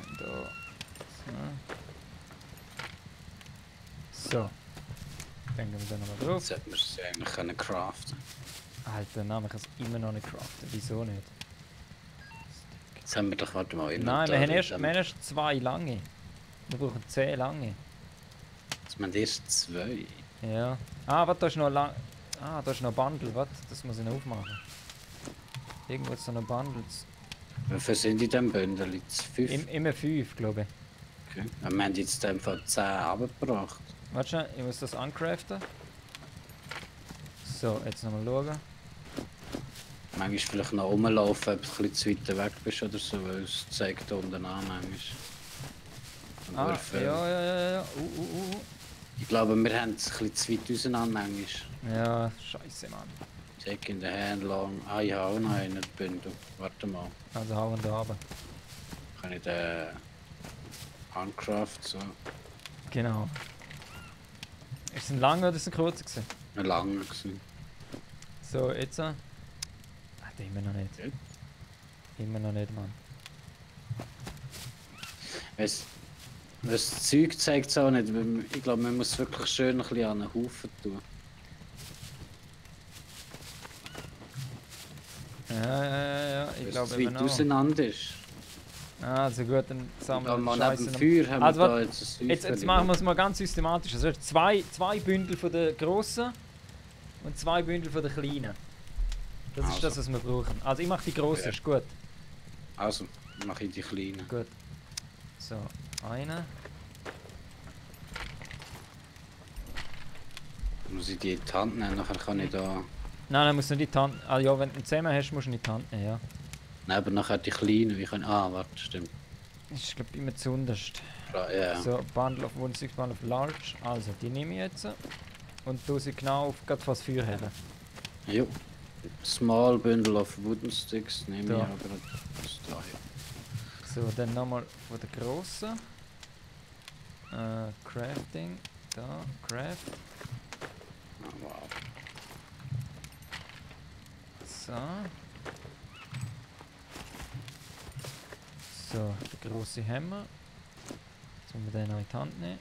Und da. So. Dann gehen wir da nochmal drauf. Jetzt hätten wir es eigentlich können craften. Alter, nein, man kann es immer noch nicht craften. Wieso nicht? Jetzt haben wir doch, warte mal, Nein, wir haben erst 2 lange. Wir brauchen 10 lange. Jetzt haben wir erst 2. Ja. Ah, warte, da ist noch lang. Ah, da ist noch Bundle, warte, das muss ich noch aufmachen. Irgendwo ist da noch Bundles. Wie viel sind in diesem Bündel? 5? Immer 5, glaube ich. Okay. Wir haben jetzt einfach 10 abgebracht. Warte schnell, ich muss das uncraften. So, jetzt nochmal schauen. Manchmal vielleicht noch rumlaufen, ob du ein bisschen zu weit weg bist oder so, weil es zeigt da unten an manchmal. Und Ah, Würfel. ja. Ich glaube, wir haben es ein bisschen zu weit auseinander manchmal. Ja, scheiße, Mann. Check in the hand long. Ah, ich habe auch noch einen Bündel. Warte mal. Also hauen da runter. Kann ich den uncraft so? Genau. Ist es ein langer oder ist es ein kurzer gewesen? Ein langer gewesen. So, jetzt. Ah, immer noch nicht. Ja. Immer noch nicht, Mann. Das Zeug zeigt es auch nicht. Ich glaube, man muss es wirklich schön ein bisschen an den Haufen tun. Ja. Ich Weil glaube es eben weit auch. auseinander ist. Ah, also gut, dann sammeln Ja, wir mal die neben Scheiße dem noch. Feuer haben Also wir da warte, jetzt ein Jetzt machen wir es mal ganz systematisch. Also zwei Bündel von der grossen und 2 Bündel von der kleinen. Das ist Also. das, was wir brauchen. Also ich mache die grosse, Ja. ist gut. Also, mache ich die kleinen. Gut. So, eine. Muss ich die in die Hand nehmen, nachher kann ich da... Nein, musst du nicht in die Hand. Ah ja, wenn du ihn zusammen hast, musst du ihn in die Hand nehmen, ja. Nein, aber nachher die kleinen, wie kann... Ah, warte, stimmt. Das ist glaube ich immer zu unterst. Ja. So, Bundle of Wooden Sticks, Bundle of Large. Also, die nehme ich jetzt. Und tue sie genau auf gerade vor das Feuer her. Jo. Small bundle of wooden sticks nehme Da. ich aber das da. Ja. So, dann nochmal von der grossen. Crafting. Da, Craft. Ah, wow. So. So, der grosse Hammer. Jetzt müssen wir den noch in die Hand nehmen.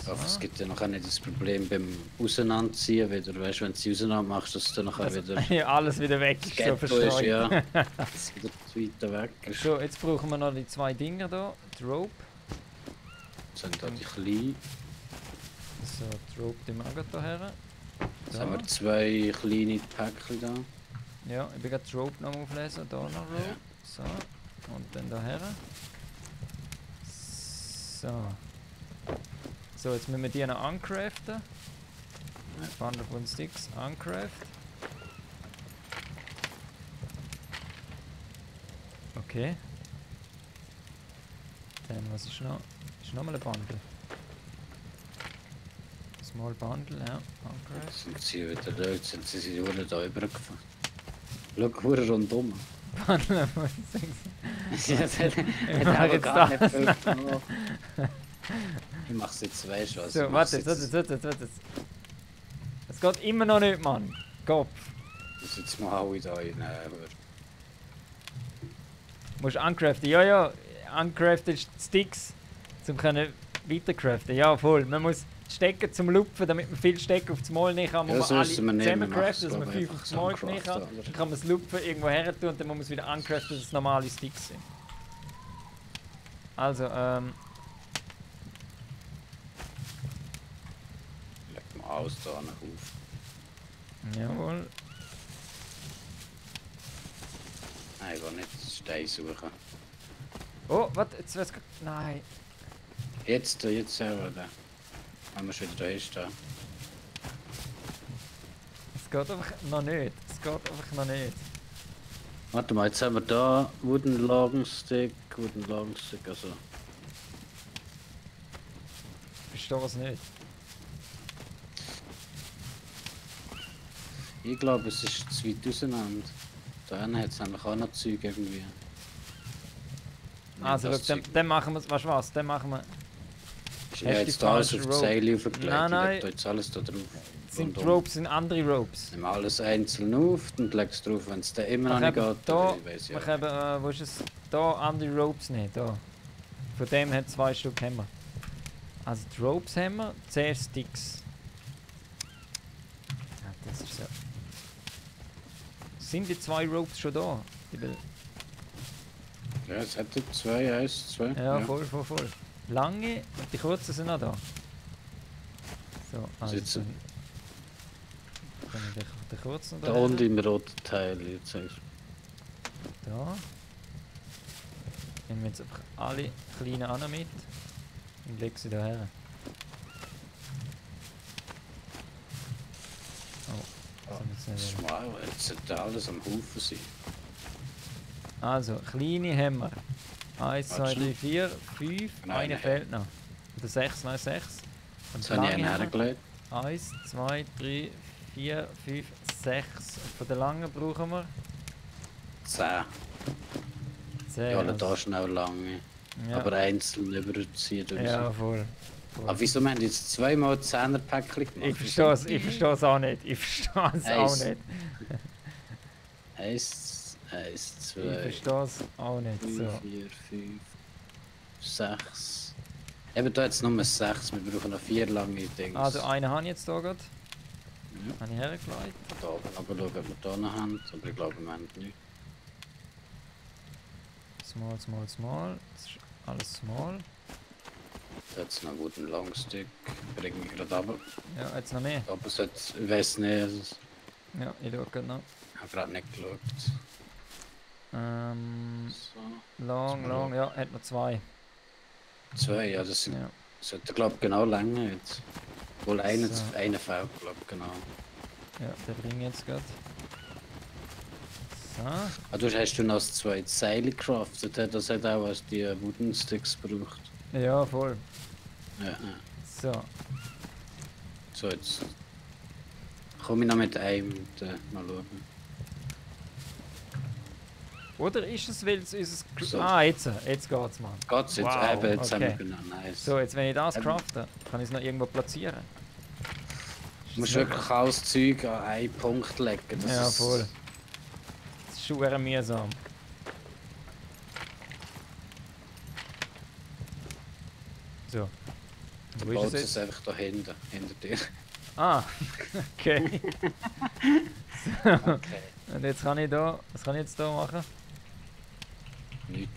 So. Aber es gibt ja noch nicht das Problem beim Auseinanderziehen wieder. Weißt du, wenn du sie auseinander machst, dass du dann nachher wieder Ja, alles wieder weg ist, so Ghetto ist, verstreut. ja. Dass es wieder zu weit weg ist. So, jetzt brauchen wir noch die 2 Dinger da. Die Rope. Jetzt sind da die kleinen. So, die Rope die wir auch da her. Jetzt haben wir 2 kleine Päckchen da. Ja, ich bin gerade die Rope noch auflesen. Da noch Rope. Ja. So. Und dann da her. So. So, jetzt müssen wir die noch uncraften. Bundle of Wooden Sticks, uncraft. Okay. Dann, was ist noch? Ist noch mal ein Bundle. Small Bundle, ja, uncraft. Jetzt sind sie wieder da, jetzt sind sie sich wieder da übergefahren. Schau, hure rundum. Bundle of Wooden Sticks. Ja, das hat mach aber jetzt gar das. nicht viel gemacht. Ich mach's jetzt, weißt du was? So, ich mach's warte. Es geht immer noch nicht, Mann. Kopf. Das jetzt mal alle da rein. Musst uncraften. Ja, uncrafted Sticks, zum können weitercraften. Ja, voll. Man muss stecken zum Lupfen, damit man viel Stecken auf das Mal nicht kann. Ja, Muss so man müssen wir alle nehmen, zusammen wir craften, dass machen's, man 5 aber auf das Mal einfach nicht kann. uncraften, Dann kann man das Lupfen irgendwo her tun und dann muss man es wieder uncraften, dass es normale Sticks sind. Also, Leg mal alles da auf. jawohl. Nein, ich will nicht Stein suchen. Oh, warte, jetzt wird's. Nein. Jetzt selber da. Wenn wir schon wieder da ist, da. geht einfach noch nicht. Es geht einfach noch nicht. Warte mal, jetzt haben wir da Wooden Logging Stick, also. Ich verstehe es nicht. Ich glaube, es ist zu weit auseinander. Da hat es nämlich auch noch Zeug irgendwie. Also, das schau, Zeug- dann machen wir es. Weißt du was? Dann machen wir. Ist ja Hast jetzt die alles falsche auf die Rope? Seile aufgelegt. Nein, nein. Ich leg da jetzt alles da drauf. Sind die Rundum. Ropes sind andere Ropes. Nimm alles einzeln auf und legst drauf, wenn es dann immer noch nicht geht. da, dann weiss ich wir auch. haben, wo ist es? Da andere Ropes nehmen, da. Von dem hat 2 Stück haben wir. Also die Ropes haben wir, 10 Sticks. Ja, das ist so. Sind die 2 Ropes schon da? Ich will, Ja, es hätte 2, 1, 2. ja, voll. Lange und die kurzen sind auch da. So, also Sitzen. dann den kurzen Da unten im roten Teil, jetzt sagst du. Da. Nehmen wir jetzt einfach alle kleinen auch noch mit und legen sie da her. Oh, das haben wir Das jetzt ist nicht mal, jetzt sollte alles am Haufen sein. Also, kleine haben wir. 1, 2, Warte 3, 4, 5. Nein, Eine nein. fehlt noch. Oder 6, nein, 6. Und Jetzt habe ich einen hergelegt. 1, 2, 3, 4, 5, 6. Und von der langen brauchen wir 10. 10. Ja, da schnell lange. ja. Aber einzeln überziehen. Ja, voll. Aber wieso haben die jetzt zweimal 10er Päckchen gemacht? Ich verstehe es auch nicht. Ich verstehe es auch Eins. nicht. 1, 2, Ich verstehe es auch nicht. 3, So. 4, 5, 6. Eben da jetzt nur 6, wir brauchen noch 4 lange Dinge. Also einen habe ich jetzt hier gerade. Ja. Habe ich hergelegt. Da oben aber schauen, ob wir da noch haben, aber ich glaube im Moment nicht. Small. Das ist alles small. Da hat es noch einen guten Longstick, bring mich gerade runter. Ja, jetzt noch mehr. Aber es hat, ich weiß nicht, also, ich Ja, ich schaue gerade noch. habe gerade nicht geschaut. So. Long, ja, hat noch 2. 2, ja, das sind, Ja. sollte glaube ich genau länger jetzt. Wohl einer, So. einer fehlt, glaube ich, genau. Ja, der bringt jetzt gerade. So. Ah, du hast du noch das zweite Seil gecraftet, das hat auch als die Wooden Sticks gebraucht. Ja, voll. Ja, ja. So. So, jetzt komme ich noch mit einem und mal schauen. Oder ist es, weil es unser... So. Ah, jetzt geht's, Mann. Geht's jetzt? Wow, Eben, jetzt haben wir okay. genau, nice. So, jetzt wenn ich das Ähm. crafte, kann ich es noch irgendwo platzieren. Du musst wirklich alles Zeug an einen Punkt legen. Das Ja, ist- voll. Das ist schon mühsam. So. Der Wo ist baut es es jetzt? einfach da hinten, hinter dir. Ah, okay. Okay. Und jetzt kann ich da... Was kann ich jetzt da machen? Nicht.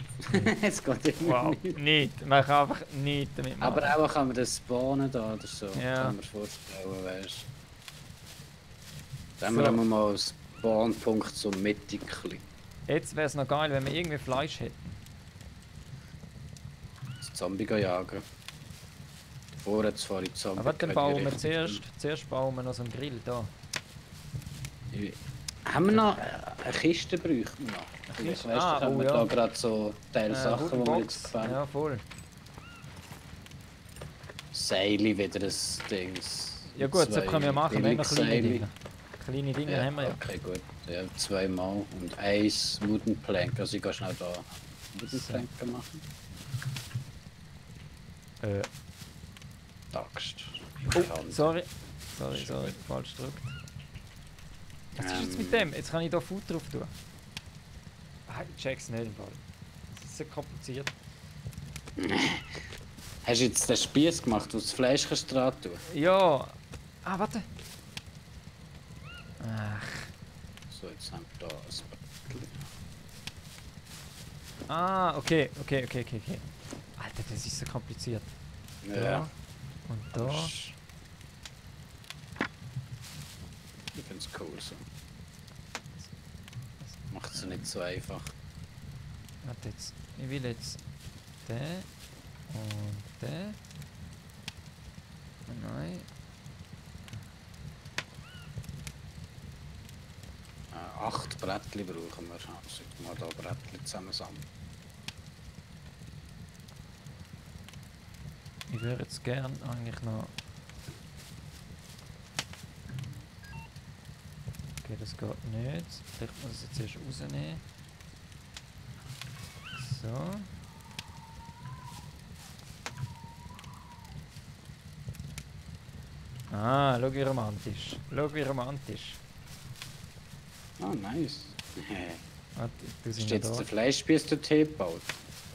Es geht irgendwie Wow, nicht. nicht. Man kann einfach nichts damit machen. Aber auch kann man das spawnen da oder so. Ja. Kann man mir vorstellen, weißt du. Dann So. haben wir mal einen Spawnpunkt so mittig. Jetzt wäre es noch geil, wenn wir irgendwie Fleisch hätten. Das Zombie jagen. Vorher fahre ich Zombie. Aber dann in die bauen wir Richtung. zuerst bauen wir noch so einen Grill da. Haben wir noch eine Kiste bräuchten wir noch? Eine Ich Kiste? weiss, Ah, da haben oh wir ja. da gerade so Teil Sachen, Wooden die mir Box. jetzt gefallen. Ja, voll. Seile wieder ein Dings. Ja gut, so Zwei können wir machen, wenn wir kleine Billigseile. Dinge. Kleine Dinge Ja, haben wir ja. okay, gut. Ja, zweimal und eins Wooden Plank. Also ich kann schnell da Wooden So. Plank machen. Axt. Oh, sorry, falsch gedrückt. Was ist jetzt mit dem? Jetzt kann ich da Food drauf tun. Ah, ich check's nicht im Fall. Das ist so kompliziert. Hast du jetzt den Spieß gemacht, wo du das Fleisch kannst dran tun? Ja. Ah, warte. Ach. So, jetzt haben wir da ein Böckchen. Ah, okay. Alter, das ist so kompliziert. Ja. Und da. Ich finde es cool so. Macht es nicht so einfach. Warte jetzt. Ich will jetzt den und den. Nein. 8 Brettchen brauchen wir. Sollten wir da Brettchen zusammen sammeln. Ich würde jetzt gern eigentlich noch... Okay, das geht nicht. Vielleicht muss ich es jetzt erst rausnehmen. So. Ah, schau wie romantisch. Schau wie romantisch. Ah, nice. Warte, du sind Steht da. jetzt der Fleischspieß der Tee gebaut?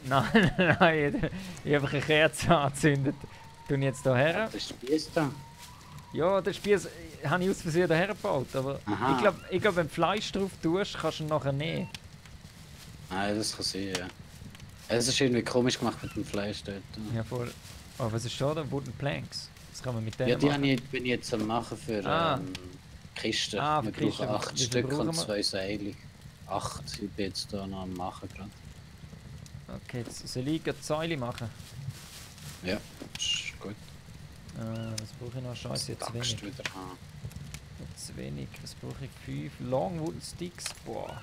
Nein, nein, ich habe eine Kerze angezündet. Tun ich jetzt da her? Der Spieß da? Ja, den Spieß habe ich aus Versehen da hergebaut. Aber Aha. ich glaub, wenn du Fleisch drauf tust, kannst du ihn nachher nehmen. Nein, das kann sein, ja. Es ist irgendwie komisch gemacht mit dem Fleisch dort. Ja, voll. Oh, was ist da? Wooden Planks. Das kann man mit denen Ja, die machen. bin ich jetzt am machen für Ah. Kisten. Ah, für wir Kisten. brauchen 8 Wie viel Stück brauchen und wir? 2 Seile. 8, ich bin jetzt da noch am machen gerade. Okay, jetzt soll ich gleich die Säule machen. Ja, ist gut. Was brauche ich noch? Scheiße, jetzt Axt wenig. wieder haben. Jetzt wenig. Was brauche ich? 5 Long Wooden Sticks. Boah.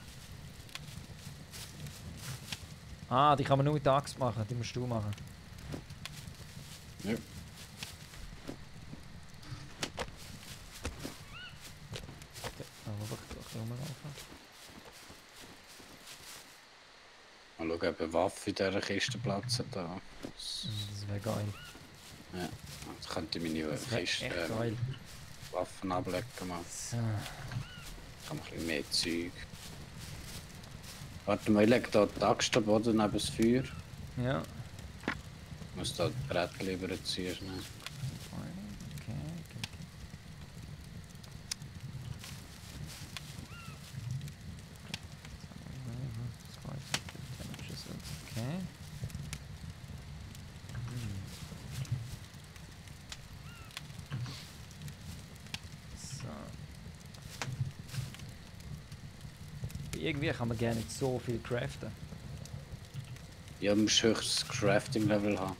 Ah, die kann man nur mit der Axt machen. Die musst du machen. Ja. Aber ich rumlaufen. Mal schauen, ob eine Waffe in dieser Kiste Platz hat. Da. Das wäre geil. Ja, das könnte ich meine Das wäre Kiste echt geil. Waffen ablecken. Mal. So. Kann man ein bisschen mehr Zeug. Warte mal, ich lege da die Axt am Boden neben das Feuer. Ja. Ich muss da das Brett lieber ziehen. Ne? Okay, okay. Okay. So. Irgendwie kann man gerne nicht so viel craften. Ja, man muss höchstes Crafting-Level haben.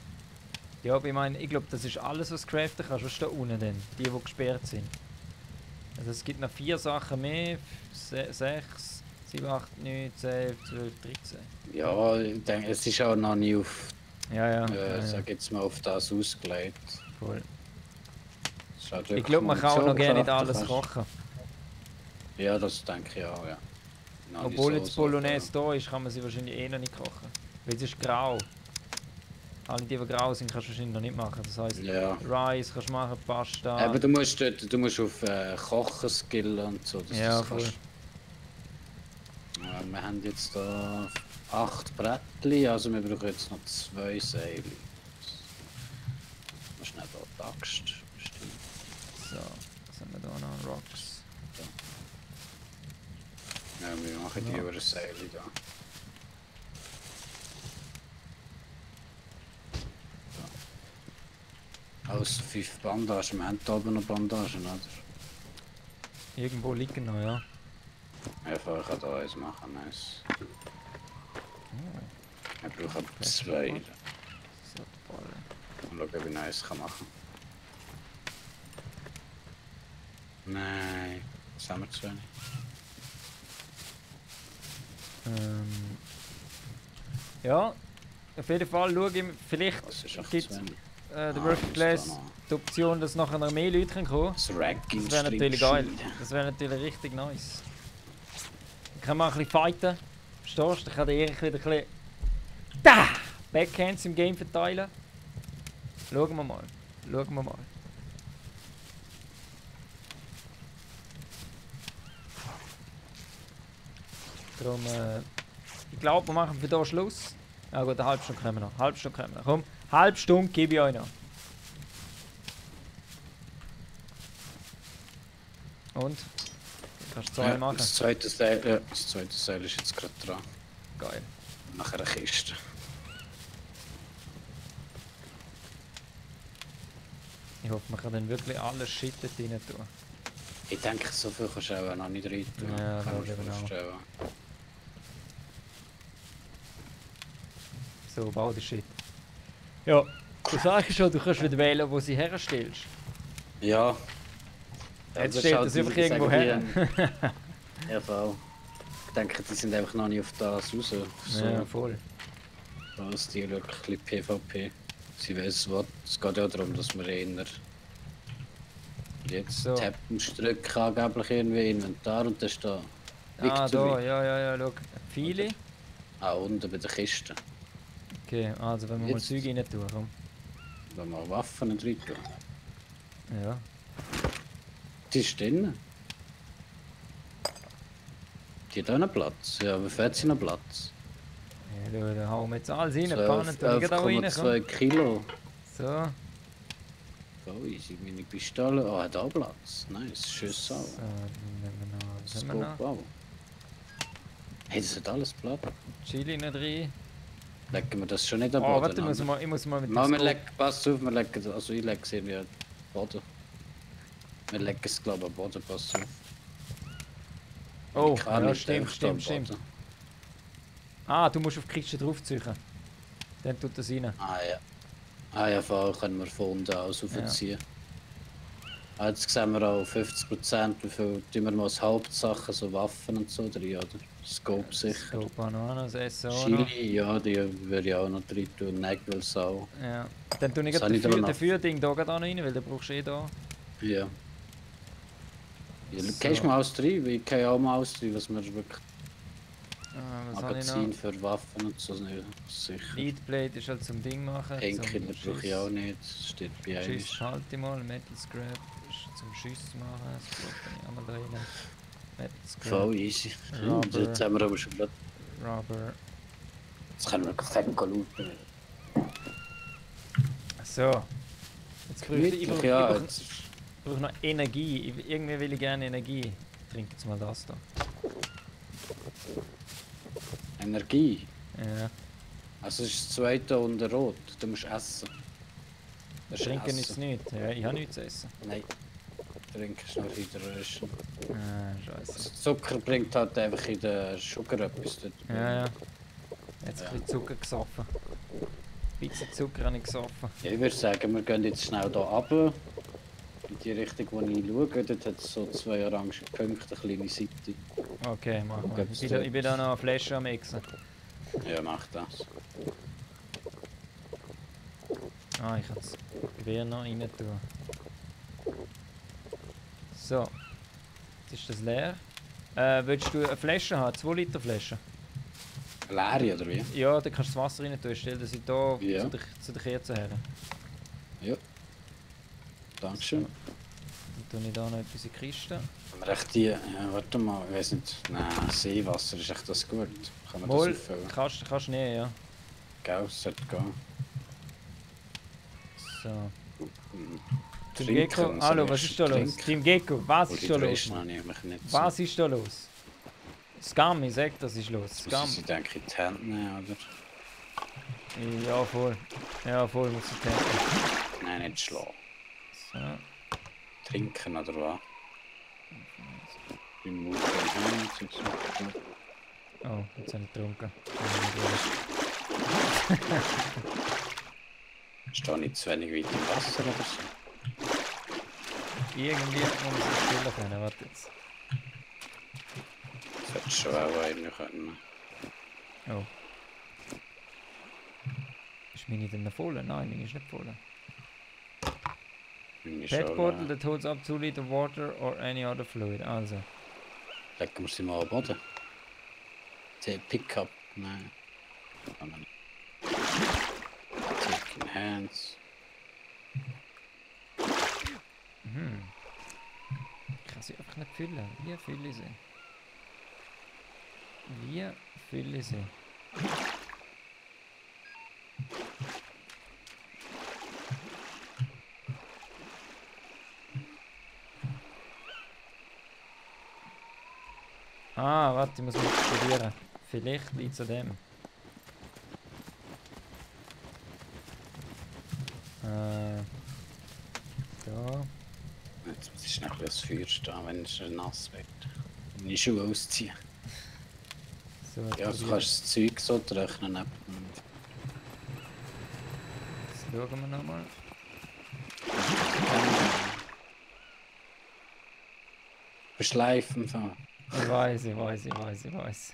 Ja, aber ich meine, ich glaube, das ist alles, was du craften kannst. Was ist da unten denn? Die gesperrt sind. Also es gibt noch 4 Sachen mehr. 6, 7, 8, 9, 10, 11, 12, 13. Ja, ich denke, es ist auch noch nie auf, Ja, sag jetzt mal, auf das ausgelegt. voll. Es ist halt Ich wirklich glaube, man kann auch noch Munition gerne nicht craften alles kannst. kochen. Ja, das denke ich auch, ja. Noch nicht Obwohl so jetzt Bolognese da ist, kann man sie wahrscheinlich eh noch nicht kochen. Weil es ist grau. Alle die grau sind, kannst du wahrscheinlich noch nicht machen. Das heisst, Ja. Rice kannst du machen, Pasta. Aber du musst auf Kochen skillen und so. Dass Ja, das voll. kannst. Ja, wir haben jetzt da 8 Brettchen, also wir brauchen jetzt noch 2 Seile. Mal schnell da die Axt. Bestimmt. So, was haben wir da noch? Rocks. Ja, wir machen die Ja. über ein Seil da. So. Außer 5 Bandagen. Wir haben da oben noch Bandagen, oder? Irgendwo liegen noch, ja. Ja, ich kann da eins machen. Nice. Wir brauchen Okay. 2. So, voll. Mal schauen, wie ich eins kann machen. Nein, das haben wir zu wenig. Ja, auf jeden Fall schaue ich, vielleicht Das ist echt gibt zu wenig. der Ah, Working muss Class da noch die Option, dass nachher noch mehr Leute kommen können. Das Ranking Das wäre natürlich geil. Das wäre natürlich richtig nice. Dann können wir auch ein bisschen fighten. Verstehst du? Dann kann der Erich wieder ein bisschen da! Backhands im Game verteilen. Schauen wir mal. Schauen wir mal. Darum, ich glaube, wir machen für hier Schluss. Ja gut, eine halbe Stunde kommen wir noch. Halbe Stunde kommen wir noch. Komm, halbe Stunde gebe ich euch noch. Und? Du kannst zwei machen. Das zweite Seil, ja, das zweite Seil ist jetzt gerade dran. Geil. Nach einer Kiste. Ich hoffe, man kann dann wirklich alles Shit dort rein tun. Ich denke, so viel kannst du auch noch nicht rein tun. Ja, Kann glaube ich ich mir auch. vorstellen. So, bau den Shit. Ja, du sagst schon, du kannst wieder wählen, wo sie herstellst. Ja. Jetzt das steht schaut das einfach die- irgendwo sagen her. die, Ja, voll. Ich denke, die sind einfach noch nicht auf das raus. So, Ja, voll. was die schauen, ein bisschen PvP. Sie wissen was. Es geht ja darum, dass wir eher jetzt So. Tab musst du drücken, angeblich irgendwie Inventar und dann ist da Ah, Victory. da, ja, schau. Viele. Ah, unten bei der Kiste. Okay, also wenn wir mal Jetzt. Zeug rein tun, komm. Da mal Waffen nicht rein tun. Ja. Die ist drin. Die hat auch noch Platz. Ja, aber fährt sie noch Platz? Ja, da hauen wir jetzt alles rein, Pannen tun wir da rein, komm. 11,2 Kilo. So. Oh, easy, meine Pistole. Oh, hat auch Platz. Nice, schönes Sau. So, dann nehmen wir noch, was haben wir noch? Scope auch. Hey, das hat alles Platz. Chili nicht rein. Legen wir das schon nicht am Oh, Boden? warte, an? ich muss mal mit dem Nein, wir Scope- legen, pass auf, wir legen, also ich lege es irgendwie am Boden. Wir legen es glaube ich am Boden, pass auf. Oh, Ich kann ja, nicht einfach da am Boden. Ah, du musst auf die Kiste draufziehen. Dann tut das rein. Ah ja. Ah ja, voll können wir von unten aus aufziehen. Ah, jetzt sehen wir auch 50%, wie viel tun wir mal als Hauptsache, so Waffen und so drin, oder? Scope sicher. Scope auch noch, das Essen auch noch. Chili, ja, die würde ich auch noch drin tun, Nägels auch. Ja. Dann tue ich Was habe ich da den noch? Führding da gerade auch noch rein, weil den brauchst du eh da. Ja. Ja, So. gehst du mal aus drin? Ich gehe auch mal aus drin, was wir wirklich Was habe ich Magazin noch? für Waffen und so, nicht sicher. Leadblade ist halt zum Ding machen. Painkiller brauche ich auch nicht, das steht bei einem. Schiss halte ich mal, Metal Scrap ist zum Schiss machen, das brauche ich auch mal da rein. Metal Scrap, Voll easy. Rubber. Jetzt haben wir aber schon gerade. Rubber. Jetzt können wir fett looten. So. Jetzt brauche ich, Gemütlich, ja. ich brauche noch Energie. Irgendwie will ich gerne Energie. Ich trinke jetzt mal das da. Energie. Ja. Also es ist das zweite unter Rot. Du musst essen. Das ist Trinken ist Essen. nicht. Ja, ich habe nichts zu essen. Nein. Trinken ist nur Hydration. Ah, scheiße. Also Zucker bringt halt einfach in den Sugar etwas dort. Ja. Jetzt ein bisschen Zucker gesoffen. Ein bisschen Zucker habe ich gesoffen. Ja, ich würde sagen, wir gehen jetzt schnell hier runter. In die Richtung, wo ich schaue, dort hat es so 2 orange Punkte, eine kleine Seite. Okay, mach mal. Gibt's Ich bin da noch eine Flasche am Mixen. Ja, mach das. Ah, ich kann das Gewehr noch rein tun. So. Jetzt ist das leer. Willst du eine Flasche haben? 2 Liter Flasche? Leere oder wie? Ja, da kannst du das Wasser rein tun. Stell das hier Ja. zu der Kerze her. Ja. Dankeschön. Dann tue ich da noch etwas in die Kiste. Haben wir echt die. Ja, warte mal, ich weiß nicht. Nein, Seewasser ist echt das gut. Kann man Wohl, das auffüllen? kannst du nehmen, ja. Gell, es sollte gehen. So. Hm. Team Trinken, Gecko, soll hallo, ich was ist da los? trinken? Team Gecko, was Oh, ist die da los? Dresden habe ich mich nicht so. Was ist da los? Scam, ich sag, das ist los. Muss Scam. ich sie, denke ich, in die Hände nehmen, oder? Ja, voll. Ja, voll muss ich denken. Nein, nicht schlagen. So. Trinken, oder was? Im Mund und so. Oh, jetzt habe ich getrunken. Stehe nicht zu wenig weit im Wasser oder so? Irgendwie muss man sich stillen können, warte jetzt. Das hätte schon auch eigentlich können. Oh. Ist meine denn voll? Nein, meine ist nicht voll. Meine Pet schon, bottle that holds up 2 Liter water or any other fluid. Also. Legen wir sie mal am Boden. Der Pickup, nein. Kann man nicht. Take in hands. Mhm. Ich kann sie einfach nicht füllen. Wie fülle ich sie? Wie fülle ich sie? Ah, warte, ich muss mal probieren. Vielleicht liegt es an dem. Da. Jetzt muss ich schnell das Feuer stehen, wenn es nass wird. Meine Schuhe ausziehen. So, Ja, also probieren. kannst du das Zeug so trocknen neben dem. Jetzt schauen wir nochmal. Beschleifen von. Ich weiß.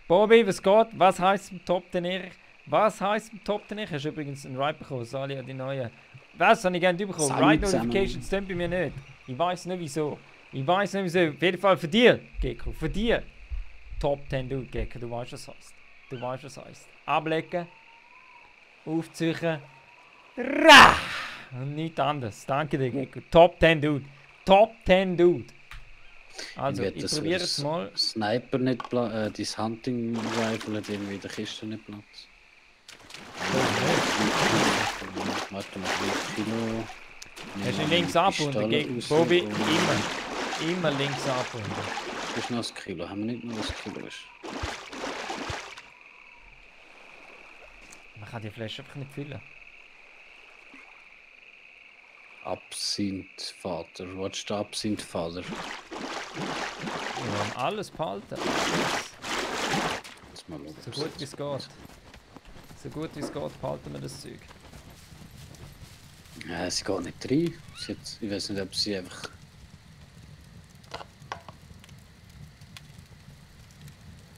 Bobby, was geht? Was heisst im Top Ten Erich? Was heisst im Top Ten Erich? Hast du übrigens einen Ride bekommen, Sali, an die neuen. Was habe ich gerne bekommen? Salut Ride zusammen. Notifications stimmt bei mir nicht. Ich weiß nicht wieso. Auf jeden Fall für dir, Gecko. Für dir. Top 10 Dude, Gecko. Du weißt, was heißt. Ablecken. Aufziehen. Rah! Und nichts anderes. Danke dir, Gecko. Top 10 Dude. Also, ich probiere es mal. Sniper nicht Platz. Dein Hunting Rifle hat irgendwie in der Kiste nicht Platz. Warte mal, 3 Kilo. Hast du ihn links abgebunden, Gecko? Bobby, immer links abgebunden. Das ist noch ein Kilo. Haben wir nicht noch ein Kilo? Man kann die Flasche einfach nicht füllen. Absinthvater. Was ist der Absinthvater? Wir haben alles behalten. Jetzt mal schauen. So gut wie es geht. Behalten wir das Zeug. Ja, sie geht nicht rein. Ich weiß nicht, ob sie einfach.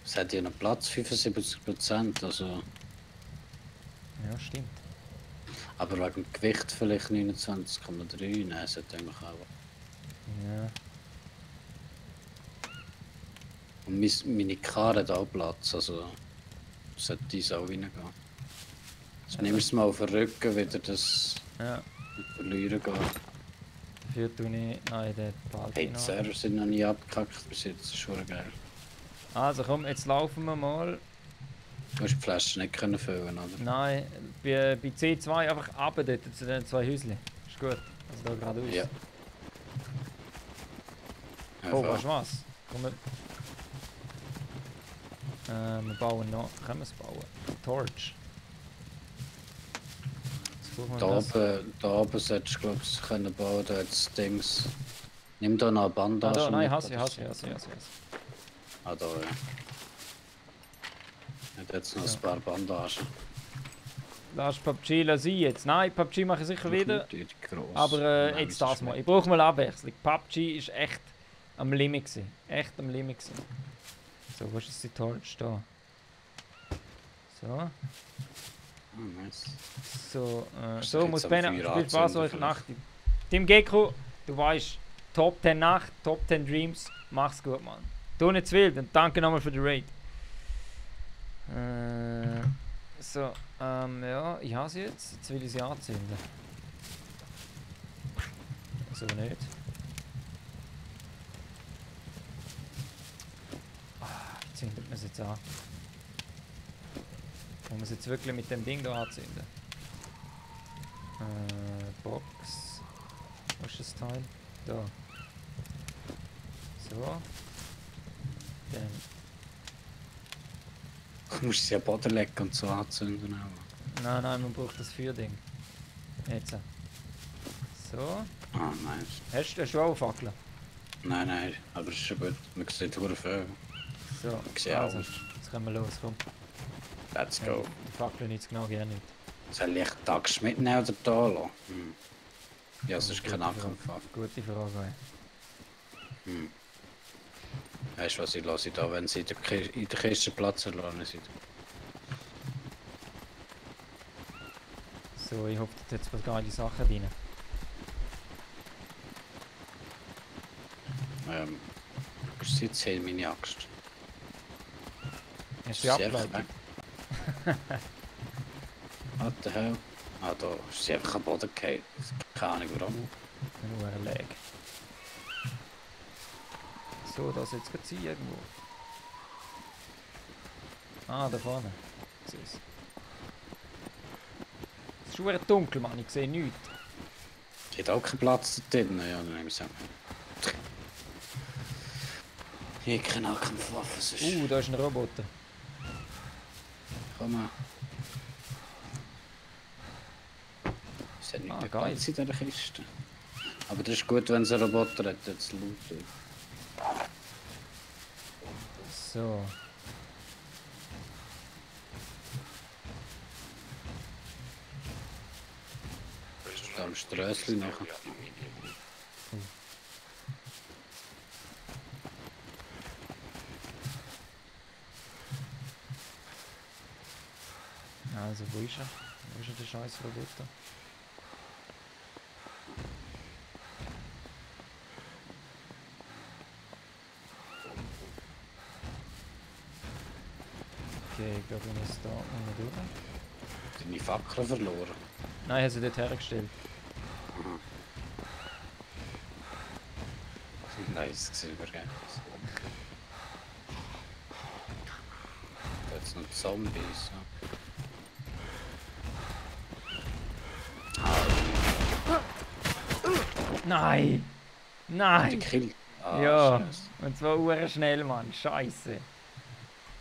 Es hat ja noch Platz, 75%. Also. Ja, stimmt. Aber wegen dem Gewicht vielleicht 29,3. Nein, es hat eigentlich auch. Ja. Und meine Karre hat auch Platz, also sollte dies auch reingehen. Jetzt nimmst du mal auf den Rücken wieder das Ja. Verlieren gehen. Dafür tue ich. Nein, den behalte Hey, ich die noch. Server sind noch nie abgekackt bis jetzt, das ist schon geil. Also komm, jetzt laufen wir mal. Du hast die Flasche nicht können füllen, oder? Nein, bei C2 einfach runter dort zu den 2 Häuschen. Ist gut. Also da geradeaus. Ja. Oh, Einfach. weißt du was? Komm, wir bauen noch. Können wir es bauen? Torch. Jetzt brauchen wir das. Da oben solltest du glaube ich können bauen, da hat es Dings. Nimm da noch eine Ah, Bandage. da, nein, mit, hasse oder ich. so. Ah, da, ja. Hat jetzt noch So. ein paar Bandagen. Lass PUBG sein jetzt. Nein, PUBG mache ich sicher wieder. Die grosse. Aber Nein, jetzt das das ist mal. nicht. Ich brauche mal Abwechslung. PUBG ist echt am Limit gewesen. So, wo ist jetzt die Torch da? So. Ah, nice. So, Hast so du muss jetzt am Ben Feuer spielt was anzünden euch Nacht. Tim Gecko, du weißt, Top 10 Nacht, Top 10 Dreams, mach's gut, Mann. Tu nicht zu wild und danke nochmal für den Raid. So, ja, ich habe sie jetzt. Jetzt will ich sie anzünden. So nicht. Wie zündet man sie jetzt an? Muss man sie jetzt wirklich mit dem Ding da anzünden? Box. Wo ist das Teil? Da. So. Dann. Du musst sie am Boden legen und so anzünden. Auch. Nein, man braucht das Feuerding. Jetzt. So. Ah, nice. Hast du auch eine Fackel? Nein, aber es ist schon gut. Man sieht sehr viel. So. Ich sehe Also, alles. jetzt können wir los, komm. Let's go. Die Fackel nicht genau gerne nicht. Soll ich die Axt mitnehmen oder da lassen? Ja, sonst kein Gute Frage. Nackenpfad. Gute Frage. Weißt du was, ich lasse da, wenn sie in der Kiste Platz lassen sie. So, ich hoffe, da hat jetzt geile Sachen drin. Ist sie 10 meine Axt? Hast du Ist die sie einfach abgeleitet? weg? What the hell? Ah, da ist sie einfach am Boden gefallen. Keine Ahnung warum. Nur ein Lag. So, da soll es gerade sein irgendwo. Ah, da vorne. Ich sehe es. Es ist schon dunkel, Mann. Ich sehe nichts. Hat auch keinen Platz da drin? Ja, dann nehmen wir es einfach. Ich habe keine Nackenpfad, sonst... Da ist ein Roboter. Komm mal. Es hat nicht Ah, mehr geil. Platz in dieser Kiste. Aber das ist gut, wenn es einen Roboter hat, jetzt laut. So. Da am Strössli nachher. Also, wo ist er? Wo ist er, der scheiß Roboter? Okay, ich glaube, ich muss da unten durch. Deine Fackeln verloren. Nein, ich habe sie dort hergestellt. Nice gesehen, gell? Jetzt noch Zombies. Nein! Nein! Die Kill. Ah, Ja, Scheiße. und zwar uhr schnell, Mann. Scheiße.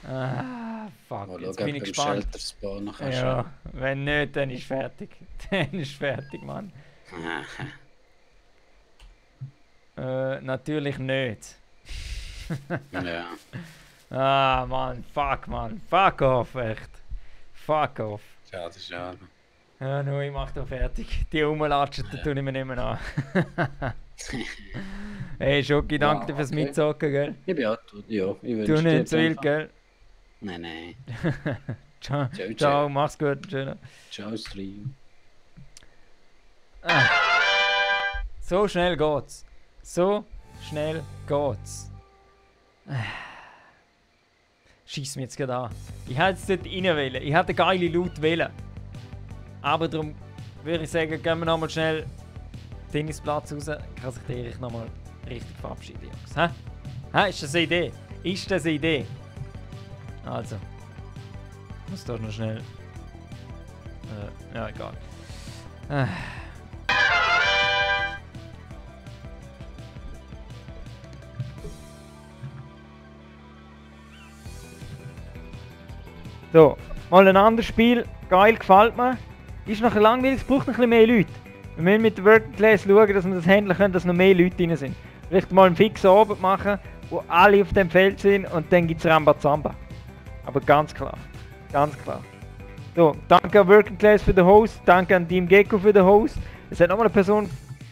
Ah, fuck. Mal Jetzt schauen, bin ob ich du im gespannt. Shelter spawnen kannst. Ja, wenn nicht, dann ist fertig. Dann ist fertig, Mann. Natürlich nicht. Ja. Ah, Mann. Fuck off, echt. Fuck off. Schade, schade. Ja, nur ich mach da fertig. Die rumlatschen, da tue ich mir nicht mehr an. Hey, Schoki, danke dir fürs okay. Mitzocken, gell? Ich bin auch tot, ja. Ich wünsche Du dir nicht zu wild, einfach- gell? Nein, nein. Ciao, Ciao, ciao. ciao, mach's gut, schön. Ciao, Stream. So schnell geht's. So schnell geht's. Schieß mir jetzt gerade an. Ich hätte jetzt dort rein wollen. Ich hätte geile Loot wollen. Aber darum würde ich sagen, gehen wir nochmal schnell den Tennisplatz raus. Kann sich der Erich nochmal richtig verabschieden, Jungs. Hä? Hä? Ist das eine Idee? Ist das eine Idee? Also. Ich muss da noch schnell. Ja, egal. So, mal ein anderes Spiel. Geil, gefällt mir. Ist noch langweilig, es braucht noch ein bisschen mehr Leute. Wir müssen mit der Working Class schauen, dass wir das handeln können, dass noch mehr Leute drin sind. Vielleicht mal einen fixen Abend machen, wo alle auf dem Feld sind und dann gibt es Rambazamba. Aber ganz klar. Ganz klar. So, danke an Working Class für den Host, danke an Team Gecko für den Host. Es hat nochmal eine Person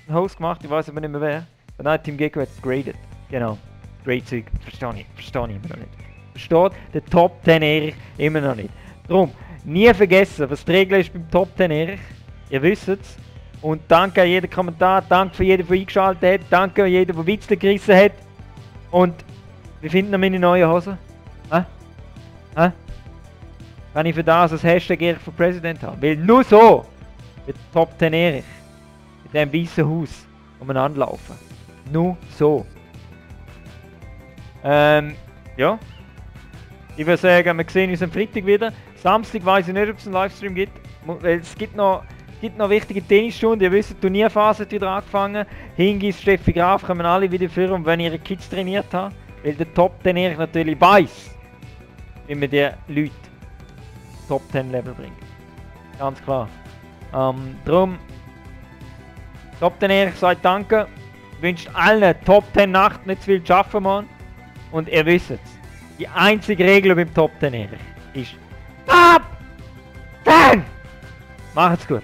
einen Host gemacht, ich weiß aber nicht mehr wer. Aber nein, Team Gecko hat graded. Genau. Grade-Zeug. Verstehe ich immer noch nicht. Versteht der Top 10 Erich immer noch nicht. Drum, nie vergessen, was die Regel ist beim Top 10 Erich. Ihr wisst es. Und danke an jeden Kommentar, danke für jeden, der eingeschaltet hat, danke an jeden, der Witzle gerissen hat. Und wie finden wir meine neuen Hosen? Hä? Hä? Kann ich für das als Hashtag Erich für Präsident haben? Weil nur so wird Top 10 Erich in diesem weißen Haus umeinander laufen. Nur so. Ja. Ich würde sagen, wir sehen uns am Freitag wieder. Samstag weiß ich nicht, ob es einen Livestream gibt. Weil es gibt noch wichtige Tennisstunden. Ihr wisst, die Turnierphase hat wieder angefangen. Hingis, Steffi Graf kommen alle wieder für, wenn ihre Kids trainiert haben. Weil der Top 10 Erich natürlich weiss, wie man die Leute Top 10 Level bringt. Ganz klar. Darum, Top 10 Erich sagt Danke. Wünscht allen Top 10 Nacht nicht zu viel zu arbeiten, Mann. Und ihr wisst es. Die einzige Regel beim Top 10 Erich ist Top 10! Macht's gut!